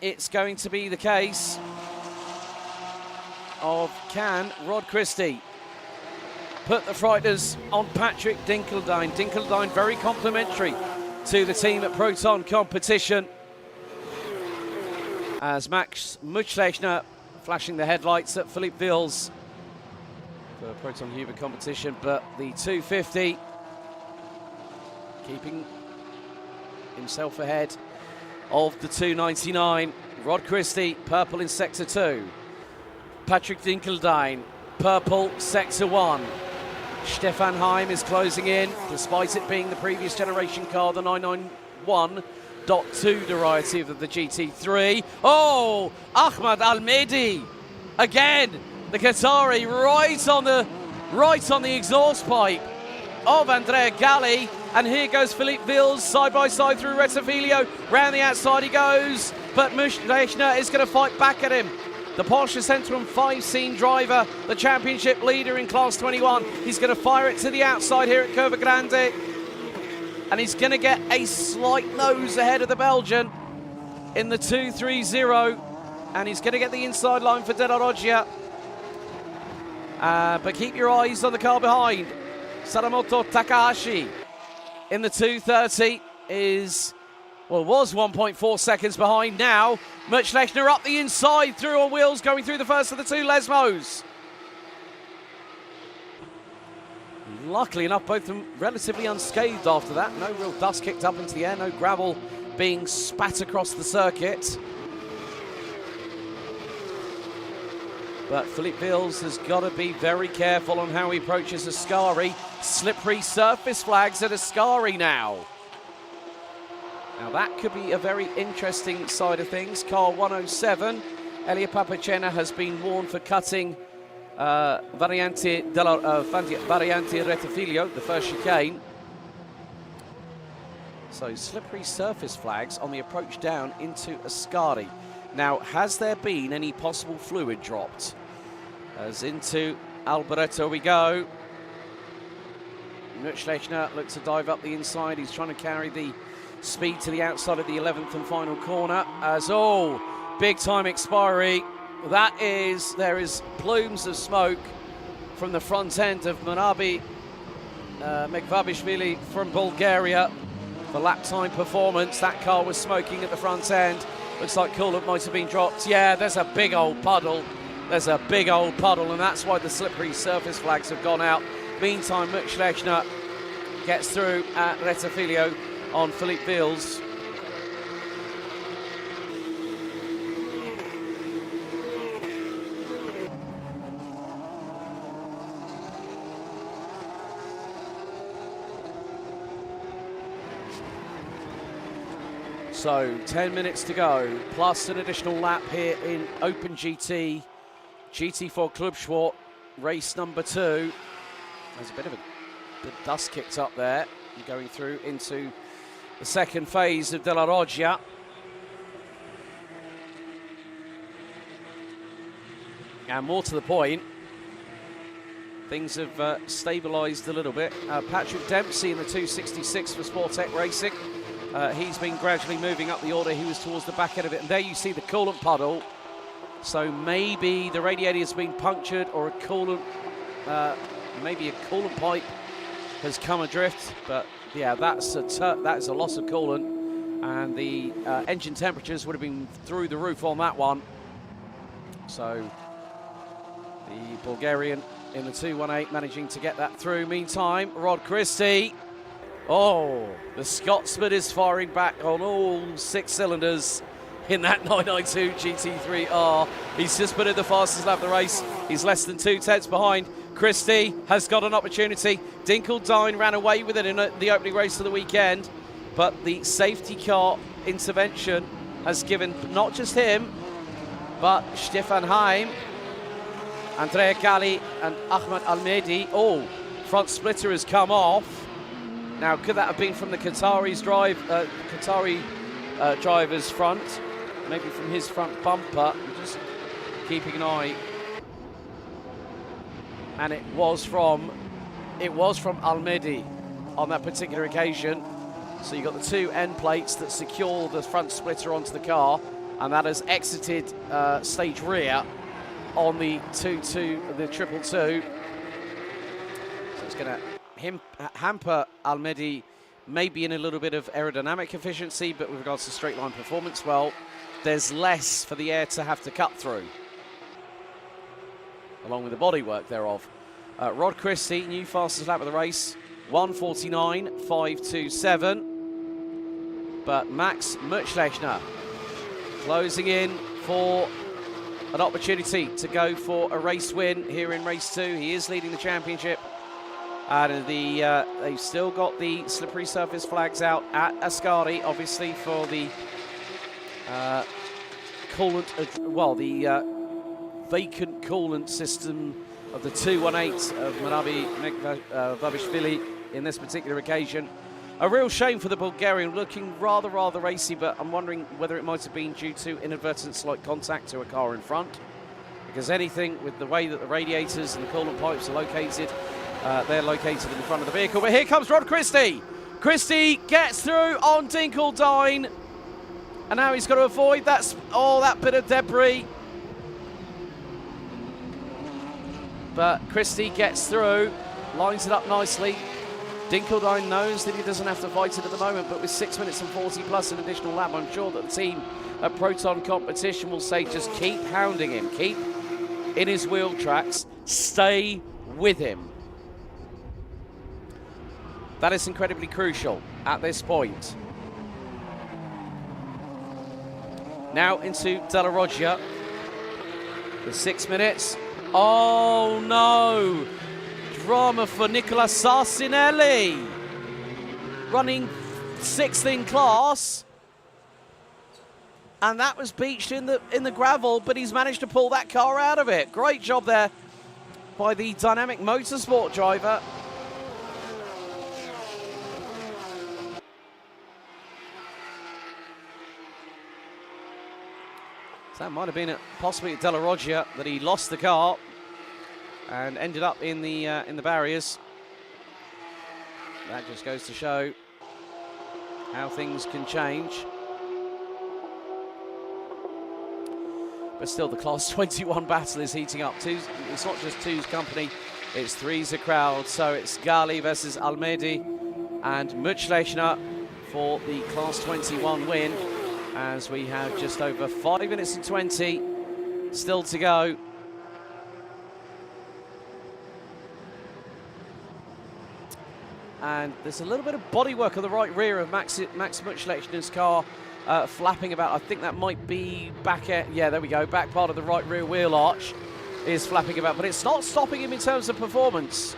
it's going to be the case of, can Rod Christie put the frighteners on Patrick Dinkeldine? Dinkeldine very complimentary to the team at Proton Competition, as Max Mutschlechner flashing the headlights at Philippe Vils for Proton Huber Competition, but the 250 keeping himself ahead of the 299. Rod Christie, purple in Sector 2. Patrick Dinkeldine, purple, Sector 1. Stefan Heim is closing in, despite it being the previous generation car, the 991.2 derivative of the GT3. Oh, Ahmed Al-Medi, again, the Qatari right on the exhaust pipe of Andrea Galli. And here goes Philippe Vils, side by side through Rettivilio. Round the outside he goes, but Mutschlechner is going to fight back at him. The Porsche Centrum 5-scene driver, the championship leader in Class 21. He's going to fire it to the outside here at Curva Grande. And he's going to get a slight nose ahead of the Belgian in the 230. And he's going to get the inside line for De La Roggia. But keep your eyes on the car behind. Sadamoto Takahashi in the 230 was 1.4 seconds behind. Now Mutschlechner up the inside, through on wheels, going through the first of the two Lesmos. Luckily enough, both of them relatively unscathed after that. No real dust kicked up into the air, no gravel being spat across the circuit. But Philippe Vils has got to be very careful on how he approaches Ascari. Slippery surface flags at Ascari now. Now that could be a very interesting side of things. Car 107, Elia Papacena has been warned for cutting Variante Rettivilio, the first chicane. So slippery surface flags on the approach down into Ascari. Now, has there been any possible fluid dropped? As into Alboreto we go. Mutschlechner looks to dive up the inside. He's trying to carry the speed to the outside of the 11th and final corner. As big time expiry. There is plumes of smoke from the front end of Manabi Megvabishvili from Bulgaria. The lap time performance, that car was smoking at the front end. Looks like coolant might have been dropped. Yeah, there's a big old puddle. There's a big old puddle, and that's why the slippery surface flags have gone out. Meantime, Mutschlechner gets through at Retafilio on Philippe Vils. So 10 minutes to go, plus an additional lap here in Open GT, GT4 Club Sport, race number 2. There's a bit of dust kicked up there, going through into the second phase of Della Roggia. And more to the point, things have stabilised a little bit. Patrick Dempsey in the 266 for Sportec Racing. He's been gradually moving up the order. He was towards the back end of it. And there you see the coolant puddle. So maybe the radiator has been punctured, or a coolant, maybe a coolant pipe has come adrift. But yeah, that is a loss of coolant. And the engine temperatures would have been through the roof on that one. So the Bulgarian in the 218 managing to get that through. Meantime, Rod Christie. Oh, the Scotsman is firing back on all 6 cylinders in that 992 GT3R. He's just put in the fastest lap of the race. He's less than 2 tenths behind. Christie has got an opportunity. Dinkeldine ran away with it in the opening race of the weekend, but the safety car intervention has given not just him, but Stefan Heim, Andrea Galli and Ahmed Almedi. Oh, front splitter has come off. Now, could that have been from the Qatari driver's front? Maybe from his front bumper. I'm just keeping an eye. And it was from Almedi on that particular occasion. So you've got the 2 end plates that secure the front splitter onto the car, and that has exited stage rear on the 222. So it's going to hamper Almedi maybe in a little bit of aerodynamic efficiency, but with regards to straight line performance, well, there's less for the air to have to cut through, along with the bodywork thereof. Rod Christie, new fastest lap of the race, 1:49.527. But Max Mutschlechner closing in for an opportunity to go for a race win here in race 2. He is leading the championship. And they've still got the slippery surface flags out at Ascari, obviously, for the coolant, the vacant coolant system of the 218 of Marabi Megvabishvili in this particular occasion. A real shame for the Bulgarian, looking rather racy, but I'm wondering whether it might have been due to inadvertent slight contact to a car in front. Because anything with the way that the radiators and the coolant pipes are located, they're located in the front of the vehicle. But here comes Rod Christie. Christie gets through on Dinkeldine. And now he's got to avoid that bit of debris. But Christie gets through, lines it up nicely. Dinkeldine knows that he doesn't have to fight it at the moment, but with 6 minutes and 40 plus an additional lap, I'm sure that the team at Proton Competition will say just keep hounding him, keep in his wheel tracks, stay with him. That is incredibly crucial at this point. Now into Della Roggia. The 6 minutes. Oh no! Drama for Nicola Sarcinelli. Running 6th in class. And that was beached in the gravel, but he's managed to pull that car out of it. Great job there by the Dynamic Motorsport driver. So that might have been possibly at Della Roggia that he lost the car and ended up in the barriers. That just goes to show how things can change. But still, the Class 21 battle is heating up. It's not just Two's company It's three's a crowd, so it's Gali versus Almedi and Mutschlechner for the Class 21 win, as we have just over 5 minutes and 20 still to go. And there's a little bit of bodywork on the right rear of Max Mutschlechner's car, flapping about. I think that might be back at, yeah, there we go, back part of the right rear wheel arch is flapping about, but it's not stopping him in terms of performance.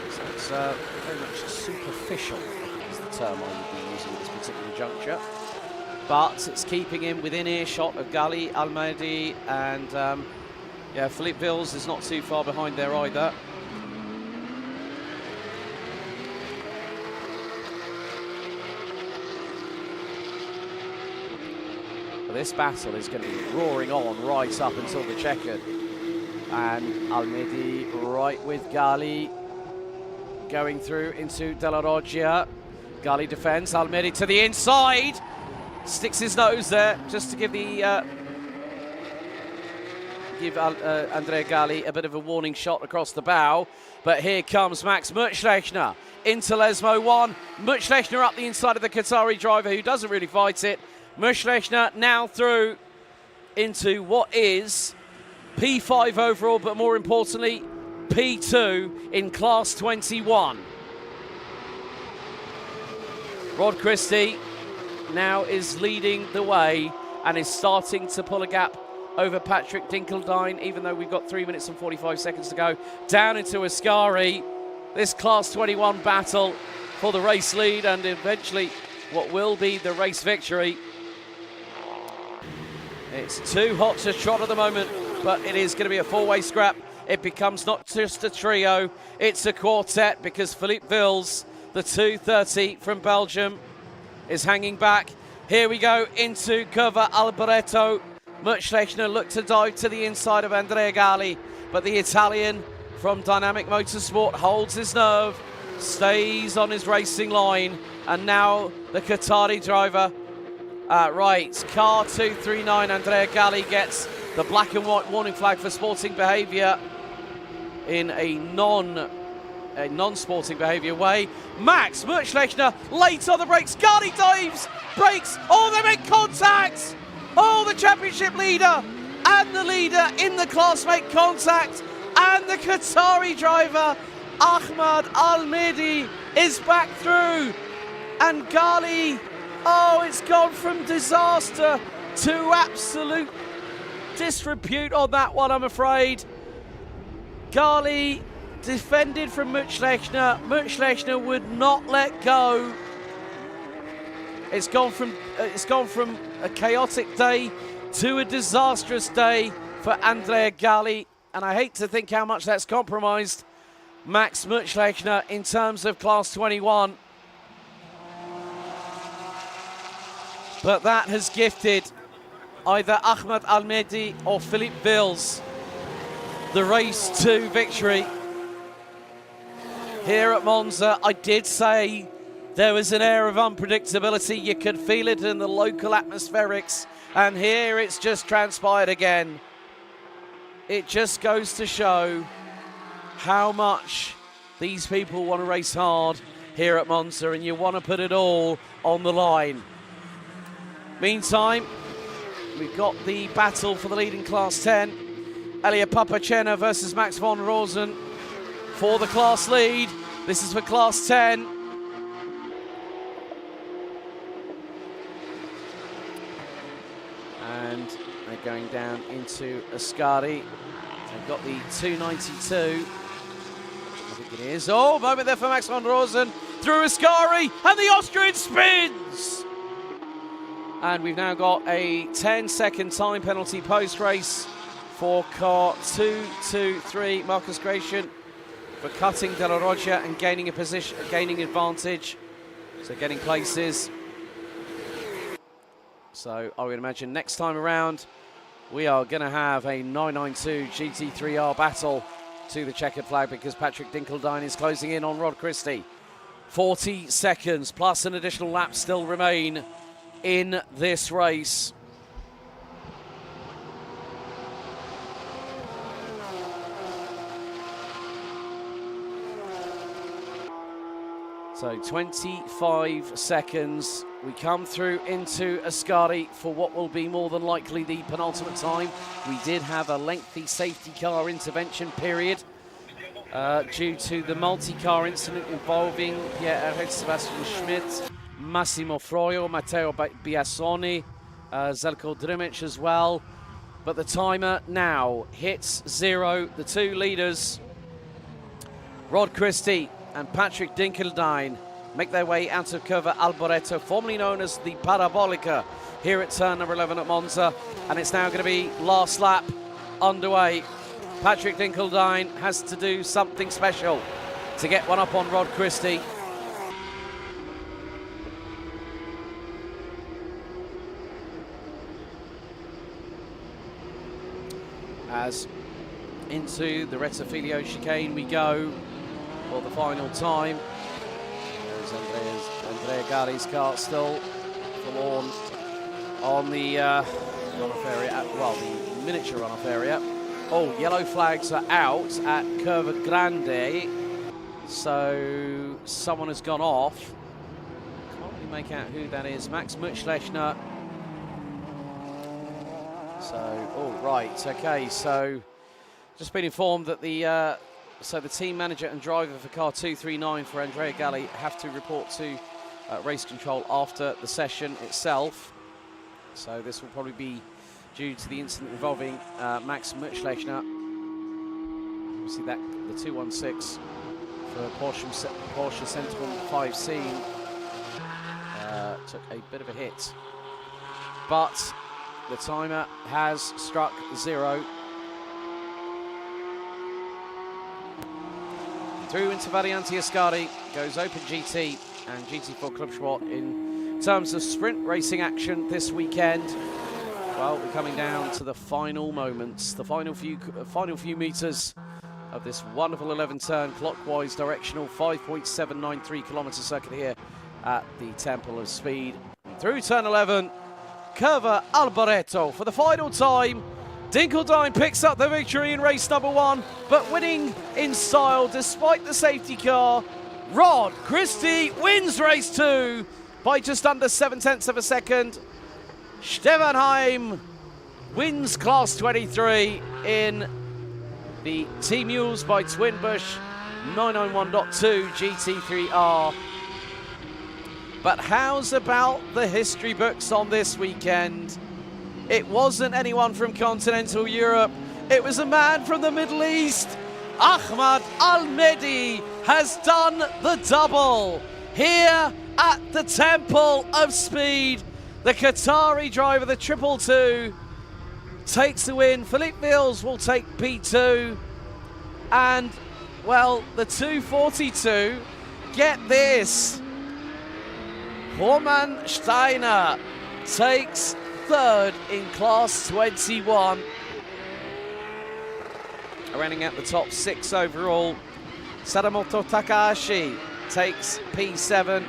So it's very much superficial, I think is the term I would be using at this particular juncture. But it's keeping him within earshot of Gali, Almedi, and yeah, Philippe Vils is not too far behind there either. This battle is going to be roaring on right up until the checkered. And Almedi right with Gali, going through into Della Roggia. Gali defends, Almedi to the inside. Sticks his nose there just to give the Andrea Gali a bit of a warning shot across the bow. But here comes Max Mutschlechner into Lesmo 1. Mutschlechner up the inside of the Qatari driver, who doesn't really fight it. Mutschlechner now through into what is P5 overall, but more importantly, P2 in Class 21. Rod Christie now is leading the way and is starting to pull a gap over Patrick Dinkeldine, even though we've got 3 minutes and 45 seconds to go. Down into Ascari, this Class 21 battle for the race lead and eventually what will be the race victory. It's too hot to trot at the moment, but it is going to be a four-way scrap. It becomes not just a trio, it's a quartet, because Philippe Vils, the 230 from Belgium, is hanging back. Here we go into Curva Alboreto. Mutschlechner looked to dive to the inside of Andrea Gali, but the Italian from Dynamic Motorsport holds his nerve, stays on his racing line, and now the Qatari driver. Right, car 239, Andrea Gali gets the black and white warning flag for sporting behaviour in a non-sporting behaviour way. Max Mutschlechner late on the brakes, Gali dives, brakes, oh, they make contact! Oh, the championship leader and the leader in the class make contact, and the Qatari driver, Ahmad Almedi, is back through, and Gali, oh, it's gone from disaster to absolute disrepute on that one, I'm afraid. Gali defended from Mutschlechner. Mutschlechner would not let go. It's gone from a chaotic day to a disastrous day for Andrea Gali, and I hate to think how much that's compromised Max Mutschlechner in terms of Class 21. But that has gifted either Ahmad Almedi or Philippe Vils the race 2 victory here at Monza. I did say there was an air of unpredictability. You could feel it in the local atmospherics, and here it's just transpired again. It just goes to show how much these people want to race hard here at Monza, and you want to put it all on the line. Meantime, we've got the battle for the lead in Class 10. Elia Papacena versus Max von Rosen for the class lead. This is for Class 10. And they're going down into Ascari. They've got the 292. I think it is. Oh, moment there for Max von Rosen through Ascari, and the Austrian spins. And we've now got a 10-second time penalty post-race for car 223, Marcus Gratian, for cutting Della Roggia and gaining a position, gaining advantage, so getting places. So I would imagine next time around we are going to have a 992 GT3R battle to the checkered flag, because Patrick Dinkeldine is closing in on Rod Christie. 40 seconds plus an additional lap still remain in this race. So 25 seconds. We come through into Ascari for what will be more than likely the penultimate time. We did have a lengthy safety car intervention period due to the multi-car incident involving Pierre Eric, Sebastian Schmidt, Massimo Froio, Matteo Biasoni, Zelko Drimic as well. But the timer now hits 0. The two leaders, Rod Christie and Patrick Dinkeldine, make their way out of Curva Alboreto, formerly known as the Parabolica, here at turn number 11 at Monza. And it's now going to be last lap underway. Patrick Dinkeldine has to do something special to get one up on Rod Christie. As into the Rettifilio chicane we go for the final time. There's Andrea Galli's car still forlorn on the runoff area, well, the miniature runoff area. Oh, yellow flags are out at Curva Grande, so someone has gone off. Can't really make out who that is. Max Mutschlechner. So, oh, right, okay, so just been informed that the team manager and driver for car 239 for Andrea Galli have to report to race control after the session itself. So this will probably be due to the incident involving Max Mutschlechner. You see that the 216 for Porsche Central 5C took a bit of a hit, but the timer has struck 0. Through into Varianti Ascari goes Open GT and GT4 Club Sport in terms of sprint racing action this weekend. Well, we're coming down to the final moments, the final few meters of this wonderful 11-turn clockwise directional 5.793 kilometer circuit here at the Temple of Speed. Through turn 11, Curva Alboreto for the final time. Dinkeldine picks up the victory in race number 1, but winning in style despite the safety car. Rod Christie wins race 2 by just under 0.7 of a second. Stevenheim wins class 23 in the Team Mules by Twinbush 991.2 GT3R. But how's about the history books on this weekend? It wasn't anyone from continental Europe. It was a man from the Middle East. Ahmad Al-Mehdi has done the double here at the Temple of Speed. The Qatari driver, the 222, takes the win. Philippe Vils will take P2. And, well, the 242, get this. Roman Steiner takes 3rd in class 21. Running at the top 6 overall. Sadamoto Takahashi takes P7.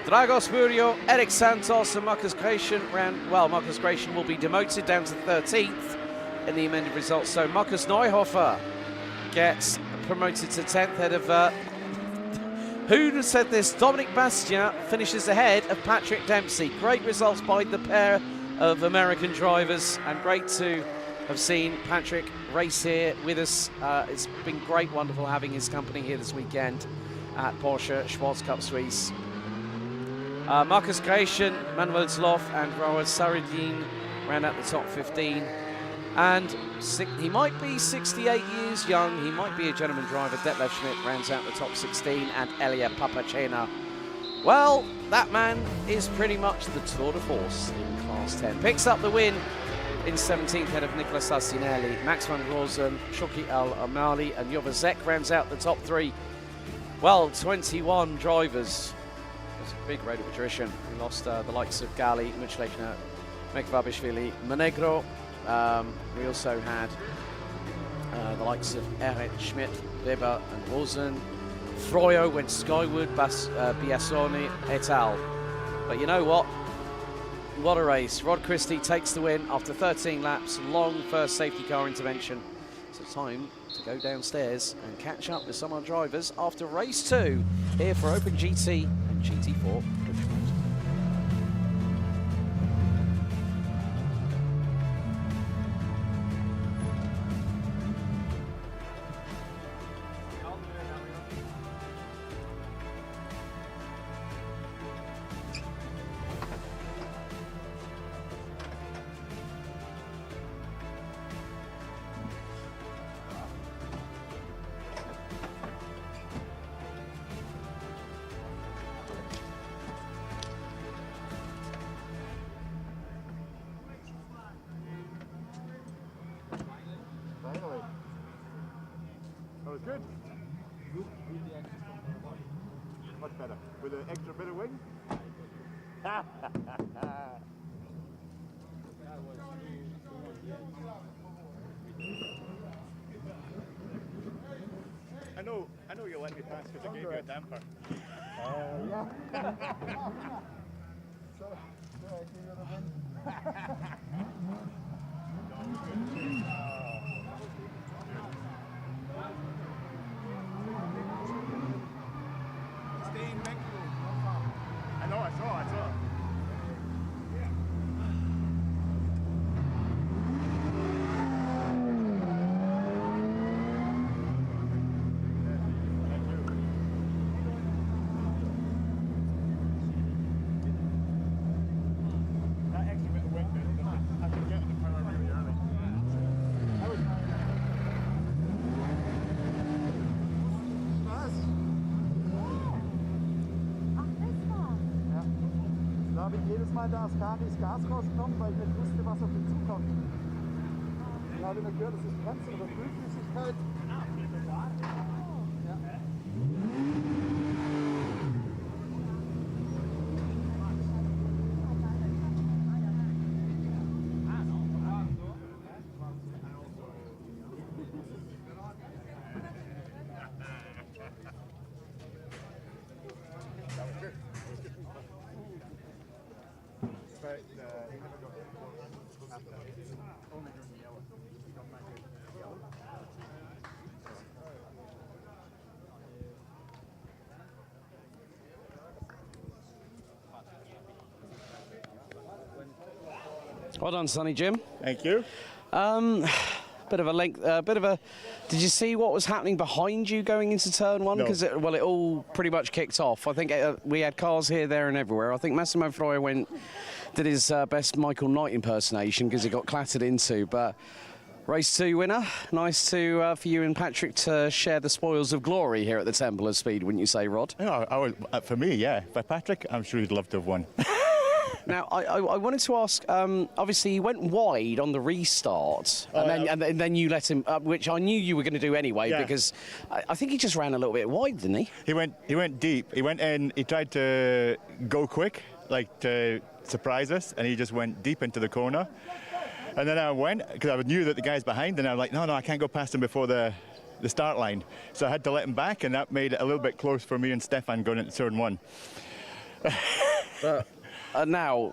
Dragos Murillo, Eric Santos and Marcus Gratian Marcus Gratian will be demoted down to 13th in the amended results. So Marcus Neuhofer gets promoted to 10th ahead of who said this? Dominic Bastien finishes ahead of Patrick Dempsey. Great results by the pair of American drivers, and great to have seen Patrick race here with us. It's been great, wonderful having his company here this weekend at Porsche Sports Cup Suisse. Marcus Gratian, Manuel Zloff and Rowan Saradin ran at the top 15. And he might be 68 years young. He might be a gentleman driver. Detlef Schmidt rounds out the top 16, and Elia Papacena. Well, that man is pretty much the tour de force in class 10. Picks up the win in 17th ahead of Nicolas Sassinelli. Max van Rosen, Shoki Al-Amali and Jova Zek rounds out the top 3. Well, 21 drivers. It was a big rate of attrition. We lost the likes of Gali, Mutschlechner, Mekvabishvili, Monegro. We also had the likes of Eric Schmidt, Weber and Rosen. Froyo went skyward, Biasoni et al. But you know what? What a race. Rod Christie takes the win after 13 laps. Long first safety car intervention. So time to go downstairs and catch up with some of our drivers after race 2 here for Open GT and GT4. Finally. That was good. Much better. With an extra bit of wing. I know you'll let me pass because I gave you a damper. Yeah. So I gave you the win. Stay in Mexico. I know, I saw. Da habe ich jedes Mal das Gas rausgenommen, weil ich nicht wusste, was auf mich zukommt. Ich habe nur gehört, das ist Bremsen oder Kühlflüssigkeit. Well done, Sonny Jim. Thank you. Bit of a length, Did you see what was happening behind you going into turn 1? Because it all pretty much kicked off. I think we had cars here, there, and everywhere. I think Massimo Freire did his best Michael Knight impersonation because he got clattered into. But race 2 winner. Nice for you and Patrick to share the spoils of glory here at the Temple of Speed, wouldn't you say, Rod? Yeah, for me, yeah. For Patrick, I'm sure he'd love to have won. Now, I wanted to ask, obviously he went wide on the restart, and then you let him, which I knew you were going to do anyway, because I think he just ran a little bit wide, didn't he? He went deep. He went in, he tried to go quick, like to surprise us, and he just went deep into the corner. And then I went, because I knew that the guy's behind, and I was like, no, I can't go past him before the start line. So I had to let him back, and that made it a little bit close for me and Stefan going into turn 1. Now,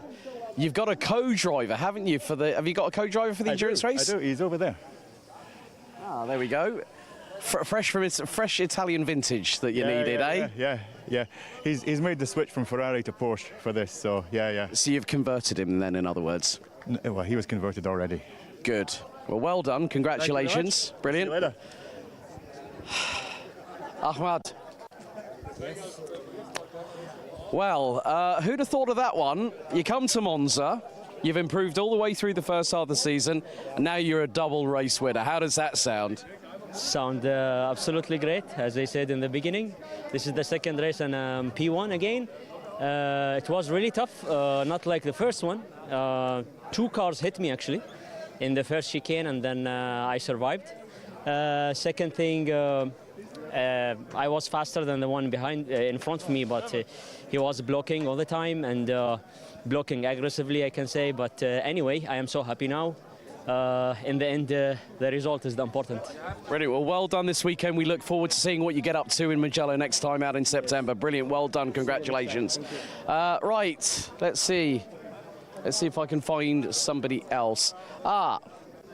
you've got a co-driver, haven't you? Have you got a co-driver for the endurance race? I do. He's over there. Ah, there we go. Fresh Italian vintage that you needed, eh? Yeah. He's made the switch from Ferrari to Porsche for this, so yeah. So you've converted him then, in other words? Well, he was converted already. Good. Well done. Congratulations. Brilliant. See you later. Ahmad. Yes. Well, who'd have thought of that one? You come to Monza, you've improved all the way through the first half of the season, and now you're a double race winner. How does that sound? Sound absolutely great, as I said in the beginning. This is the second race and P1 again. It was really tough, not like the first one. 2 cars hit me actually in the first chicane, and then I survived. Second thing, I was faster than the one in front of me, but he was blocking all the time and blocking aggressively, I can say. But anyway, I am so happy now. In the end, the result is the important. Brilliant. Well done this weekend. We look forward to seeing what you get up to in Mugello next time out in September. Brilliant. Well done. Congratulations. Right. Let's see if I can find somebody else.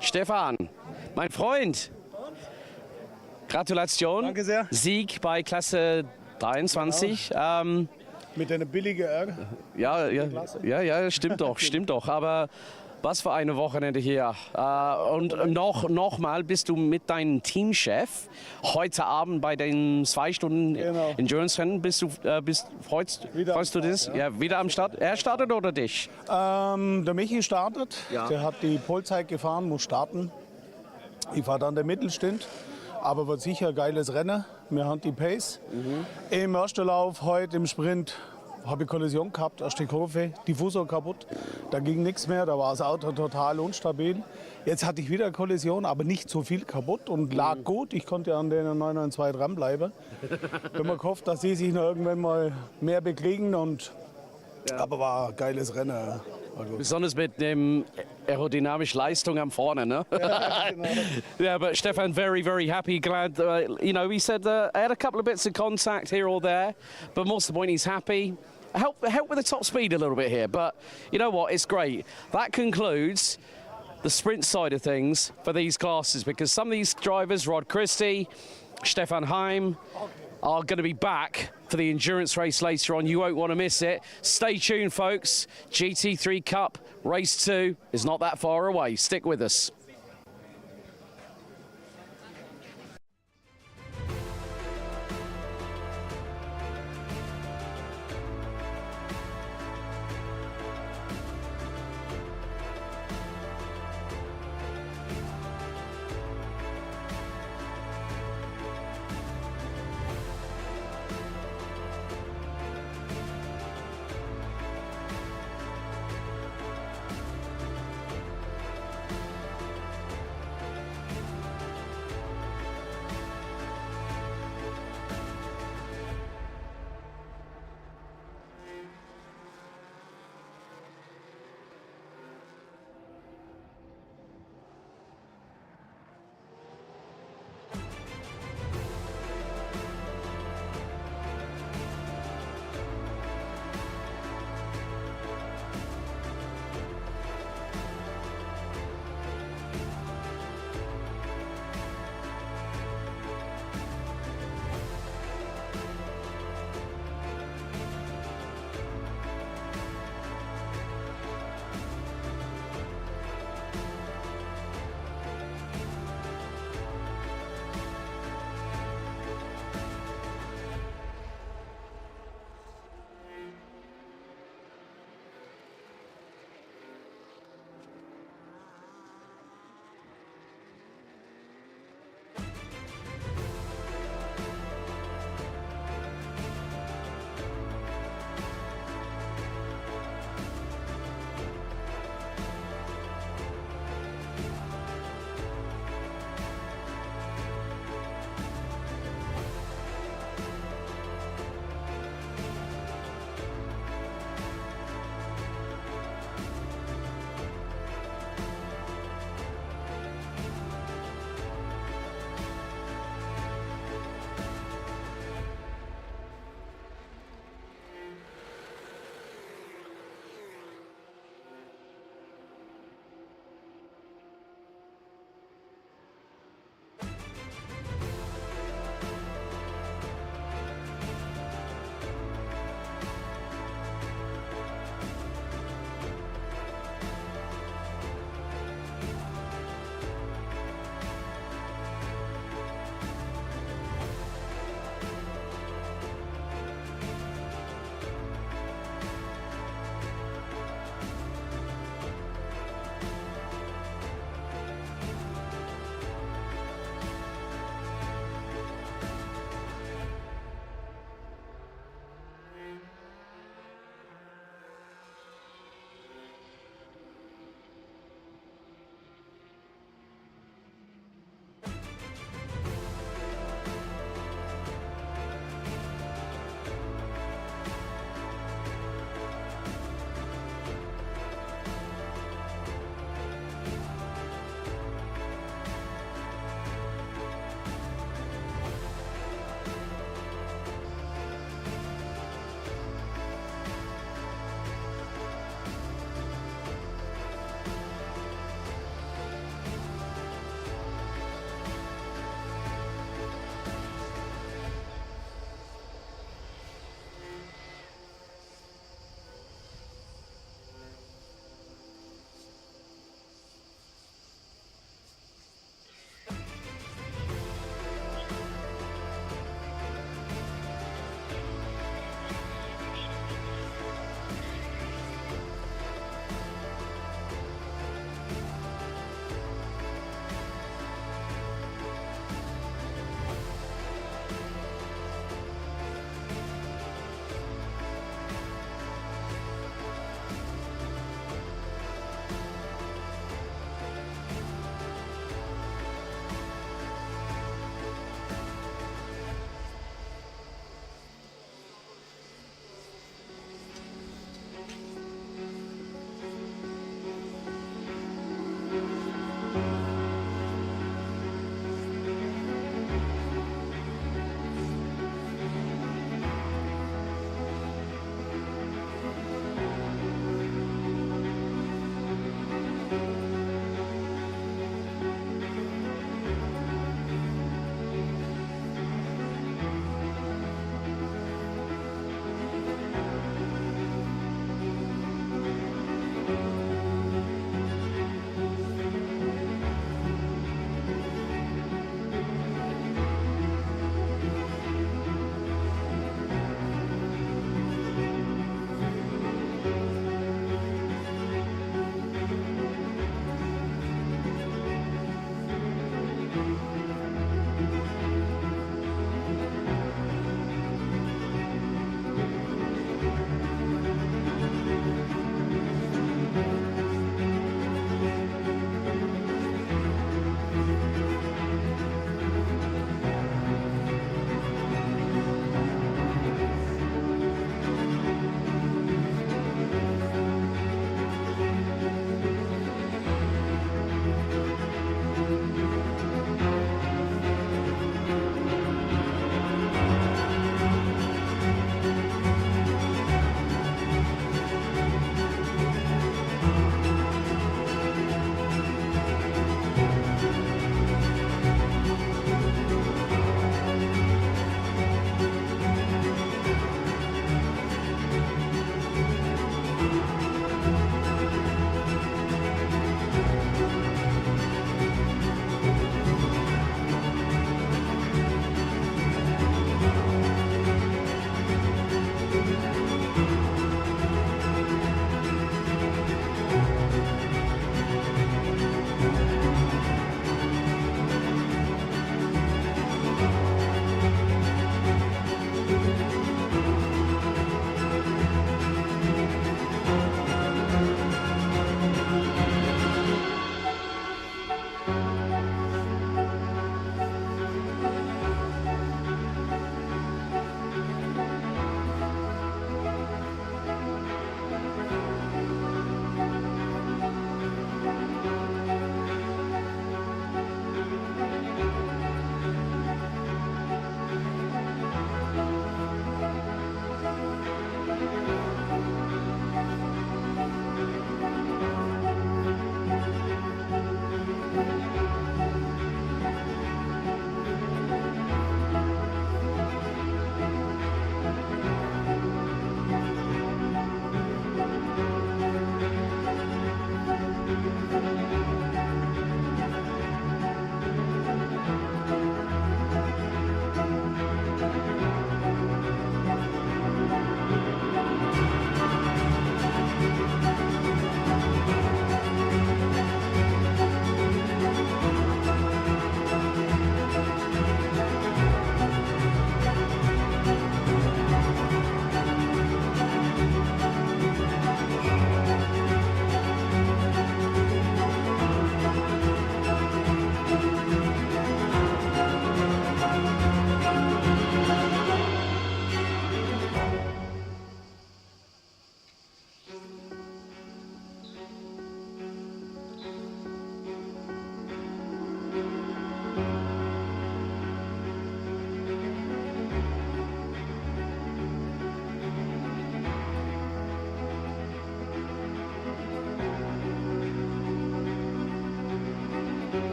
Stefan, mein Freund. Gratulation. Danke sehr. Sieg bei Klasse 23. Genau. Mit einer billigen Ärger. Ja, stimmt doch. Aber was für eine Wochenende hier. Und nochmal bist du mit deinem Teamchef heute Abend bei den 2 Stunden Endurance-Rennen. Freust du das? Ja, wieder am Start. Er startet oder dich? Der Michi startet. Ja. Der hat die Polzeit gefahren, muss starten. Ich fahre dann der Mittelstint. Aber wird sicher ein geiles Rennen. Wir haben die Pace. Im ersten Lauf, heute im Sprint, habe ich Kollision gehabt, erste Kurve, Diffusor kaputt. Da ging nichts mehr, da war das Auto total unstabil. Jetzt hatte ich wieder Kollision, aber nicht so viel kaputt und lag gut. Ich konnte an den 992 dranbleiben. Ich habe mir gehofft, dass sie sich noch irgendwann mal mehr bekriegen. Aber war ein geiles Rennen. Besonders mit dem aerodynamischen Leistung am vorne, ne? Yeah, but Stefan, very, very happy, glad. He said I had a couple of bits of contact here or there, but most of the point, he's happy. Help with the top speed a little bit here, but you know what? It's great. That concludes the sprint side of things for these classes because some of these drivers, Rod Christie, Stefan Heim, are going to be back for the endurance race later on. You won't want to miss it. Stay tuned, folks. GT3 Cup Race 2 is not that far away. Stick with us.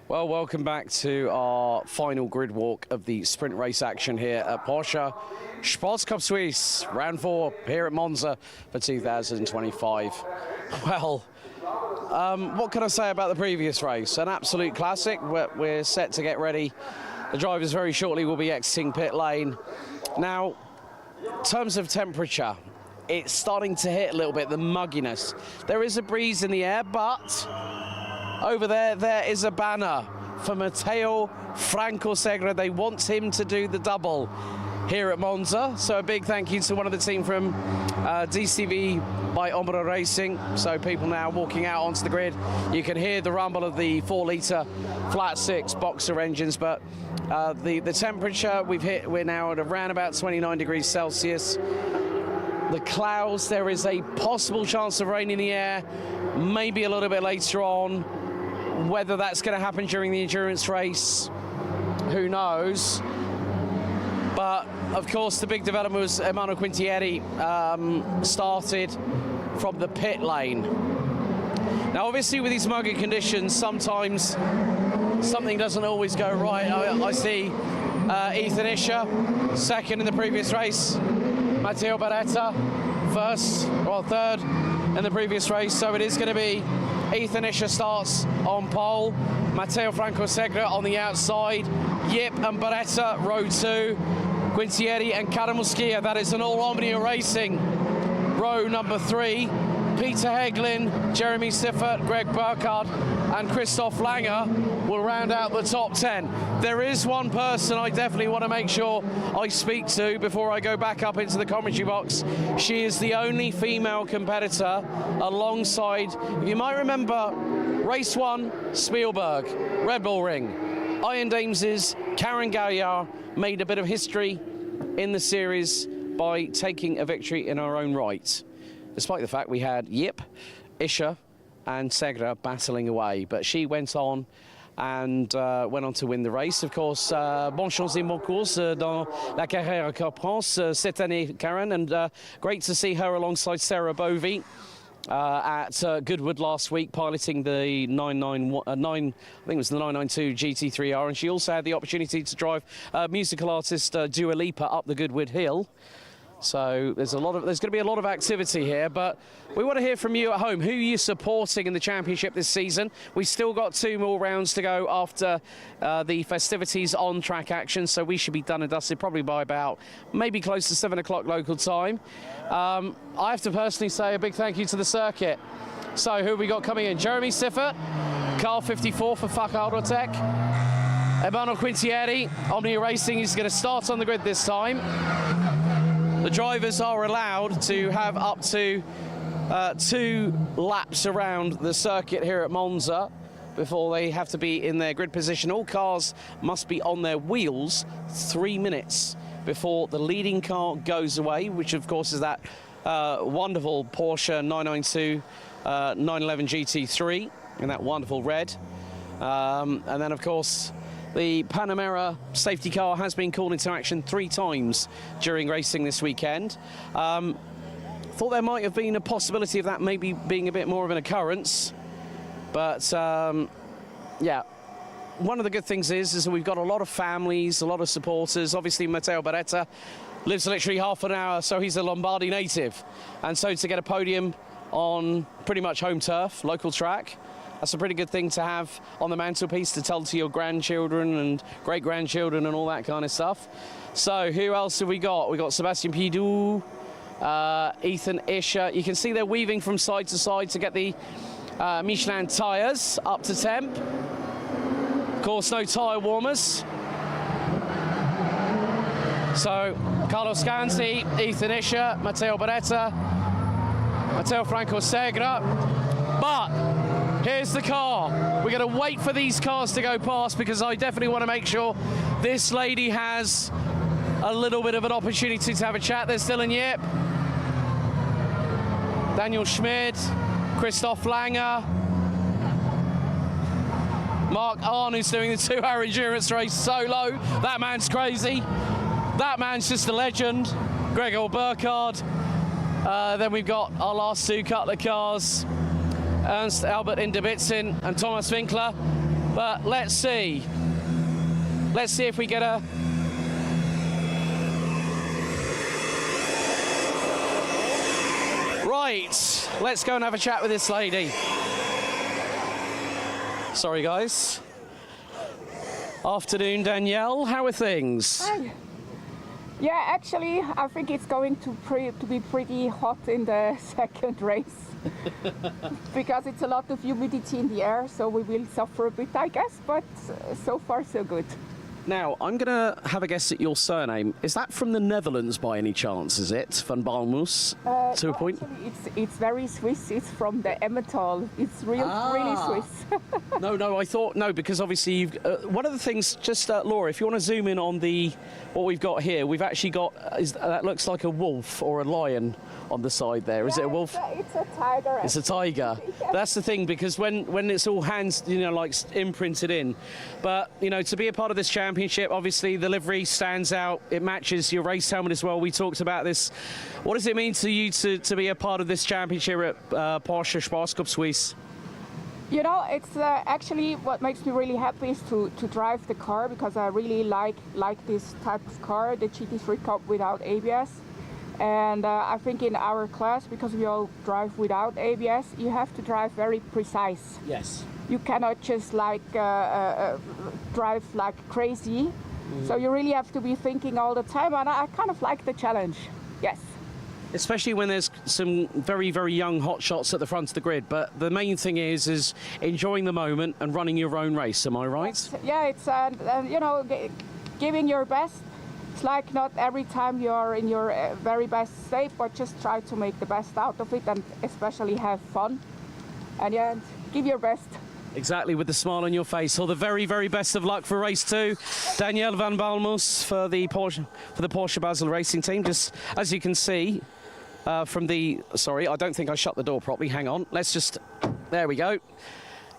Well, welcome back to our final grid walk of the sprint race action here at Porsche Sports Cup Suisse, round 4 here at Monza for 2025. Well, what can I say about the previous race? An absolute classic. We're set to get ready. The drivers very shortly will be exiting pit lane. Now, in terms of temperature, it's starting to hit a little bit, the mugginess. There is a breeze in the air, but over there is a banner for Matteo Francosegre. They want him to do the double here at Monza. So a big thank you to one of the team from DCV by Ombra Racing. So people now walking out onto the grid. You can hear the rumble of the 4-litre flat 6 boxer engines, but the temperature we're now at around about 29 degrees Celsius. The clouds, there is a possible chance of rain in the air, maybe a little bit later on. Whether that's going to happen during the endurance race, who knows? But of course, the big development was Emanuele Quintieri started from the pit lane. Now, obviously, with these muggy conditions, sometimes something doesn't always go right. I see Ethan Isher, second in the previous race. Matteo Beretta, third in the previous race. So it is going to be Ethan Isher starts on pole, Matteo Francosegre on the outside, Yip and Beretta row 2, Quintieri and Caramuschia, that is an all Omnia Racing row number 3, Peter Heglin, Jeremy Siffert, Greg Burkhardt and Christoph Langer will round out the top 10. There is one person I definitely want to make sure I speak to before I go back up into the commentary box. She is the only female competitor alongside, if you might remember, race 1, Spielberg, Red Bull Ring. Iron Dames' Karen Gaillard made a bit of history in the series by taking a victory in her own right, despite the fact we had Yip, Isher and Segre battling away. But she went on and went on to win the race. Of course, bonne chance et bonne course dans la carrière Car France cette année, Karen, and great to see her alongside Sarah Bovey at Goodwood last week, piloting the 992 GT3R, and she also had the opportunity to drive musical artist Dua Lipa up the Goodwood Hill. So there's going to be a lot of activity here, but we want to hear from you at home. Who are you supporting in the championship this season? We've still got 2 more rounds to go after the festivities on track action, so we should be done and dusted probably by about maybe close to 7 o'clock local time. I have to personally say a big thank you to the circuit. So who have we got coming in? Jeremy Siffert, car 54 for FAC Autotech. Emanuele Quintieri, Omnia Racing, is going to start on the grid this time. The drivers are allowed to have up to 2 laps around the circuit here at Monza before they have to be in their grid position. All cars must be on their wheels 3 minutes before the leading car goes away, which of course is that wonderful Porsche 992 911 GT3 in that wonderful red. And then of course the Panamera safety car has been called into action 3 times during racing this weekend. Thought there might have been a possibility of that maybe being a bit more of an occurrence, but yeah. One of the good things is that we've got a lot of families, a lot of supporters. Obviously, Matteo Beretta lives literally half an hour, so he's a Lombardy native. And so to get a podium on pretty much home turf, local track, that's a pretty good thing to have on the mantelpiece to tell to your grandchildren and great-grandchildren and all that kind of stuff. So who else have we got? We've got Sebastian Pidou, Ethan Isher. You can see they're weaving from side to side to get the Michelin tyres up to temp. Of course, no tyre warmers. So Carlos Ganzi, Ethan Isher, Matteo Beretta, Matteo Francosegre. But here's the car. We're going to wait for these cars to go past because I definitely want to make sure this lady has a little bit of an opportunity to have a chat. There's Dylan Yip, Daniel Schmid, Christoph Langer, Mark Arn, who's doing the 2-hour endurance race solo. That man's crazy. That man's just a legend. Gregor Burkhardt. Then we've got our last 2 Cutler cars, Ernst Albert Inderbitzin and Thomas Winkler. But let's see. Let's see if we get a... Right, let's go and have a chat with this lady. Sorry, guys. Afternoon, Danielle. How are things? Hi. Yeah, actually, I think it's going to be pretty hot in the second race because it's a lot of humidity in the air, so we will suffer a bit, I guess, but so far so good. Now, I'm going to have a guess at your surname. Is that from the Netherlands by any chance, is it? Van Balmus, to a point? Actually, it's very Swiss. It's from the Emmental. It's really Swiss. No, I thought, no, because obviously you've, one of the things, just Laura, if you want to zoom in on what we've got here, we've actually got, that looks like a wolf or a lion on the side there. Is it a wolf? It's a tiger. It's a tiger. That's the thing, because when it's all hands, like imprinted in. But, to be a part of this championship, obviously the livery stands out. It matches your race helmet as well. We talked about this. What does it mean to you to be a part of this championship at Porsche Sports Cup Suisse? It's actually what makes me really happy is to drive the car, because I really like this type of car, the GT3 Cup without ABS. And I think in our class, because we all drive without ABS, you have to drive very precise. Yes. You cannot just drive like crazy. So you really have to be thinking all the time, and I kind of like the challenge. Yes. Especially when there's some very, very young hot shots at the front of the grid. But the main thing is enjoying the moment and running your own race. Am I right? Yeah, it's giving your best. It's like not every time you're in your very best state, but just try to make the best out of it, and especially have fun. And yeah, give your best. Exactly, with the smile on your face. All the very, very best of luck for race 2. Danielle Van Balmus for the Porsche Basel Racing Team. Just as you can see from the... Sorry, I don't think I shut the door properly. Hang on. Let's just... There we go.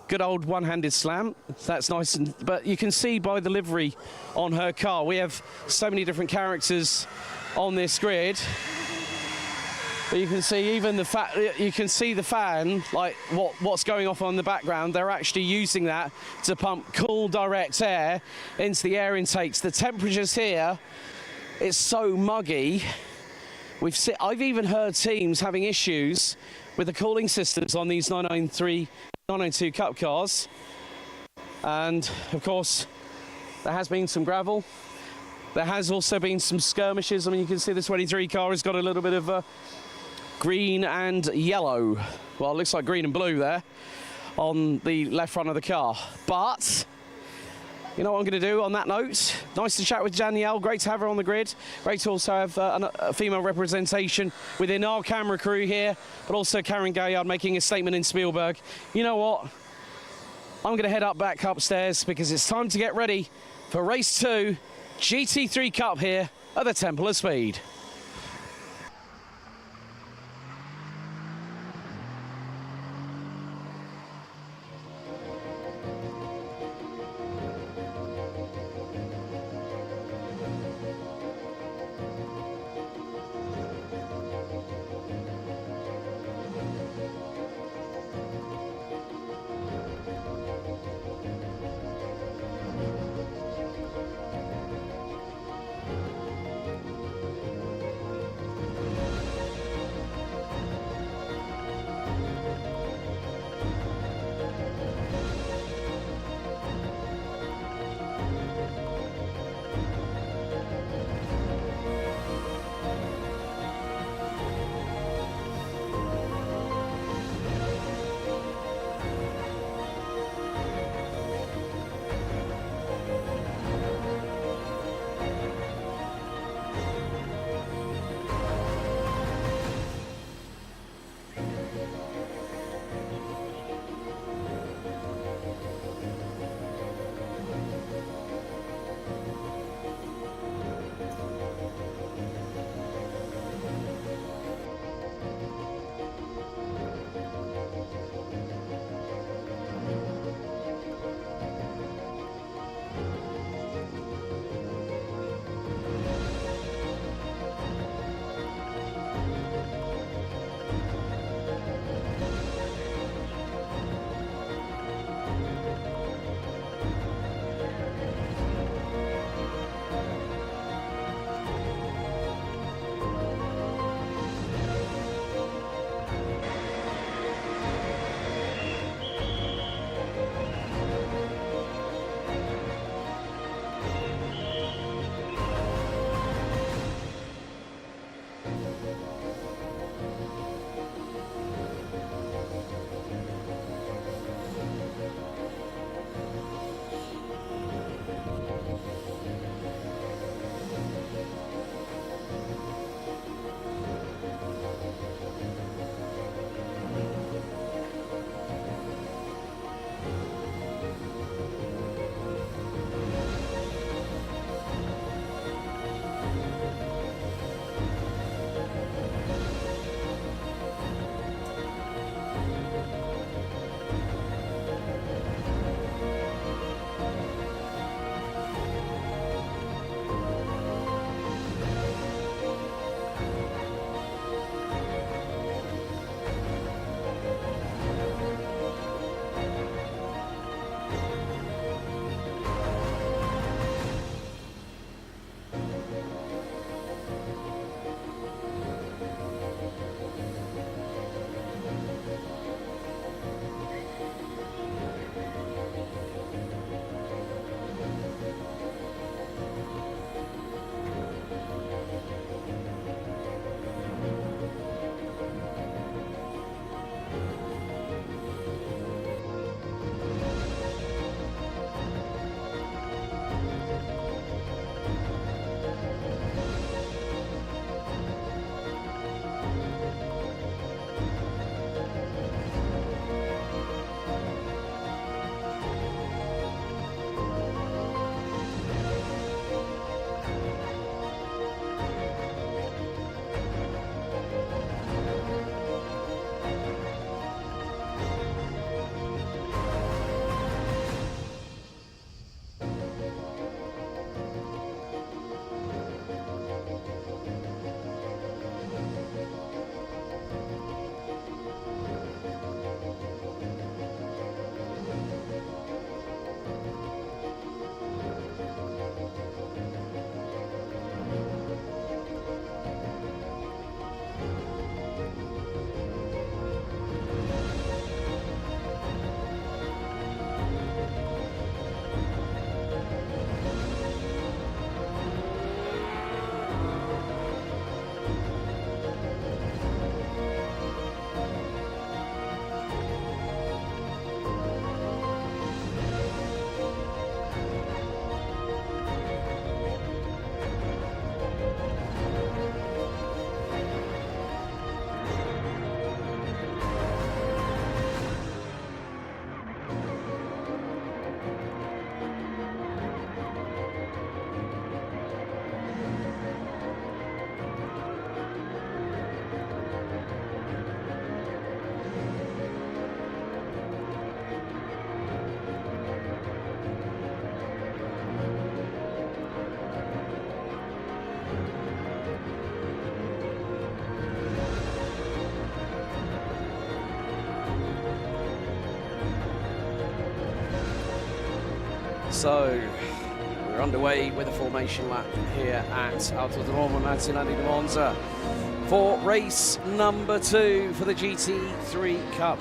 Good old one-handed slam. That's nice. But you can see by the livery on her car, we have so many different characters on this grid. But you can see even you can see the fan, like what's going off on the background. They're actually using that to pump cool, direct air into the air intakes. The temperatures here, it's so muggy. I've even heard teams having issues with the cooling systems on these 992 Cup cars. And of course, there has been some gravel. There has also been some skirmishes. I mean, you can see the 23 car has got a little bit of green and yellow. Well, it looks like green and blue there on the left front of the car. But you know what I'm going to do on that note? Nice to chat with Danielle. Great to have her on the grid. Great to also have a female representation within our camera crew here, but also Karen Gaillard making a statement in Spielberg. You know what? I'm going to head back upstairs because it's time to get ready for race 2, GT3 Cup here at the Temple of Speed. So we're underway with a formation lap here at Autodromo Nazionale di Monza for race number 2 for the GT3 Cup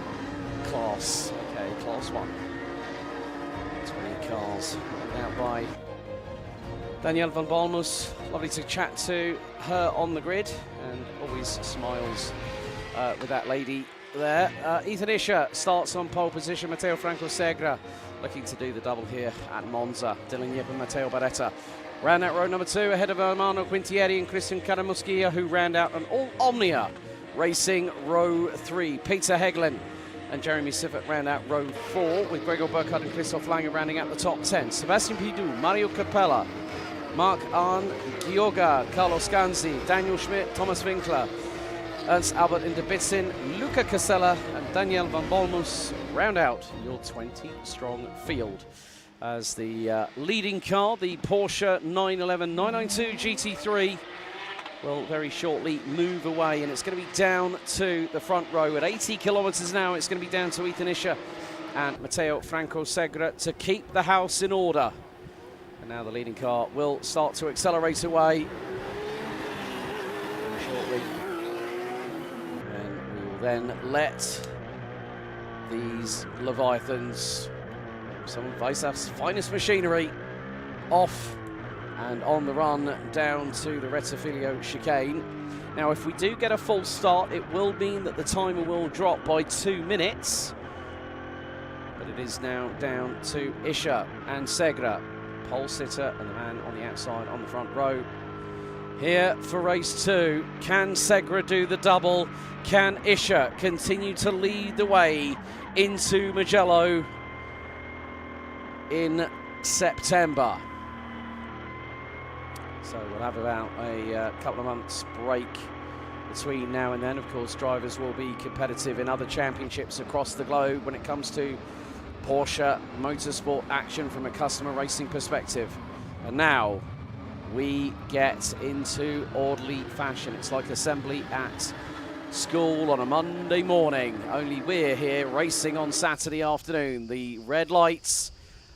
class. Okay, class 1. 20 cars out by Danielle van Balmus. Lovely to chat to her on the grid, and always smiles with that lady there. Ethan Isher starts on pole position. Matteo Franco Segre looking to do the double here at Monza. Dylan Yip and Matteo Beretta ran out row number 2 ahead of Ermanno Quintieri and Christian Caramuschia, who ran out on all Omnia racing row 3. Peter Heglin and Jeremy Siffert ran out row 4, with Gregor Burkhardt and Christoph Lange rounding out the top 10. Sebastian Pidou, Mario Capella, Mark Arn, Gioga, Carlos Ganzi, Daniel Schmidt, Thomas Winkler, Ernst Albert Inderbitzin, Luca Casella and Daniel van Balmus round out your 20-strong field. As the leading car, the Porsche 911 992 GT3, will very shortly move away, and it's going to be down to the front row at 80 kilometers an hour. It's going to be down to Ethan Isher and Matteo Franco Segre to keep the house in order. And now the leading car will start to accelerate away shortly. And we will then let these Leviathans, some of Weissach's finest machinery, off and on the run down to the Rettifilio chicane. Now, if we do get a full start, it will mean that the timer will drop by 2 minutes. But it is now down to Isher and Segre, pole sitter and the man on the outside on the front row. Here for race 2, can Segre do the double? Can Isher continue to lead the way into Mugello in September? So we'll have about a couple of months break between now and then. Of course, drivers will be competitive in other championships across the globe when it comes to Porsche motorsport action from a customer racing perspective. And now we get into orderly fashion. It's like assembly at school on a Monday morning, only we're here racing on Saturday afternoon. The red lights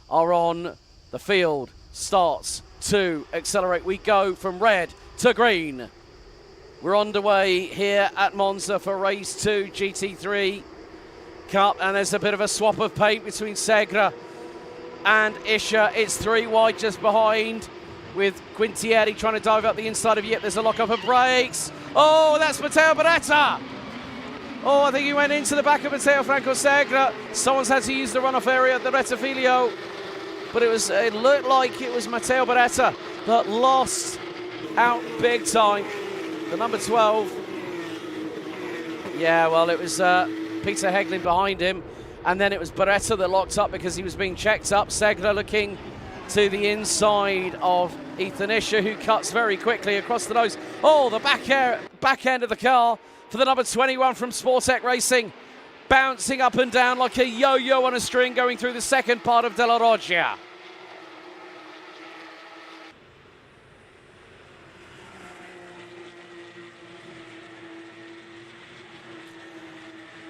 are on. The field starts to accelerate. We go from red to green. We're underway here at Monza for race 2 GT3 Cup, and there's a bit of a swap of paint between Segre and Isher. It's 3 wide just behind, with Quintieri trying to dive up the inside of Yip. There's a lock up of brakes. Oh, that's Matteo Beretta. Oh, I think he went into the back of Matteo Franco Segre. Someone's had to use the runoff area at the Rettifilio, but it looked like it was Matteo Beretta that lost out big time. The number 12. Yeah, well, it was Peter Heglin behind him, and then it was Beretta that locked up because he was being checked up. Segre looking to the inside of Ethan Isher, who cuts very quickly across the nose. Oh, the back end of the car for the number 21 from Sportec Racing, bouncing up and down like a yo-yo on a string going through the second part of Della Roggia.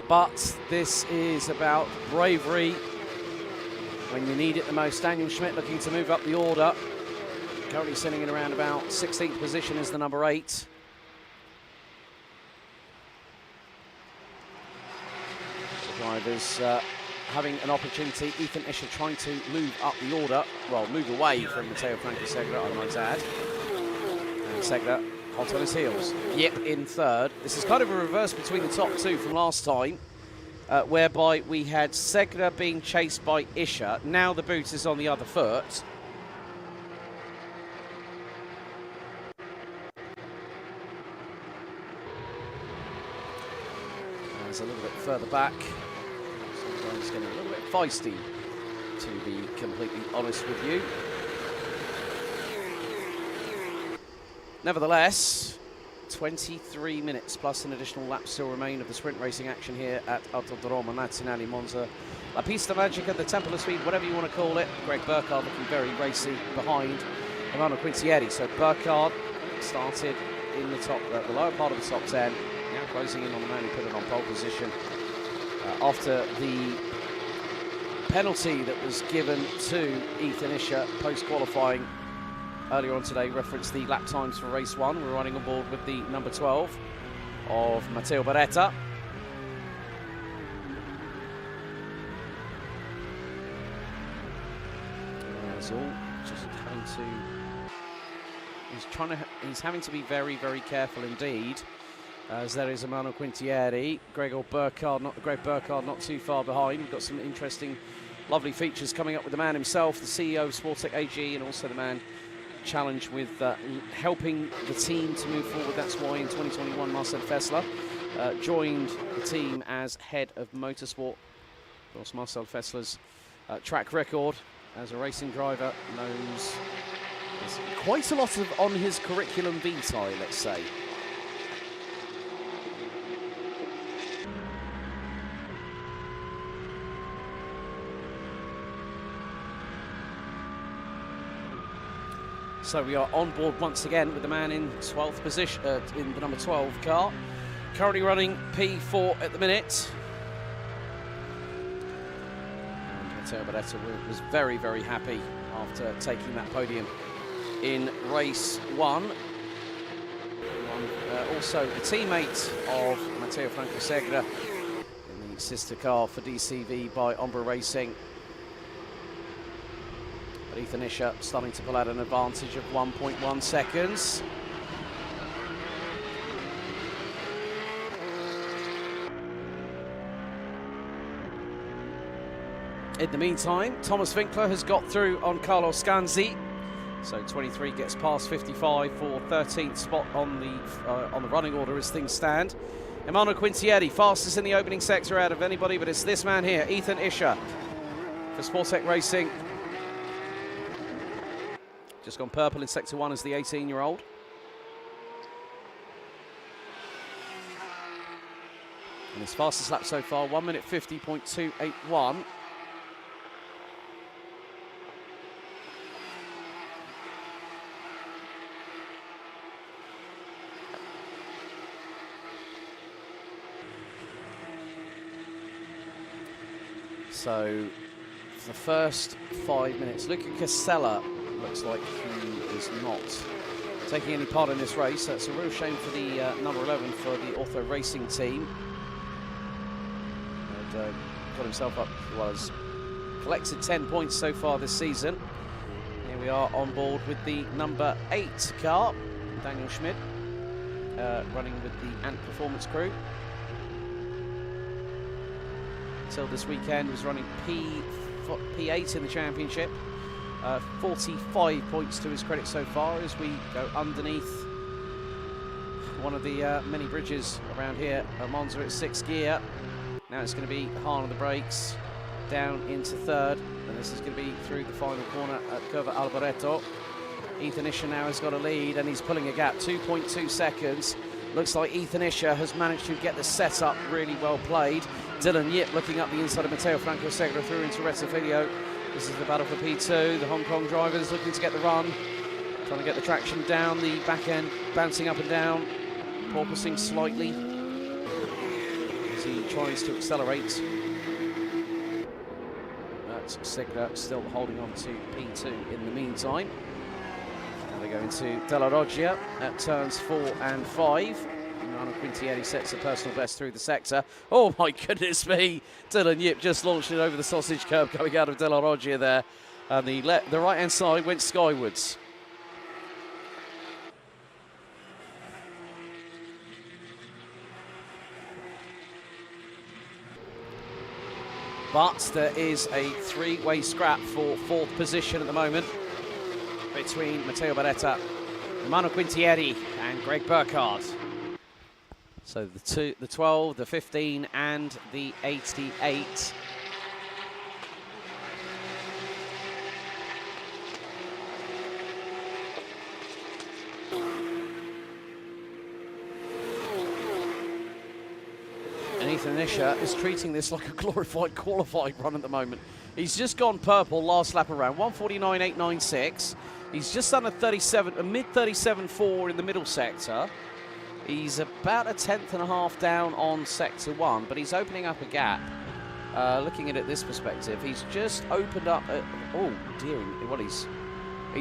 But this is about bravery when you need it the most. Daniel Schmidt looking to move up the order. Currently sitting in around about 16th position as the number 8. The drivers having an opportunity. Ethan Isher trying to move up the order. Well, move away from Matteo Franco Segre, I might add. And Segre hot on his heels. Yip in 3rd. This is kind of a reverse between the top 2 from last time, whereby we had Segre being chased by Isher. Now the boot is on the other foot. There's a little bit further back. Sometimes getting a little bit feisty, to be completely honest with you. Nevertheless, 23 minutes plus an additional lap still remain of the sprint racing action here at Autodromo Nazionale Monza. La Pista Magica, the Temple of Speed, whatever you want to call it. Greg Burkhardt looking very racy behind Ermanno Quintieri. So Burkhardt started in the lower part of the top 10, now closing in on the man who put it on pole position after the penalty that was given to Ethan Isher post-qualifying earlier on today referenced the lap times for race 1. We're running on board with the number 12 of Matteo Beretta. That's all. Just having to. He's having to be very, very careful indeed. As there is Emmanuel Quintieri, Greg Burkhardt not too far behind. We've got some interesting, lovely features coming up with the man himself, the CEO of Sportec AG, and also the man challenged with helping the team to move forward. That's why in 2021 Marcel Fessler joined the team as head of motorsport. Of course, Marcel Fessler's track record as a racing driver knows there's quite a lot of on his curriculum vitae, let's say. So we are on board once again with the man in 12th position, in the number 12 car. Currently running P4 at the minute. And Matteo Beretta was very, very happy after taking that podium in race 1. Also the teammate of Matteo Franco Segre in the sister car for DCV by Ombra Racing. But Ethan Isher starting to pull out an advantage of 1.1 seconds. In the meantime, Thomas Winkler has got through on Carlos Scanzi. So 23 gets past 55 for 13th spot on the running order as things stand. Emmanuel Quintieri, fastest in the opening sector out of anybody, but it's this man here, Ethan Isher, for Sportec Racing. Just gone purple in sector 1 as the 18-year-old. And his fastest lap so far, 1 minute 50.281. So, for the first 5 minutes, Luca Casella looks like he is not taking any part in this race. That's a real shame for the number 11 for the Auto Racing team. And, got himself up, was collected 10 points so far this season. Here we are on board with the number 8 car, Daniel Schmid, running with the Ant Performance crew. Until this weekend was running P8 in the championship. 45 points to his credit so far as we go underneath one of the many bridges around here at Monza at 6th gear. Now it's going to be hard on the brakes, down into 3rd, and this is going to be through the final corner at Curva Alboreto. Ethan Isher now has got a lead and he's pulling a gap, 2.2 seconds. Looks like Ethan Isher has managed to get the setup really well played. Dylan Yip looking up the inside of Matteo Franco Segre through into Rettofilio. This is the battle for P2. The Hong Kong drivers looking to get the run. Trying to get the traction down, the back end bouncing up and down. Porpoising slightly as he tries to accelerate. That's Segre still holding on to P2 in the meantime. Now they go into Della Roggia at turns 4 and 5. Emmanuel Quintieri sets a personal best through the sector. Oh my goodness me! Dylan Yip just launched it over the sausage curb coming out of Della Roggia there. And the right-hand side went skywards. But there is a 3-way scrap for 4th position at the moment between Matteo Beretta, Emmanuel Quintieri and Greg Burkhardt. So the 12, the 15 and the 88. And Ethan Isher is treating this like a glorified qualifying run at the moment. He's just gone purple last lap around, 1:49.896. He's just done a mid 37.4 in the middle sector. He's about a 10th and a half down on sector 1, but he's opening up a gap looking at it this perspective, he's just opened up. Oh dear, what he's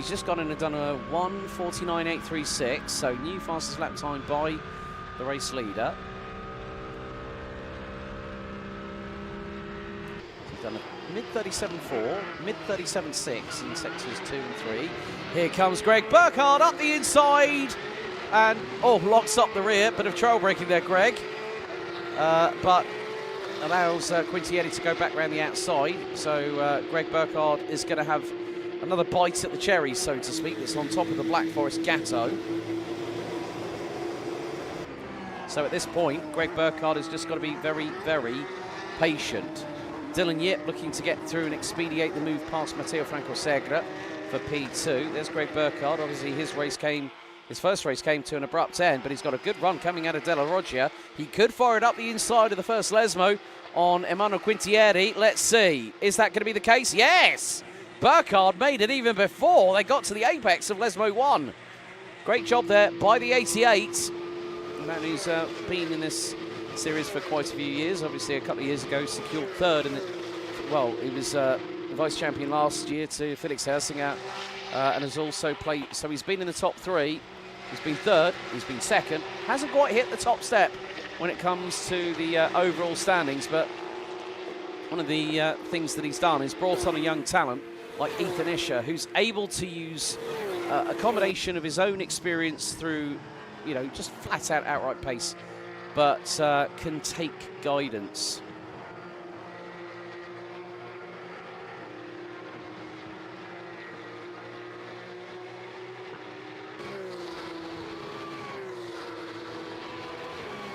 just gone in and done a 1:49.836, so new fastest lap time by the race leader. He's done a mid-37.4, mid-37.6 in sectors 2 and 3. Here comes Greg Burkhardt up the inside, and locks up the rear. Bit of trail braking there, Greg, but allows Quintieri to go back around the outside. So Greg Burkhardt is going to have another bite at the cherry, so to speak. It's on top of the Black Forest Gatto. So at this point, Greg Burkhardt has just got to be very, very patient. Dylan Yip looking to get through and expedite the move past Matteo Franco Segre for P2. There's Greg Burkhardt. Obviously, his first race came to an abrupt end, but he's got a good run coming out of Della Roggia. He could fire it up the inside of the first Lesmo on Emmanuel Quintieri. Let's see. Is that going to be the case? Yes! Burkhardt made it even before they got to the apex of Lesmo 1. Great job there by the 88. And that who's been in this series for quite a few years. Obviously, a couple of years ago, secured third. He was vice champion last year to Felix Hersinger, and has also played. So he's been in the top 3. He's been third. He's been second. Hasn't quite hit the top step when it comes to the overall standings. But one of the things that he's done is brought on a young talent like Ethan Isher, who's able to use a combination of his own experience through, just flat out outright pace, but can take guidance.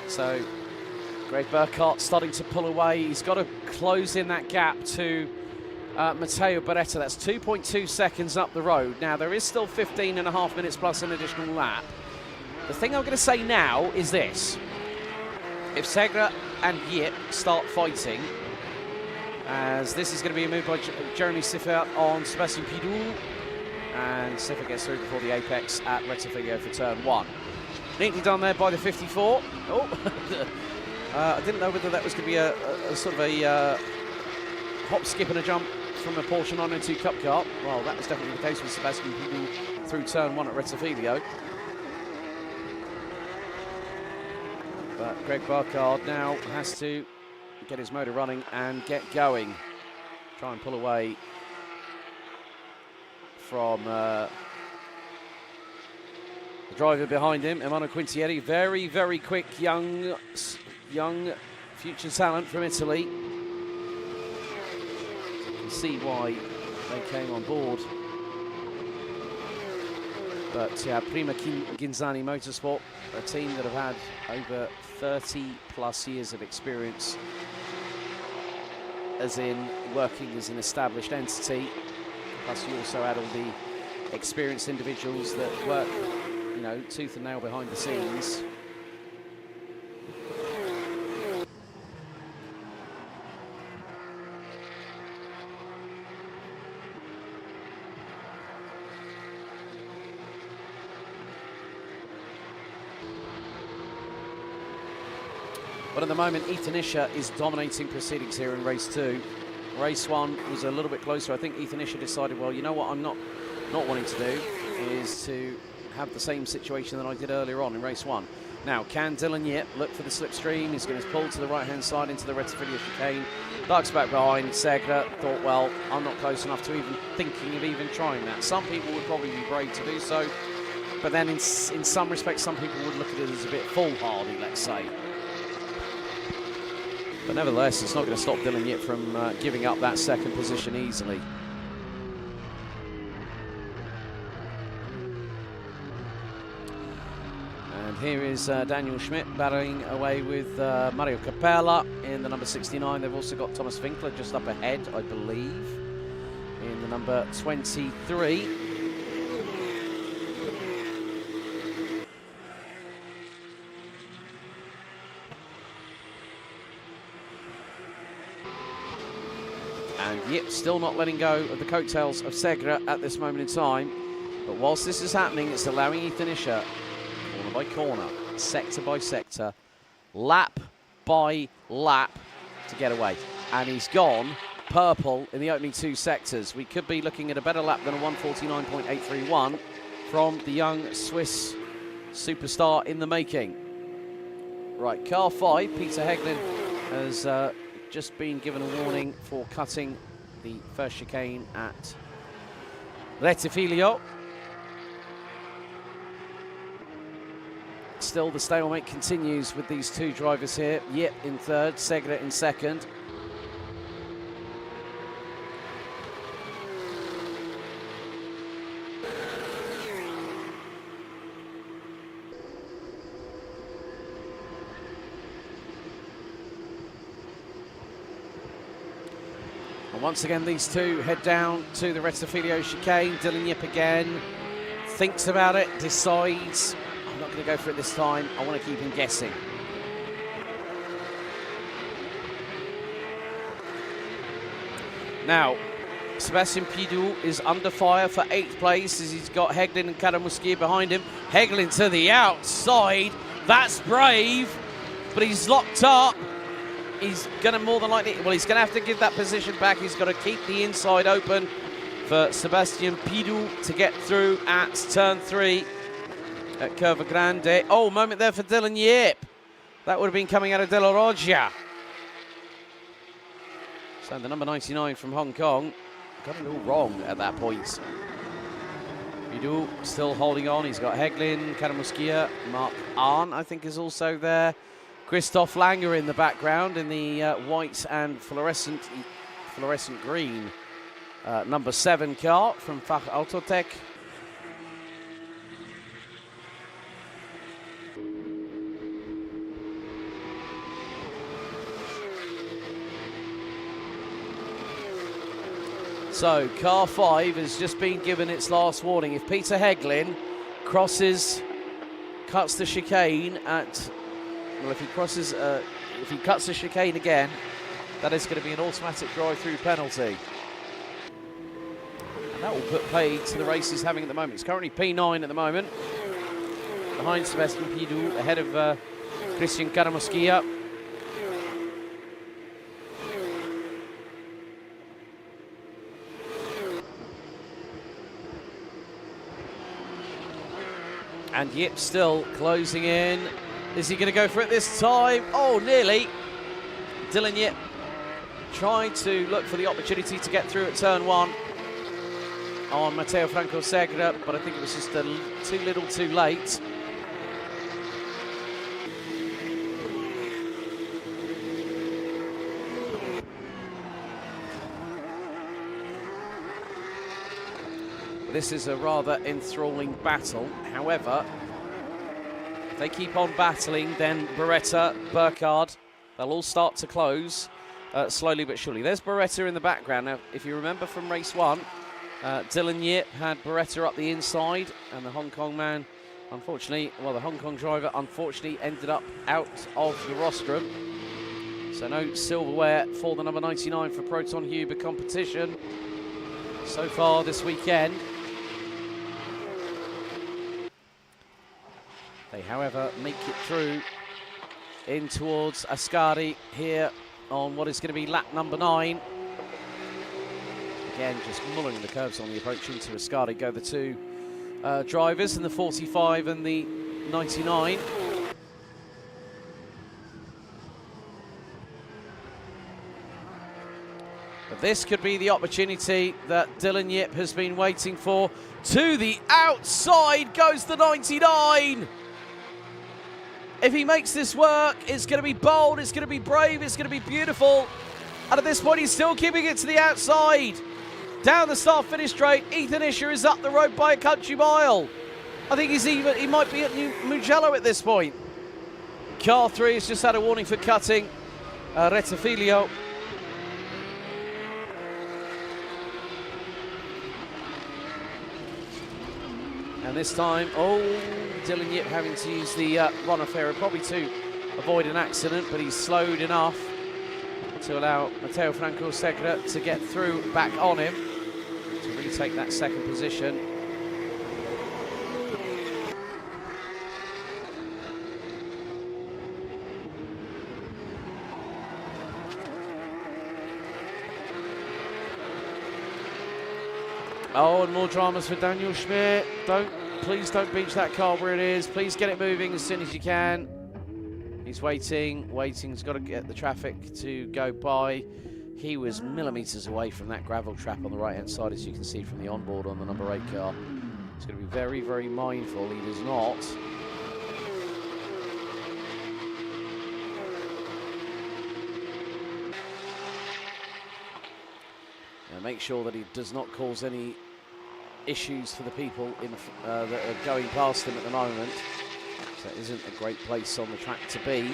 So Greg Burkhardt starting to pull away. He's got to close in that gap to Matteo Beretta. That's 2.2 seconds up the road. Now, there is still 15.5 minutes plus an additional lap. The thing I'm going to say now is this. If Segre and Yip start fighting, as this is going to be a move by Jeremy Siffer on Sebastian Pidou, and Siffer gets through before the apex at Rettifiglio for turn 1. Neatly done there by the 54. I didn't know whether that was going to be a sort of a hop, skip and a jump from a Porsche 992 Cup car. Well, that was definitely the case with Sebastian Pidou through turn 1 at Rettifiglio. But Greg Burkhardt now has to get his motor running and get going. Try and pull away from the driver behind him, Emmanuel Quintieri. Very, very quick, young future talent from Italy. You can see why they came on board. But yeah, Prima Ghinzani Motorsport, a team that have had over 30 plus years of experience as in working as an established entity. Plus you also add all the experienced individuals that work, tooth and nail behind the scenes. But at the moment, Ethan Isher is dominating proceedings here in race 2. Race 1 was a little bit closer. I think Ethan Isher decided, well, you know what I'm not wanting to do is to have the same situation that I did earlier on in race 1. Now, can Dylan Yip look for the slipstream? He's going to pull to the right-hand side into the Rettifiglio chicane. Ducks back behind. Segre thought, well, I'm not close enough to even thinking of even trying that. Some people would probably be brave to do so, but then in some respects, some people would look at it as a bit foolhardy, let's say. But nevertheless, it's not going to stop Dylan Yip from giving up that second position easily. And here is Daniel Schmidt battling away with Mario Capella in the number 69. They've also got Thomas Winkler just up ahead, I believe, in the number 23. And Yip still not letting go of the coattails of Segre at this moment in time. But whilst this is happening, it's allowing Ethan Isher, corner by corner, sector by sector, lap by lap, to get away. and he's gone purple in the opening 2 sectors. We could be looking at a better lap than a 1:49.831 from the young Swiss superstar in the making. Right, car 5, Peter Heglin has just been given a warning for cutting the first chicane at Rettifilio. Still, the stalemate continues with these 2 drivers here. Yip in 3rd, Segre in 2nd. And once again, these 2 head down to the Rettifilio chicane. Dylan Yip again thinks about it, decides, I'm not going to go for it this time. I want to keep him guessing. Now, Sebastian Pidou is under fire for 8th place as he's got Heglin and Karamuskia behind him. Heglin to the outside. That's brave, but he's locked up. He's going to more than likely, well, he's going to have to give that position back. He's got to keep the inside open for Sebastian Pidou to get through at turn 3 at Curva Grande. Oh, moment there for Dylan Yip. That would have been coming out of De La Roggia. So the number 99 from Hong Kong got it all wrong at that point. Pidou still holding on. He's got Heglin, Karamuskia, Mark Arn, I think, is also there. Christoph Langer in the background in the white and fluorescent green number 7 car from Fach Autotech. So car 5 has just been given its last warning. If Peter Heglin cuts the chicane at, well, if he cuts the chicane again, that is going to be an automatic drive-through penalty. And that will put paid to the race he's having at the moment. He's currently P9 at the moment, behind Sebastian Pidou, ahead of Christian Karamuskia. And Yip still closing in. Is he going to go for it this time? Oh, nearly. Dylan Yip trying to look for the opportunity to get through at turn 1 on Matteo Franco Segre, but I think it was just too little too late. This is a rather enthralling battle. However, if they keep on battling, then Beretta, Burkhardt, they'll all start to close slowly but surely. There's Beretta in the background. Now, if you remember from race 1, Dylan Yip had Beretta up the inside, and the Hong Kong man, unfortunately, well, the Hong Kong driver, unfortunately, ended up out of the rostrum. So no silverware for the number 99 for Proton Huber competition so far this weekend. They, however, make it through in towards Ascari here on what is going to be lap number 9. Again, just mulling the curves on the approach into Ascari go the 2 drivers in the 45 and the 99. But this could be the opportunity that Dylan Yip has been waiting for. To the outside goes the 99. If he makes this work, it's going to be bold, it's going to be brave, it's going to be beautiful. And at this point, he's still keeping it to the outside. Down the start-finish straight, Ethan Isher is up the road by a country mile. I think he might be at Mugello at this point. Car 3 has just had a warning for cutting Rettifilio. And this time, Dylan Yip having to use the runoff area, probably to avoid an accident, but he's slowed enough to allow Matteo Franco Segre to get through back on him to really take that second position. Oh, and more dramas for Daniel Schmidt. Please don't beach that car where it is. Please get it moving as soon as you can. He's waiting. He's got to get the traffic to go by. He was millimetres away from that gravel trap on the right-hand side, as you can see from the onboard on the number 8 car. He's going to be very, very mindful. He does not. And make sure that he does not cause any issues for the people that are going past him at the moment. So it isn't a great place on the track to be.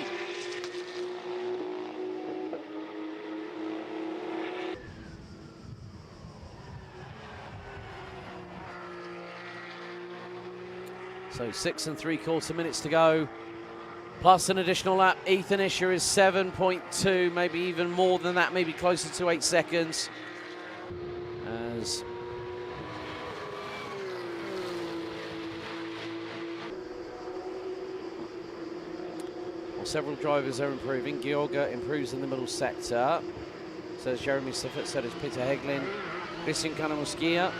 So 6 3/4 minutes to go, plus an additional lap. Ethan Isher is 7.2, maybe even more than that, maybe closer to 8 seconds. As well, several drivers are improving. Georga improves in the middle sector. So Jeremy Siffert, so does Peter Heglin, Christian Kanamuskia.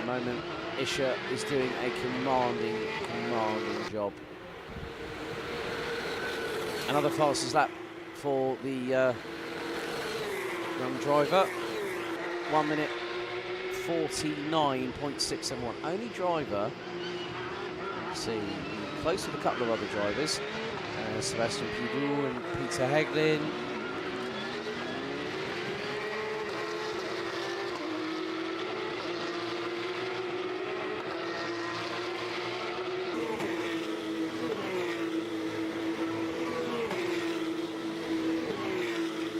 Moment, Isher is doing a commanding job. Another fastest lap for the young driver. 1 minute 49.671. Only driver, see, close with a couple of other drivers. Sebastian Pidou and Peter Heglin.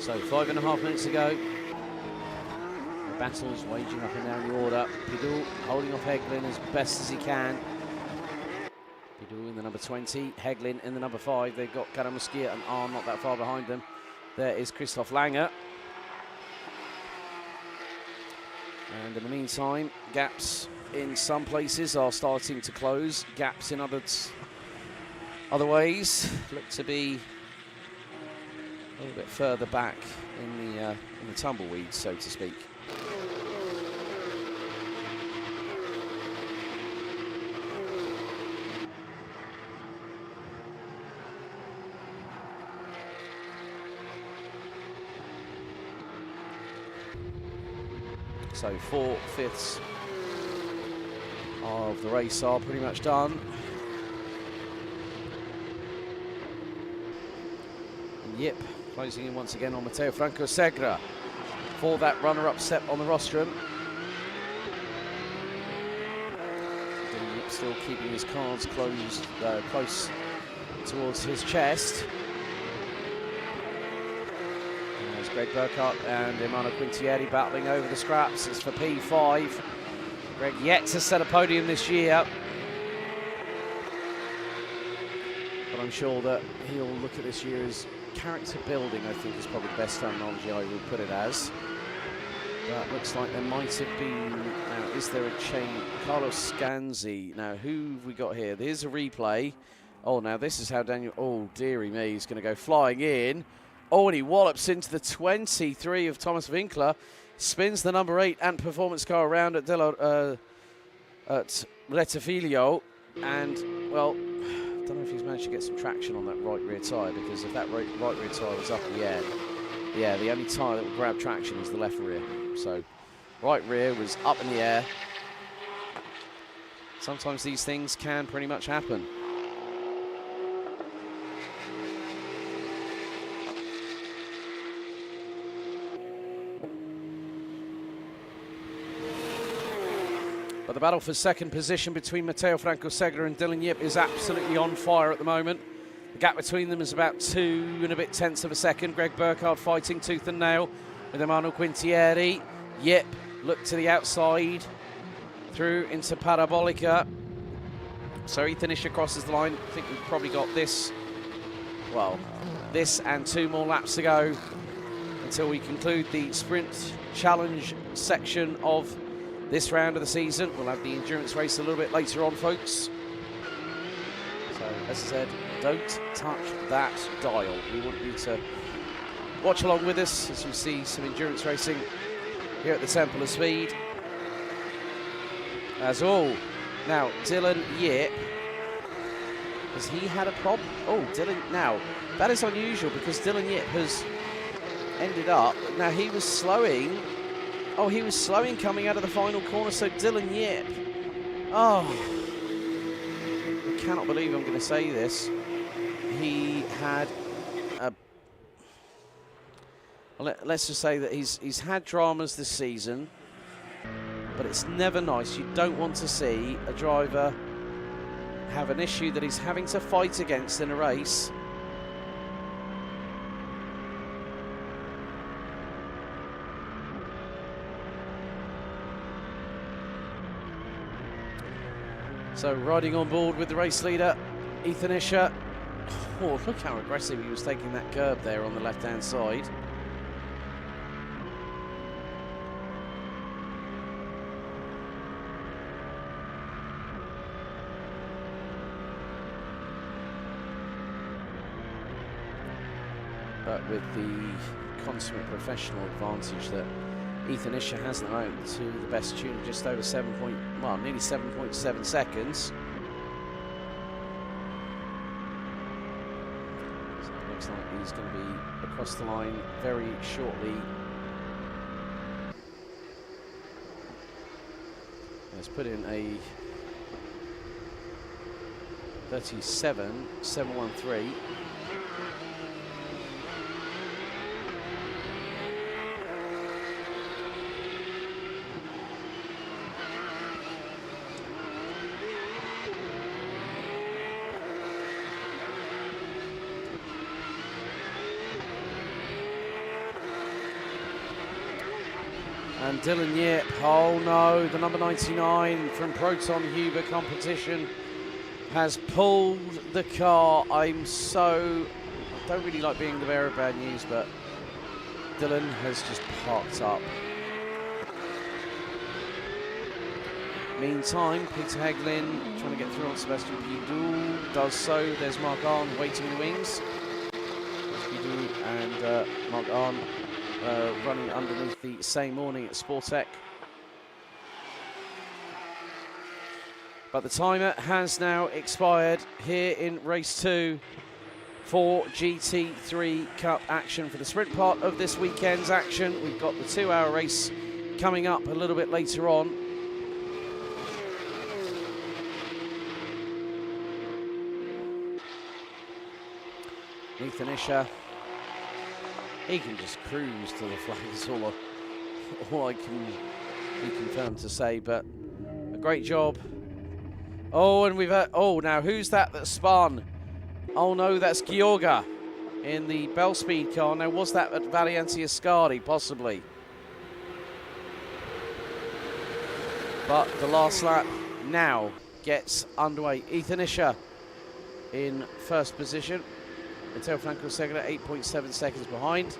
So 5.5 minutes to go. The battle's waging up and down the order. Pidou holding off Heglin as best as he can. Pidou in the number 20, Heglin in the number 5. They've got Karamuskia and Arn not that far behind them. There is Christoph Langer. And in the meantime, gaps in some places are starting to close. Gaps in other ways look to be a little bit further back in the tumbleweeds, so to speak. So 4/5 of the race are pretty much done. And Yip closing in once again on Matteo Franco Segre for that runner-up step on the rostrum. Yip still keeping his cards close towards his chest. And there's Greg Burkhardt and Emmanuel Quintieri battling over the scraps. It's for P5. Greg yet to set a podium this year, but I'm sure that he'll look at this year as character building, I think is probably the best terminology I would put it as. But looks like there might have been, now is there a chain? Carlos Scanzi, now who have we got here? There's a replay. Oh, now this is how Daniel, oh dearie me, he's going to go flying in. Oh, and he wallops into the 23 of Thomas Winkler, spins the number 8 and performance car around at Rettifilio, and well, I don't know if he's managed to get some traction on that right rear tyre, because if that right rear tyre was up in the air, yeah, the only tyre that would grab traction is the left rear. So right rear was up in the air. Sometimes these things can pretty much happen. But the battle for second position between Matteo Franco Segre and Dylan Yip is absolutely on fire at the moment. The gap between them is about 2 and a bit tenths of a second. Greg Burkhardt fighting tooth and nail with Emmanuel Quintieri. Yip look to the outside through into Parabolica. So Ethan Isher crosses the line. I think we've probably got this, well, this and 2 more laps to go until we conclude the sprint challenge section of this round of the season. We'll have the endurance race a little bit later on, folks. So, as I said, don't touch that dial. We want you to watch along with us as we see some endurance racing here at the Temple of Speed. As all. Now, Dylan Yip, has he had a problem? Oh, Dylan, now, that is unusual because Dylan Yip has ended up, now he was slowing, oh, he was slowing coming out of the final corner, so Dylan Yip, oh, I cannot believe I'm going to say this, he had a, let's just say that he's had dramas this season, but it's never nice. You don't want to see a driver have an issue that he's having to fight against in a race. So riding on board with the race leader, Ethan Isher. Oh, look how aggressive he was taking that curb there on the left-hand side. But with the consummate professional advantage that Ethan Isher has at the moment to the best tune of just over nearly 7.7 seconds. So it looks like he's going to be across the line very shortly. He's put in a 37.713. And Dylan Yip, oh no, the number 99 from Proton Huber competition has pulled the car. I don't really like being the bearer of bad news, but Dylan has just parked up. Meantime, Peter Heglin trying to get through on Sebastian Pidou, does so. There's Mark Arn waiting in the wings. There's Pidou and Mark Arn running underneath the same awning at Sportec. But the timer has now expired here in race 2 for GT3 Cup action. For the sprint part of this weekend's action, we've got the 2-hour race coming up a little bit later on. Ethan Isher, he can just cruise to the flag, is all I can be confirmed to say, but a great job. Oh, and we've had, oh, now who's that spun? Oh no, that's Georga in the Bell Speed car. Now, was that at Valianti Ascari? Possibly. But the last lap now gets underway. Ethan Isher in first position. Matteo Franco second at 8.7 seconds behind. So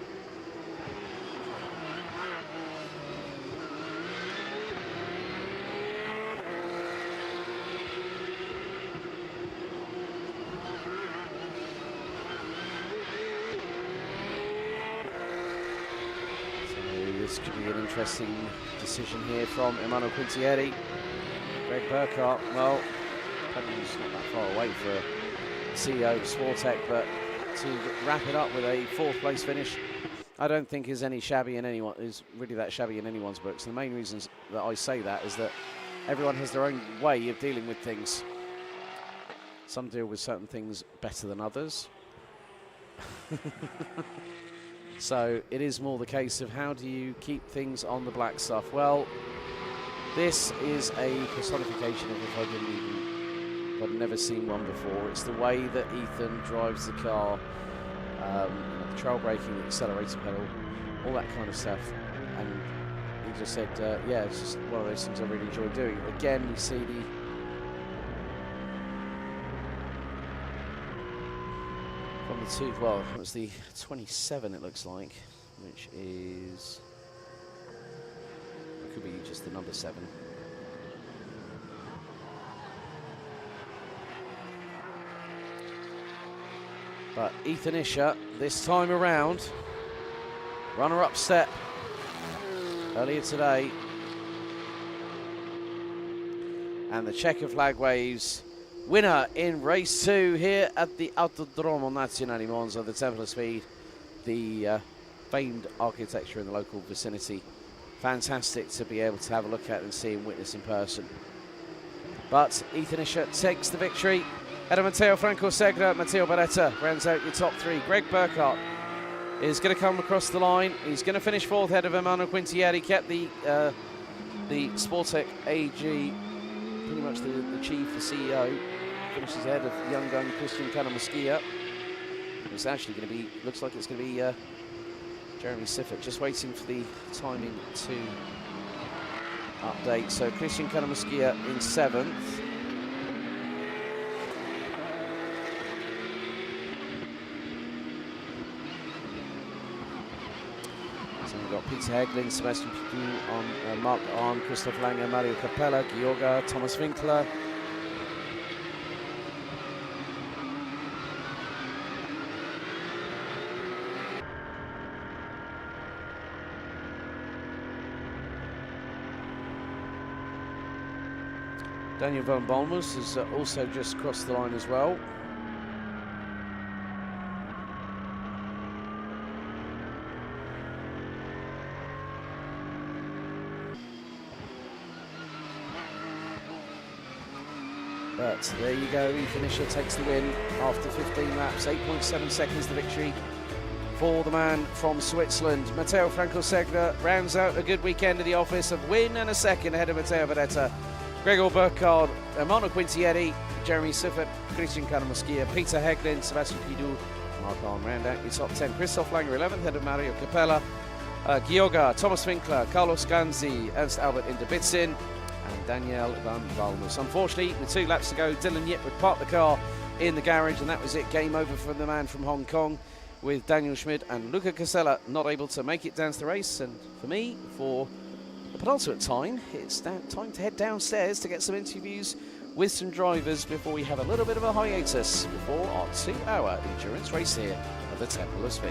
this could be an interesting decision here from Emmanuel Quintieri. Greg Burkhart, well, probably just not that far away for CEO of Sportec, but to wrap it up with a 4th place finish, I don't think is really that shabby in anyone's books. And the main reasons that I say that is that everyone has their own way of dealing with things. Some deal with certain things better than others. So it is more the case of how do you keep things on the black stuff. Well, this is a personification of if I've never seen one before. It's the way that Ethan drives the car, the trail braking, the accelerator pedal, all that kind of stuff. And he just said, yeah, it's just one of those things I really enjoy doing. Again, we see it was the 27, it looks like, which is, it could be just the number 7. But Ethan Isher, this time around, runner-up step earlier today. And the checker flag waves. Winner in race 2 here at the Autodromo Nazionale Monza, the Temple of Speed, the famed architecture in the local vicinity. Fantastic to be able to have a look at and see and witness in person. But Ethan Isher takes the victory. Ahead of Matteo Franco Segre, Matteo Beretta rounds out your top 3. Greg Burkhardt is going to come across the line. He's going to finish 4th ahead of Emmanuel Quintieri. Kept the Sportec AG, pretty much the chief, the CEO. Finishes ahead of young gun Christian Canamuskia. It's actually going to be, looks like it's going to be Jeremy Siffert, just waiting for the timing to update. So Christian Canamuskia in 7th. So we've got Peter Heglin, Sebastian Pitou on Mark Arm, Christoph Lange, Mario Capella, Georga, Thomas Winkler. Daniel van Balmus has also just crossed the line as well. But there you go, Ethan Isher takes the win after 15 laps, 8.7 seconds the victory for the man from Switzerland. Matteo Franco Segre rounds out a good weekend in the office, of win and a second ahead of Matteo Beretta. Gregor Burkhardt, Emmanuel Quintieri, Jeremy Siffert, Christian Canamuskia, Peter Heglin, Sebastian Pitou, Mark Arm round out your top 10. Christoph Lange 11th, ahead of Mario Capella, Georga, Thomas Winkler, Carlos Ganzi, Ernst Albert Inderbitzin, and Daniel van Balmus. Unfortunately, with 2 laps to go, Dylan Yip would park the car in the garage, and that was it. Game over for the man from Hong Kong, with Daniel Schmidt and Luca Casella not able to make it down to the race. And for me, for the penultimate time, it's time to head downstairs to get some interviews with some drivers before we have a little bit of a hiatus before our 2-hour endurance race here at the Temple of Speed.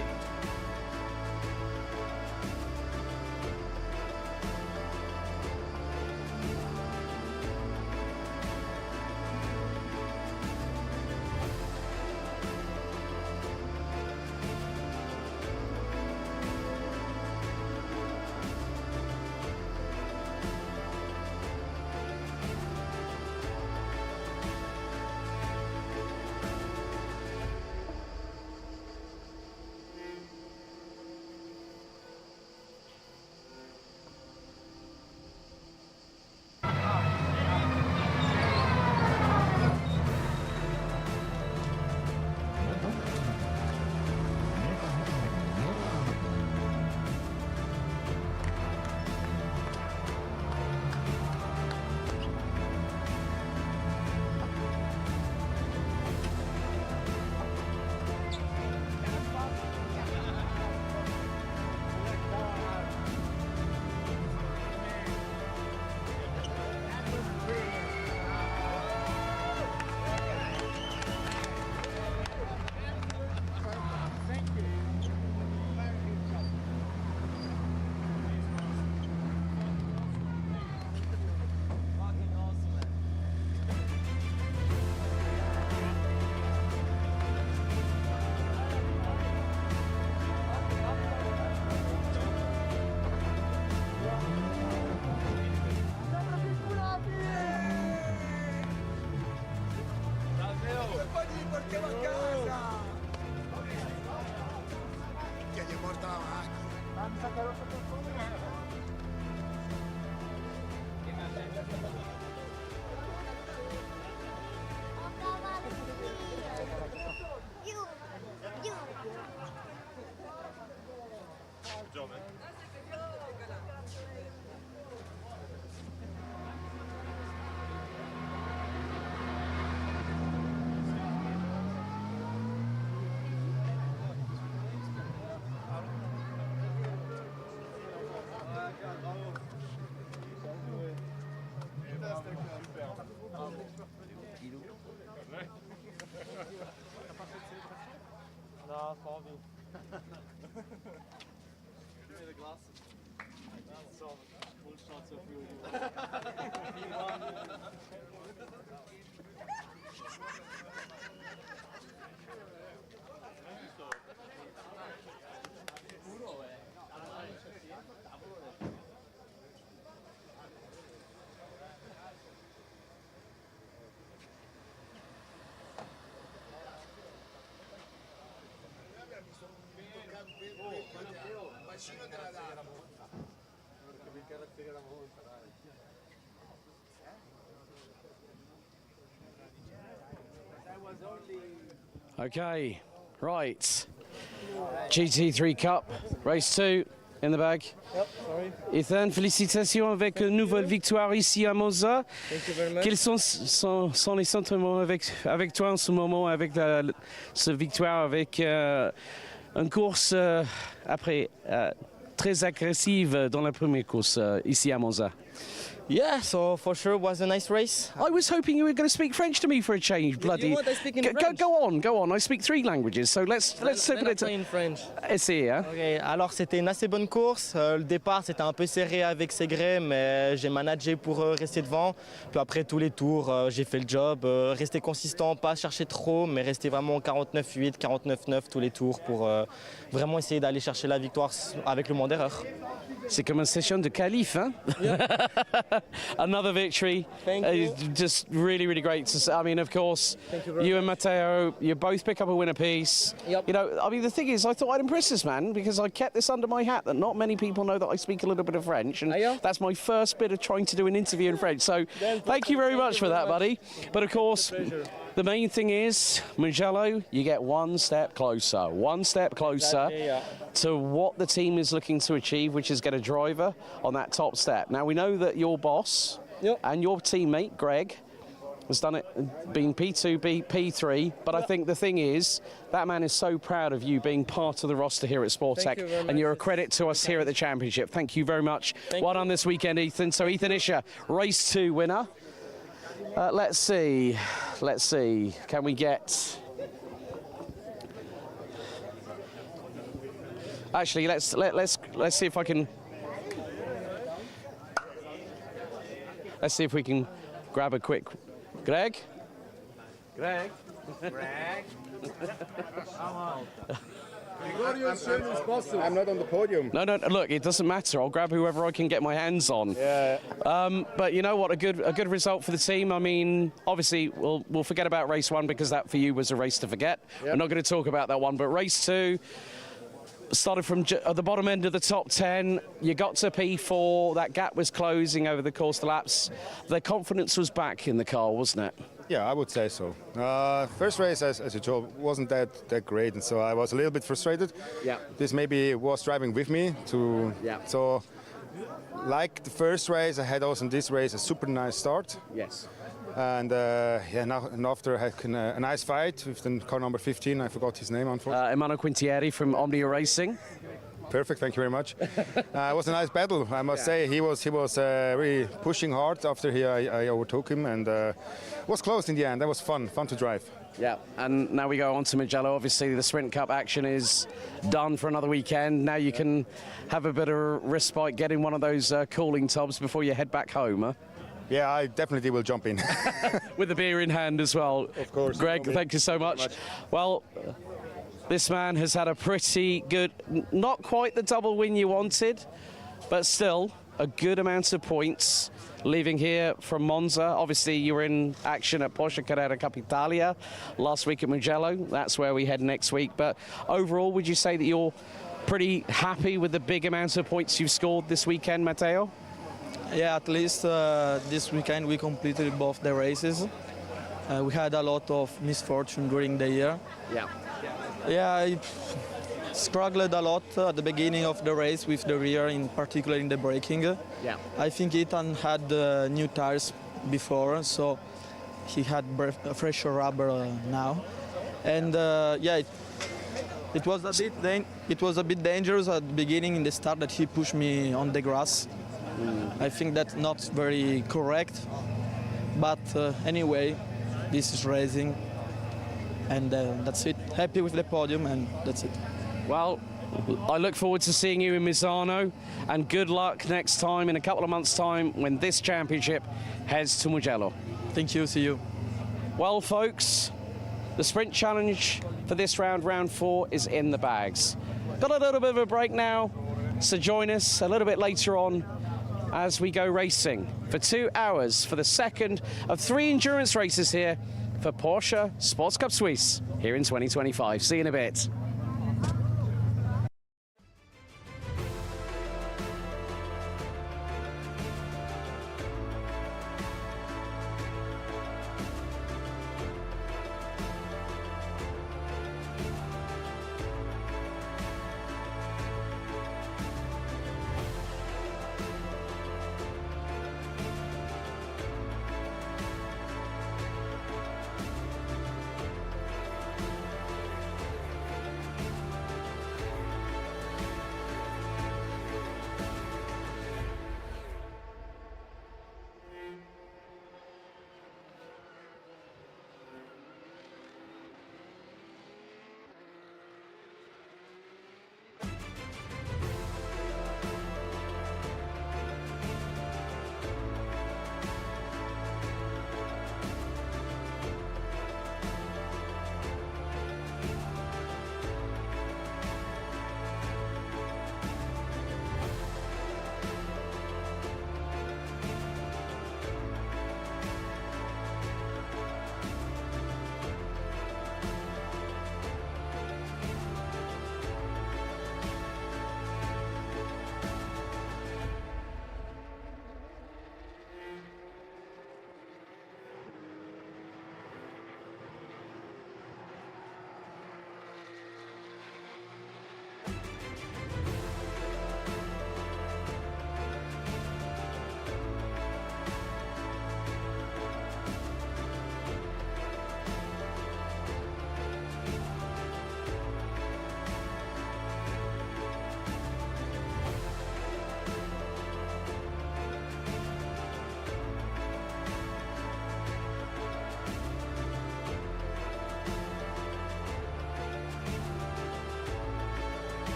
Okay, right. GT3 Cup, race 2 in the bag. Yep, sorry. Ethan, félicitations avec une nouvelle victoire ici à Monza. Thank you very much. Quels sont les sentiments avec toi en ce moment, avec cette victoire, avec une course après très agressive dans la première course ici à Monza? Yeah, so for sure it was a nice race. I was hoping you were going to speak French to me for a change, bloody. You want I speak in French? Go on. I speak 3 languages, so let's Then I play in French. Essayer, hein? Okay, alors c'était une assez bonne course. Le départ c'était un peu serré avec Segre, mais j'ai managé pour rester devant. Puis après tous les tours, j'ai fait le job. Rester consistant, pas chercher trop, mais rester vraiment 49-8, 49-9 tous les tours pour vraiment essayer d'aller chercher la victoire avec le moins d'erreurs. C'est comme une session de qualif, hein? Yeah. Another victory. Thank you. Just really, really great to see. I mean, of course, Thank you very you and Matteo, you both pick up a win apiece. Yep. You know, I mean, the thing is, I thought I'd impress this man because I kept this under my hat that not many people know that I speak a little bit of French, and that's my first bit of trying to do an interview in French. So, thank you very much for that, buddy. But of course, the main thing is, Mugello, you get one step closer Exactly, yeah. to what the team is looking to achieve, which is get a driver on that top step. Now, we know that your boss and your teammate, Greg, has done it, been P2, P3, but I think the thing is, that man is so proud of you being part of the roster here at Sportec, and you're a credit to us here at the Championship. Thank you very much. Well done this weekend, Ethan. So, Ethan Isher, race 2 winner. Let's see. Can we get? Actually, let's see if I can. Let's see if we can grab a quick. Greg. I'm not on the podium. No, look, it doesn't matter. I'll grab whoever I can get my hands on. Yeah. But you know what? A good result for the team. I mean, obviously, we'll forget about race 1 because that for you was a race to forget. Yep. We're not going to talk about that one. But race 2 started from at the bottom end of the top 10. You got to P4. That gap was closing over the course of the laps. The confidence was back in the car, wasn't it? Yeah, I would say so. First race, as you told, wasn't that great, and so I was a little bit frustrated. Yeah. This maybe was driving with me to. Yeah. So, like the first race, I had also in this race a super nice start. Yes. And and after I had a nice fight with the car number 15. I forgot his name, unfortunately. Emmanuel Quintieri from Omnia Racing. Perfect, thank you very much. It was a nice battle, I must say. He was really pushing hard after I overtook him, and was close in the end. That was fun to drive. Yeah, and now we go on to Mugello. Obviously, the Sprint Cup action is done for another weekend. Now you can have a bit of respite, get in one of those cooling tubs before you head back home, huh? Yeah, I definitely will jump in. With the beer in hand as well. Of course. Greg, thank you so much. Well, this man has had a pretty good, not quite the double win you wanted, but still a good amount of points leaving here from Monza. Obviously, you were in action at Porsche Cup Italia last week at Mugello. That's where we head next week. But overall, would you say that you're pretty happy with the big amount of points you've scored this weekend, Matteo? Yeah, at least this weekend we completed both the races. We had a lot of misfortune during the year. Yeah. Yeah, I struggled a lot at the beginning of the race with the rear, in particular in the braking. Yeah. I think Ethan had new tires before, so he had fresher rubber now. And yeah, it was a bit dangerous at the beginning in the start that he pushed me on the grass. I think that's not very correct, but anyway, this is racing, and that's it. Happy with the podium, and that's it. Well, I look forward to seeing you in Misano, and good luck next time in a couple of months' time when this championship heads to Mugello. Thank you, see you. Well, folks, the sprint challenge for this round, round 4, is in the bags. Got a little bit of a break now, so join us a little bit later on as we go racing for 2 hours for the second of 3 endurance races here for Porsche Sports Cup Suisse here in 2025. See you in a bit.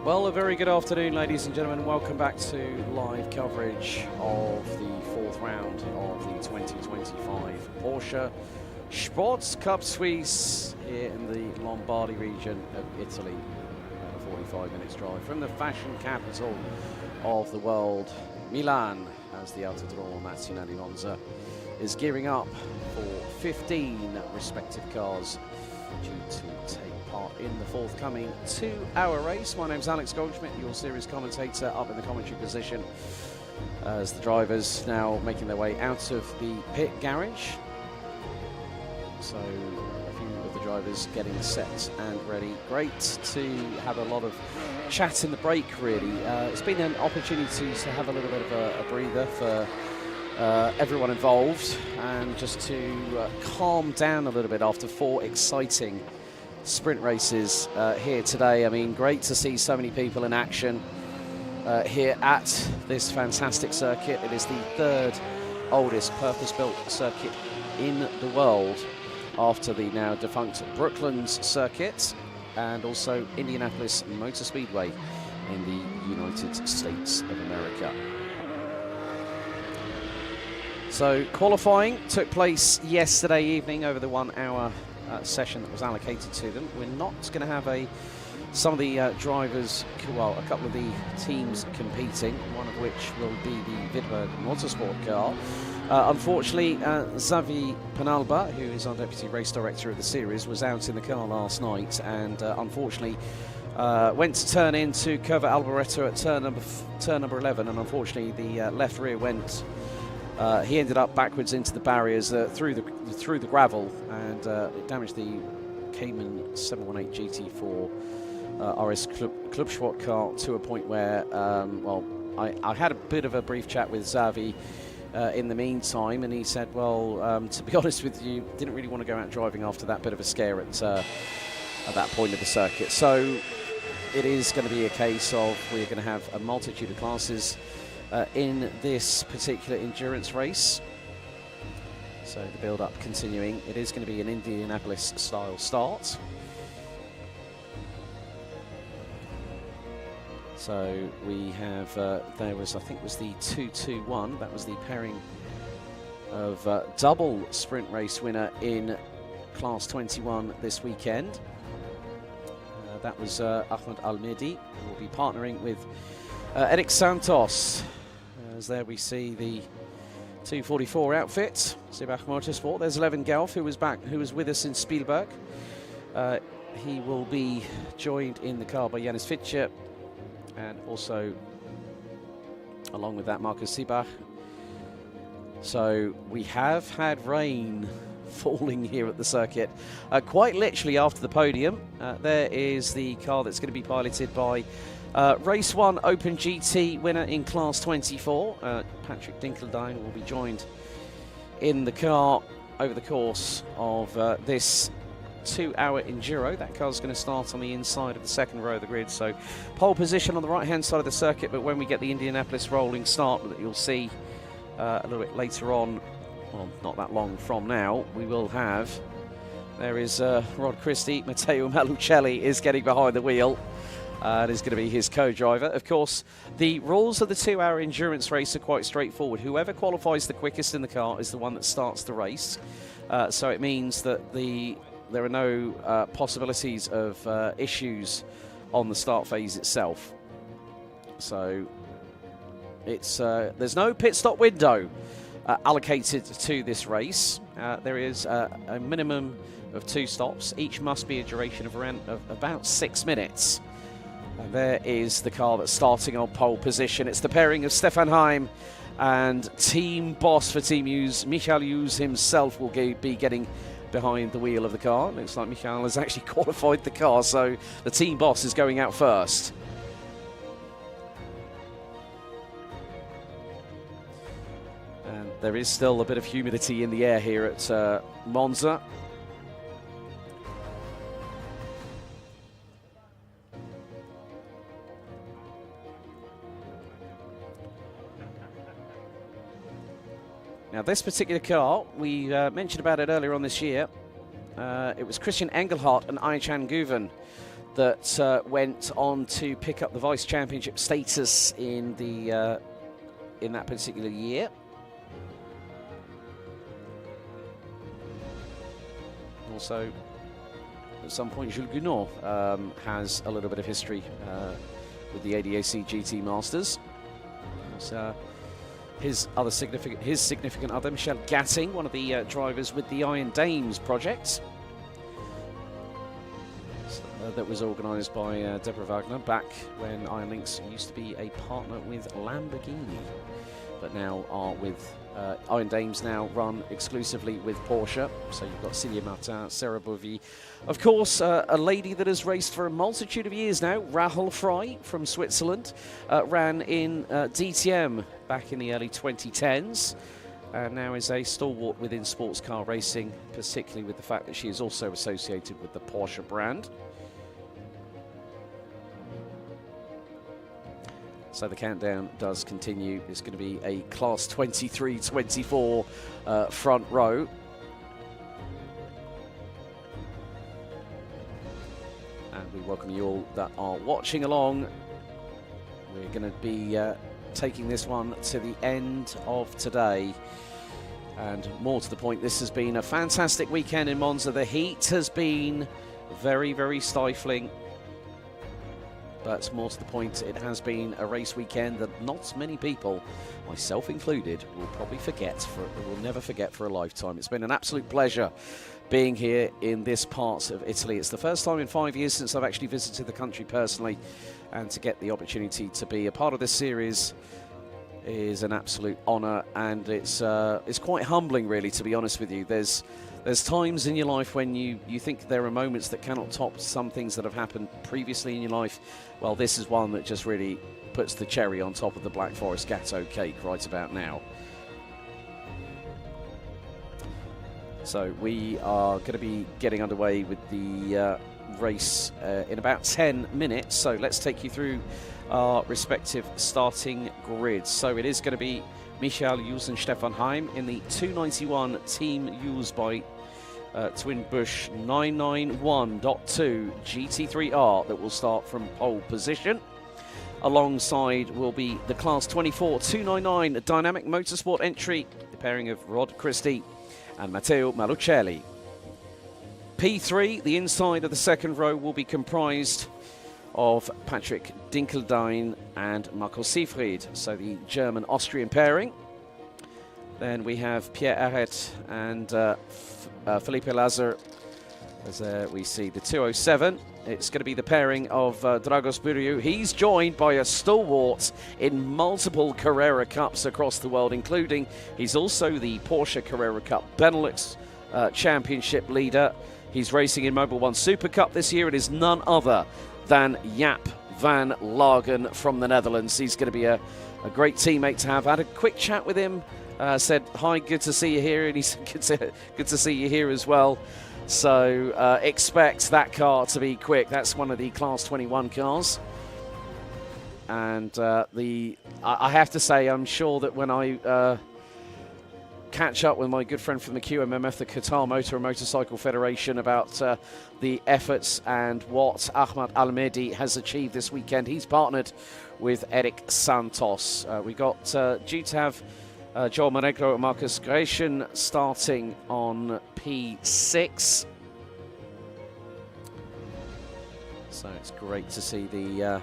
Well, a very good afternoon, ladies and gentlemen. Welcome back to live coverage of the fourth round of the 2025 Porsche Sports Cup Suisse here in the Lombardy region of Italy. About a 45 minutes drive from the fashion capital of the world, Milan, as the Autodromo Nazionale Monza is gearing up for 15 respective cars due to take part in the forthcoming 2-hour race. My name's Alex Goldschmidt, your series commentator, up in the commentary position as the drivers now making their way out of the pit garage. So a few of the drivers getting set and ready. Great to have a lot of chat in the break, really. It's been an opportunity to have a little bit of a breather for everyone involved, and just to calm down a little bit after 4 exciting sprint races here today. I mean, great to see so many people in action here at this fantastic circuit. It is the 3rd oldest purpose-built circuit in the world, after the now defunct Brooklands circuit and also Indianapolis Motor Speedway in the United States of America. So qualifying took place yesterday evening over the 1-hour session that was allocated to them. We're not going to have some of the drivers, well, a couple of the teams competing, one of which will be the Wittenberg Motorsport car. Unfortunately, Xavi Penalba, who is our deputy race director of the series, was out in the car last night and unfortunately went to turn into Curva Alboreto at turn number 11, and unfortunately the left rear went. He ended up backwards into the barriers through the gravel, and it damaged the Cayman 718 GT4 RS Club Sport car to a point where, well, I had a bit of a brief chat with Xavi in the meantime, and he said, well, to be honest with you, didn't really want to go out driving after that bit of a scare at that point of the circuit. So it is going to be a case of we're going to have a multitude of classes in this particular endurance race. So the build-up continuing. It is going to be an Indianapolis-style start. So we have, there was, I think it was the 2-2-1. That was the pairing of double sprint race winner in Class 21 this weekend. That was Ahmed Al-Mehdi, who will be partnering with Eric Santos. As there we see the 244 outfit, Sibach Motorsport. There's Levin Gelf, who was with us in Spielberg. He will be joined in the car by Janis Fitcher, and also along with that Marcus Sibach. So we have had rain falling here at the circuit, quite literally after the podium. There is the car that's going to be piloted by Race 1 Open GT winner in Class 24. Patrick Dinkeldine will be joined in the car over the course of this 2-hour enduro. That car's going to start on the inside of the second row of the grid, so pole position on the right hand side of the circuit. But when we get the Indianapolis rolling start that you'll see a little bit later on, well, not that long from now, we will have, there is Rod Christie. Matteo Malucelli is getting behind the wheel. It is going to be his co-driver. Of course, the rules of the 2-hour endurance race are quite straightforward. Whoever qualifies the quickest in the car is the one that starts the race. So it means that there are no possibilities of issues on the start phase itself. So it's there's no pit stop window allocated to this race. There is a minimum of 2 stops. Each must be a duration of around about 6 minutes. And there is the car that's starting on pole position. It's the pairing of Stefan Heim and team boss for Team Hughes. Michael Hughes himself will be getting behind the wheel of the car. Looks like Michael has actually qualified the car, so the team boss is going out first. And there is still a bit of humidity in the air here at Monza. Now, this particular car, we mentioned about it earlier on this year. It was Christian Engelhardt and Aichan Guven that went on to pick up the vice championship status in the in that particular year. Also, at some point, Jules Gounod has a little bit of history with the ADAC GT Masters. His significant other, Michel Gatting, one of the drivers with the Iron Dames project that was organised by Deborah Wagner back when Iron Lynx used to be a partner with Lamborghini, but now are with Iron Dames, now run exclusively with Porsche. So you've got Célia Martin, Sarah Bovy. Of course, a lady that has raced for a multitude of years now, Rahel Frey from Switzerland, ran in DTM back in the early 2010s, and now is a stalwart within sports car racing, particularly with the fact that she is also associated with the Porsche brand. So the countdown does continue. It's going to be a Class 23-24 front row. And we welcome you all that are watching along. We're going to be taking this one to the end of today. And more to the point, this has been a fantastic weekend in Monza. The heat has been very, very stifling. But more to the point, it has been a race weekend that not many people, myself included, will never forget for a lifetime. It's been an absolute pleasure being here in this part of Italy. It's the first time in 5 years since I've actually visited the country personally, and to get the opportunity to be a part of this series is an absolute honour, and it's quite humbling, really, to be honest with you. There's times in your life when you think there are moments that cannot top some things that have happened previously in your life. Well, this is one that just really puts the cherry on top of the Black Forest Gatto cake right about now. So we are going to be getting underway with the race in about 10 minutes. So let's take you through our respective starting grids. So it is going to be Michael Hughes and Stefan Heim in the 291 Team Hughes by Twin Bush 991.2 GT3R that will start from pole position. Alongside will be the Class 24 299 Dynamic Motorsport entry, the pairing of Rod Christie and Matteo Malucelli. P3, the inside of the second row, will be comprised of Patrick Dinkeldein and Marco Siefried, so the German-Austrian pairing. Then we have Pierre Arret and Felipe Lazar, as we see the 207. It's going to be the pairing of Dragos Buriu. He's joined by a stalwart in multiple Carrera Cups across the world, including he's also the Porsche Carrera Cup Benelux Championship leader. He's racing in Mobil 1 Super Cup this year. It is none other than Jaap van Lagen from the Netherlands. He's going to be a great teammate to have. I had a quick chat with him. Said, hi, good to see you here. And he said, good to see you here as well. So expect that car to be quick. That's one of the Class 21 cars. And I have to say, I'm sure that when I catch up with my good friend from the QMMF, the Qatar Motor and Motorcycle Federation, about the efforts and what Ahmad Al-Mehdi has achieved this weekend. He's partnered with Eric Santos. We got due to have Joel Monegro and Marcus Gratian starting on P6. So it's great to see the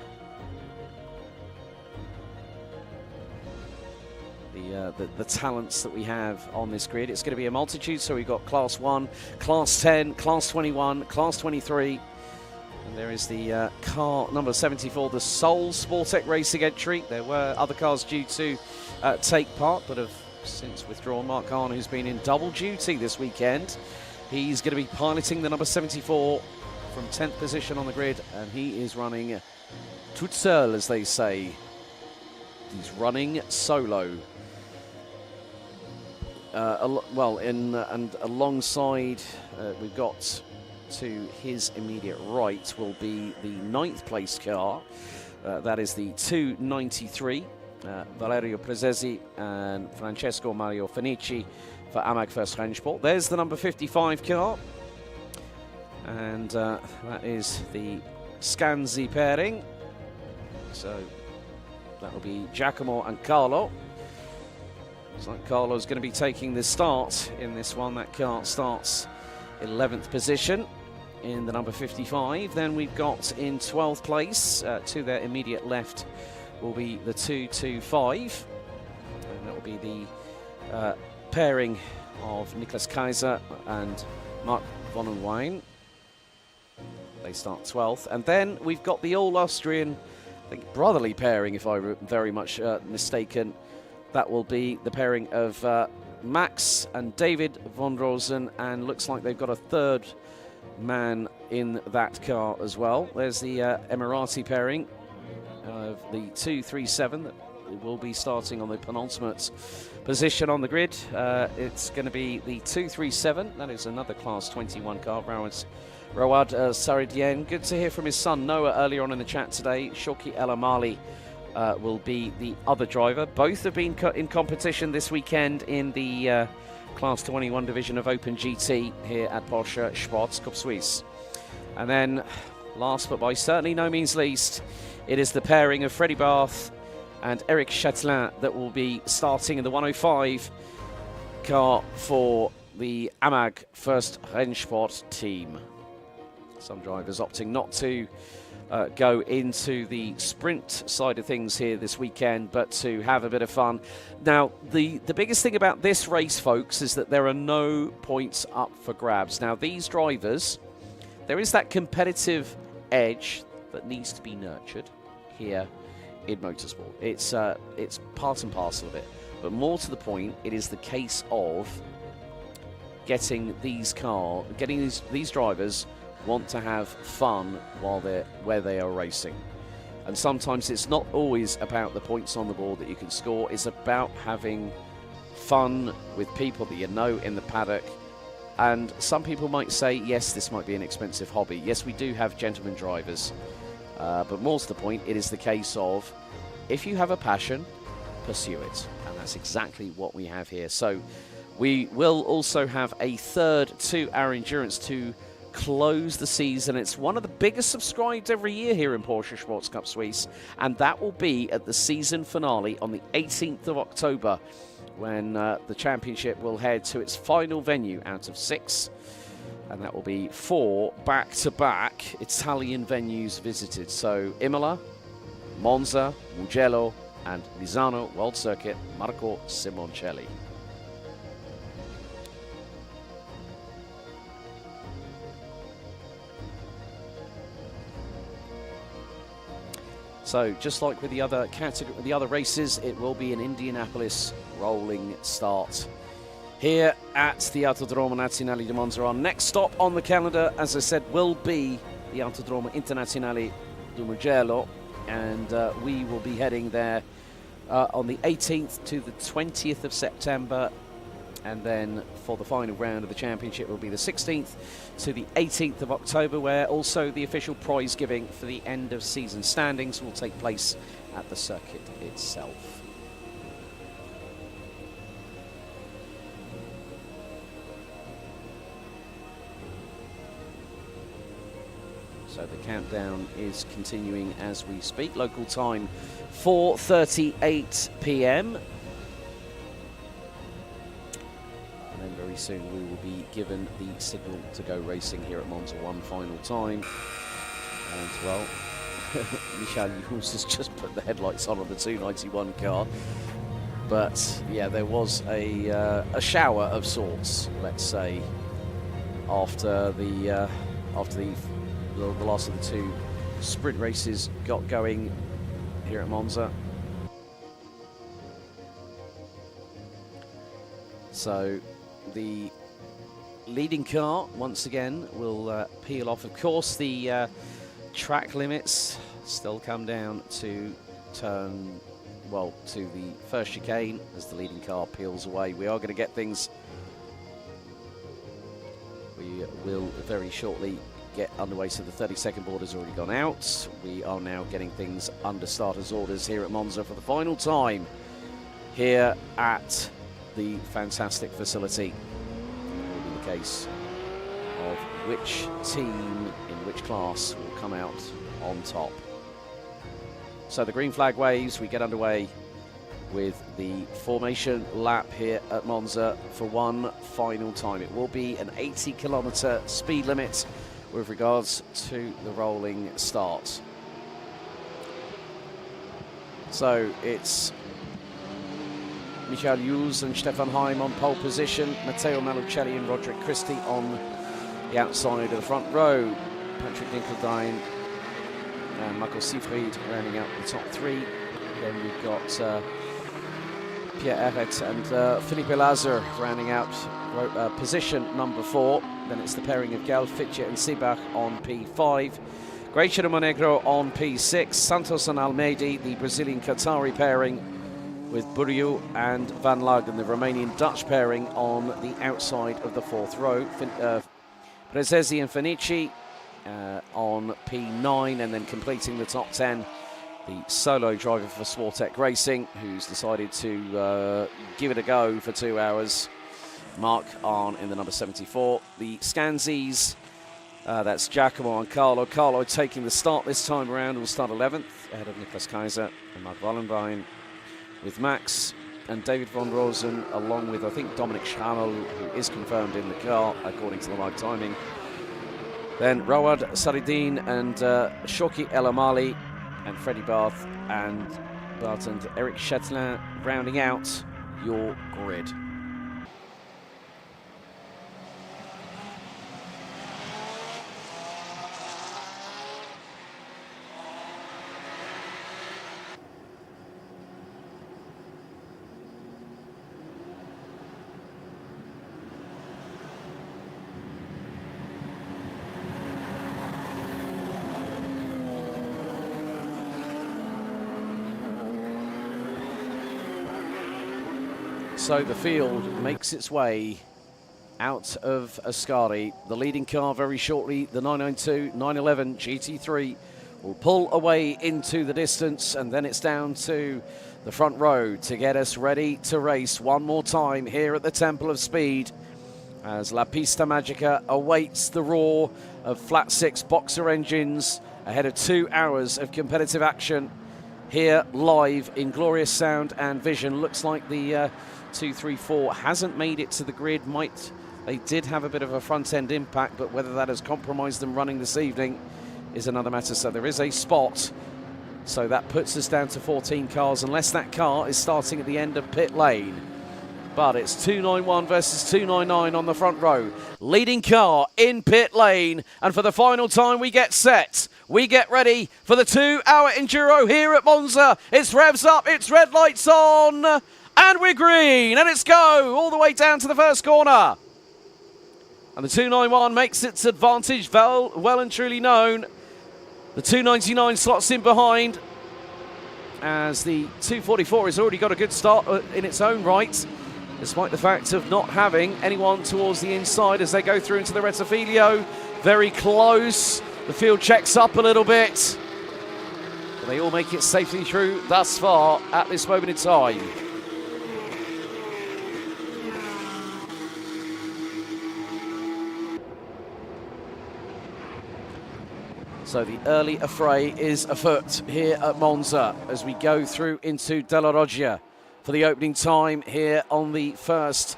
talents that we have on this grid. It's going to be a multitude, so we've got Class 1, Class 10, Class 21, Class 23, and there is the car number 74, the Seoul Sportec Racing entry. There were other cars due to take part, but have since withdrawn. Mark Hahn, who's been in double duty this weekend, he's going to be piloting the number 74 from 10th position on the grid, and he is running toute seule, as they say. He's running solo. And alongside, we've got to his immediate right will be the 9th place car. That is the 293, Valerio Prezesi and Francesco Mario Fenici for AMAG First Rennsport. There's the number 55 car, and that is the Scanzi pairing. So that will be Giacomo and Carlo. Looks like Carlo's going to be taking the start in this one. That car starts 11th position in the number 55. Then we've got in 12th place, to their immediate left, will be the 225. And that will be the pairing of Niklas Kaiser and Mark Vonenwein. They start 12th. And then we've got the all-Austrian, I think, brotherly pairing, if I'm very much mistaken. That will be the pairing of Max and David von Rosen, and looks like they've got a third man in that car as well. There's the Emirati pairing of the 237 that will be starting on the penultimate position on the grid. It's going to be the 237. That is another Class 21 car. Rawad Saridien. Good to hear from his son Noah earlier on in the chat today. Shoki El Amali will be the other driver. Both have been in competition this weekend in the Class 21 division of Open GT here at Porsche Sports Cup Suisse. And then, last but by certainly no means least, it is the pairing of Freddie Barth and Eric Chatelain that will be starting in the 105 car for the AMAG First Rennsport team. Some drivers opting not to go into the sprint side of things here this weekend, but to have a bit of fun. Now, the biggest thing about this race, folks, is that there are no points up for grabs. Now, these drivers, there is that competitive edge that needs to be nurtured here in motorsport. It's part and parcel of it. But more to the point, it is the case of getting these drivers want to have fun while where they are racing. And sometimes it's not always about the points on the board that you can score. It's about having fun with people that you know in the paddock. And some people might say, yes, this might be an expensive hobby. Yes, we do have gentlemen drivers. But more to the point, it is the case of, if you have a passion, pursue it. And that's exactly what we have here. So we will also have a third to our endurance to close the season. It's one of the biggest subscribed every year here in Porsche Sports Cup Suisse, and that will be at the season finale on the 18th of October, when the championship will head to its final venue out of 6, and that will be 4 back-to-back Italian venues visited. So Imola, Monza, Mugello, and Misano World Circuit, Marco Simoncelli. So, just like with the other races, it will be an Indianapolis rolling start here at the Autodromo Nazionale di Monza. Our next stop on the calendar, as I said, will be the Autodromo Internazionale di Mugello, and we will be heading there on the 18th to the 20th of September. And then for the final round of the championship will be the 16th to the 18th of October, where also the official prize giving for the end of season standings will take place at the circuit itself. So the countdown is continuing as we speak. Local time 4:38 p.m. And very soon we will be given the signal to go racing here at Monza one final time. And well, Michal Yus has just put the headlights on the 291 car. But yeah, there was a shower of sorts, let's say, after the last of the 2 sprint races got going here at Monza. So the leading car once again will peel off. Of course, the track limits still come down to to the first chicane as the leading car peels away. We are going to get things. We will very shortly get underway, so the 30-second board has already gone out. We are now getting things under starters' orders here at Monza for the final time here at the fantastic facility. It will be the case of which team in which class will come out on top. So the green flag waves, we get underway with the formation lap here at Monza for one final time. It will be an 80-kilometre speed limit with regards to the rolling start. So it's Michael Hughes and Stefan Heim on pole position, Matteo Malucelli and Roderick Christie on the outside of the front row, Patrick Dinkeldine and Michael Siefried rounding out the top three. Then we've got Pierre Eret and Felipe Lazar rounding out position number 4. Then it's the pairing of Gal Fitcher and Sibach on P5. Gracia de Monegro on P6. Santos and Almeida, the Brazilian-Qatari pairing with Buriu and Van Lagen, the Romanian-Dutch pairing on the outside of the 4th row. Prezesi and Fenici on P9, and then completing the top 10, the solo driver for Swartec Racing, who's decided to give it a go for 2 hours, Mark Arn in the number 74. The Scansies, that's Giacomo and Carlo. Carlo taking the start this time around, will start 11th, ahead of Niklas Kaiser and Mark Wallenbein, with Max and David von Rosen, along with, I think, Dominic Schrammel, who is confirmed in the car, according to the live timing. Then Rawad Saridin and Shoki El Amali and Freddie Barth and Eric Chatelain rounding out your grid. So the field makes its way out of Ascari. The leading car very shortly, the 992 911 GT3, will pull away into the distance, and then it's down to the front row to get us ready to race one more time here at the Temple of Speed as La Pista Magica awaits the roar of flat 6 boxer engines ahead of 2 hours of competitive action here live in glorious sound and vision. Looks like the 234 hasn't made it to the grid. They did have a bit of a front end impact, but whether that has compromised them running this evening is another matter. So there is a spot, so that puts us down to 14 cars, unless that car is starting at the end of pit lane. But it's 291 versus 299 on the front row. Leading car in pit lane, and for the final time we get set. We get ready for the 2-hour enduro here at Monza. It's revs up, it's red lights on, and we're green, and it's go all the way down to the first corner. And the 291 makes its advantage well and truly known. The 299 slots in behind, as the 244 has already got a good start in its own right, despite the fact of not having anyone towards the inside as they go through into the Rettifilio. Very close. The field checks up a little bit. But they all make it safely through thus far at this moment in time. So the early affray is afoot here at Monza as we go through into Della Roggia for the opening time here on the first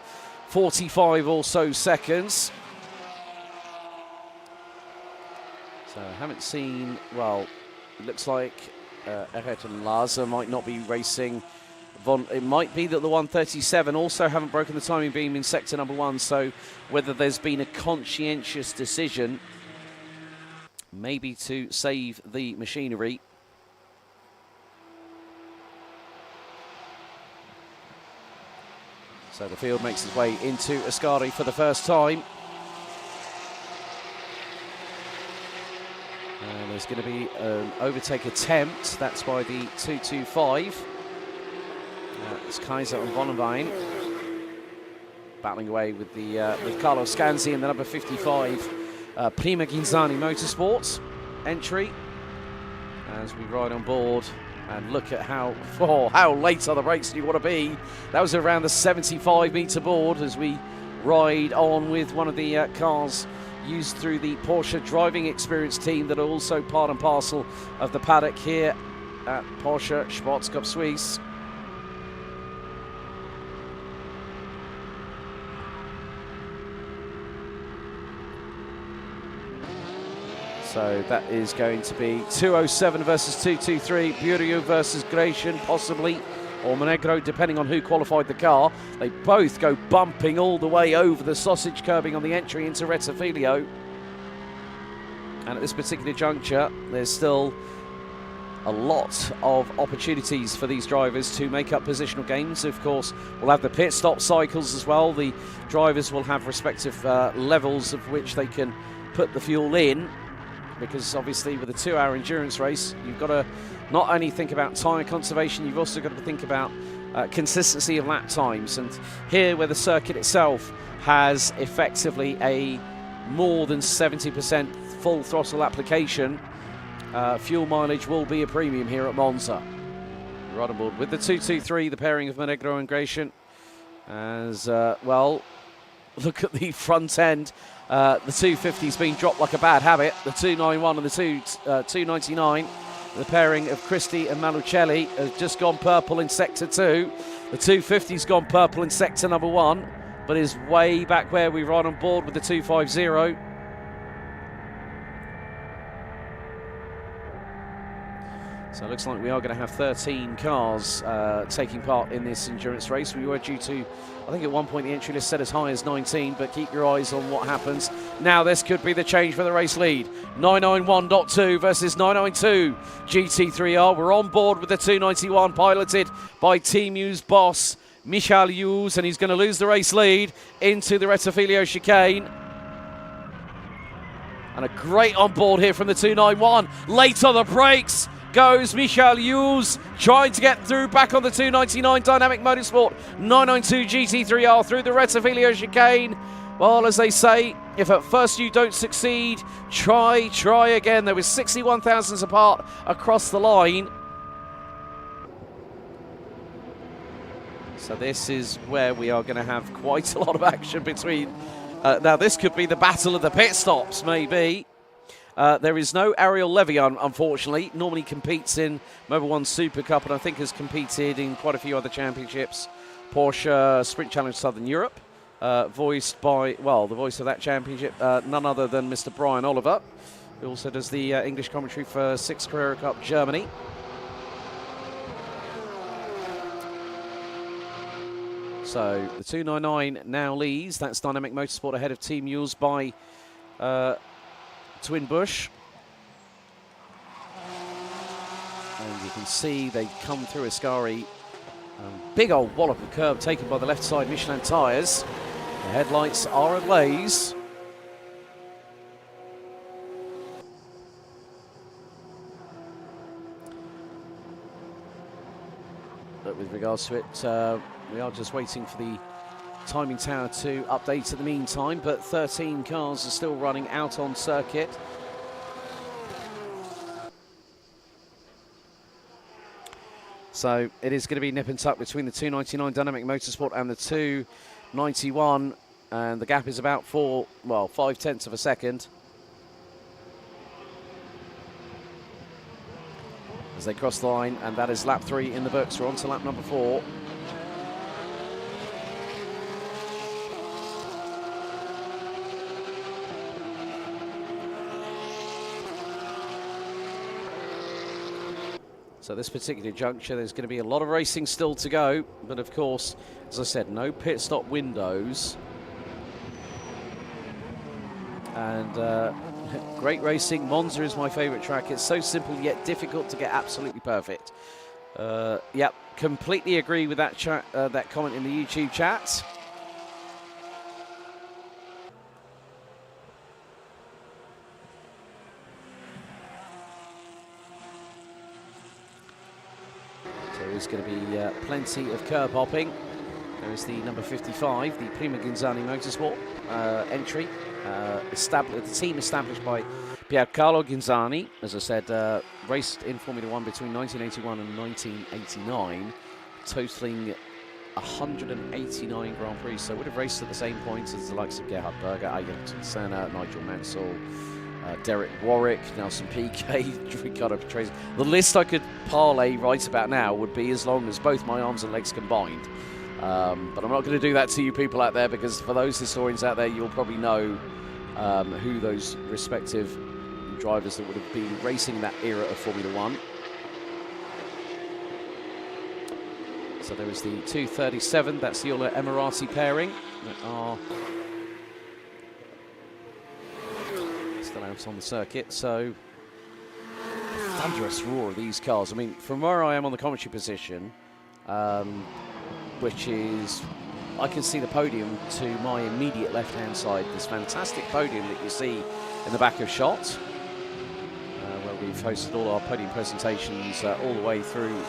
45 or so seconds. So I haven't seen, well, it looks like Eret and Laza might not be racing. It might be that the 137 also haven't broken the timing beam in sector number 1, so whether there's been a conscientious decision maybe to save the machinery. So the field makes its way into Ascari for the first time. And there's going to be an overtake attempt. That's by the 225. It's Kaiser and Vonnewein battling away with the with Carlo Scanzi in the number 55. Prima Ghinzani Motorsports entry as we ride on board and look at how late on the brakes do you want to be. That was around the 75-metre board as we ride on with one of the cars used through the Porsche driving experience team that are also part and parcel of the paddock here at Porsche Sports Cup Suisse. So that is going to be 207 versus 223, Podium versus Gratian, possibly, or Monegro, depending on who qualified the car. They both go bumping all the way over the sausage curbing on the entry into Rettifilio. And at this particular juncture, there's still a lot of opportunities for these drivers to make up positional gains. Of course, we'll have the pit stop cycles as well. The drivers will have respective levels of which they can put the fuel in, because obviously with a 2-hour endurance race, you've got to not only think about tyre conservation, you've also got to think about consistency of lap times. And here, where the circuit itself has effectively a more than 70% full throttle application, fuel mileage will be a premium here at Monza. Right on board with the 223, the pairing of Monegro and Gratian. As well, look at the front end. The 250's been dropped like a bad habit. The 291 and the 299, the pairing of Christie and Malucelli, has just gone purple in sector 2. The 250's gone purple in sector number 1, but is way back where we ride on board with the 250. So it looks like we are going to have 13 cars taking part in this endurance race. We were due to, I think at one point the entry list set as high as 19, but keep your eyes on what happens. Now this could be the change for the race lead. 991.2 versus 992 GT3R. We're on board with the 291, piloted by Team U's boss, Michael Hughes, and he's going to lose the race lead into the Rettifilio chicane. And a great on board here from the 291. Late on the brakes goes Michael Hughes, trying to get through back on the 299 Dynamic Motorsport 992 GT3R through the Rettifilio chicane. Well, as they say, if at first you don't succeed, try again. There was 61 thousandths apart across the line. So this is where we are going to have quite a lot of action between. Now this could be the battle of the pit stops, maybe. There is no Ariel Levy, unfortunately. Normally competes in Mobil 1 Super Cup, and I think has competed in quite a few other championships. Porsche Sprint Challenge Southern Europe, voiced by, well, the voice of that championship, none other than Mr. Brian Oliver, who also does the English commentary for 6 Carrera Cup Germany. So the 299 now leads. That's Dynamic Motorsport ahead of Team Mules by Twin Bush. And you can see they come through Ascari. Big old wallop of curb taken by the left side Michelin tyres. The headlights are ablaze. But with regards to it, we are just waiting for the timing tower to update in the meantime, but 13 cars are still running out on circuit. So it is going to be nip and tuck between the 299 Dynamic Motorsport and the 291, and the gap is about 5/10 of a second. As they cross the line, and that is lap 3 in the books. We're on to lap number 4. So this particular juncture, there's going to be a lot of racing still to go, but of course, as I said, no pit stop windows. And great racing. Monza is my favourite track. It's so simple yet difficult to get absolutely perfect. Yep, completely agree with that that comment in the YouTube chat. There's going to be plenty of curb hopping. There is the number 55, the Prima Ginzani Motorsport entry. The team established by Piercarlo Ginzani, as I said, raced in Formula 1 between 1981 and 1989, totaling 189 Grand Prix, so would have raced at the same points as the likes of Gerhard Berger, Ayrton Senna, Nigel Mansell, Derek Warwick, Nelson Piquet, Ricardo Patrese. The list I could parlay right about now would be as long as both my arms and legs combined. But I'm not going to do that to you people out there, because for those historians out there, you'll probably know who those respective drivers that would have been racing in that era of Formula One. So there is the 237, that's the Ola Emirati pairing that are still out on the circuit. So thunderous roar of these cars. I mean, from where I am on the commentary position, which is, I can see the podium to my immediate left-hand side, this fantastic podium that you see in the back of shot, where we've hosted all our podium presentations all the way through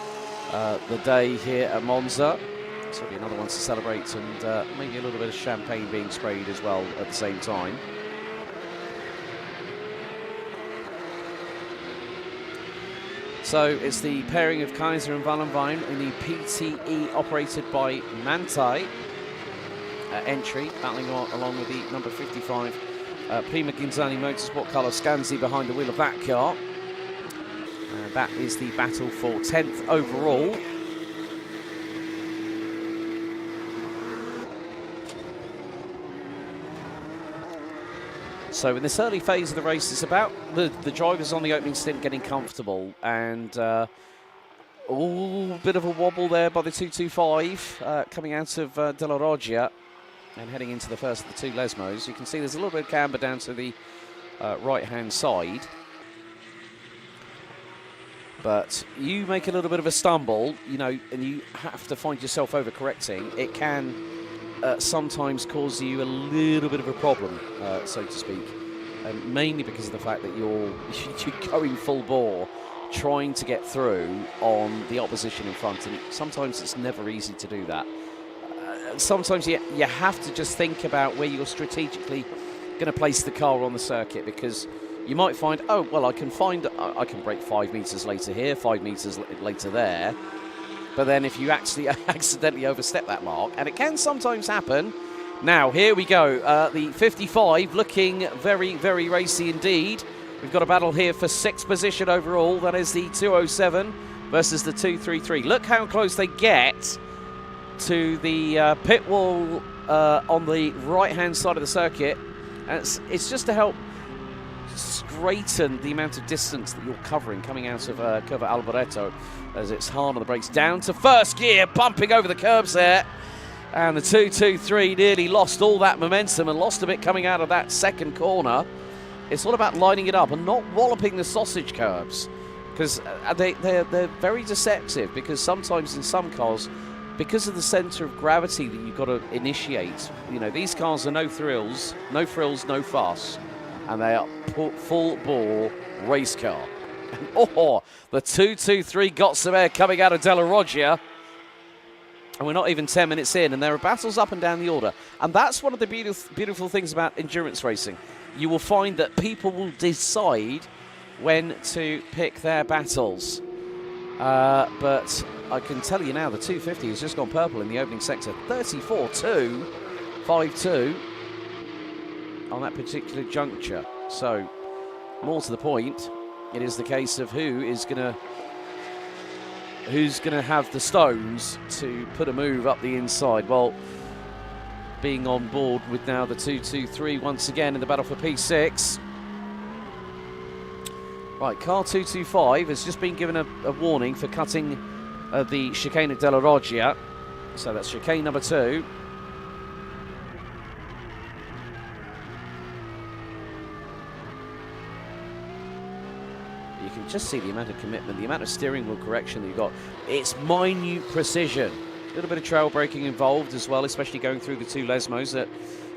the day here at Monza. So there'll be another one to celebrate, and maybe a little bit of champagne being sprayed as well at the same time. So it's the pairing of Kaiser and Wallenwein in the PTE operated by Manthey entry, battling along with the number 55 Prima Ginzani Motorsport, Carlos Scanzi behind the wheel of that car. That is the battle for 10th overall. So in this early phase of the race, it's about the drivers on the opening stint getting comfortable, and a bit of a wobble there by the 225 coming out of Della Roggia and heading into the first of the two Lesmos. You can see there's a little bit of camber down to the right-hand side. But you make a little bit of a stumble, you know, and you have to find yourself overcorrecting. It can sometimes cause you a little bit of a problem, so to speak, and mainly because of the fact that you're going full bore, trying to get through on the opposition in front, and sometimes it's never easy to do that. Sometimes you have to just think about where you're strategically going to place the car on the circuit, because you might find, oh, well, I can brake 5 meters later here, 5 meters later there. But then if you actually accidentally overstep that mark, and it can sometimes happen. Now, here we go. The 55 looking very, very racy indeed. We've got a battle here for 6th position overall. That is the 207 versus the 233. Look how close they get to the pit wall on the right-hand side of the circuit. And it's just to help straighten the amount of distance that you're covering coming out of Curva Alboreto, as it's hard on the brakes. Down to first gear, bumping over the curbs there. And the 223 nearly lost all that momentum and lost a bit coming out of that second corner. It's all about lining it up and not walloping the sausage curbs, because they're very deceptive, because sometimes in some cars, because of the centre of gravity that you've got to initiate, you know, these cars are no frills, no fuss. And they are full-bore race car. And, the 223 got some air coming out of Della Roggia. And we're not even 10 minutes in, and there are battles up and down the order. And that's one of the beautiful things about endurance racing. You will find that people will decide when to pick their battles. But I can tell you now, the 250 has just gone purple in the opening sector. 34.252. On that particular juncture. So, more to the point, it is the case of who's gonna have the stones to put a move up the inside. Well, being on board with now the 223 once again in the battle for P6. Right, car 225 has just been given a warning for cutting the chicane at Della Roggia. So that's chicane number 2. You can just see the amount of commitment, the amount of steering wheel correction that you've got. It's minute precision. A little bit of trail braking involved as well, especially going through the two Lesmos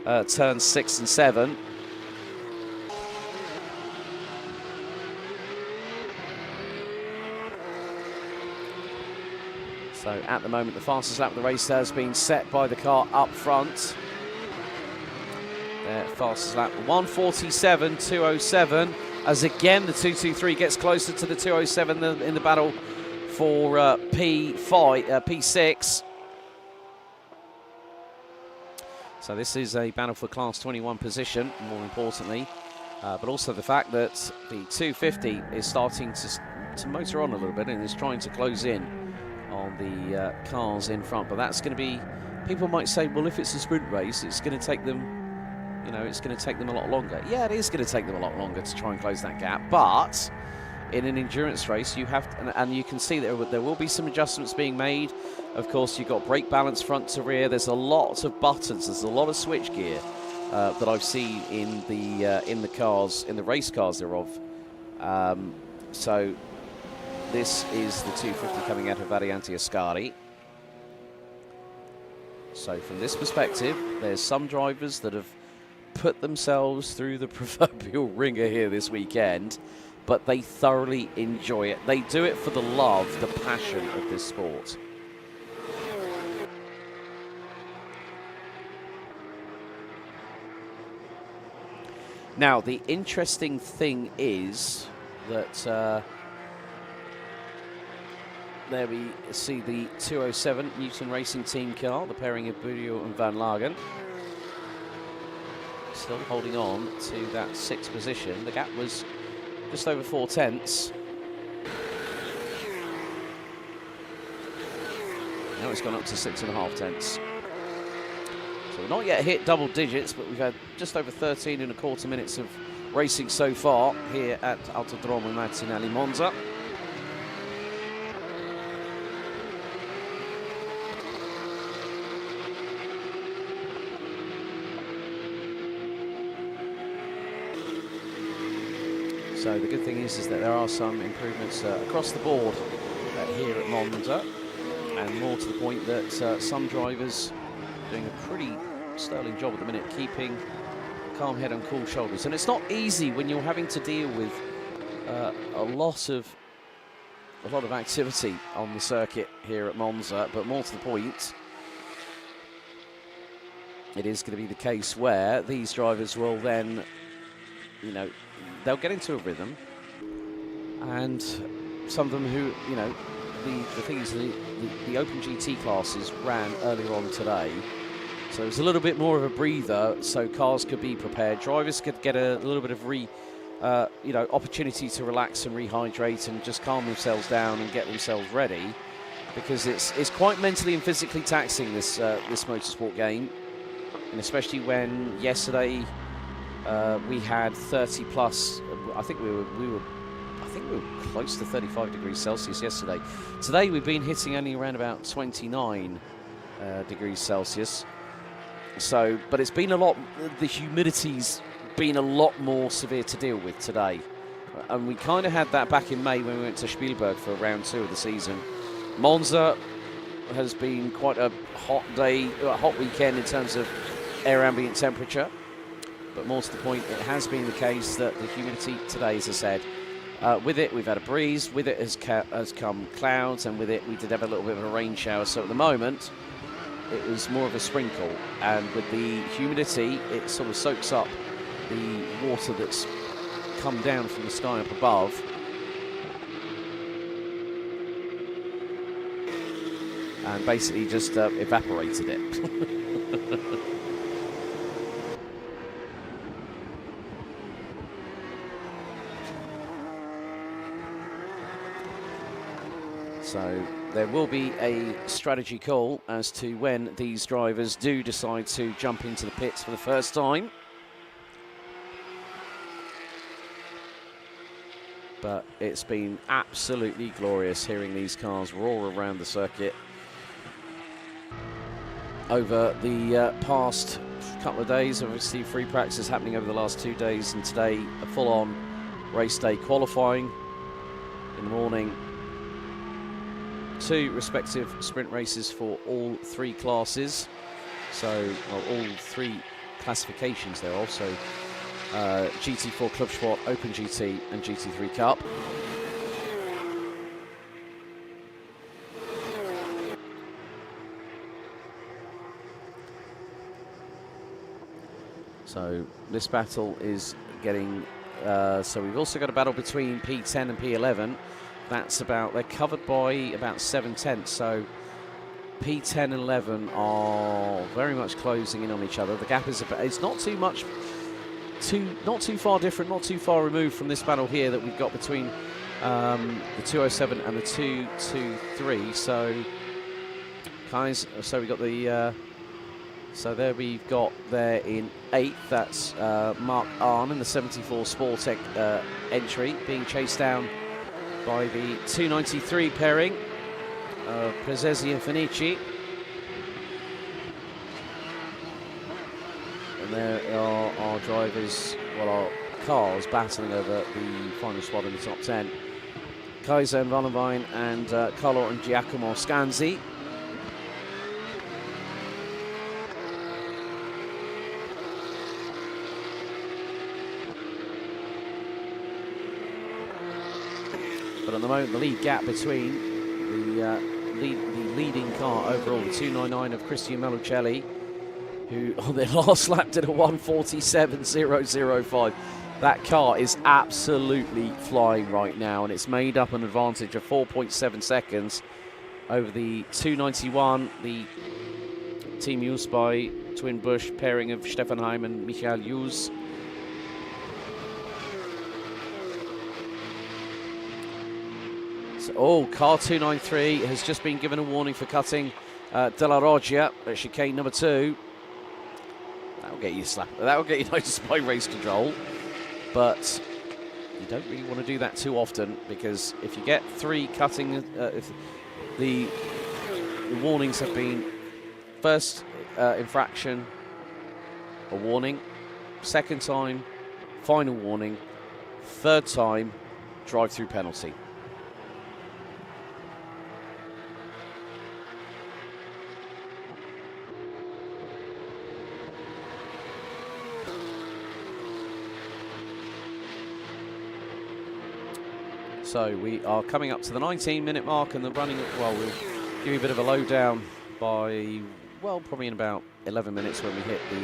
at turns 6 and 7. So at the moment, the fastest lap of the race has been set by the car up front. Their fastest lap, 1:47.207. As again, the 223 gets closer to the 207 in the battle for P6. So this is a battle for Class 21 position, more importantly, but also the fact that the 250 is starting to motor on a little bit and is trying to close in on the cars in front. But that's going to be, people might say, well, if it's a sprint race, it's going to take them, you know, it's going to take them a lot longer. Yeah, it is going to take them a lot longer to try and close that gap, but in an endurance race, you have to, and you can see there will be some adjustments being made. Of course, you've got brake balance front to rear. There's a lot of buttons. There's a lot of switch gear that I've seen in the cars, in the race cars thereof. So this is the 250 coming out of Variante Ascari. So from this perspective, there's some drivers that have put themselves through the proverbial ringer here this weekend, but they thoroughly enjoy it. They do it for the love, the passion of this sport. Now, the interesting thing is that there we see the 207 Newton Racing Team car, the pairing of Podium and Van Lagen. Still holding on to that 6th position. The gap was just over 4 tenths. Now it's gone up to 6.5 tenths. So we're not yet hit double digits, but we've had just over 13.25 minutes of racing so far here at Autodromo Martinelli Monza. So the good thing is that there are some improvements across the board here at Monza, and more to the point that some drivers doing a pretty sterling job at the minute, keeping a calm head on cool shoulders. And it's not easy when you're having to deal with a lot of activity on the circuit here at Monza, but more to the point, it is going to be the case where these drivers will then, you know, they'll get into a rhythm, and some of them who, you know, the thing is the Open GT classes ran earlier on today, so it was a little bit more of a breather, so cars could be prepared, drivers could get a little bit of opportunity to relax and rehydrate and just calm themselves down and get themselves ready, because it's quite mentally and physically taxing, this motorsport game, and especially when yesterday we had 30 plus. I think we were close to 35 degrees Celsius yesterday. Today we've been hitting only around about 29 degrees Celsius. So, but it's been a lot. The humidity's been a lot more severe to deal with today, and we kind of had that back in May when we went to Spielberg for round 2 of the season. Monza has been quite a hot day, a hot weekend in terms of air ambient temperature. But more to the point, it has been the case that the humidity today, as I said, with it we've had a breeze, with it has come clouds, and with it we did have a little bit of a rain shower. So at the moment, it was more of a sprinkle, and with the humidity, it sort of soaks up the water that's come down from the sky up above. And basically just evaporated it. So there will be a strategy call as to when these drivers do decide to jump into the pits for the first time. But it's been absolutely glorious hearing these cars roar around the circuit over the past couple of days. Obviously free practice happening over the last 2 days, and today a full-on race day qualifying in the morning. 2 respective sprint races for all 3 classes. So, well, all 3 classifications there also. GT4 Club Sport, Open GT and GT3 Cup. So this battle is getting, so we've also got a battle between P10 and P11. That's about, they're covered by about 7 tenths, so P10 and 11 are very much closing in on each other. The gap is it's not too much, not too far different, not too far removed from this battle here that we've got between the 207 and the 223. So, guys, so we got the. So there we've got there in 8th, that's Mark Arn in the 74 Sportec entry, being chased down by the 293 pairing, Prezesi and Finici. And there are our drivers, well, our cars battling over the final spot in the top 10. Kaiser and Wallenwein and Carlo and Giacomo Scanzi. But at the moment, the lead gap between the leading car overall, the 299 of Christian Melucelli, who on their last lap did a 1:47.005. That car is absolutely flying right now, and it's made up an advantage of 4.7 seconds over the 291, the Team Usby Twin Bush pairing of Stefan Heim and Michael Hughes. Oh, car 293 has just been given a warning for cutting Della Roggia at chicane number 2. That'll get you slapped. That'll get you noticed by race control. But you don't really want to do that too often, because if you get 3 cutting, if the warnings have been first infraction, a warning, second time, final warning, third time, drive-through penalty. So we are coming up to the 19-minute mark, and the running, well, we'll give you a bit of a lowdown by, well, probably in about 11 minutes when we hit the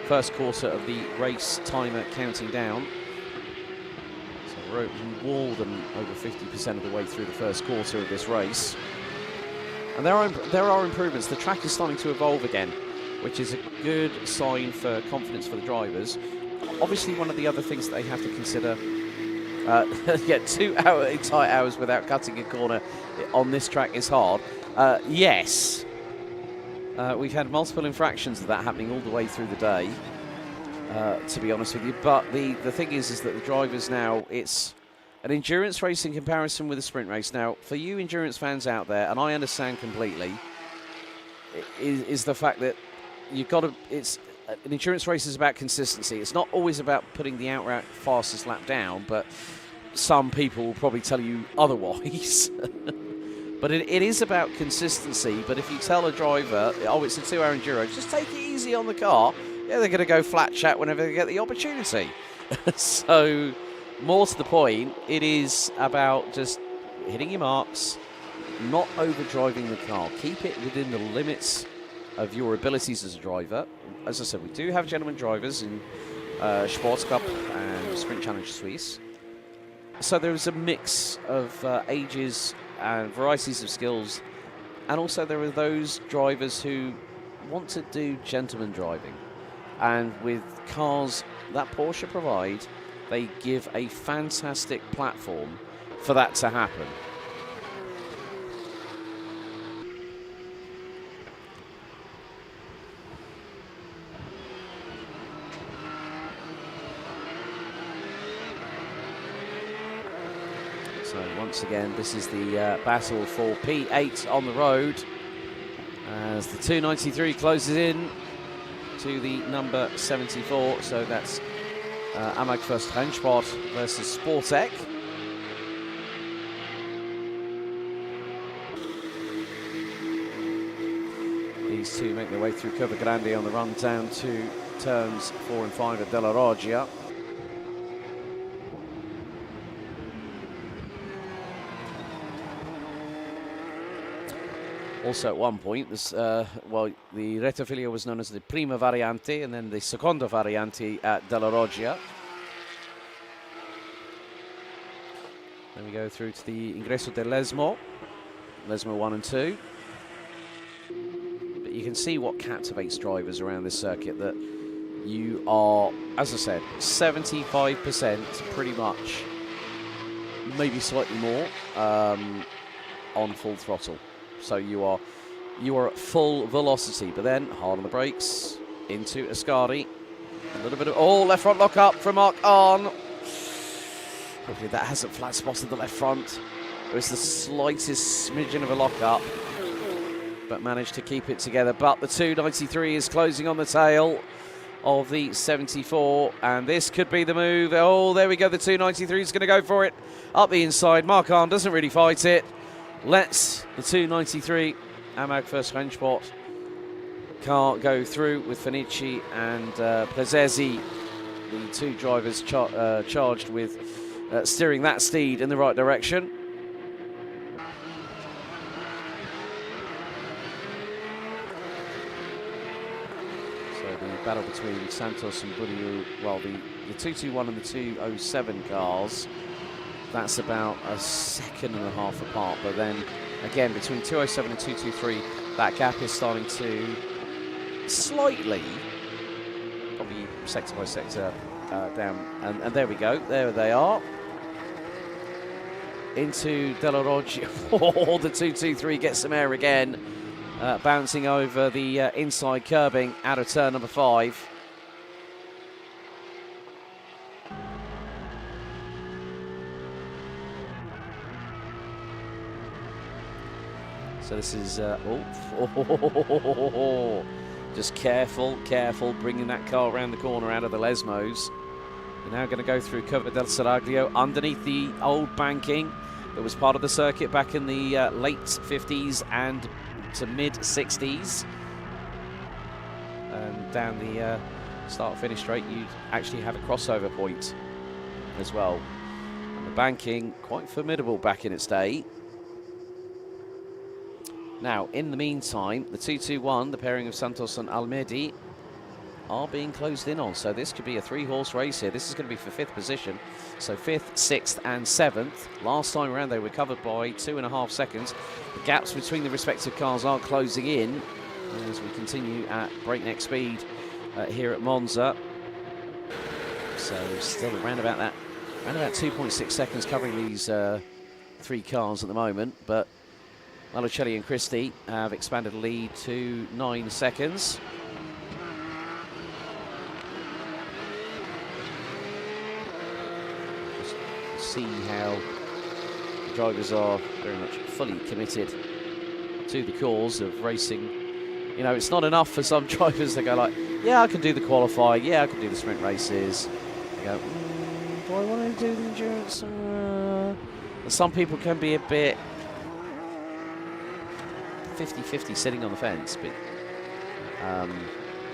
first quarter of the race timer counting down. So we're more than over 50% of the way through the first quarter of this race. And there are improvements. The track is starting to evolve again, which is a good sign for confidence for the drivers. Obviously, one of the other things that they have to consider, yeah, 2 entire hours without cutting a corner on this track is hard. Yes, we've had multiple infractions of that happening all the way through the day, to be honest with you. But the thing is that the drivers now, it's an endurance race in comparison with a sprint race. Now, for you endurance fans out there, and I understand completely, is the fact that you've got to, it's, an endurance race is about consistency. It's not always about putting the outright fastest lap down, but some people will probably tell you otherwise. But it is about consistency. But if you tell a driver, oh, it's a 2-hour enduro, just take it easy on the car, yeah, they're going to go flat chat whenever they get the opportunity. So, more to the point, it is about just hitting your marks, not overdriving the car. Keep it within the limits of your abilities as a driver. As I said, we do have gentlemen drivers in Sports Cup and Sprint Challenge Suisse. So there is a mix of ages and varieties of skills. And also there are those drivers who want to do gentleman driving. And with cars that Porsche provide, they give a fantastic platform for that to happen. So once again, this is the battle for P8 on the road as the 293 closes in to the number 74. So that's Amag First Rennsport versus Sportec. These two make their way through Curva Grande on the run down to turns 4 and 5 at Della Roggia. Also at one point, this, well, the Retrofilia was known as the Prima Variante and then the Seconda Variante at Della Roggia. Then we go through to the Ingresso dell'Esmo, Lesmo 1 and 2. you can see what captivates drivers around this circuit, that you are, as I said, 75% pretty much, maybe slightly more, on full throttle. So you are at full velocity, but then hard on the brakes, into Ascari. A little bit of, left front lock up from Mark Arn. Hopefully that hasn't flat spotted the left front. There is the slightest smidgen of a lock up, but managed to keep it together. But the 293 is closing on the tail of the 74, and this could be the move. Oh, there we go. The 293 is going to go for it up the inside. Mark Arn doesn't really fight it. Lets the 293 Amag First Rennsport car go through with Fenici and Plezesi, the two drivers charged with steering that steed in the right direction. So the battle between Santos and Buriu, well, the 221 and the 207 cars, that's about a second and a half apart. But then again, between 207 and 223, that gap is starting to slightly, probably sector by sector, down. And there we go. There they are. Into Della Roggia. Oh, the 223 gets some air again. Bouncing over the inside curbing out of turn number 5. So this is, just careful, bringing that car around the corner out of the Lesmos. We're now going to go through Curva del Seraglio underneath the old banking that was part of the circuit back in the late 50s and to mid 60s. And down the start-finish straight, you actually have a crossover point as well. And the banking, quite formidable back in its day. Now, in the meantime, the 221, the pairing of Santos and Almedi, are being closed in on. So this could be a 3-horse race here. This is going to be for 5th position. So 5th, 6th and 7th. Last time around they were covered by 2.5 seconds. The gaps between the respective cars are closing in as we continue at breakneck speed here at Monza. So still around about 2.6 seconds covering these 3 cars at the moment. But Malocelli and Christie have expanded the lead to 9 seconds. Just see how the drivers are very much fully committed to the cause of racing. You know, it's not enough for some drivers that go like, yeah, I can do the qualifying, yeah, I can do the sprint races. They go, do I want to do the endurance? Some people can be a bit 50-50 sitting on the fence, but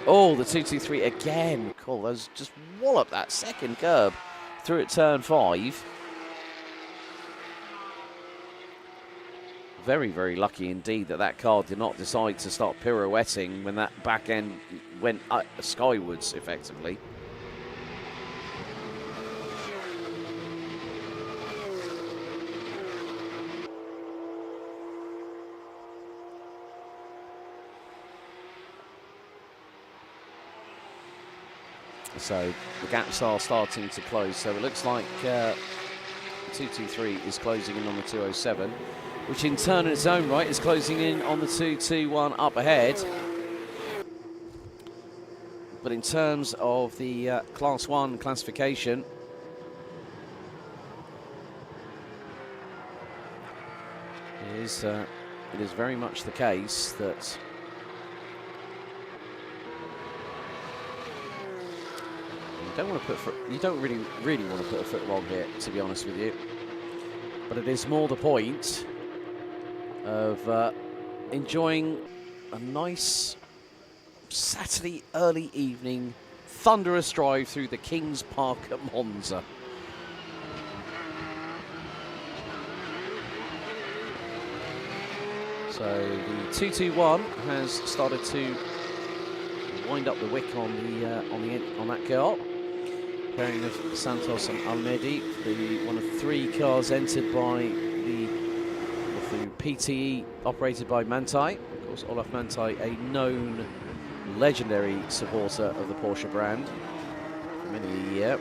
oh, the 223 again. Cool, those just wallop that second curb through at turn 5. Very, very lucky indeed that that car did not decide to start pirouetting when that back end went skywards, effectively. So the gaps are starting to close. So it looks like 223 is closing in on the 207, which in turn in its own right is closing in on the 221 up ahead. But in terms of the Class 1 classification, it is very much the case that you don't really want to put a foot wrong here, to be honest with you. But it is more the point of enjoying a nice Saturday early evening thunderous drive through the King's Park at Monza. So the 221 has started to wind up the wick on that car. Pairing of Santos and Almedi, one of 3 cars entered by the PTE operated by Manthey. Of course, Olaf Mantai, a known legendary supporter of the Porsche brand for many a year.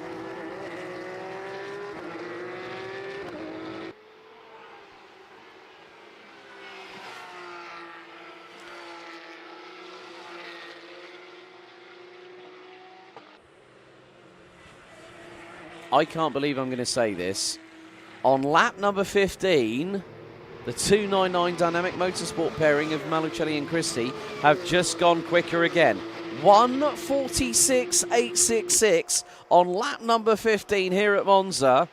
I can't believe I'm going to say this. On lap number 15, the 299 Dynamic Motorsport pairing of Malucelli and Christie have just gone quicker again. 1:46.866 on lap number 15 here at Monza.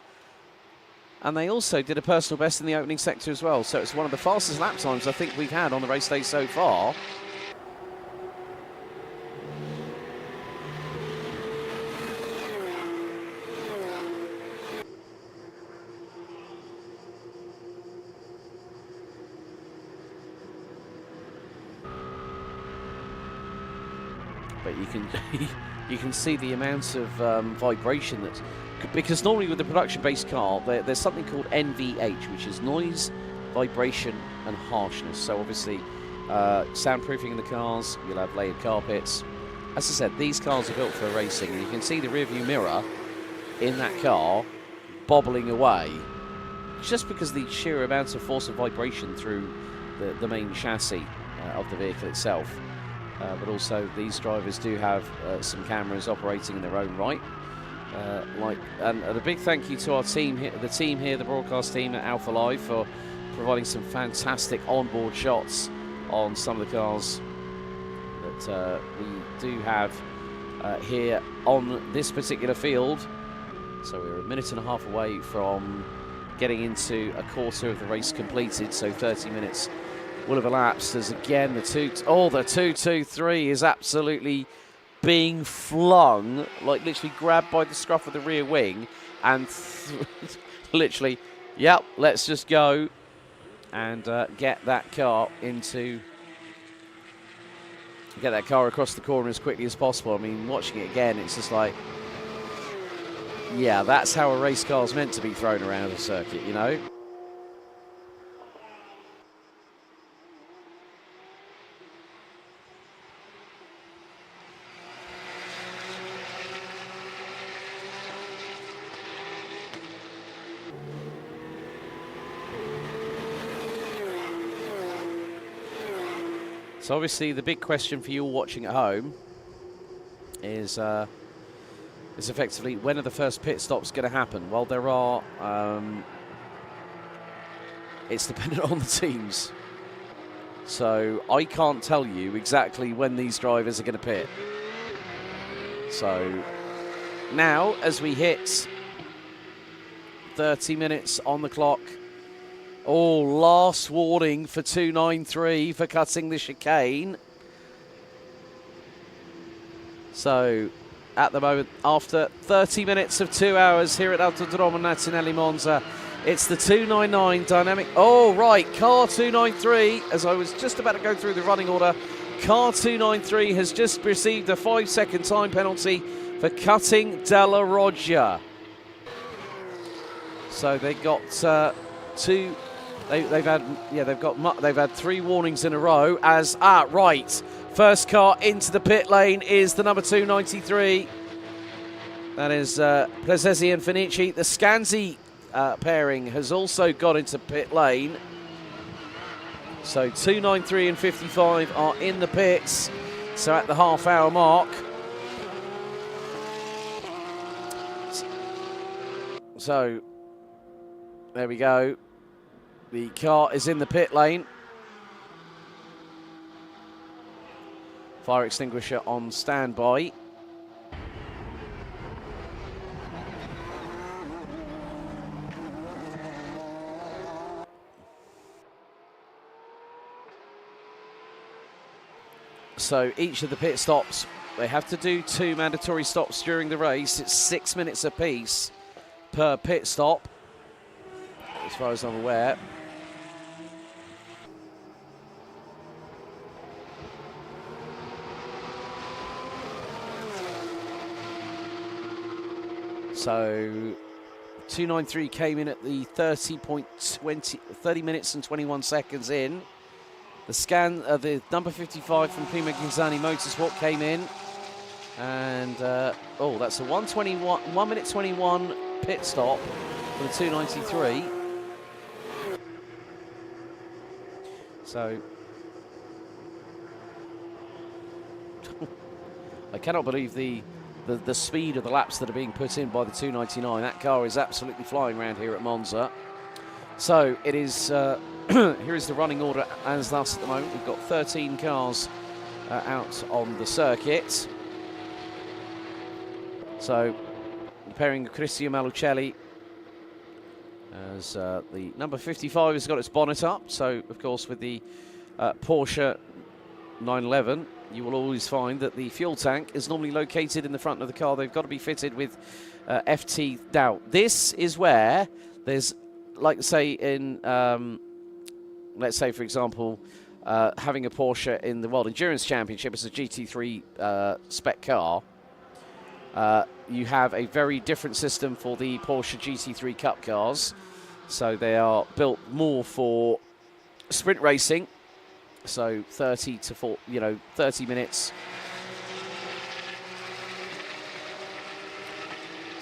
And they also did a personal best in the opening sector as well. So it's one of the fastest lap times I think we've had on the race day so far. But you can see the amount of vibration that, because normally with the production-based car there's something called NVH, which is noise, vibration, and harshness. So obviously, soundproofing in the cars, you'll have layered carpets. As I said, these cars are built for racing, and you can see the rearview mirror in that car bobbling away, just because of the sheer amount of force of vibration through the main chassis of the vehicle itself. But also these drivers do have some cameras operating in their own right. And a big thank you to our team here, the broadcast team at Alpha Live, for providing some fantastic onboard shots on some of the cars that we do have here on this particular field. So we're a minute and a half away from getting into a quarter of the race completed, so 30 minutes will have elapsed as again the 223 is absolutely being flung, like literally grabbed by the scruff of the rear wing and literally, yep, let's just go and get that car across the corner as quickly as possible. I mean, watching it again, it's just like, yeah, that's how a race car's meant to be thrown around a circuit, you know? So obviously the big question for you all watching at home is effectively, when are the first pit stops going to happen? Well, there are, it's dependent on the teams. So I can't tell you exactly when these drivers are going to pit. So now, as we hit 30 minutes on the clock, oh, last warning for 293 for cutting the chicane. So, at the moment, after 30 minutes of 2 hours here at Autodromo Nazionale Monza, it's the 299 Dynamic. Oh, right, car 293, as I was just about to go through the running order, car 293 has just received a 5-second time penalty for cutting Della Roggia. So they got two. They've had 3 warnings in a row. As first car into the pit lane is the number 293. That is Prezesi and Finici. The Scanzi pairing has also got into pit lane. So 293 and 55 are in the pits. So at the half-hour mark. So there we go. The car is in the pit lane. Fire extinguisher on standby. So each of the pit stops, they have to do 2 mandatory stops during the race. It's 6 minutes apiece per pit stop, as far as I'm aware. So 293 came in at the 30 minutes and 21 seconds in. the number 55 from Prima Ghinzani Motorsport came in, and oh, that's a 1 minute 21 pit stop for the 293. So I cannot believe the speed of the laps that are being put in by the 299. That car is absolutely flying around here at Monza. So it is, here is the running order as thus at the moment. We've got 13 cars out on the circuit. So the pairing of Cristian Malucelli as the number 55 has got its bonnet up. So of course with the Porsche 911, you will always find that the fuel tank is normally located in the front of the car. They've got to be fitted with FT. Now, this is where there's, like say in, let's say for example, having a Porsche in the World Endurance Championship as a GT3 spec car, you have a very different system for the Porsche GT3 Cup cars. So they are built more for sprint racing. So 30 to 40, 30 minutes.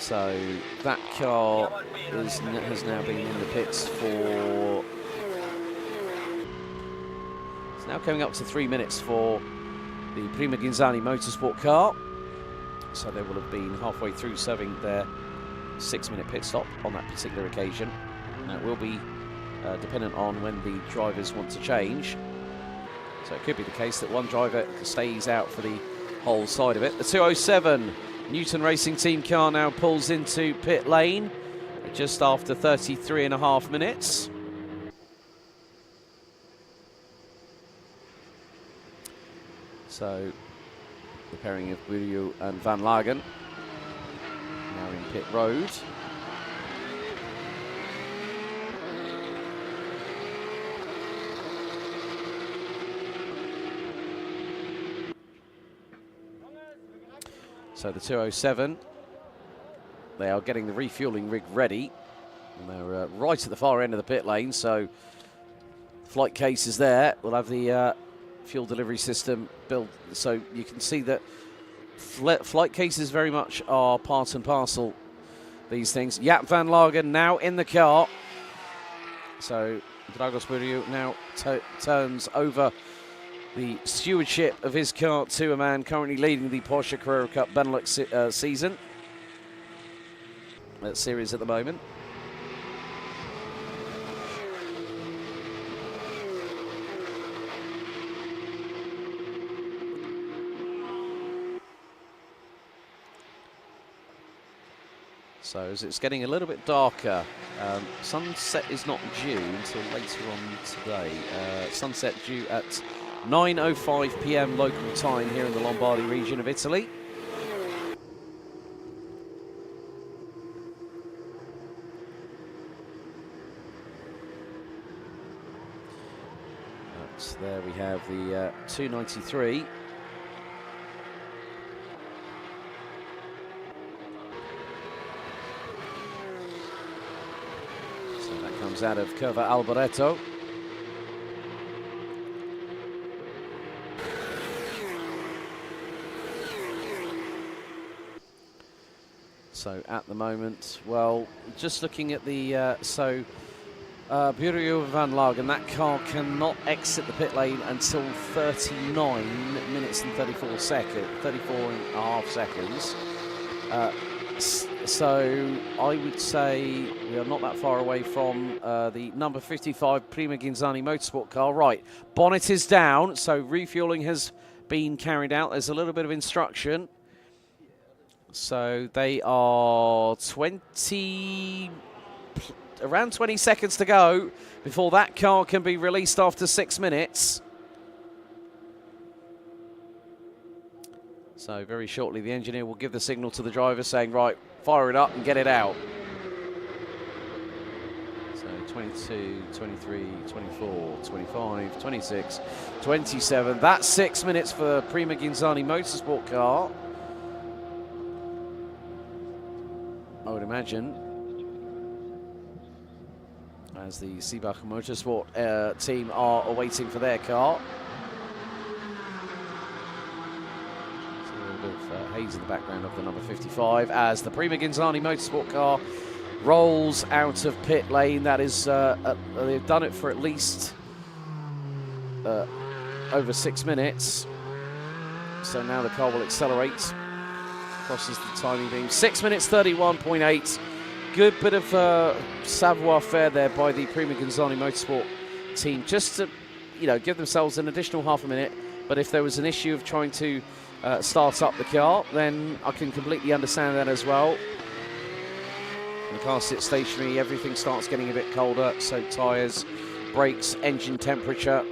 So that car has now been in the pits for... It's now coming up to 3 minutes for the Prima Ghinzani Motorsport car. So they will have been halfway through serving their 6-minute pit stop on that particular occasion. And that will be dependent on when the drivers want to change. So it could be the case that one driver stays out for the whole side of it. The 207 Newton Racing Team car now pulls into pit lane just after 33.5 minutes. So the pairing of Buriu and Van Lagen now in pit road. So the 207, they are getting the refueling rig ready, and they're right at the far end of the pit lane, so flight case is there. We'll have the fuel delivery system built, so you can see that flight cases very much are part and parcel, these things. Jaap van Lagen now in the car. So Dragos Buriu now turns over the stewardship of his car to a man currently leading the Porsche Carrera Cup Benelux season. Series at the moment. So as it's getting a little bit darker, sunset is not due until later on today. Sunset due at 9:05 p.m. local time here in the Lombardy region of Italy. But there we have the 293. So that comes out of Curva Alboreto. So at the moment, well, just looking at the, Buriu van Lagen, that car cannot exit the pit lane until 39 minutes and 34 seconds, 34 and a half seconds. So I would say we are not that far away from the number 55 Prima Ghinzani Motorsport car. Right, bonnet is down, so refueling has been carried out. There's a little bit of instruction. So they are around 20 seconds to go before that car can be released after 6 minutes. So very shortly the engineer will give the signal to the driver saying, right, fire it up and get it out. So 22, 23, 24, 25, 26, 27. That's 6 minutes for Prima Ghinzani Motorsport car. I would imagine. as the Seebach Motorsport team are awaiting for their car. So a little bit of haze in the background of the number 55 as the Prima Ghinzani Motorsport car rolls out of pit lane. That is, they've done it for at least over 6 minutes. So now the car will accelerate. Crosses the timing beam. 6 minutes 31.8. Good bit of savoir-faire there by the Prima Ghinzani Motorsport team, just to, give themselves an additional half a minute. But if there was an issue of trying to start up the car, then I can completely understand that as well. The car sits stationary, everything starts getting a bit colder, so tyres, brakes, engine temperature.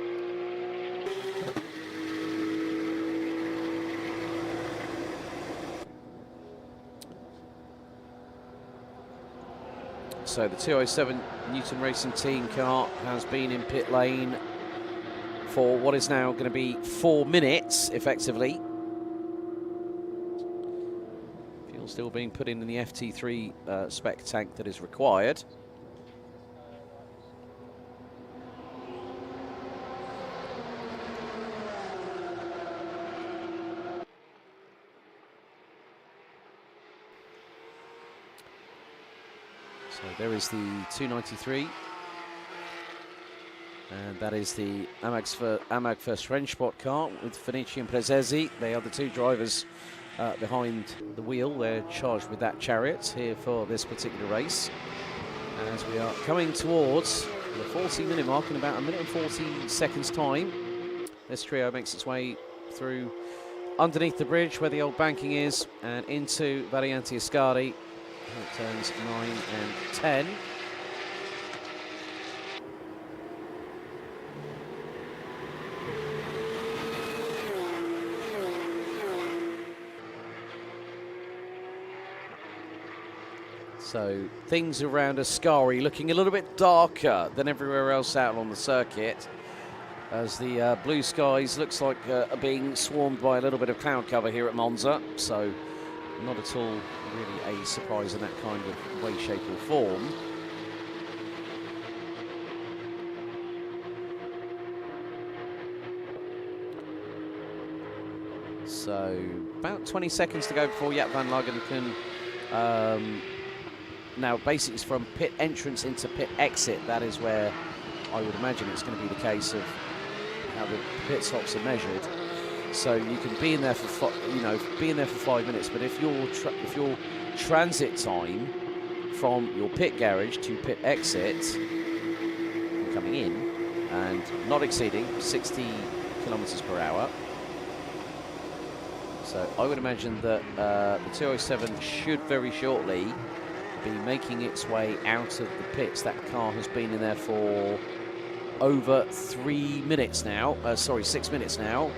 So the 207 Newton Racing Team car has been in pit lane for what is now going to be 4 minutes, effectively. Fuel still being put in the FT3 spec tank that is required. So there is the 293, and that is the Amag First French Sport car with Fenici and Prezesi. They are the two drivers behind the wheel. They're charged with that chariot here for this particular race. As we are coming towards the 40-minute mark in about 1 minute and 40 seconds time, this trio makes its way through underneath the bridge where the old banking is and into Variante Ascari. Turns 9 and 10. So things around Ascari looking a little bit darker than everywhere else out on the circuit, as the blue skies looks like are being swarmed by a little bit of cloud cover here at Monza. So not at all really a surprise in that kind of way, shape or form. So about 20 seconds to go before Jaap van Lagen can now basically it's from pit entrance into pit exit. That is where I would imagine it's going to be the case of how the pit stops are measured. So you can be in there for be in there for 5 minutes, but if your transit time from your pit garage to pit exit, coming in and not exceeding 60 kilometers per hour, so I would imagine that the 207 should very shortly be making its way out of the pits. That car has been in there for over 3 minutes now. 6 minutes now.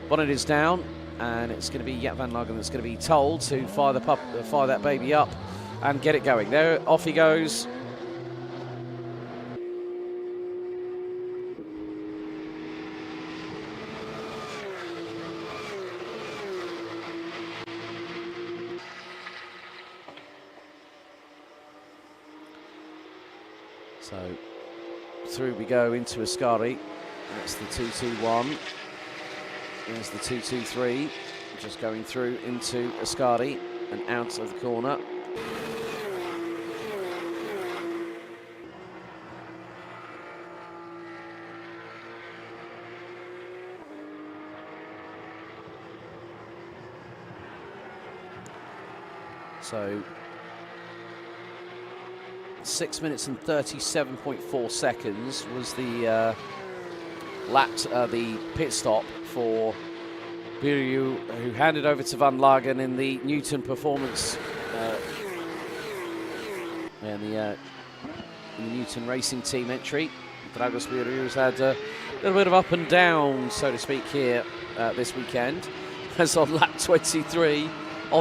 Bonnet is down, and it's going to be Jaap van Lagen that's going to be told to fire that baby up and get it going. There, off he goes. So through we go into Ascari. That's the 221. There's the 223, just going through into Ascari and out of the corner. So 6 minutes and 37.4 seconds was the the pit stop for Biriu, who handed over to Van Lagen in the Newton Performance and the Newton Racing Team entry. Dragos Biriu's had a little bit of up and down, so to speak, here this weekend. As on lap 23,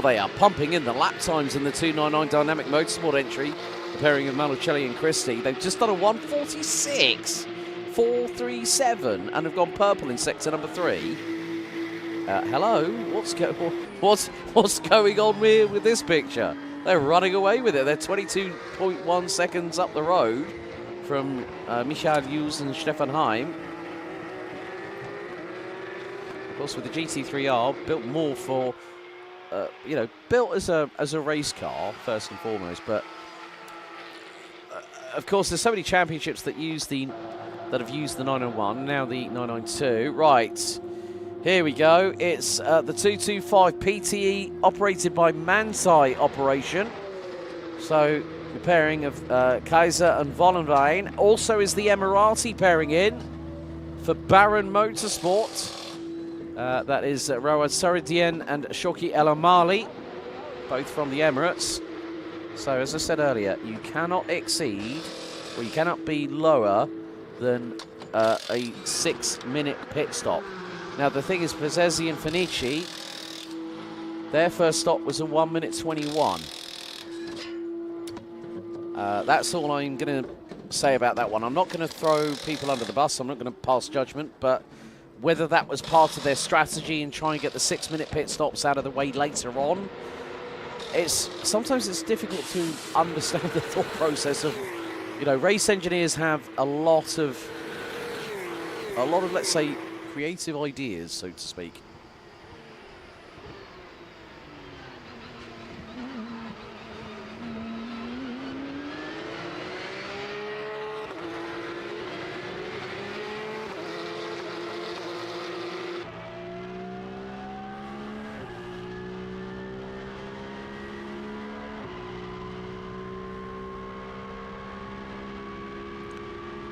they are pumping in the lap times in the 299 Dynamic Motorsport entry, the pairing of Malucelli and Christie. They've just done a 1:46.437 and have gone purple in sector number 3. Hello, what's going on with this picture? They're running away with it. They're 22.1 seconds up the road from Michael Hughes and Stefan Heim. Of course, with the GT3R, built more for, you know, built as a race car first and foremost. But of course, there's so many championships that have used the 991, now the 992. Right, here we go. It's the 225 PTE operated by Manthey operation. So the pairing of Kaiser and Vollenwein. Also is the Emirati pairing in for Baron Motorsport. That is Rawad Saridien and Shoki El Amali, both from the Emirates. So as I said earlier, you cannot exceed, or you cannot be lower than a 6-minute pit stop. Now the thing is, Pezzesi and Finici, their first stop was a 1 minute 21. That's all I'm going to say about that one. I'm not going to throw people under the bus. I'm not going to pass judgment, but whether that was part of their strategy and try and get the 6-minute pit stops out of the way later on, sometimes it's difficult to understand the thought process of, you know, race engineers have a lot of let's say creative ideas, so to speak.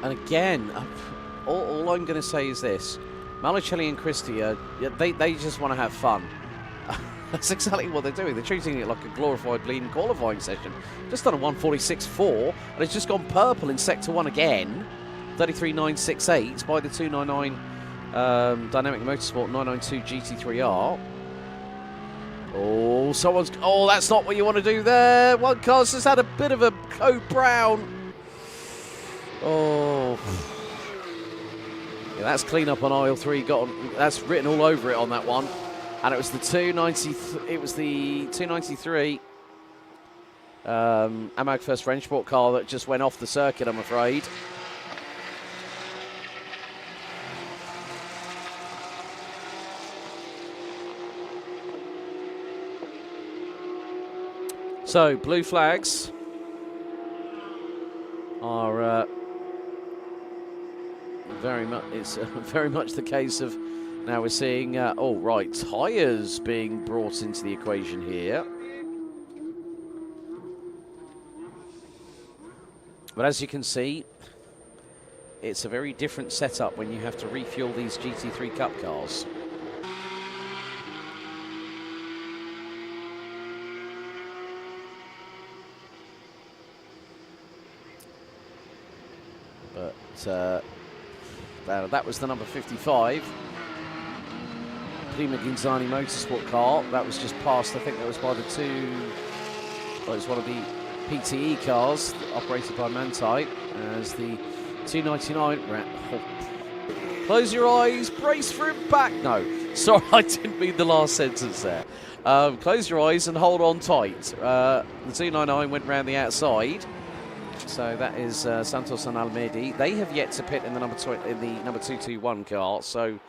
And again, all I'm going to say is this. Malicelli and Christie, they just want to have fun. That's exactly what they're doing. They're treating it like a glorified bleeding qualifying session. Just done a 146.4, and it's just gone purple in Sector 1 again. 33.968 by the 299 Dynamic Motorsport 992 GT3R. Oh, that's not what you want to do there. One car's just had a bit of a code brown. Oh, yeah, that's clean up on aisle 3. That's written all over it on that one, and it was the 290. It was the 293 Amag First French Sport car that just went off the circuit, I'm afraid. So blue flags are. It's very much the case of now we're seeing tyres being brought into the equation here. But as you can see, it's a very different setup when you have to refuel these GT3 Cup cars. But that was the number 55. Prima Ginzani Motorsport car. That was just passed, I think that was by the it was one of the PTE cars operated by Manthey as the 299. Close your eyes, brace for impact. No, sorry, I didn't mean the last sentence there. Close your eyes and hold on tight. The 299 went round the outside. So that is Santos and Almedi. They have yet to pit in the number 221 car. So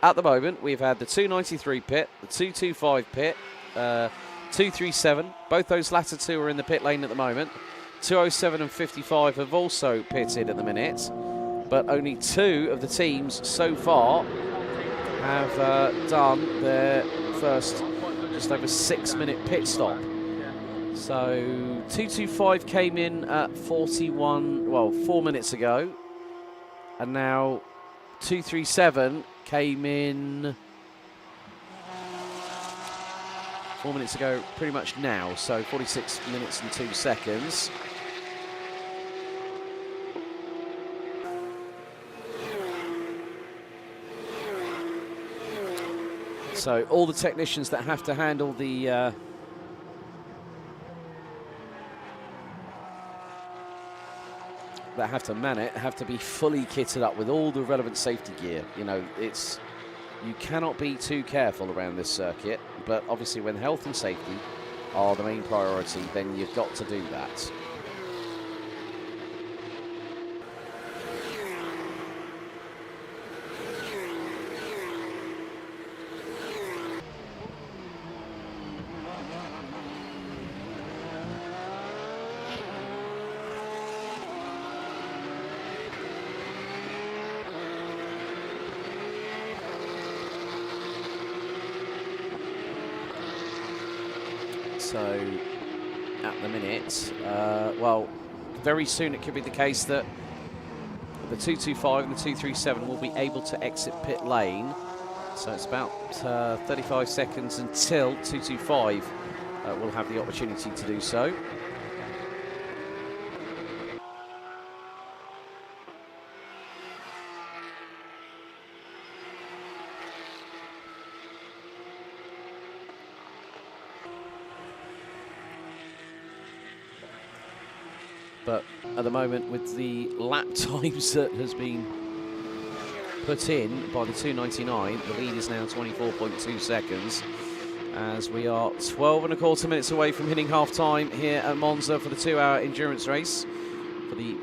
at the moment, we've had the 293 pit, the 225 pit, 237. Both those latter two are in the pit lane at the moment. 207 and 55 have also pitted at the minute. But only 2 of the teams so far have done their first just over 6-minute pit stop. So 225 came in at 4 minutes ago, and now 237 came in 4 minutes ago pretty much now, so 46 minutes and 2 seconds. So all the technicians that have to handle the that have to man it have to be fully kitted up with all the relevant safety gear. You know, you cannot be too careful around this circuit, but obviously when health and safety are the main priority, then you've got to do that. So at the minute, well, very soon it could be the case that the 225 and the 237 will be able to exit pit lane. So it's about 35 seconds until 225 will have the opportunity to do so. But at the moment, with the lap times that has been put in by the 299, the lead is now 24.2 seconds, as we are 12.25 minutes away from hitting half-time here at Monza for the 2-hour endurance race, for the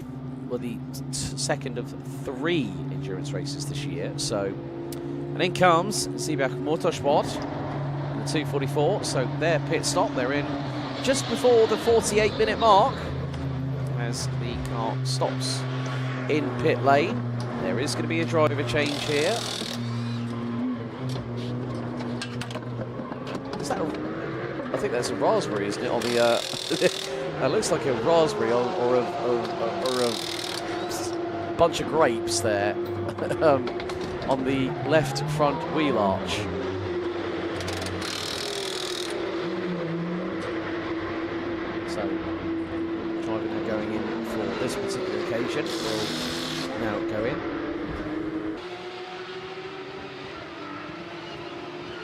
second of 3 endurance races this year. So, and in comes Siebach Motorsport, the 244. So their pit stop, they're in just before the 48-minute mark, as the car stops in pit lane. There is going to be a driver change here. Is that I think that's a raspberry, isn't it? On the it looks like a raspberry or a bunch of grapes there on the left front wheel arch. So, driver now going in for this particular occasion will now go in.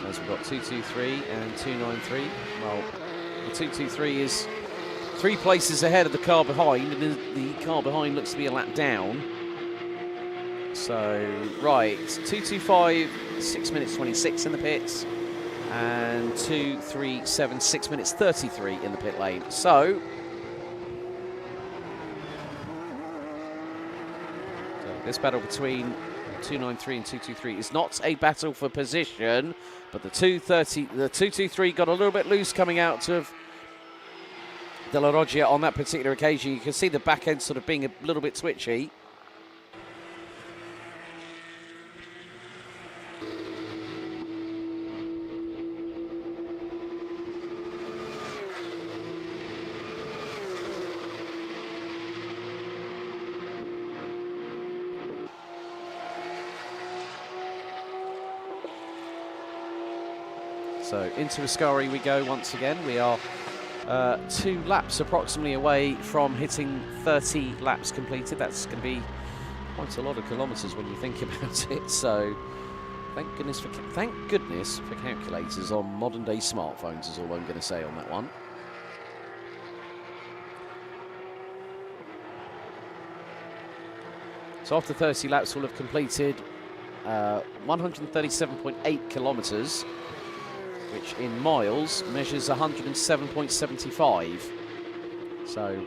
As we've got 223 and 293. Well, the 223 is 3 places ahead of the car behind, and the car behind looks to be a lap down. So, right, 225, 6 minutes 26 in the pits, and 237, 6 minutes 33 in the pit lane. So this battle between 293 and 223 is not a battle for position, but the 223 got a little bit loose coming out of De La Roggia on that particular occasion. You can see the back end sort of being a little bit twitchy. So into Ascari we go once again. We are 2 laps approximately away from hitting 30 laps completed. That's going to be quite a lot of kilometres when you think about it. So thank goodness for calculators on modern day smartphones is all I'm going to say on that one. So after 30 laps we'll have completed 137.8 kilometres, which in miles measures 107.75. So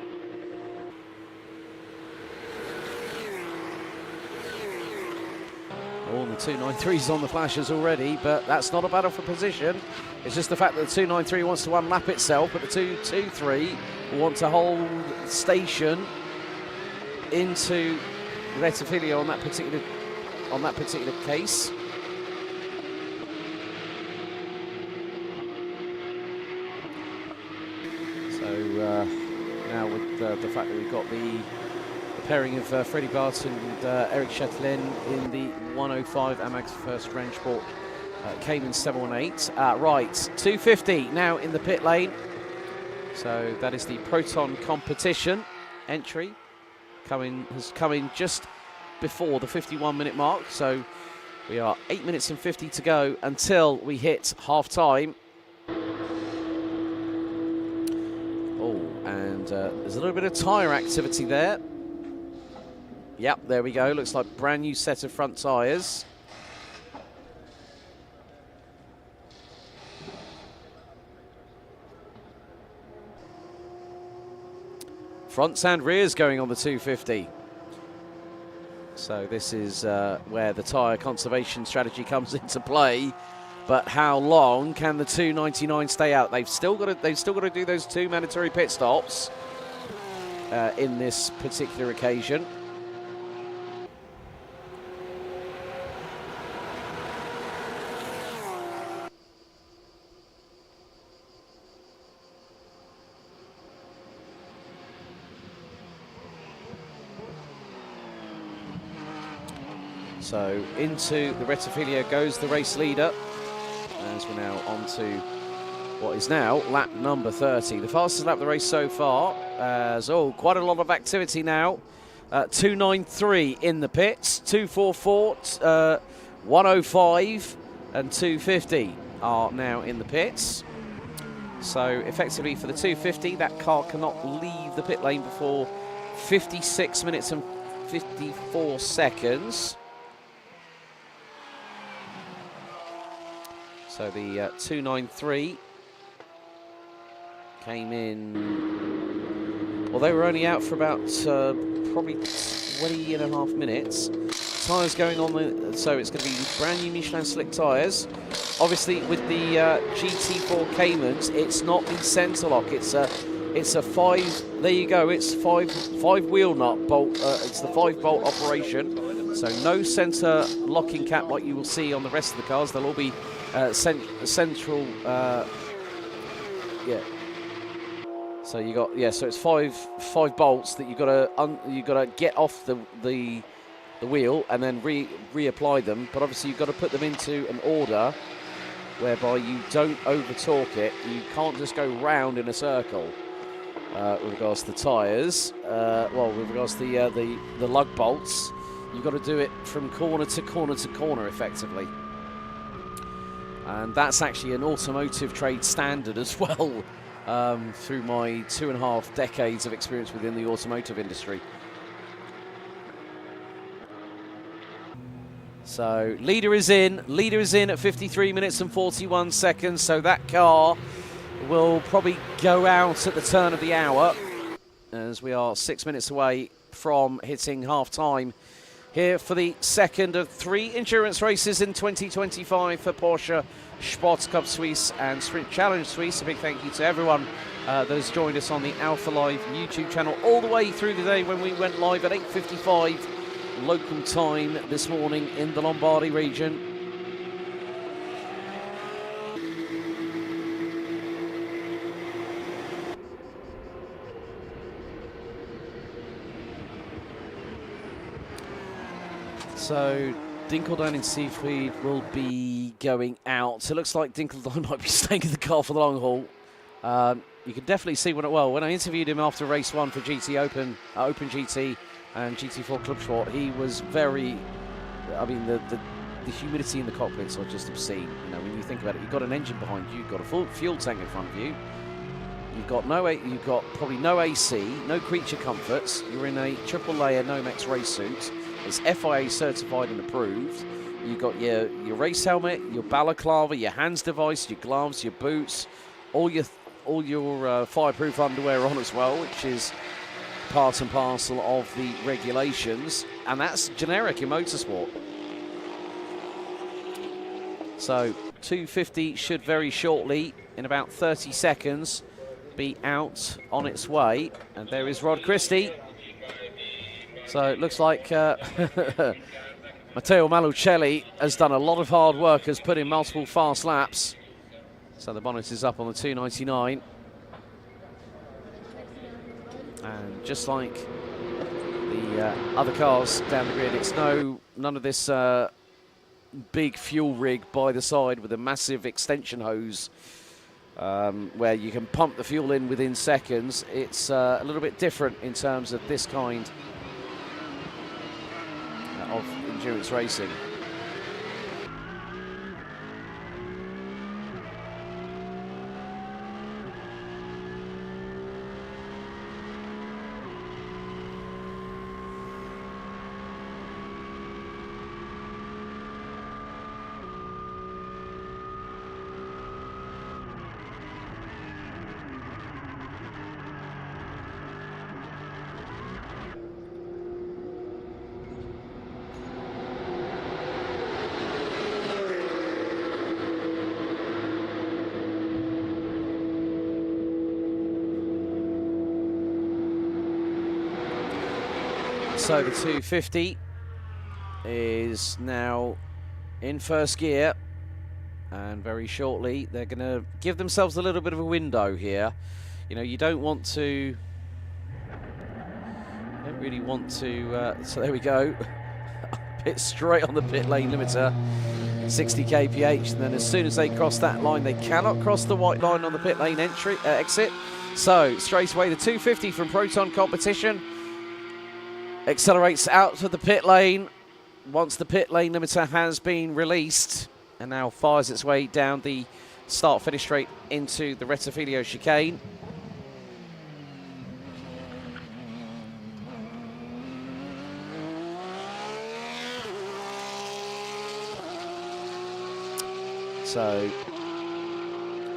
all the 293s on the flashes already, but that's not a battle for position. It's just the fact that the 293 wants to unlap itself, but the 223 will want to hold station into Rettifilio on that particular case. Now with the fact that we've got the pairing of Freddie Barton and Eric Chatelain in the 105 Amax First Range Sport Cayman 718. Right, 250 now in the pit lane. So that is the Proton competition entry. Has come in just before the 51-minute mark. So we are 8 minutes and 50 to go until we hit half-time. There's a little bit of tyre activity there. Yep, there we go. Looks like brand new set of front tyres. Fronts and rears going on the 250. So this is where the tyre conservation strategy comes into play. But how long can the 299 stay out? They've still got to do those 2 mandatory pit stops in this particular occasion. So into the Rettifilo goes the race leader, as we're now on to what is now lap number 30. The fastest lap of the race so far, as quite a lot of activity now. 2:93 in the pits, 2:44, 1:05 and 2:50 are now in the pits. So effectively for the 2:50, that car cannot leave the pit lane before 56 minutes and 54 seconds. So the 2:93 came in, well, they were only out for about probably 20.5 minutes. Tyres going on, so it's going to be brand new Michelin slick tyres. Obviously with the GT4 Caymans, it's not the centre lock, it's a 5, there you go, it's five wheel nut bolt, it's the 5-bolt operation. So no centre locking cap like you will see on the rest of the cars. They'll all be central, yeah. So you got, so it's five bolts that you got to get off the wheel and then reapply them. But obviously you've got to put them into an order whereby you don't over torque it. You can't just go round in a circle. With regards to the tyres, well, with regards to the lug bolts, you've got to do it from corner to corner to corner effectively. And that's actually an automotive trade standard as well, through my 2.5 decades of experience within the automotive industry. So leader is in at 53 minutes and 41 seconds, so that car will probably go out at the turn of the hour, as we are 6 minutes away from hitting half-time here for the second of 3 endurance races in 2025 for Porsche Sports Cup Suisse and Sprint Challenge Suisse. A big thank you to everyone that has joined us on the Alpha Live YouTube channel all the way through the day when we went live at 8:55 local time this morning in the Lombardy region. So Dinkeldine and Seafried will be going out. So it looks like Dinkeldine might be staying in the car for the long haul. You can definitely see when I interviewed him after race 1 for GT Open GT and GT4 Club Sport, he was very, I mean, the humidity in the cockpits are just obscene. You know, when you think about it, you've got an engine behind you, you've got a full fuel tank in front of you, you've got probably no AC, no creature comforts. You're in a triple layer Nomex race suit. It's FIA certified and approved. You've got your race helmet, your balaclava, your hands device, your gloves, your boots, all your fireproof underwear on as well, which is part and parcel of the regulations, and that's generic in motorsport. So 250 should very shortly, in about 30 seconds, be out on its way, and there is Rod Christie. So it looks like Matteo Malucelli has done a lot of hard work, has put in multiple fast laps. So the bonnet is up on the 299. And just like the other cars down the grid, it's none of this big fuel rig by the side with a massive extension hose where you can pump the fuel in within seconds. It's a little bit different in terms of this kind of endurance racing. So the 250 is now in first gear, and very shortly they're going to give themselves a little bit of a window here. You know, you don't really want to, so there we go. it straight on the pit lane limiter, 60 kph. And then as soon as they cross that line, they cannot cross the white line on the pit lane exit. So straight away, the 250 from Proton Competition accelerates out to the pit lane once the pit lane limiter has been released, and now fires its way down the start-finish straight into the Rettifilio chicane. So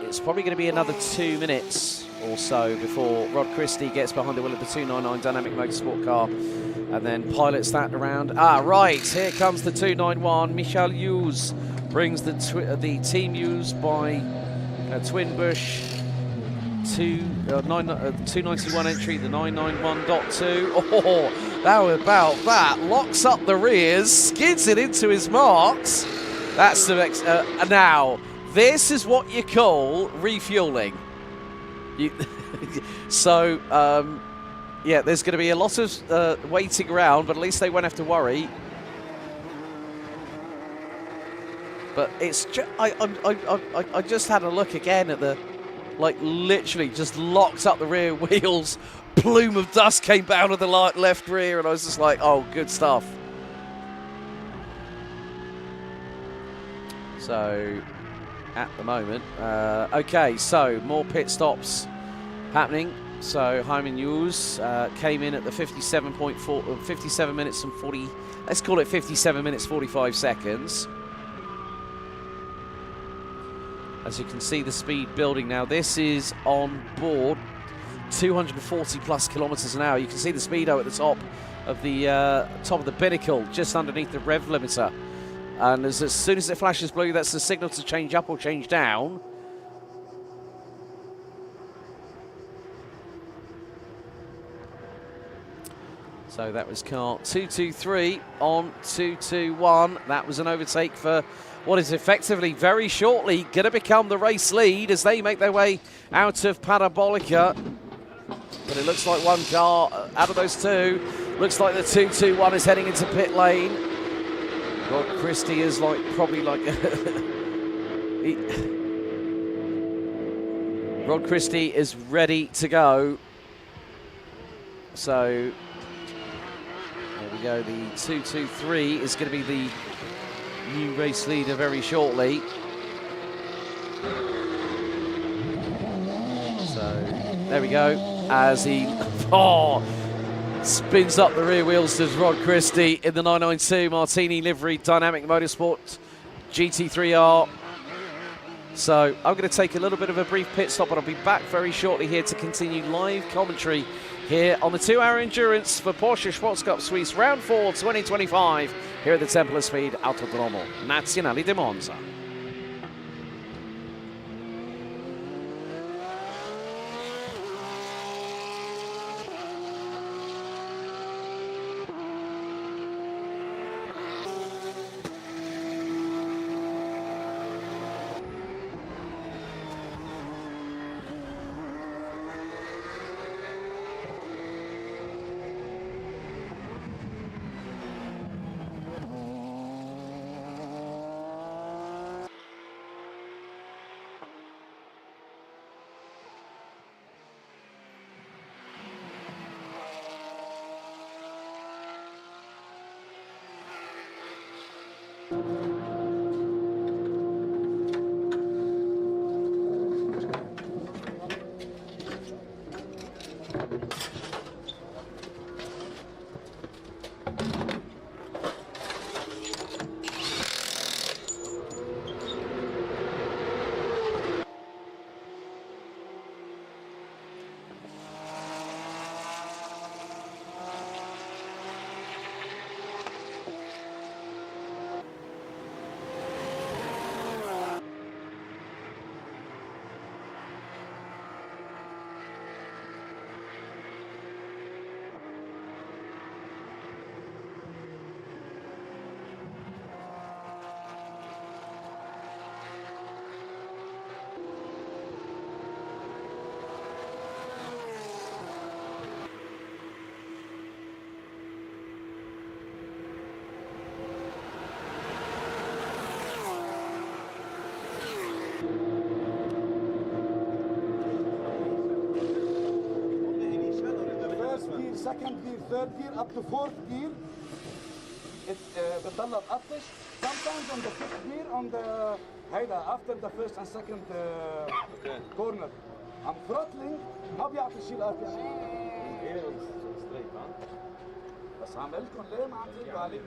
it's probably going to be another 2 minutes or so before Rod Christie gets behind the wheel of the 299 Dynamic Motorsport car and then pilots that around. Right, here comes the 291. Michael Hughes brings the Team Hughes by Twin Bush 291 entry, the 991.2. Oh, how about that? Locks up the rears, skids it into his marks. That's the now, this is what you call refueling. Yeah, there's going to be a lot of waiting around, but at least they won't have to worry. But it's I just had a look again at the, like, literally just locked up the rear wheels. Plume of dust came out of the left rear, and I was just like, oh, good stuff. So, at the moment, okay, so more pit stops happening. So, Hyman Hughes came in at the 57 minutes and 40, let's call it 57 minutes, 45 seconds. As you can see, the speed building now. This is on board 240 plus kilometers an hour. You can see the speedo at the top of the binnacle, just underneath the rev limiter. And as soon as it flashes blue, that's the signal to change up or change down. So that was car 223 on 221. That was an overtake for what is effectively very shortly going to become the race lead as they make their way out of Parabolica. But it looks like one car out of those two. Looks like the 221 is heading into pit lane. Rod Christie is probably Rod Christie is ready to go. So there we go. The 223 is going to be the new race leader very shortly. So there we go. As he spins up the rear wheels, does Rod Christie in the 992 Martini livery Dynamic Motorsport GT3R. So I'm going to take a little bit of a brief pit stop, but I'll be back very shortly here to continue live commentary here on the 2-hour endurance for Porsche Sports Cup Suisse Round 4 2025 here at the Temple of Speed Autodromo Nazionale di Monza. second gear, third gear, up to fourth gear. بتضل تقطش. Sometimes on the fifth gear, on the هيدا after the first and second corner. I'm throttling ما بيعطي شيء الRPM. بس عم قلت لكم ليه ما عم تردوا علي؟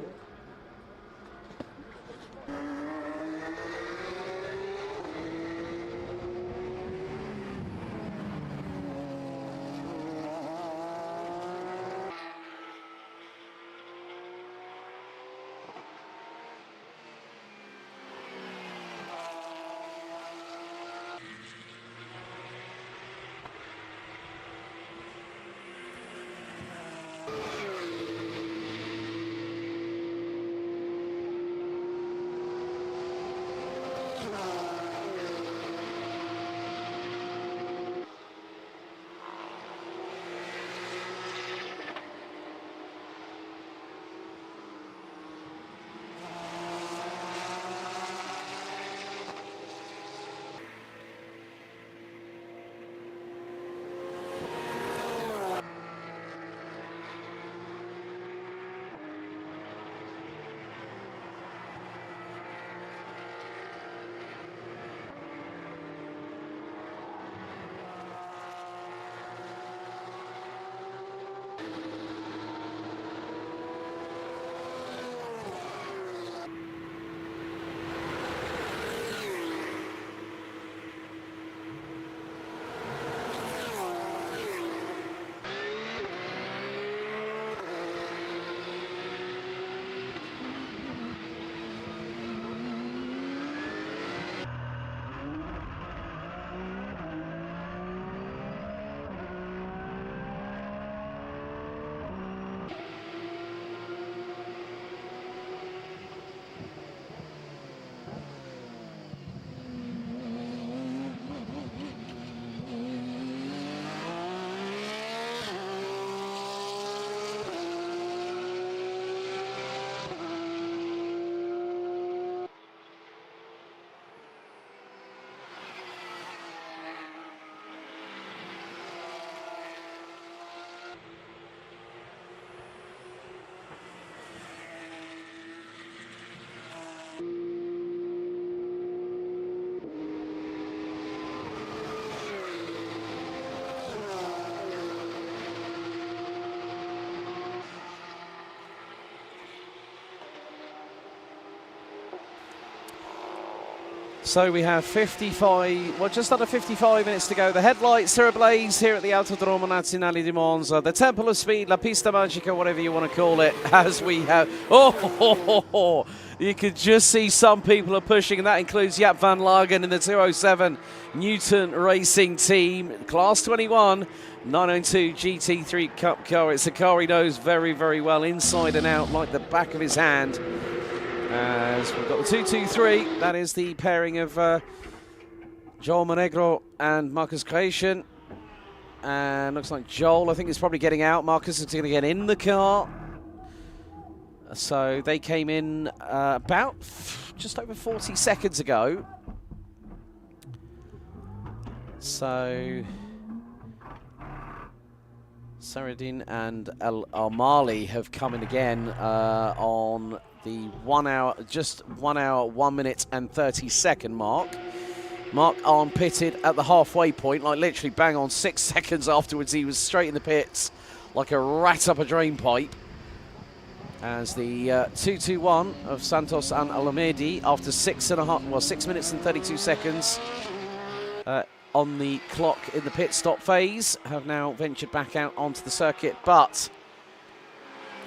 So we have 55, well, just under 55 minutes to go. The headlights are ablaze here at the Autodromo Nazionale di Monza. The Temple of Speed, La Pista Magica, whatever you want to call it, as we have... Oh, you could just see some people are pushing, and that includes Jaap van Lagen in the 207 Newton Racing Team. Class 21, 902 GT3 Cup car. It's a car he knows very, very well, inside and out, like the back of his hand. As we've got the 223, that is the pairing of Joel Monegro and Marcus Creation. And looks like Joel, I think, is probably getting out. Marcus is going to get in the car. So they came in about just over 40 seconds ago. So Saradin and El Almali have come in again on the 1 hour, just 1 hour, 1 minute and 30 second mark. Mark Arn pitted at the halfway point, like literally bang on 6 seconds afterwards. He was straight in the pits like a rat up a drain pipe. As the 221 of Santos and Alamedi, after 6 minutes and 32 seconds on the clock in the pit stop phase, have now ventured back out onto the circuit. But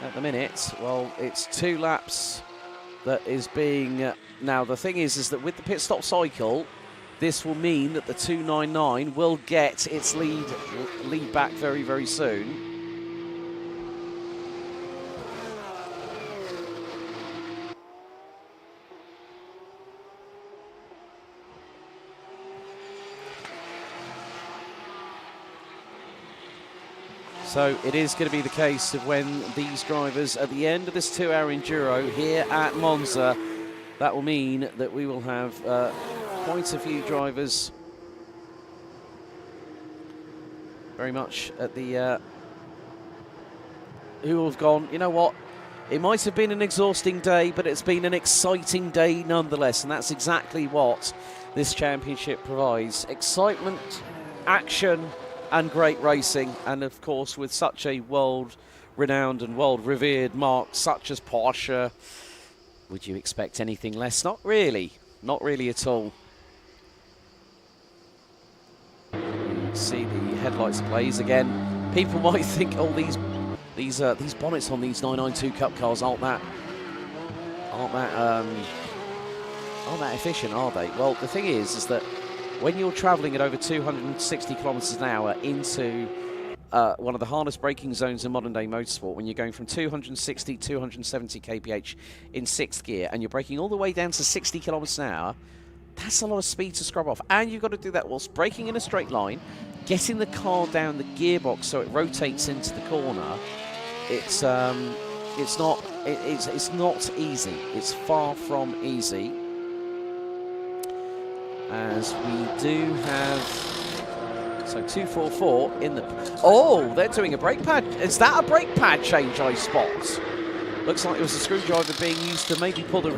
at the minute, well, it's 2 laps that is being... now, the thing is that with the pit stop cycle, this will mean that the 299 will get its lead back very, very soon. So it is going to be the case of when these drivers, at the end of this 2-hour enduro here at Monza, that will mean that we will have quite a few drivers very much at the who have gone, you know what, it might have been an exhausting day, but it's been an exciting day nonetheless, and that's exactly what this championship provides. Excitement, action, and great racing, and of course with such a world-renowned and world-revered mark such as Porsche, would you expect anything less? Not really. Not really at all. You see the headlights blaze again. People might think, oh, these bonnets on these 992 Cup cars aren't that efficient, are they? Well, the thing is that when you're travelling at over 260 kilometres an hour into one of the hardest braking zones in modern day motorsport, when you're going from 260, 270 kph in 6th gear, and you're braking all the way down to 60 kilometres an hour, that's a lot of speed to scrub off. And you've got to do that whilst braking in a straight line, getting the car down the gearbox so it rotates into the corner. It's not easy. It's far from easy. As we do have, so 244 in the, oh, they're doing a brake pad. Is that a brake pad change I spot? Looks like it was a screwdriver being used to maybe pull the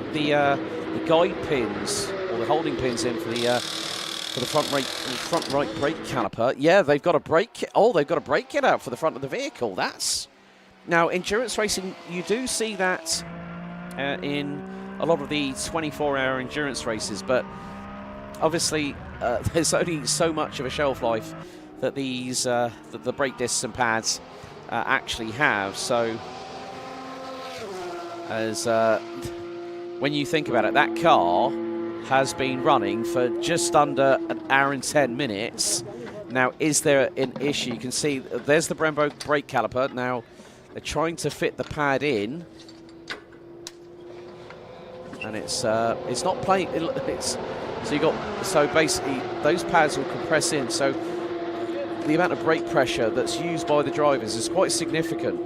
guide pins or the holding pins in for the front right brake caliper. Yeah, they've got a brake kit. Oh, they've got a brake kit out for the front of the vehicle. That's, now endurance racing, you do see that in a lot of the 24-hour endurance races, but obviously, there's only so much of a shelf life that these the brake discs and pads actually have. So, as when you think about it, that car has been running for just under an hour and 10 minutes. Now, is there an issue? You can see there's the Brembo brake caliper. Now, they're trying to fit the pad in, and it's not playing. So basically those pads will compress in, so the amount of brake pressure that's used by the drivers is quite significant,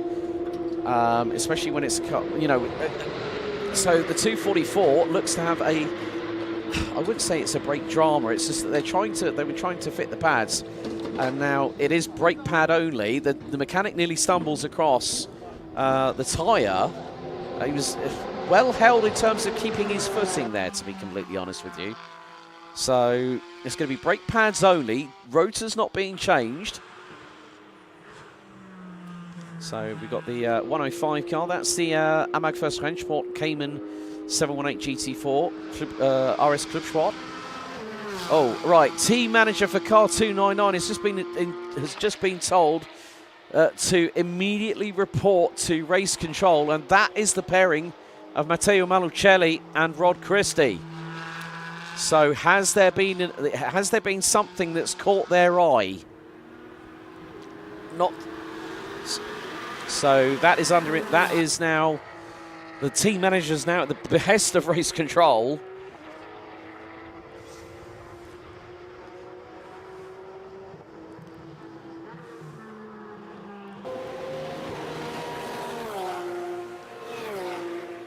especially when it's cut, you know. So the 244 looks to have a, I wouldn't say it's a brake drama, it's just that they were trying to fit the pads, and now it is brake pad only. The mechanic nearly stumbles across the tyre. He was well held in terms of keeping his footing there, to be completely honest with you. So it's going to be brake pads only, rotors not being changed. So we've got the 105 car, that's the Amag First Rennsport Cayman 718 GT4 RS Club Sport. Oh, right, team manager for car 299 has just been told to immediately report to race control, and that is the pairing of Matteo Malucelli and Rod Christie. So has there been something that's caught their eye? Not. So that is under it. That is now the team manager's now at the behest of race control.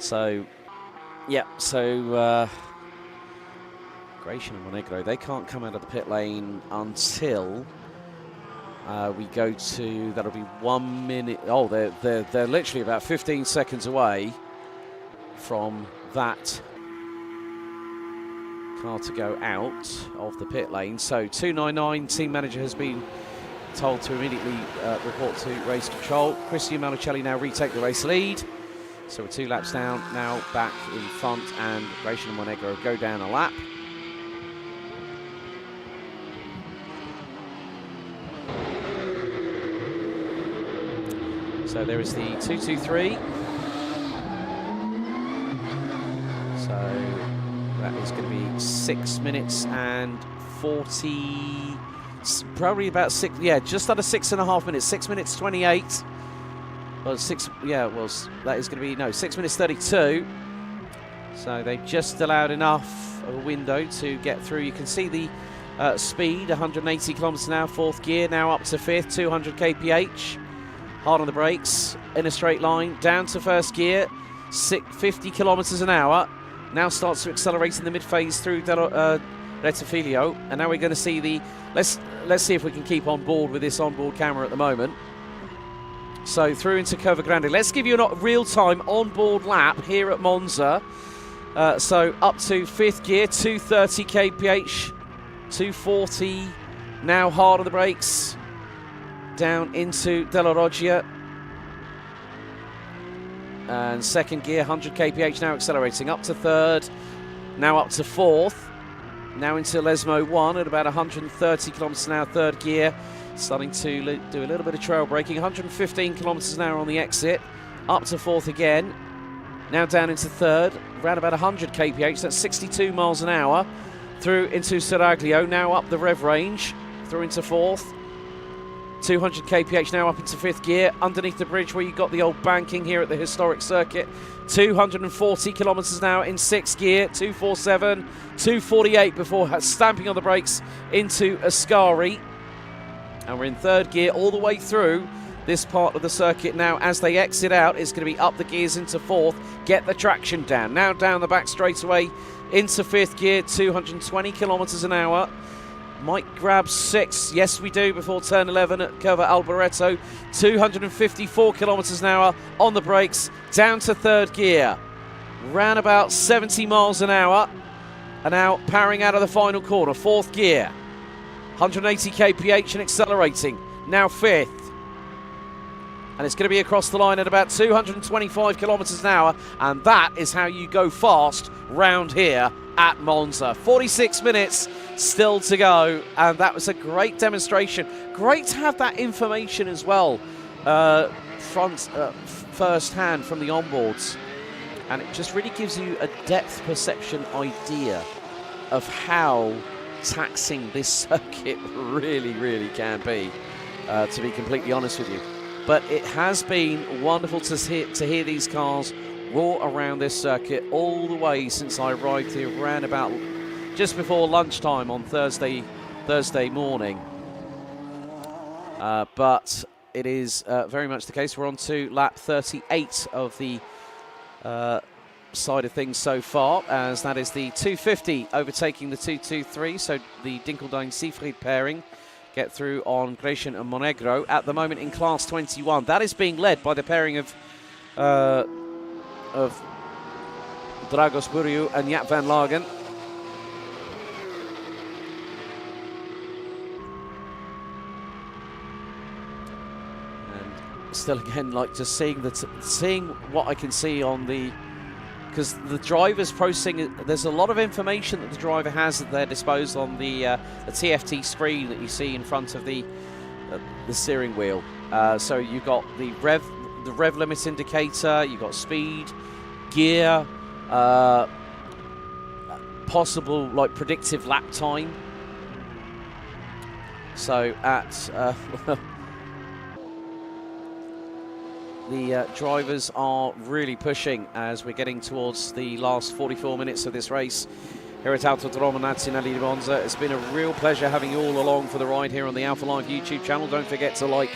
So, yeah. So. Gratian and Monegro, they can't come out of the pit lane until we go to, that'll be 1 minute. Oh, they're literally about 15 seconds away from that car to go out of the pit lane. So 299, team manager has been told to immediately report to race control. Christian Malucelli now retake the race lead. So we're 2 laps down, now back in front, and Gratian and Monegro go down a lap. So there is the 223. So that is going to be 6 minutes and 40, probably about 6, yeah, just under 6.5 minutes, 6 minutes 28. Well, 6, yeah, well, that is going to be, no, 6 minutes 32. So they've just allowed enough of a window to get through. You can see the speed, 180 kilometers an hour, 4th gear, now up to 5th, 200 kph. Hard on the brakes, in a straight line, down to 1st gear, 50 kilometers an hour. Now starts to accelerate in the mid-phase through Rettifilio. And now we're going to see the, let's see if we can keep on board with this onboard camera at the moment. So through into Curva Grande. Let's give you a real-time on-board lap here at Monza. So up to 5th gear, 230 kph, 240. Now hard on the brakes. Down into Della Roggia. And 2nd gear, 100 kph, now accelerating up to 3rd. Now up to 4th. Now into Lesmo 1 at about 130 kilometers an hour, 3rd gear. Starting to do a little bit of trail braking, 115 kilometers an hour on the exit. Up to 4th again. Now down into 3rd, around about 100 kph, that's 62 miles an hour. Through into Seraglio, now up the rev range. Through into 4th. 200 kph now up into 5th gear, underneath the bridge where you got the old banking here at the historic circuit. 240 kilometers an hour in 6th gear, 247, 248 before stamping on the brakes into Ascari. And we're in 3rd gear all the way through this part of the circuit now. As they exit out, it's going to be up the gears into 4th, get the traction down. Now down the back straightaway into 5th gear, 220 kilometers an hour. Might grab 6, yes we do, before turn 11 at Curva Alboreto. 254 kilometers an hour on the brakes, down to 3rd gear. Ran about 70 miles an hour, and now powering out of the final corner, 4th gear. 180 kph and accelerating, now 5th. And it's going to be across the line at about 225 kilometers an hour, and that is how you go fast round here at Monza. 46 minutes still to go, and that was a great demonstration. Great to have that information as well, first hand from the onboards, and it just really gives you a depth perception idea of how taxing this circuit really can be, to be completely honest with you. But it has been wonderful to hear these cars roar around this circuit all the way since I arrived here around about just before lunchtime on Thursday morning. But it is very much the case. We're on to lap 38 of the side of things so far, as that is the 250 overtaking the 223. So the Dinkelstein-Siegfried pairing get through on Grecian and Monegro at the moment in class 21. That is being led by the pairing of Dragos Buriu and Jaap van Lagen. And still again, like just seeing what I can see on the, because the driver's processing, there's a lot of information that the driver has at their disposal on the TFT screen that you see in front of the steering wheel. So you've got the rev limit indicator, you've got speed, gear, possible like predictive lap time. So at the drivers are really pushing as we're getting towards the last 44 minutes of this race here at Autodromo Nazionale di Monza. It's been a real pleasure having you all along for the ride here on the Alpha Live YouTube channel. Don't forget to like,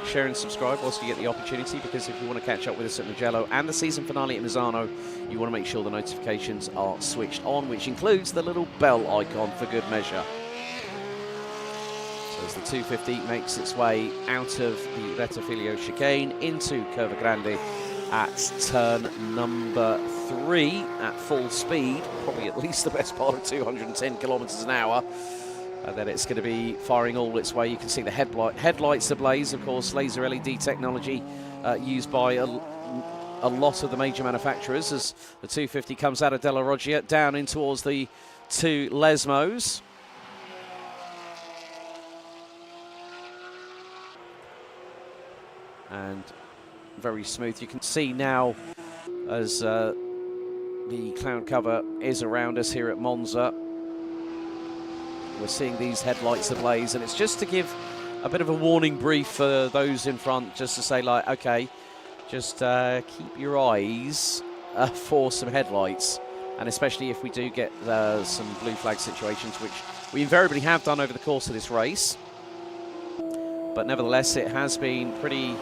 share and subscribe whilst you get the opportunity, because if you want to catch up with us at Mugello and the season finale at Misano, you want to make sure the notifications are switched on, which includes the little bell icon for good measure. As the 250 makes its way out of the Rettifilio chicane into Curva Grande at turn number 3 at full speed, probably at least the best part of 210 kilometers an hour. And then it's going to be firing all its way. You can see the headlights ablaze, of course, laser LED technology used by a lot of the major manufacturers as the 250 comes out of Della Roggia down in towards the two Lesmos. And very smooth. You can see now as the cloud cover is around us here at Monza. We're seeing these headlights ablaze, and it's just to give a bit of a warning brief for those in front, just to say, like, okay, just keep your eyes for some headlights, and especially if we do get some blue flag situations, which we invariably have done over the course of this race. But nevertheless, it has been pretty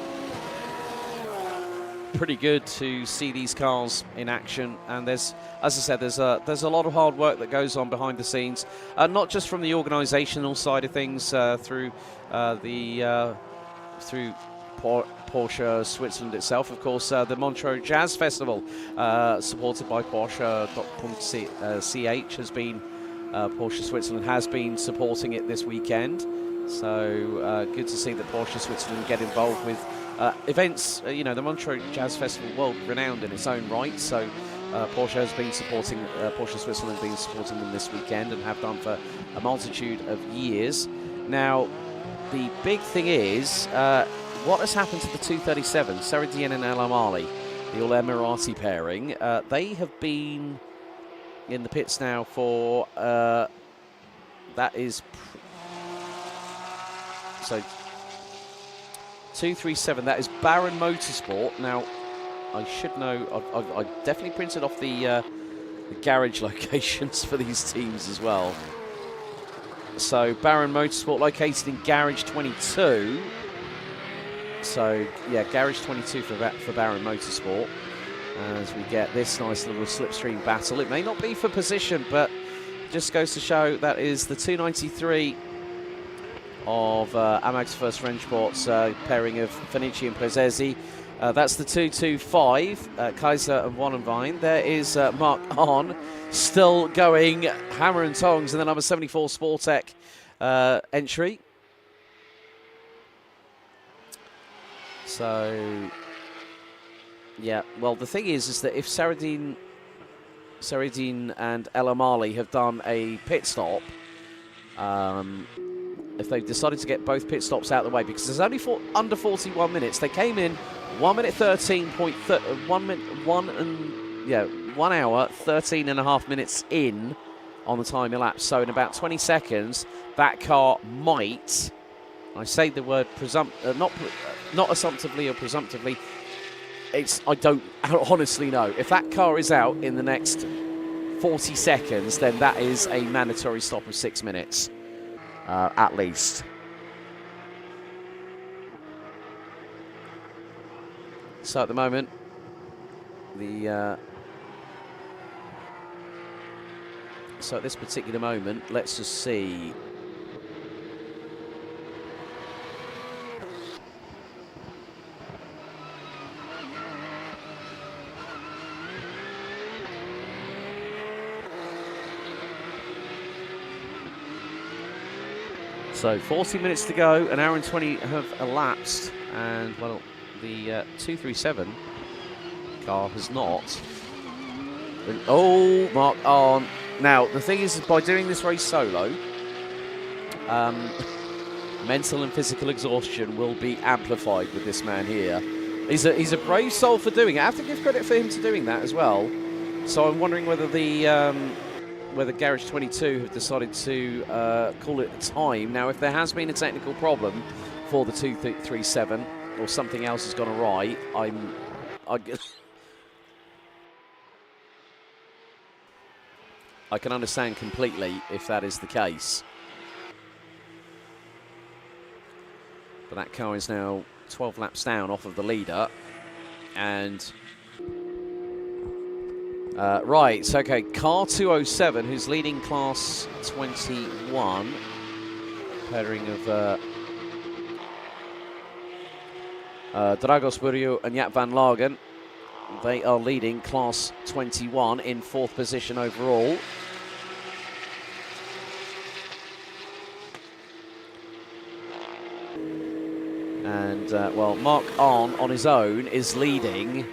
good to see these cars in action, and there's, as I said, there's a lot of hard work that goes on behind the scenes, not just from the organisational side of things through Porsche Switzerland itself. Of course, the Montreux Jazz Festival, supported by Porsche.ch, has been Porsche Switzerland has been supporting it this weekend. So good to see that Porsche Switzerland get involved with events. You know, the Montreux Jazz Festival, world renowned in its own right. So Porsche has been supporting Porsche Switzerland, been supporting them this weekend and have done for a multitude of years. Now, the big thing is what has happened to the 237, Saradin and El Amali, the All Emirati pairing. They have been in the pits now for that is so 237. That is Baron Motorsport. Now, I should know. I definitely printed off the garage locations for these teams as well. So Baron Motorsport located in Garage 22. So yeah, Garage 22 for Baron Motorsport. As we get this nice little slipstream battle. It may not be for position, but just goes to show that is the 293 of Amag's First Rennsports pairing of Fanici and Plezesi. That's the 225, Kaiser and Wannenwein. There is Mark Arn still going hammer and tongs in the number 74 Sportec entry. So, yeah, well, the thing is that if Saradin and El Amali have done a pit stop, if they've decided to get both pit stops out of the way, because there's only under 41 minutes. They came in 1 minute 1 hour 13 and a half minutes in on the time elapsed. So in about 20 seconds, that car might, I say the word not assumptively or presumptively, I don't honestly know. If that car is out in the next 40 seconds, then that is a mandatory stop of 6 minutes. At least. So at the moment, so at this particular moment, let's just see. So 40 minutes to go, an hour and 20 have elapsed, and well, the 237 car has not. Oh, Mark Arn. Now, the thing is, by doing this race solo, mental and physical exhaustion will be amplified with this man here. He's a brave soul for doing it. I have to give credit for him to doing that as well. So I'm wondering whether whether Garage 22 have decided to call it a time. Now, if there has been a technical problem for the 237 or something else has gone awry, I can understand completely if that is the case. But that car is now 12 laps down off of the leader. And right, so okay, car 207, who's leading class 21, pairing of Dragos Buriu and Jaap van Lagen. They are leading class 21 in 4th position overall. And, well, Mark Arn on his own is leading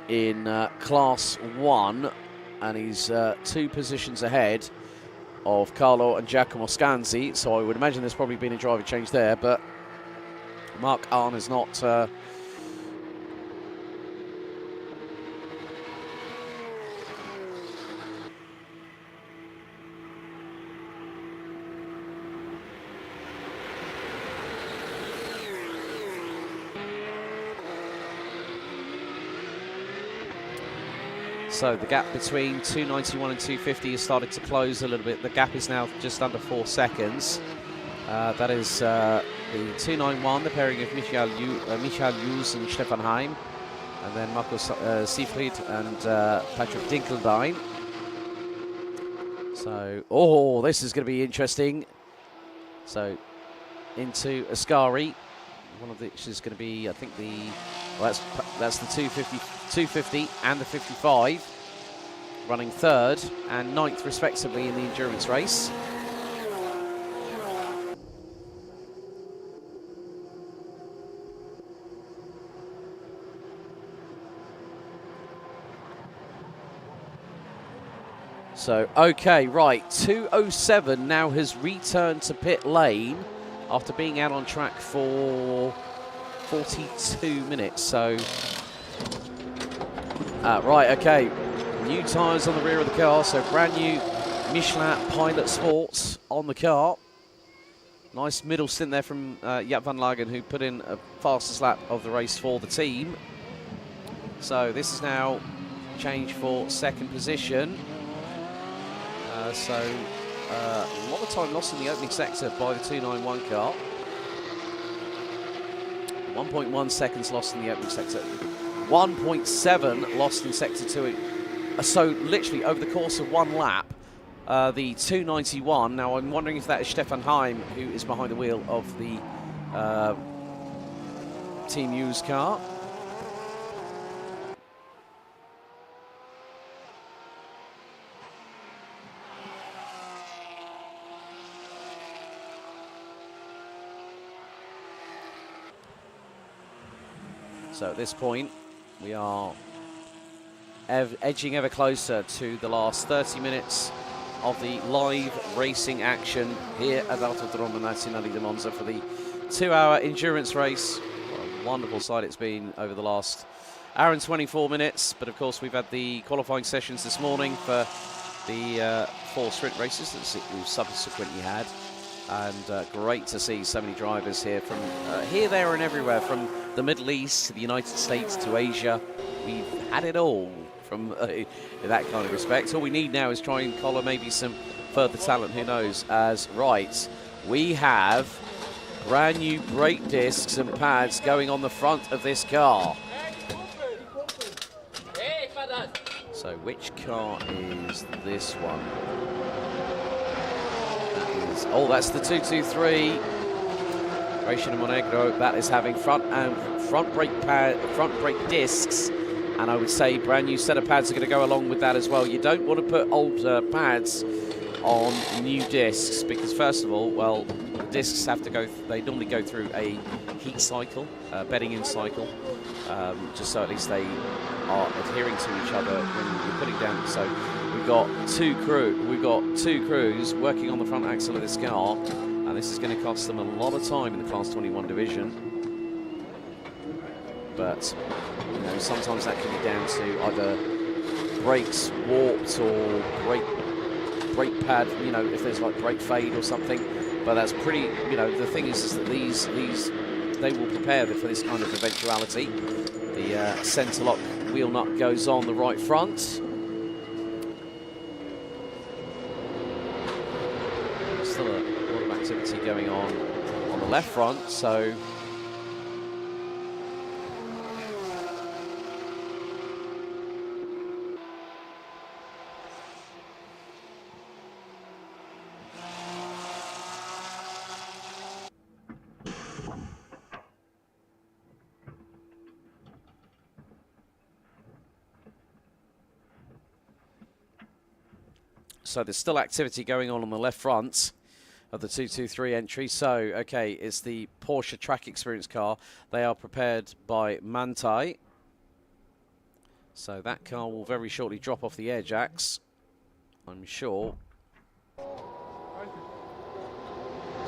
in class 1, and he's 2 positions ahead of Carlo and Giacomo Scanzi, so I would imagine there's probably been a driver change there, but Mark Arn is not so the gap between 291 and 250 has started to close a little bit. The gap is now just under 4 seconds. That is the 291, the pairing of Michael Hughes and Stefan Heim. And then Markus Siefried and Patrick Dinkeldein. So, oh, this is going to be interesting. So, into Ascari. one of which is going to be, I think, that's the 250 and the 55, running 3rd and 9th respectively in the endurance race. So, okay, right, 207 now has returned to pit lane after being out on track for 42 minutes. So, right, okay, new tyres on the rear of the car, so brand new Michelin Pilot Sports on the car. Nice middle stint there from Jaap van Lagen, who put in a fastest lap of the race for the team. So this is now changed for 2nd position. A lot of time lost in the opening sector by the 291 car. 1.1 seconds lost in the opening sector. 1.7 lost in sector 2. So literally over the course of 1 lap, the 291. Now I'm wondering if that is Stefan Heim, who is behind the wheel of the Team U's car. So at this point, we are edging ever closer to the last 30 minutes of the live racing action here at Autodromo Nazionale di Monza for the 2-hour endurance race. What a wonderful sight it's been over the last hour and 24 minutes. But of course, we've had the qualifying sessions this morning for the 4 sprint races that we've subsequently had. And great to see so many drivers here from here, there and everywhere, from the Middle East to the United States to Asia. We've had it all from in that kind of respect. All we need now is try and collar maybe some further talent, who knows, as right. We have brand new brake discs and pads going on the front of this car. So which car is this one? Oh, that's the 223 Racing Monegro. That is having front brake discs, and I would say brand new set of pads are going to go along with that as well. You don't want to put old pads on new discs because, first of all, well, the discs have to go. They normally go through a heat cycle, bedding in cycle, just so at least they are adhering to each other when you're putting down. So we've got two crews working on the front axle of this car, and this is going to cost them a lot of time in the Class 21 division. But you know, sometimes that can be down to either brakes warped or brake pad, you know, if there's like brake fade or something. But that's pretty, you know, the thing is that these they will prepare for this kind of eventuality. The centre lock wheel nut goes on the right front. Still a lot of activity going on the left front, so there's still activity going on the left front of the 223 entry. So, okay, it's the Porsche Track Experience car. They are prepared by Manthey. So that car will very shortly drop off the air jacks, I'm sure. So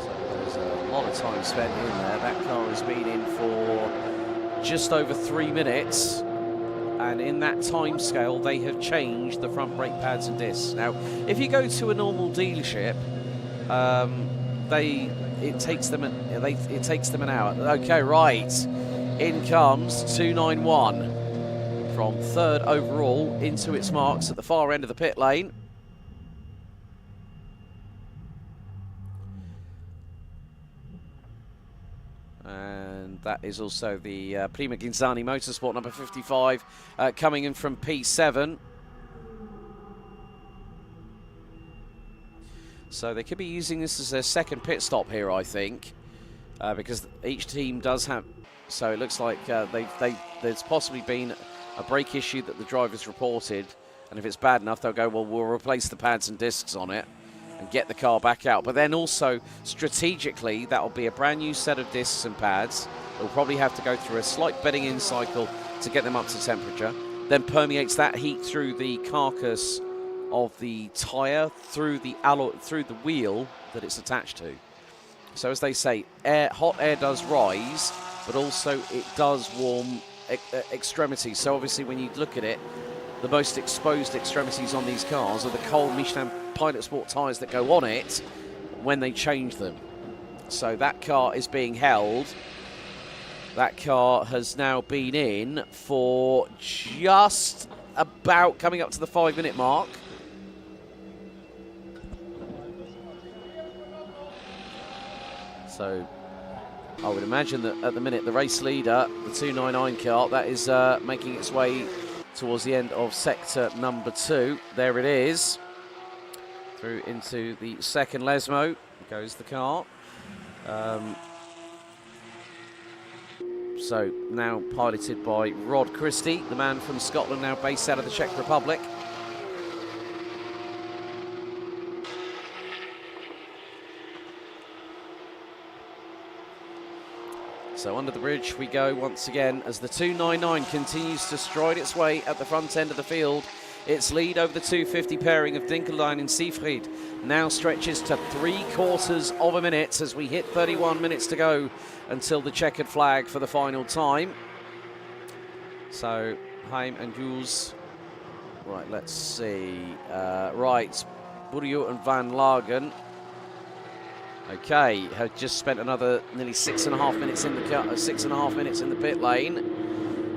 there's a lot of time spent in there. That car has been in for just over 3 minutes. And in that time scale, they have changed the front brake pads and discs. Now, if you go to a normal dealership, it takes them an hour. Okay, right. In comes 291 from 3rd overall into its marks at the far end of the pit lane. And that is also the Prima Ghinzani Motorsport number 55 coming in from P7. So they could be using this as their second pit stop here, I think. because each team does have. So it looks like there's possibly been a brake issue that the drivers reported, and if it's bad enough, they'll go, well, we'll replace the pads and discs on it and get the car back out. But then also, strategically, that'll be a brand new set of discs and pads. It'll probably have to go through a slight bedding in cycle to get them up to temperature, then permeates that heat through the carcass of the tyre, through the alloy, through the wheel that it's attached to. So as they say, hot air does rise, but also it does warm extremities. So obviously when you look at it, the most exposed extremities on these cars are the cold Michelin Pilot Sport tyres that go on it when they change them. So that car is being held. That car has now been in for just about coming up to the 5-minute mark. So I would imagine that at the minute the race leader, the 299 car, that is making its way towards the end of sector number 2. There it is. Through into the second Lesmo goes the car. So now piloted by Rod Christie, the man from Scotland, now based out of the Czech Republic. So under the bridge we go once again as the 299 continues to stride its way at the front end of the field. Its lead over the 250 pairing of Dinkelstein and Seefried now stretches to 3/4 of a minute as we hit 31 minutes to go until the checkered flag for the final time. So Heim and Jules, right, let's see, right, Bourdieu and Van Lagen. Okay, have just spent another nearly 6.5 minutes in the car, 6.5 minutes in the pit lane.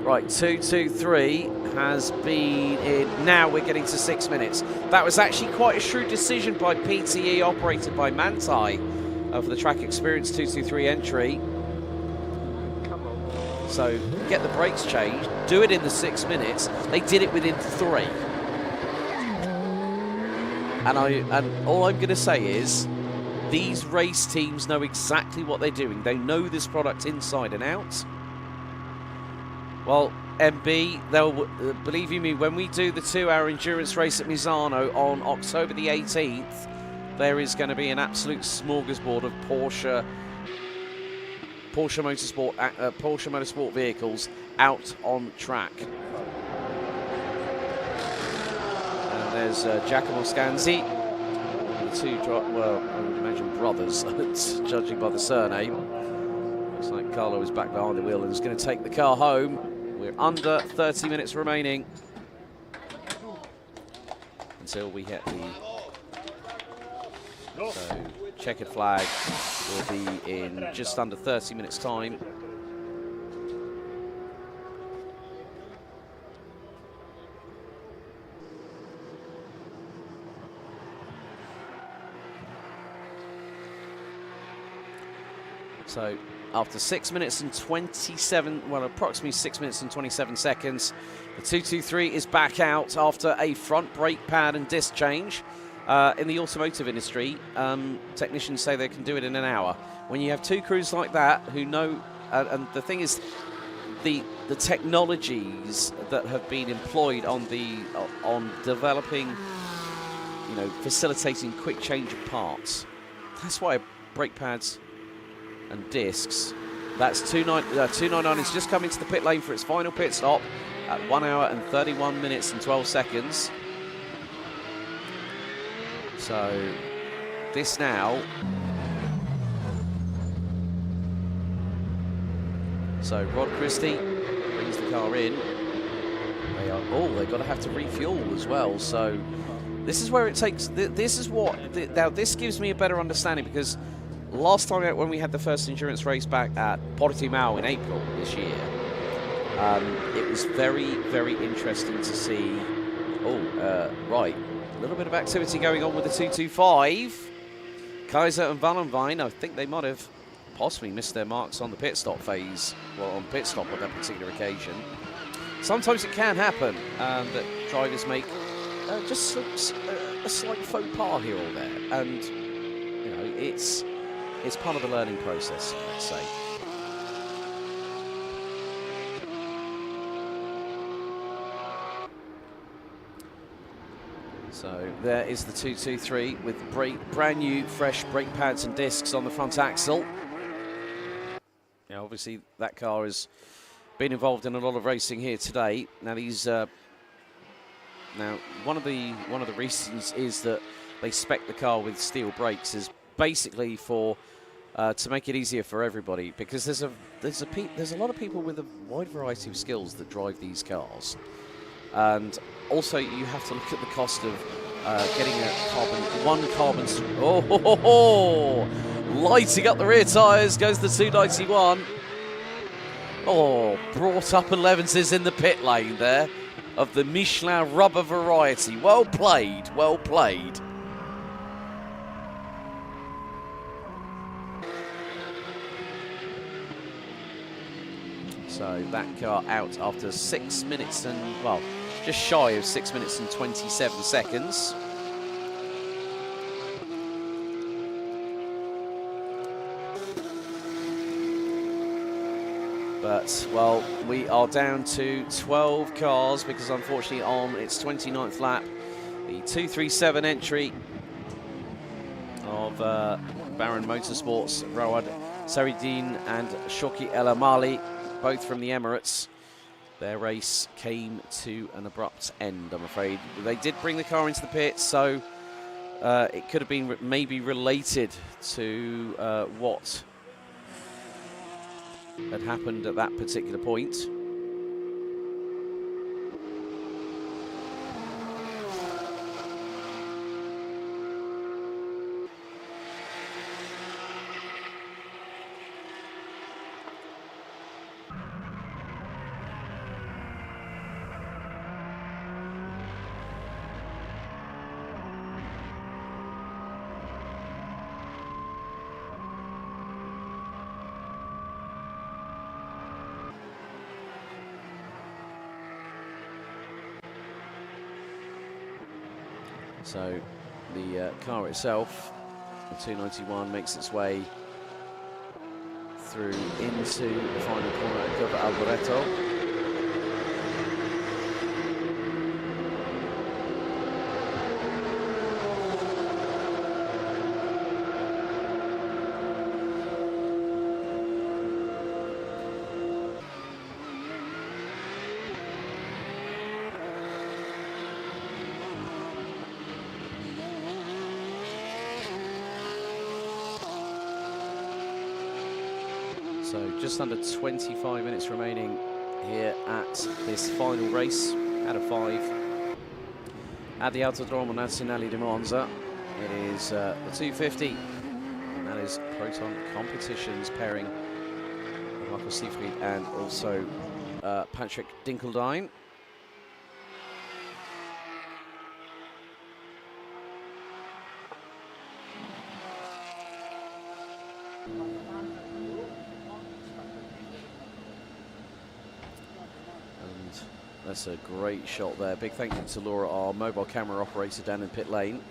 Right, 2-2-3 has been in. Now we're getting to 6 minutes. That was actually quite a shrewd decision by PTE, operated by Manthey, for the track experience 2-2-3 entry. So get the brakes changed, do it in the 6 minutes. They did it within 3. And all I'm going to say is, these race teams know exactly what they're doing. They know this product inside and out. Well, MB, they'll, believe you me, when we do the 2-hour endurance race at Misano on October the 18th, there is going to be an absolute smorgasbord of Porsche Motorsport vehicles out on track. And there's Giacomo Scanzi, the two, well, I would imagine brothers, judging by the surname. Looks like Carlo is back behind the wheel and is going to take the car home. We're under 30 minutes remaining until we hit the... So, checkered flag will be in just under 30 minutes' time. So, after 6 minutes and 27, well, approximately 6 minutes and 27 seconds, the 223 is back out after a front brake pad and disc change. In the automotive industry, technicians say they can do it in an hour. When you have two crews like that who know, and the thing is, the technologies that have been employed on developing, you know, facilitating quick change of parts. That's why brake pads and discs. That's 299 is just coming to the pit lane for its final pit stop at 1 hour and 31 minutes and 12 seconds. So this now. So Rod Christie brings the car in. They've got to have to refuel as well. So this is where it takes. This is what. Now this gives me a better understanding, because last time out when we had the first endurance race back at Portimao in April this year, it was very, very interesting to see. Right. A little bit of activity going on with the 225. Kaiser and Wallenwein, I think they might have possibly missed their marks on the pit stop phase, well, on pit stop on that particular occasion. Sometimes it can happen that drivers make just a slight faux pas here or there, and you know, it's it's part of the learning process, let's say. So there is the 223 with brand new fresh brake pads and discs on the front axle. Now obviously that car has been involved in a lot of racing here today. Now these now one of the reasons is that they spec the car with steel brakes is basically for to make it easier for everybody, because there's a lot of people with a wide variety of skills that drive these cars. And also, you have to look at the cost of getting a carbon. Lighting up the rear tyres goes the 291. Oh, brought up 11s in the pit lane there of the Michelin rubber variety. Well played, well played. So that car out after 6 minutes and, well, just shy of 6 minutes and 27 seconds. But, well, we are down to 12 cars because, unfortunately, on its 29th lap, the 237 entry of Baron Motorsports, Rawad Saridin and Shoki El Amali, both from the Emirates, their race came to an abrupt end, I'm afraid. They did bring the car into the pit, so it could have been maybe related to what had happened at that particular point. So the car itself, the 291, makes its way through into the final corner at Curva Alboreto. So just under 25 minutes remaining here at this final race out of 5 at the Autodromo Nazionale di Monza. It is the 250, and that is Proton Competitions pairing Marco Siegfried and also Patrick Dinkeldine. That's a great shot there. Big thank you to Laura, our mobile camera operator down in pit lane.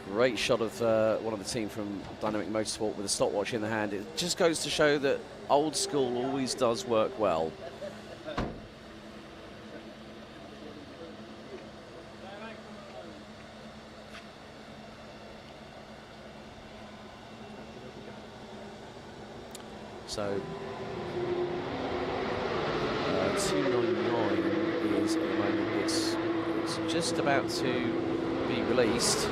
Great shot of one of the team from Dynamic Motorsport with a stopwatch in the hand. It just goes to show that old school always does work well. So 299 is at the moment, it's just about to be released.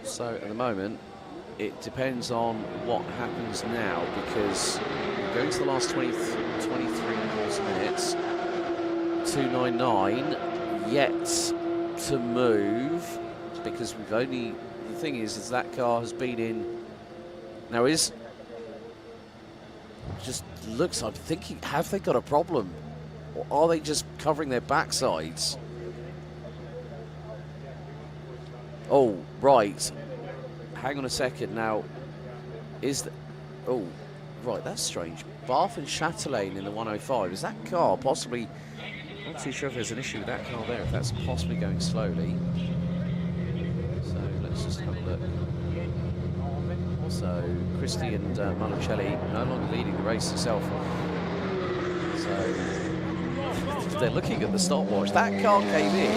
So at the moment, it depends on what happens now, because we're going to the last 23 quarter minutes. 299 yet to move, because we've only, the thing is that car has been in, now is, just looks, I'm thinking, have they got a problem? Or are they just covering their backsides? Oh, right. Hang on a second now. Is the, oh, right, that's strange. Bath and Châtelaine in the 105. Is that car possibly... I'm not too sure if there's an issue with that car there, if that's possibly going slowly. So let's just have a look. So Christie and Manucelli no longer leading the race itself. So they're looking at the stopwatch. That car came in.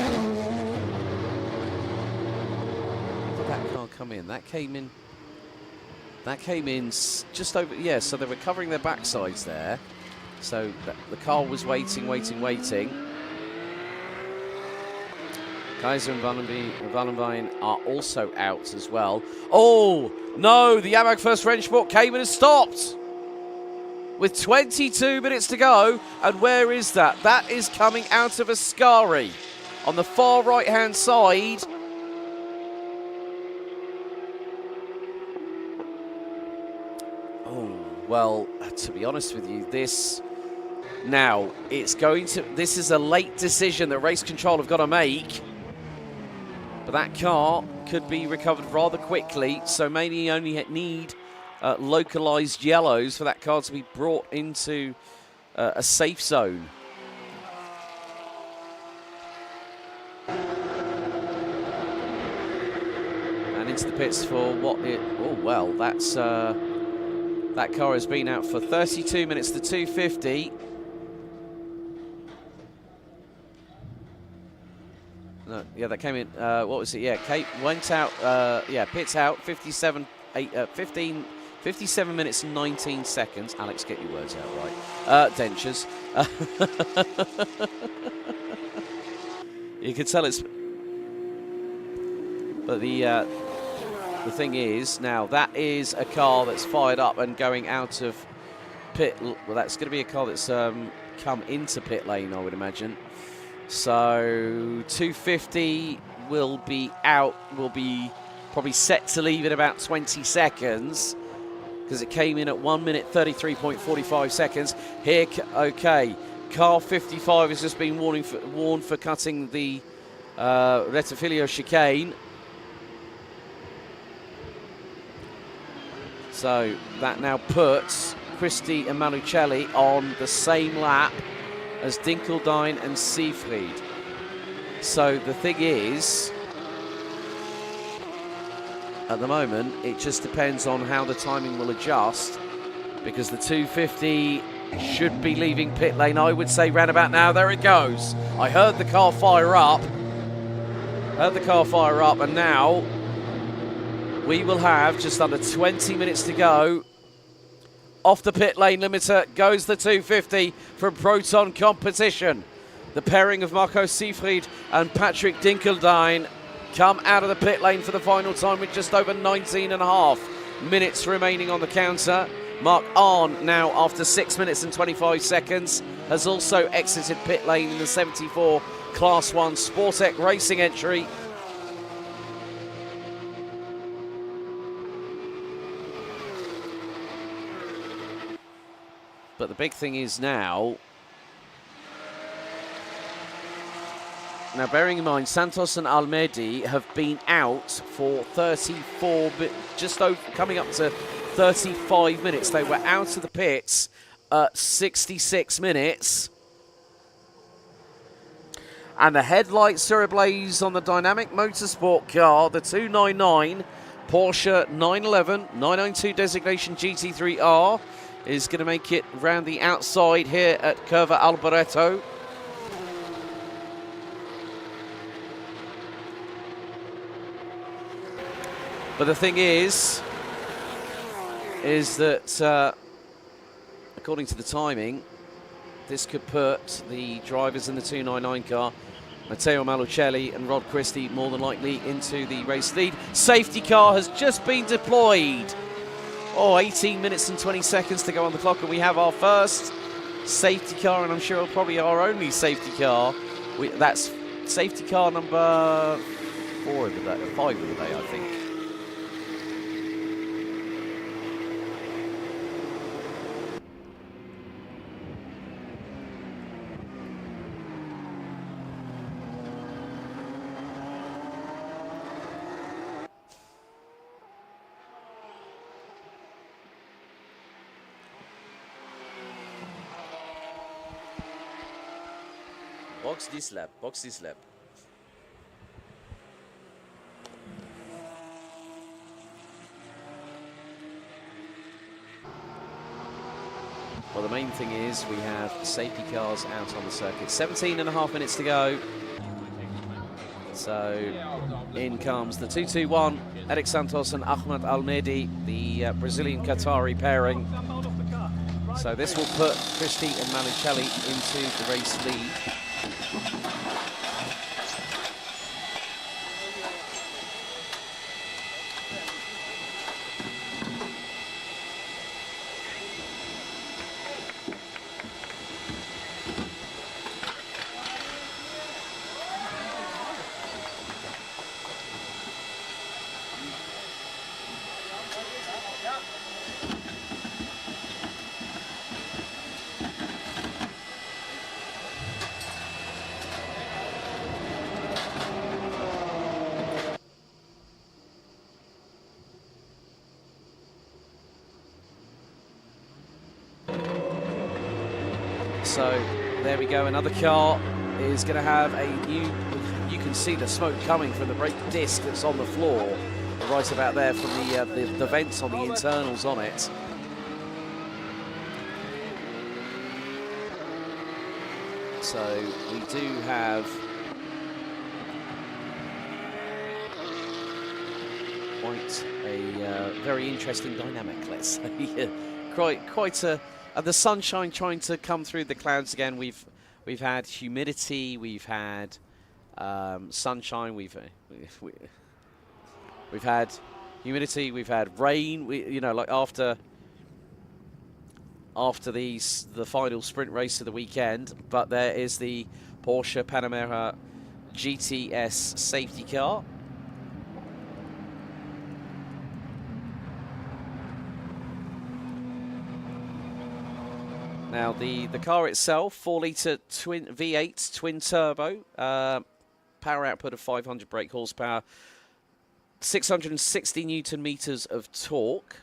Did that car come in? That came in. That came in just over. Yeah. So they were covering their backsides there. So the car was waiting. Kaiser and Wallenbein are also out as well. Oh, no, the Yamag First Rennsport came and has stopped with 22 minutes to go. And where is that? That is coming out of Ascari on the far right-hand side. Oh, well, to be honest with you, this is a late decision that race control have got to make. But that car could be recovered rather quickly, so maybe only need localized yellows for that car to be brought into a safe zone. And into the pits for what it... Oh, well, that's... that car has been out for 32 minutes, the 250. No, yeah, that came in, what was it? Yeah, Kate went out, pits out, 57 minutes and 19 seconds. Alex, get your words out right. Dentures. You can tell it's... But the thing is, now, that is a car that's fired up and going out of pit. Well, that's going to be a car that's come into pit lane, I would imagine. So 250 will be out, will be probably set to leave in about 20 seconds because it came in at 1 minute 33.45 seconds. Here, okay, car 55 has just been warned for cutting the Rettifilio chicane. So that now puts Christie and Manucelli on the same lap as Dinkeldine and Siegfried. So the thing is, at the moment, it just depends on how the timing will adjust, because the 250 should be leaving pit lane, I would say, round about now. There it goes. I heard the car fire up. And now we will have just under 20 minutes to go. Off the pit lane limiter goes the 250 from Proton Competition. The pairing of Marco Siegfried and Patrick Dinkeldine come out of the pit lane for the final time with just over 19.5 minutes remaining on the counter. Mark Arn now, after 6 minutes and 25 seconds, has also exited pit lane in the 74 Class 1 Sportec Racing entry. But the big thing is now, bearing in mind, Santos and Almedi have been out for 34, just over, coming up to 35 minutes. They were out of the pits at 66 minutes. And the headlights are ablaze on the Dynamic Motorsport car, the 299 Porsche 911 992 designation GT3R. Is going to make it round the outside here at Curva Alboreto. But the thing is that according to the timing, this could put the drivers in the 299 car, Matteo Malucelli and Rod Christie, more than likely into the race lead. Safety car has just been deployed. 18 minutes and 20 seconds to go on the clock, and we have our first safety car, and I'm sure probably our only safety car. That's safety car number 5 of the day, I think. Box this lap, box this lap. Well, the main thing is we have safety cars out on the circuit. 17.5 minutes to go. So in comes the 2-2-1, Eric Santos and Ahmed Almedi, the Brazilian-Qatari pairing. So this will put Christie and Manuchelli into the race lead. So there we go, another car is going to have a new, you can see the smoke coming from the brake disc that's on the floor, right about there from the vents on the internals on it. So we do have quite a very interesting dynamic, let's say. quite a... the sunshine trying to come through the clouds again. We've had humidity, we've had sunshine, we've had humidity, we've had rain. You know, like after the final sprint race of the weekend. But there is the Porsche Panamera GTS safety car. Now the car itself, 4-litre V8 twin turbo, power output of 500 brake horsepower, 660 Newton meters of torque,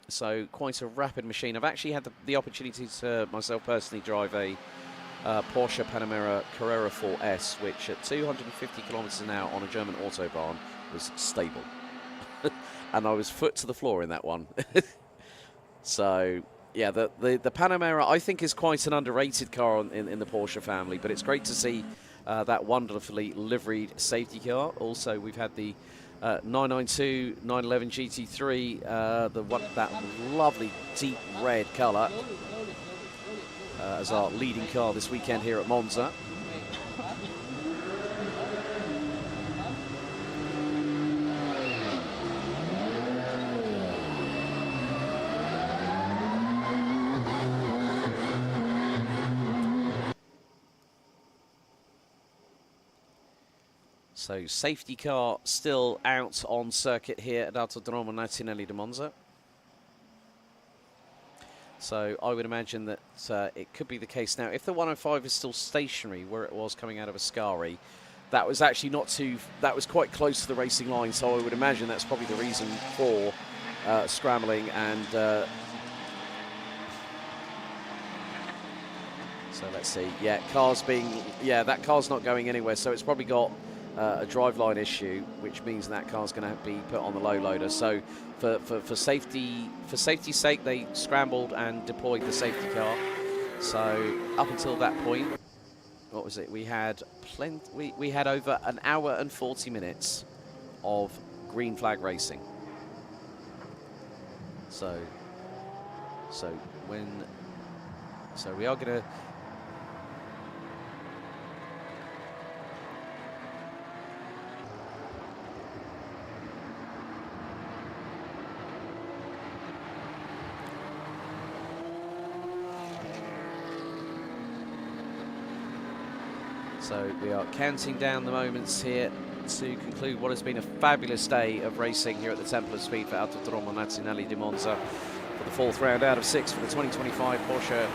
so quite a rapid machine. I've actually had the opportunity to myself personally drive a Porsche Panamera Carrera 4S, which at 250 kilometers an hour on a German autobahn was stable, and I was foot to the floor in that one. So. Yeah, the Panamera, I think, is quite an underrated car in the Porsche family, but it's great to see that wonderfully liveried safety car. Also, we've had the 992 911 GT3, that lovely deep red colour, as our leading car this weekend here at Monza. So safety car still out on circuit here at Autodromo Nazionale di Monza. So I would imagine that it could be the case now. If the 105 is still stationary where it was coming out of Ascari, that was actually that was quite close to the racing line. So I would imagine that's probably the reason for scrambling and... so let's see. Yeah, that car's not going anywhere. So it's probably got a driveline issue, which means that car's going to be put on the low loader. So for safety's sake, they scrambled and deployed the safety car. So up until that point, what was it? We had we had over an hour and 40 minutes of green flag racing. So we are going to. So we are counting down the moments here to conclude what has been a fabulous day of racing here at the Temple of Speed for Autodromo Nazionale di Monza for the 4th round out of 6 for the 2025 Porsche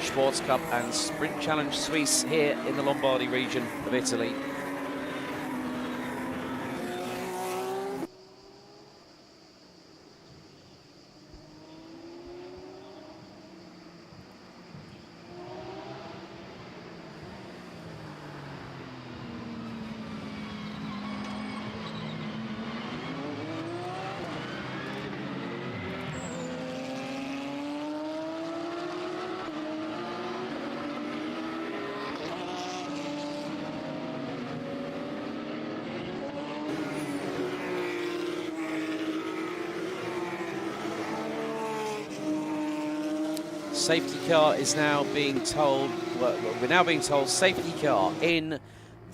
Sports Cup and Sprint Challenge Suisse here in the Lombardy region of Italy. Safety car is now being told, well, we're now being told safety car in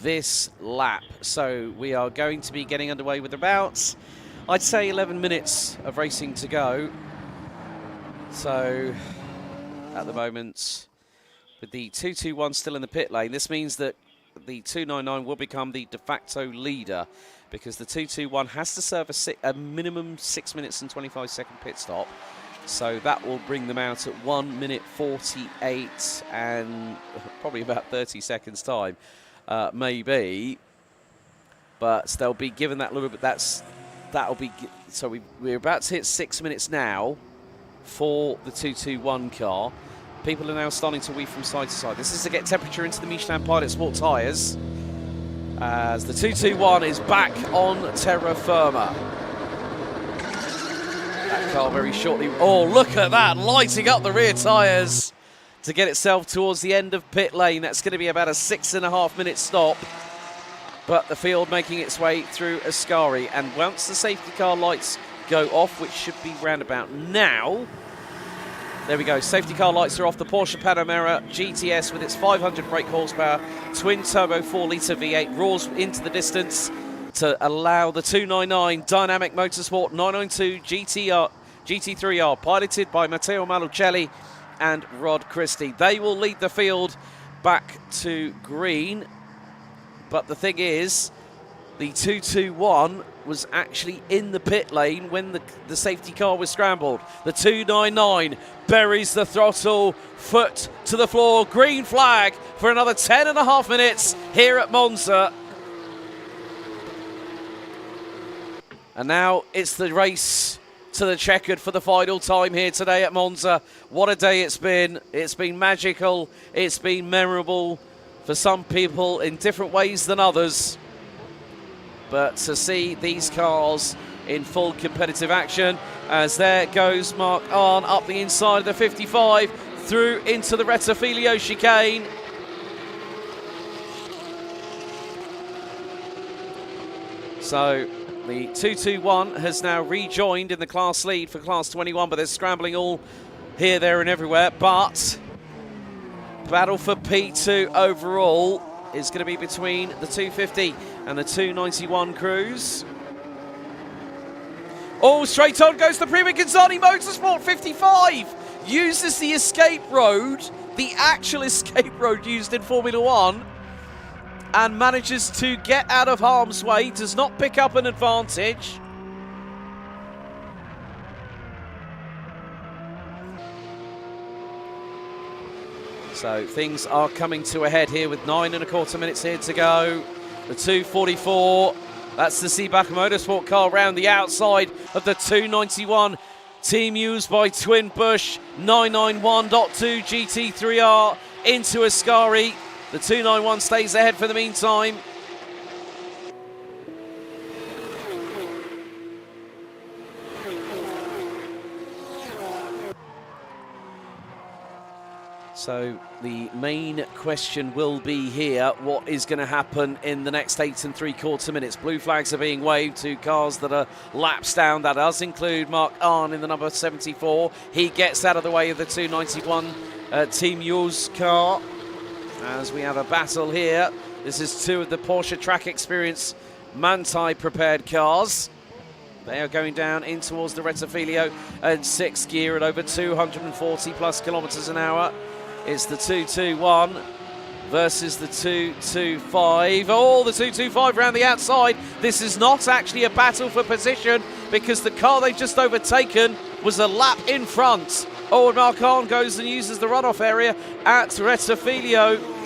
this lap. So we are going to be getting underway with about, I'd say 11 minutes of racing to go. So at the moment, with the 221 still in the pit lane, this means that the 299 will become the de facto leader, because the 221 has to serve a minimum 6 minutes and 25-second pit stop. So that will bring them out at 1 minute 48 and probably about 30 seconds time, maybe. But they'll be given that little bit. That'll be, so we're about to hit 6 minutes now for the 221 car. People are now starting to weave from side to side. This is to get temperature into the Michelin Pilot Sport tyres, as the 221 is back on terra firma. That car very shortly. Oh, look at that, lighting up the rear tyres to get itself towards the end of pit lane. That's going to be about a 6.5 minute stop. But the field making its way through Ascari. And once the safety car lights go off, which should be round about now. There we go, safety car lights are off. The Porsche Panamera GTS with its 500 brake horsepower, twin turbo 4-litre V8 roars into the distance to allow the 299 Dynamic Motorsport 992 GT3R, piloted by Matteo Malucelli and Rod Christie. They will lead the field back to green. But the thing is, the 221 was actually in the pit lane when the safety car was scrambled. The 299 buries the throttle, foot to the floor, green flag for another 10.5 minutes here at Monza. And now it's the race to the checkered for the final time here today at Monza. What a day it's been. It's been magical. It's been memorable for some people in different ways than others. But to see these cars in full competitive action, as there goes Mark Arn up the inside of the 55, through into the Rettifilio chicane. So the 221 has now rejoined in the class lead for class 21, but they're scrambling all here, there and everywhere. But battle for P2 overall is going to be between the 250 and the 291 crews. Oh, straight on goes the Prima Gonzani Motorsport 55. Uses the escape road, the actual escape road used in Formula One, and manages to get out of harm's way, does not pick up an advantage. So things are coming to a head here with 9.25 minutes here to go. The 244, that's the Seebach Motorsport car round the outside of the 291. Team used by Twin Bush, 991.2 GT3R into Ascari. The 291 stays ahead for the meantime. So the main question will be here, what is going to happen in the next 8.75 minutes? Blue flags are being waved to cars that are laps down. That does include Mark Arn in the number 74. He gets out of the way of the 291 Team Jules car. As we have a battle here. This is two of the Porsche Track Experience Manthey prepared cars. They are going down in towards the Rettifilio and sixth gear at over 240 plus kilometers an hour. It's the 221 versus the 225. Oh, the 225 around the outside. This is not actually a battle for position because the car they've just overtaken was a lap in front. Oh, and Mark Arn goes and uses the runoff area at Rettifilio.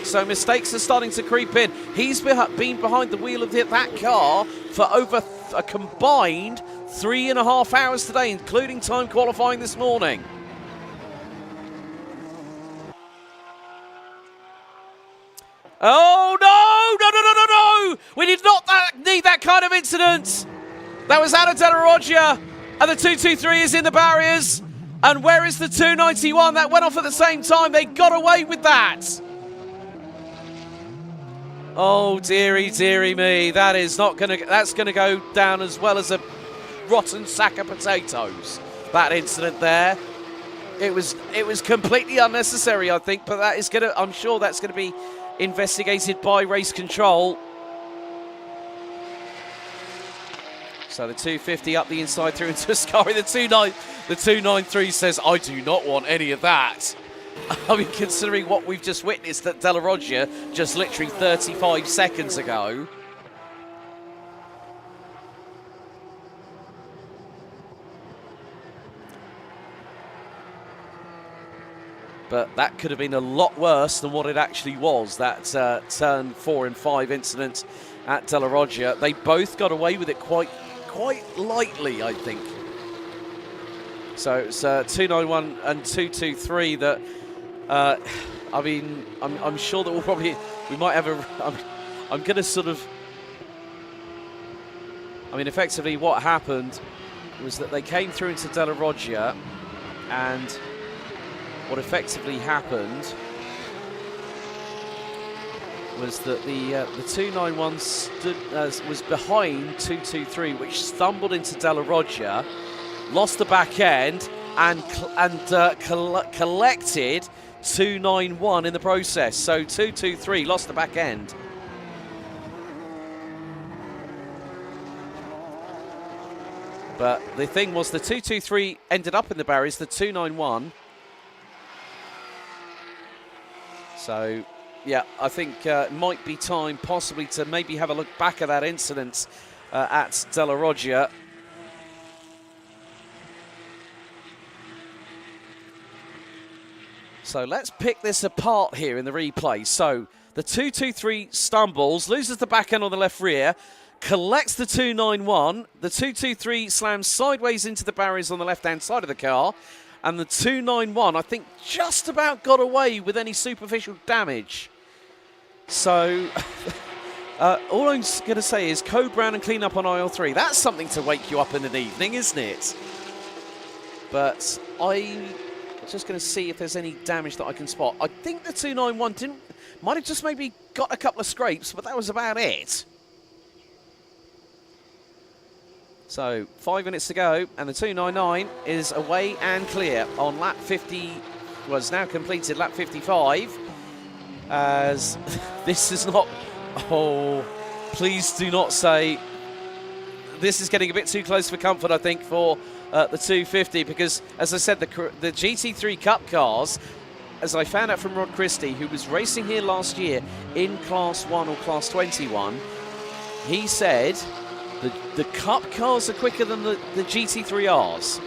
So mistakes are starting to creep in. He's been behind the wheel of that car for over a combined 3.5 hours today, including time qualifying this morning. Oh, no! We did not need that kind of incident. That was out of Della Roggia, and the 223 is in the barriers. And where is the 291? That went off at the same time. They got away with that. Oh, dearie, dearie me. That is not going to, that's going to go down as well as a rotten sack of potatoes. That incident there. It was completely unnecessary, I think, but that is I'm sure that's gonna be investigated by race control. So the 250 up the inside through into Ascari. The 293 says, I do not want any of that. I mean, considering what we've just witnessed at Della Roggia just literally 35 seconds ago. But that could have been a lot worse than what it actually was, that turn 4 and 5 incident at Della Roggia. They both got away with it quite lightly, I think. So it's 291 and 223 that, I mean, I'm sure that we might have I'm going to sort of, I mean, effectively what happened was that they came through into Della Roggia, and what effectively happened was that the 291 was behind 223, which stumbled into Della Roggia, lost the back end, and collected 291 in the process. So 223 lost the back end. But the thing was, the 223 ended up in the barriers, the 291. So, yeah, I think it might be time possibly to maybe have a look back at that incident at Della Roggia. So let's pick this apart here in the replay. So the 223 stumbles, loses the back end on the left rear, collects the 291. The 223 slams sideways into the barriers on the left-hand side of the car. And the 291, I think, just about got away with any superficial damage. So, all I'm going to say is code brown and clean up on aisle 3. That's something to wake you up in an evening, isn't it? But I'm just going to see if there's any damage that I can spot. I think the 291 might have just maybe got a couple of scrapes, but that was about it. So 5 minutes to go, and the 299 is away and clear on lap 50, was now completed lap 55. As this is not, oh, please do not say, this is getting a bit too close for comfort, I think, for the 250, because, as I said, the GT3 Cup cars, as I found out from Rod Christie, who was racing here last year in Class 1 or Class 21, he said the Cup cars are quicker than the GT3Rs.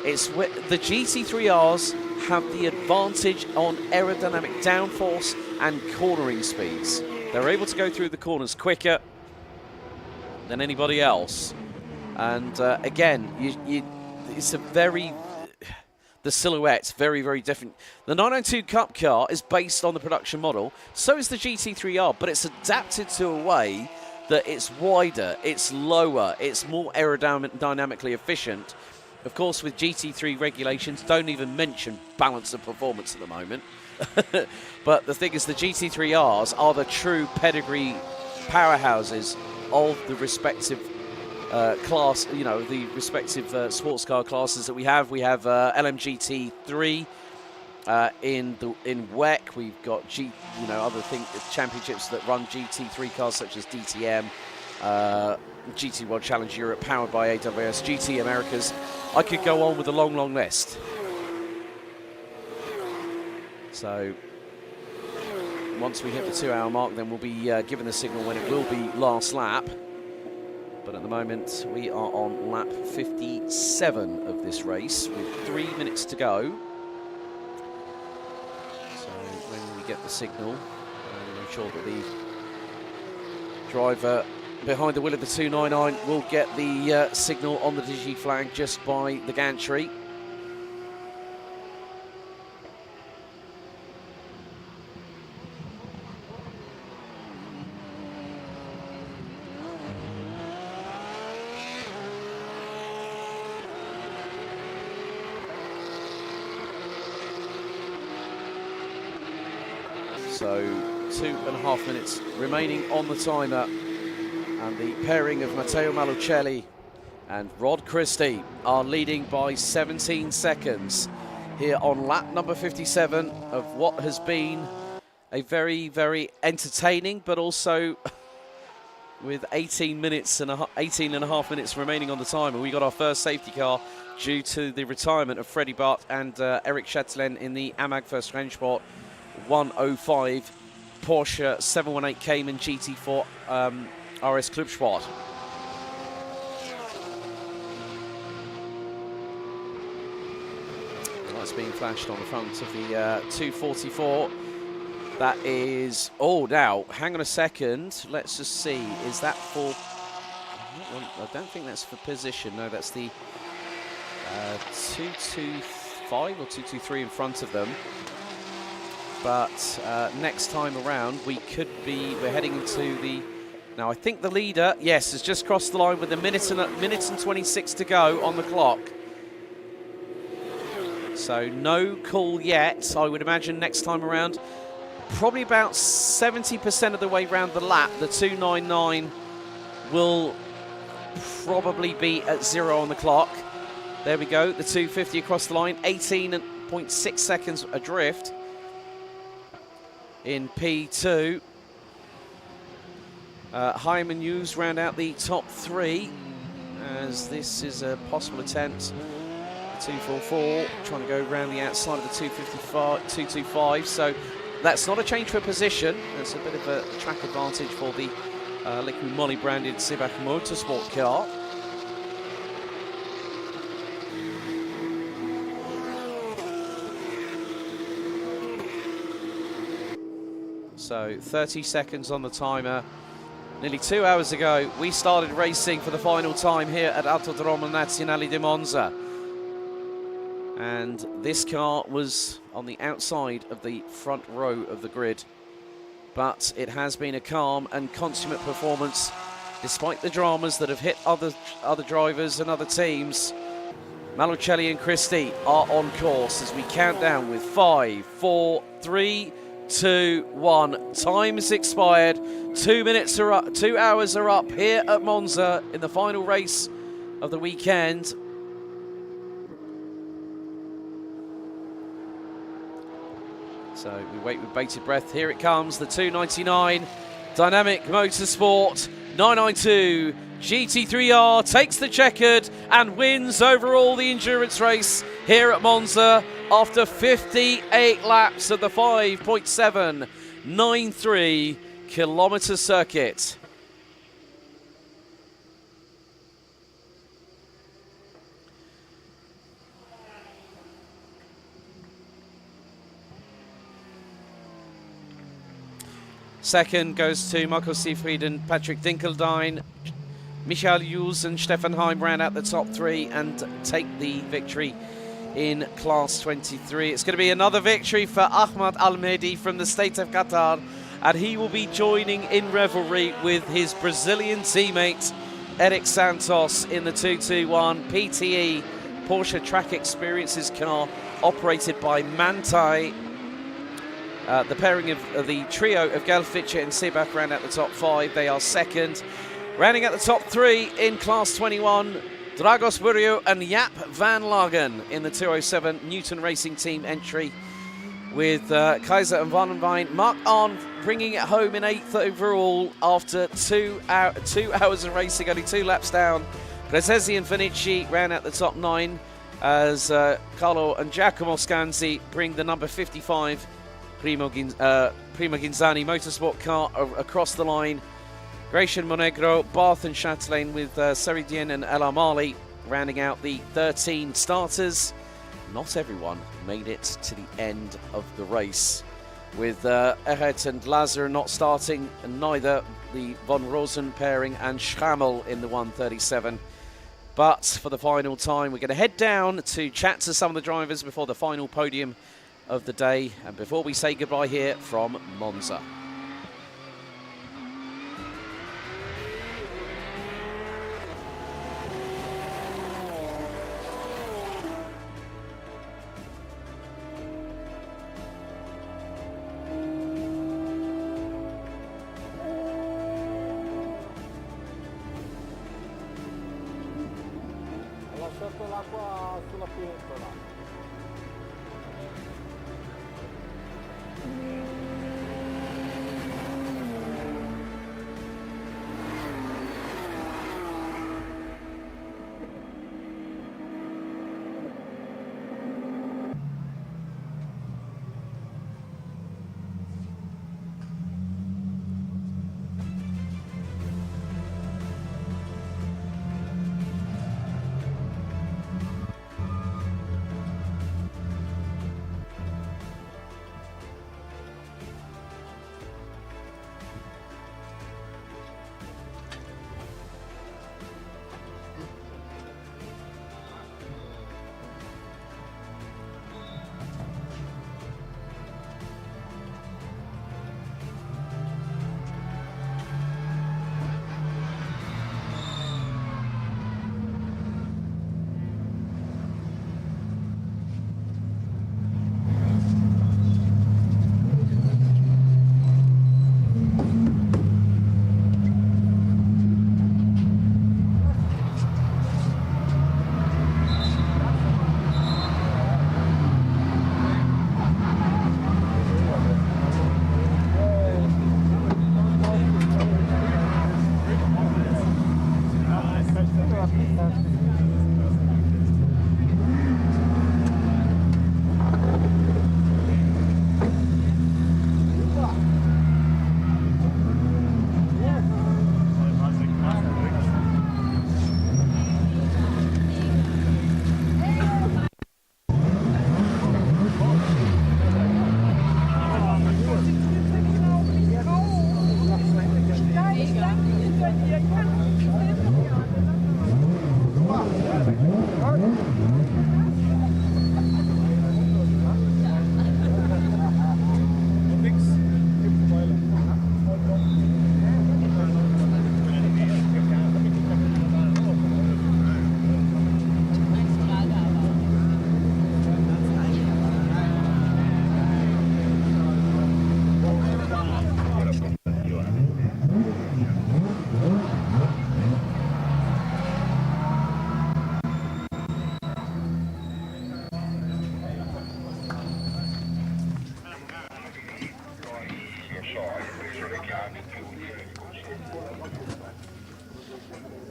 The GT3Rs have the advantage on aerodynamic downforce and cornering speeds. They're able to go through the corners quicker than anybody else. And again, it's a the silhouette's very, very different. The 992 Cup car is based on the production model. So is the GT3R, but it's adapted to a way that it's wider, it's lower, it's more aerodynamically efficient. Of course, with GT3 regulations, don't even mention balance of performance at the moment. But the thing is, the GT3Rs are the true pedigree powerhouses of the respective class, you know, the respective sports car classes that we have. We have LMGT3 in WEC. We've got other championships that run GT3 cars such as DTM, GT World Challenge Europe, powered by AWS, GT Americas. I could go on with a long, long list. So once we hit the 2 hour mark, then we'll be given the signal when it will be last lap. But at the moment, we are on lap 57 of this race with 3 minutes to go. So when we get the signal, I'm sure that the driver behind the wheel of the 299 will get the signal on the digi flag just by the gantry. So 2.5 minutes remaining on the timer, and the pairing of Matteo Malucelli and Rod Christie are leading by 17 seconds here on lap number 57 of what has been a very, very entertaining, but also with 18 and a half minutes remaining on the timer. We got our first safety car due to the retirement of Freddie Bart and Eric Chatelain in the AMAG First Rennsport 105 Porsche 718 Cayman GT4 RS Club Sport. Lights being flashed on the front of the 244. That is, oh, now, hang on a second. Let's just see. Is that for, I don't think that's for position. No, that's the 225 or 223 in front of them. But next time around, we're heading into the, now I think the leader, yes, has just crossed the line with a minute and 26 to go on the clock. So no call yet. I would imagine next time around, probably about 70% of the way round the lap, the 299 will probably be at 0 on the clock. There we go, the 250 across the line, 18.6 seconds adrift in P2. Hyman Hughes round out the top 3, as this is a possible attempt. 244 trying to go around the outside of the 225, so that's not a change for position. That's a bit of a track advantage for the Liquid Moly branded Sibach Motorsport car. So 30 seconds on the timer. Nearly 2 hours ago, we started racing for the final time here at Autodromo Nazionale di Monza. And this car was on the outside of the front row of the grid. But it has been a calm and consummate performance, despite the dramas that have hit other drivers and other teams. Malucelli and Christie are on course as we count down with 5, 4, 3, 2, 1. Time has expired. 2 minutes are up. 2 hours are up here at Monza in the final race of the weekend. So we wait with bated breath. Here it comes, the 299 Dynamic Motorsport 992 GT3R takes the checkered and wins overall the endurance race here at Monza after 58 laps of the 5.793 kilometre circuit. Second goes to Marco Siegfried and Patrick Dinkeldine. Michael Hughes and Stefan Heim round out the top 3 and take the victory in Class 23. It's going to be another victory for Ahmad Al-Mehdi from the state of Qatar, and he will be joining in revelry with his Brazilian teammate Eric Santos in the 221 PTE Porsche Track Experiences car operated by Manthey. The pairing of the trio of Gelfitcher and Sibach round out the top 5. They are second. Rounding out the top 3 in Class 21, Dragos Burio and Jaap van Lagen in the 207 Newton Racing Team entry, with Kaiser and Vandenbein. Mark Arndt bringing it home in 8th overall after 2 hours of racing, only 2 laps down. Gresesi and Vinici round out the top 9 as Carlo and Giacomo Scanzi bring the number 55 Primo Ginzani Motorsport car across the line. Gratian Monegro, Barth and Chatelain with Seridien and El Amali rounding out the 13 starters. Not everyone made it to the end of the race, with Erhet and Lazar not starting, and neither the Von Rosen pairing and Schrammel in the 137. But for the final time, we're going to head down to chat to some of the drivers before the final podium of the day, and before we say goodbye here from Monza. Ho lasciato l'acqua sulla pentola.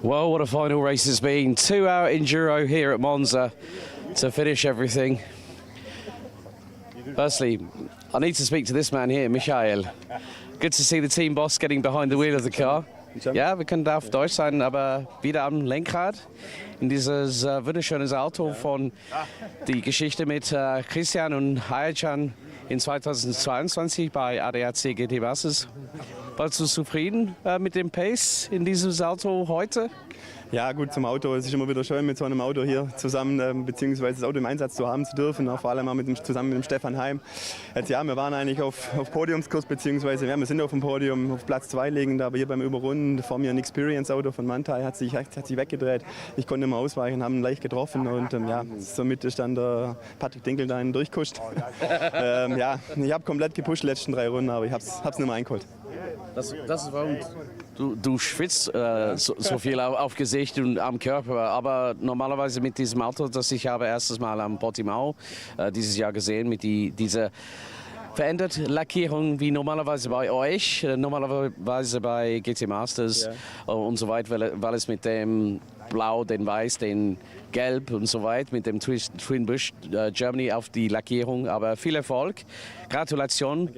Well, what a final race has been. 2-hour enduro here at Monza to finish everything. Firstly, I need to speak to this man here, Michael. Good to see the team boss getting behind the wheel of the car. Ja, wir können da auf Deutsch sein, aber wieder am Lenkrad in dieses wunderschönes Auto von die Geschichte mit Christian und Hayachan in 2022 bei ADAC GT Masters. Warst du zufrieden mit dem Pace in diesem Auto heute? Ja gut, zum Auto. Es ist immer wieder schön, mit so einem Auto hier zusammen, beziehungsweise das Auto im Einsatz zu haben zu dürfen, auch vor allem auch zusammen mit dem Stefan Heim. Jetzt, ja, wir waren eigentlich auf Podiumskurs, beziehungsweise ja, wir sind auf dem Podium, auf Platz 2 liegend, aber hier beim Überrunden vor mir ein Experience-Auto von Mantai hat sich weggedreht. Ich konnte immer ausweichen, haben ihn leicht getroffen und ja, somit ist dann der Patrick Dinkelstein durchgekuscht. Ja, ich habe komplett gepusht die letzten 3 Runden, aber ich hab's nicht mehr eingeholt. Das ist warum du schwitzt so viel auf Gesicht und am Körper, aber normalerweise mit diesem Auto, das ich habe erstes Mal am Podium dieses Jahr gesehen, mit dieser veränderte Lackierung wie normalerweise bei euch, normalerweise bei GT Masters und so weiter, weil es mit dem Blau, den Weiß, den Gelb und so weiter, mit dem Twin Bush Germany auf die Lackierung, aber viel Erfolg, Gratulation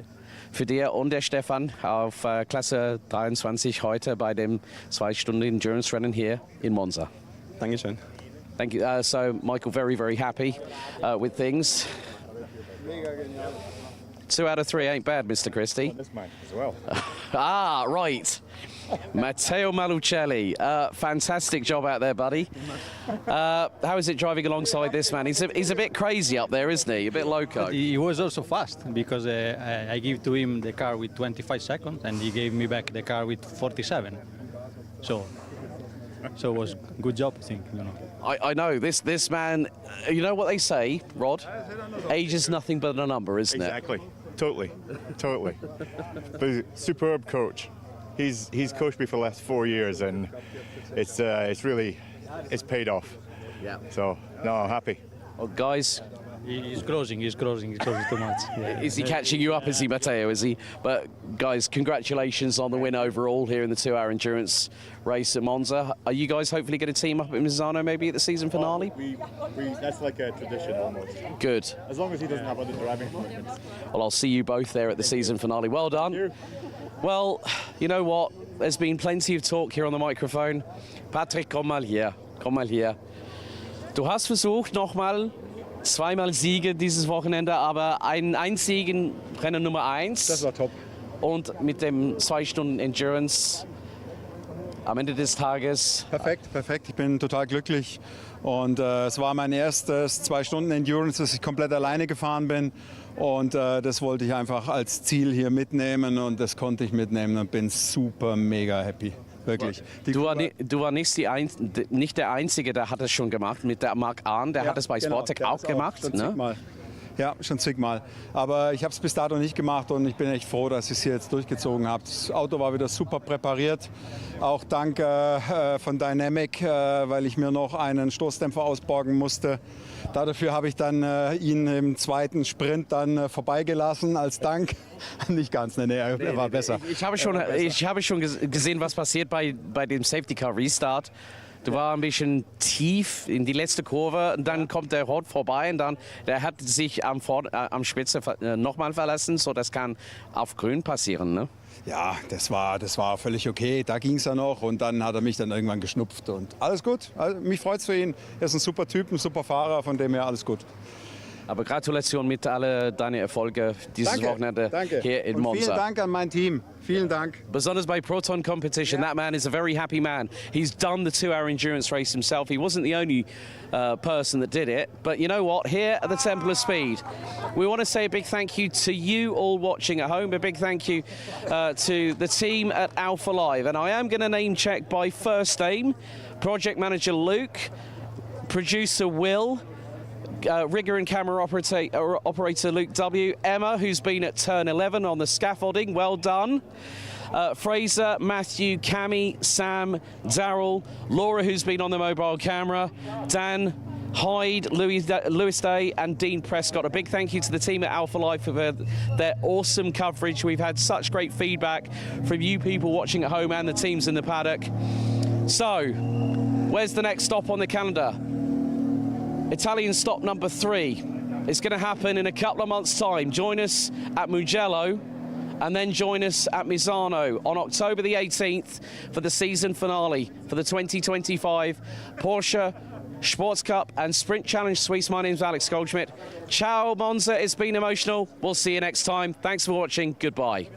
für dir und der Stefan auf Klasse 23 heute bei dem 2-Stunden-Endurance-Rennen hier in Monza. Dankeschön. Thank you. So, Michael, very, very happy with things. 2 out of 3 ain't bad, Mr. Christie. This man as well. Right. Matteo Malucelli, fantastic job out there, buddy. How is it driving alongside this man? He's a bit crazy up there, isn't he? A bit loco. He was also fast because I gave to him the car with 25 seconds and he gave me back the car with 47. So it was a good job, I think. You know. I know this man. You know what they say, Rod? Age is nothing but a number, isn't it? Exactly. Totally. But he's a superb coach. He's coached me for the last 4 years, and it's paid off. Yeah. So no, I'm happy. Well, guys. He's closing too much. Yeah. Is he catching you up, is he, Matteo, is he? But, guys, congratulations on the win overall here in the 2-hour endurance race at Monza. Are you guys hopefully going to team up in Misano maybe at the season finale? That's like a tradition almost. Good. As long as he doesn't have other driving commitments. Well, I'll see you both there at the season finale. Well done. Well, you know what? There's been plenty of talk here on the microphone. Patrick, komm mal hier. Du hast versucht, nochmal 2-mal Siege dieses Wochenende, aber ein Sieg in Rennen Nummer 1. Das war top. Und mit dem 2-Stunden-Endurance am Ende des Tages. Perfekt. Ich bin total glücklich. Und es war mein erstes 2-Stunden-Endurance, dass ich komplett alleine gefahren bin. Und das wollte ich einfach als Ziel hier mitnehmen und das konnte ich mitnehmen und bin super mega happy. Wirklich. Du war nicht der Einzige, der hat es schon gemacht. Mit der Marc Ahn, der hat es bei Sportec auch gemacht. Ne? Ja, schon zigmal. Aber ich habe es bis dato nicht gemacht und ich bin echt froh, dass ich es hier jetzt durchgezogen habe. Das Auto war wieder super präpariert. Auch dank von Dynamic, weil ich mir noch einen Stoßdämpfer ausborgen musste. Dafür habe ich dann ihn im zweiten Sprint dann vorbeigelassen als Dank. Nicht ganz, er war besser. Ich habe schon gesehen, was passiert bei dem Safety Car Restart. Du warst ein bisschen tief in die letzte Kurve und dann kommt der Rot vorbei und dann der hat sich am Spitze nochmal verlassen, so das kann auf Grün passieren, ne? Ja, das war völlig okay, da ging es ja noch und dann hat er mich dann irgendwann geschnupft und alles gut. Also, mich freut es für ihn, er ist ein super Typ, ein super Fahrer, von dem her alles gut. Aber Gratulation mit alle deine Erfolge dieses Wochenende hier in Monza. Vielen Dank an mein Team. Vielen Dank. Besonders bei Proton Competition, that man is a very happy man. He's done the 2-hour endurance race himself. He wasn't the only person that did it. But you know what? Here at the Temple of Speed, we want to say a big thank you to you all watching at home. A big thank you to the team at Alpha Live. And I am going to name check by first name. Project Manager Luke, Producer Will, rigger and camera operator Luke W. Emma, who's been at turn 11 on the scaffolding, well done. Fraser, Matthew, Cammy, Sam, Daryl, Laura, who's been on the mobile camera, Dan, Hyde, Lewis Day and Dean Prescott. A big thank you to the team at Alpha Life for their awesome coverage. We've had such great feedback from you people watching at home and the teams in the paddock. So, where's the next stop on the calendar? Italian stop number 3. It's going to happen in a couple of months' time. Join us at Mugello and then join us at Misano on October the 18th for the season finale for the 2025 Porsche Sports Cup and Sprint Challenge Suisse. My name's Alex Goldschmidt. Ciao, Monza. It's been emotional. We'll see you next time. Thanks for watching. Goodbye.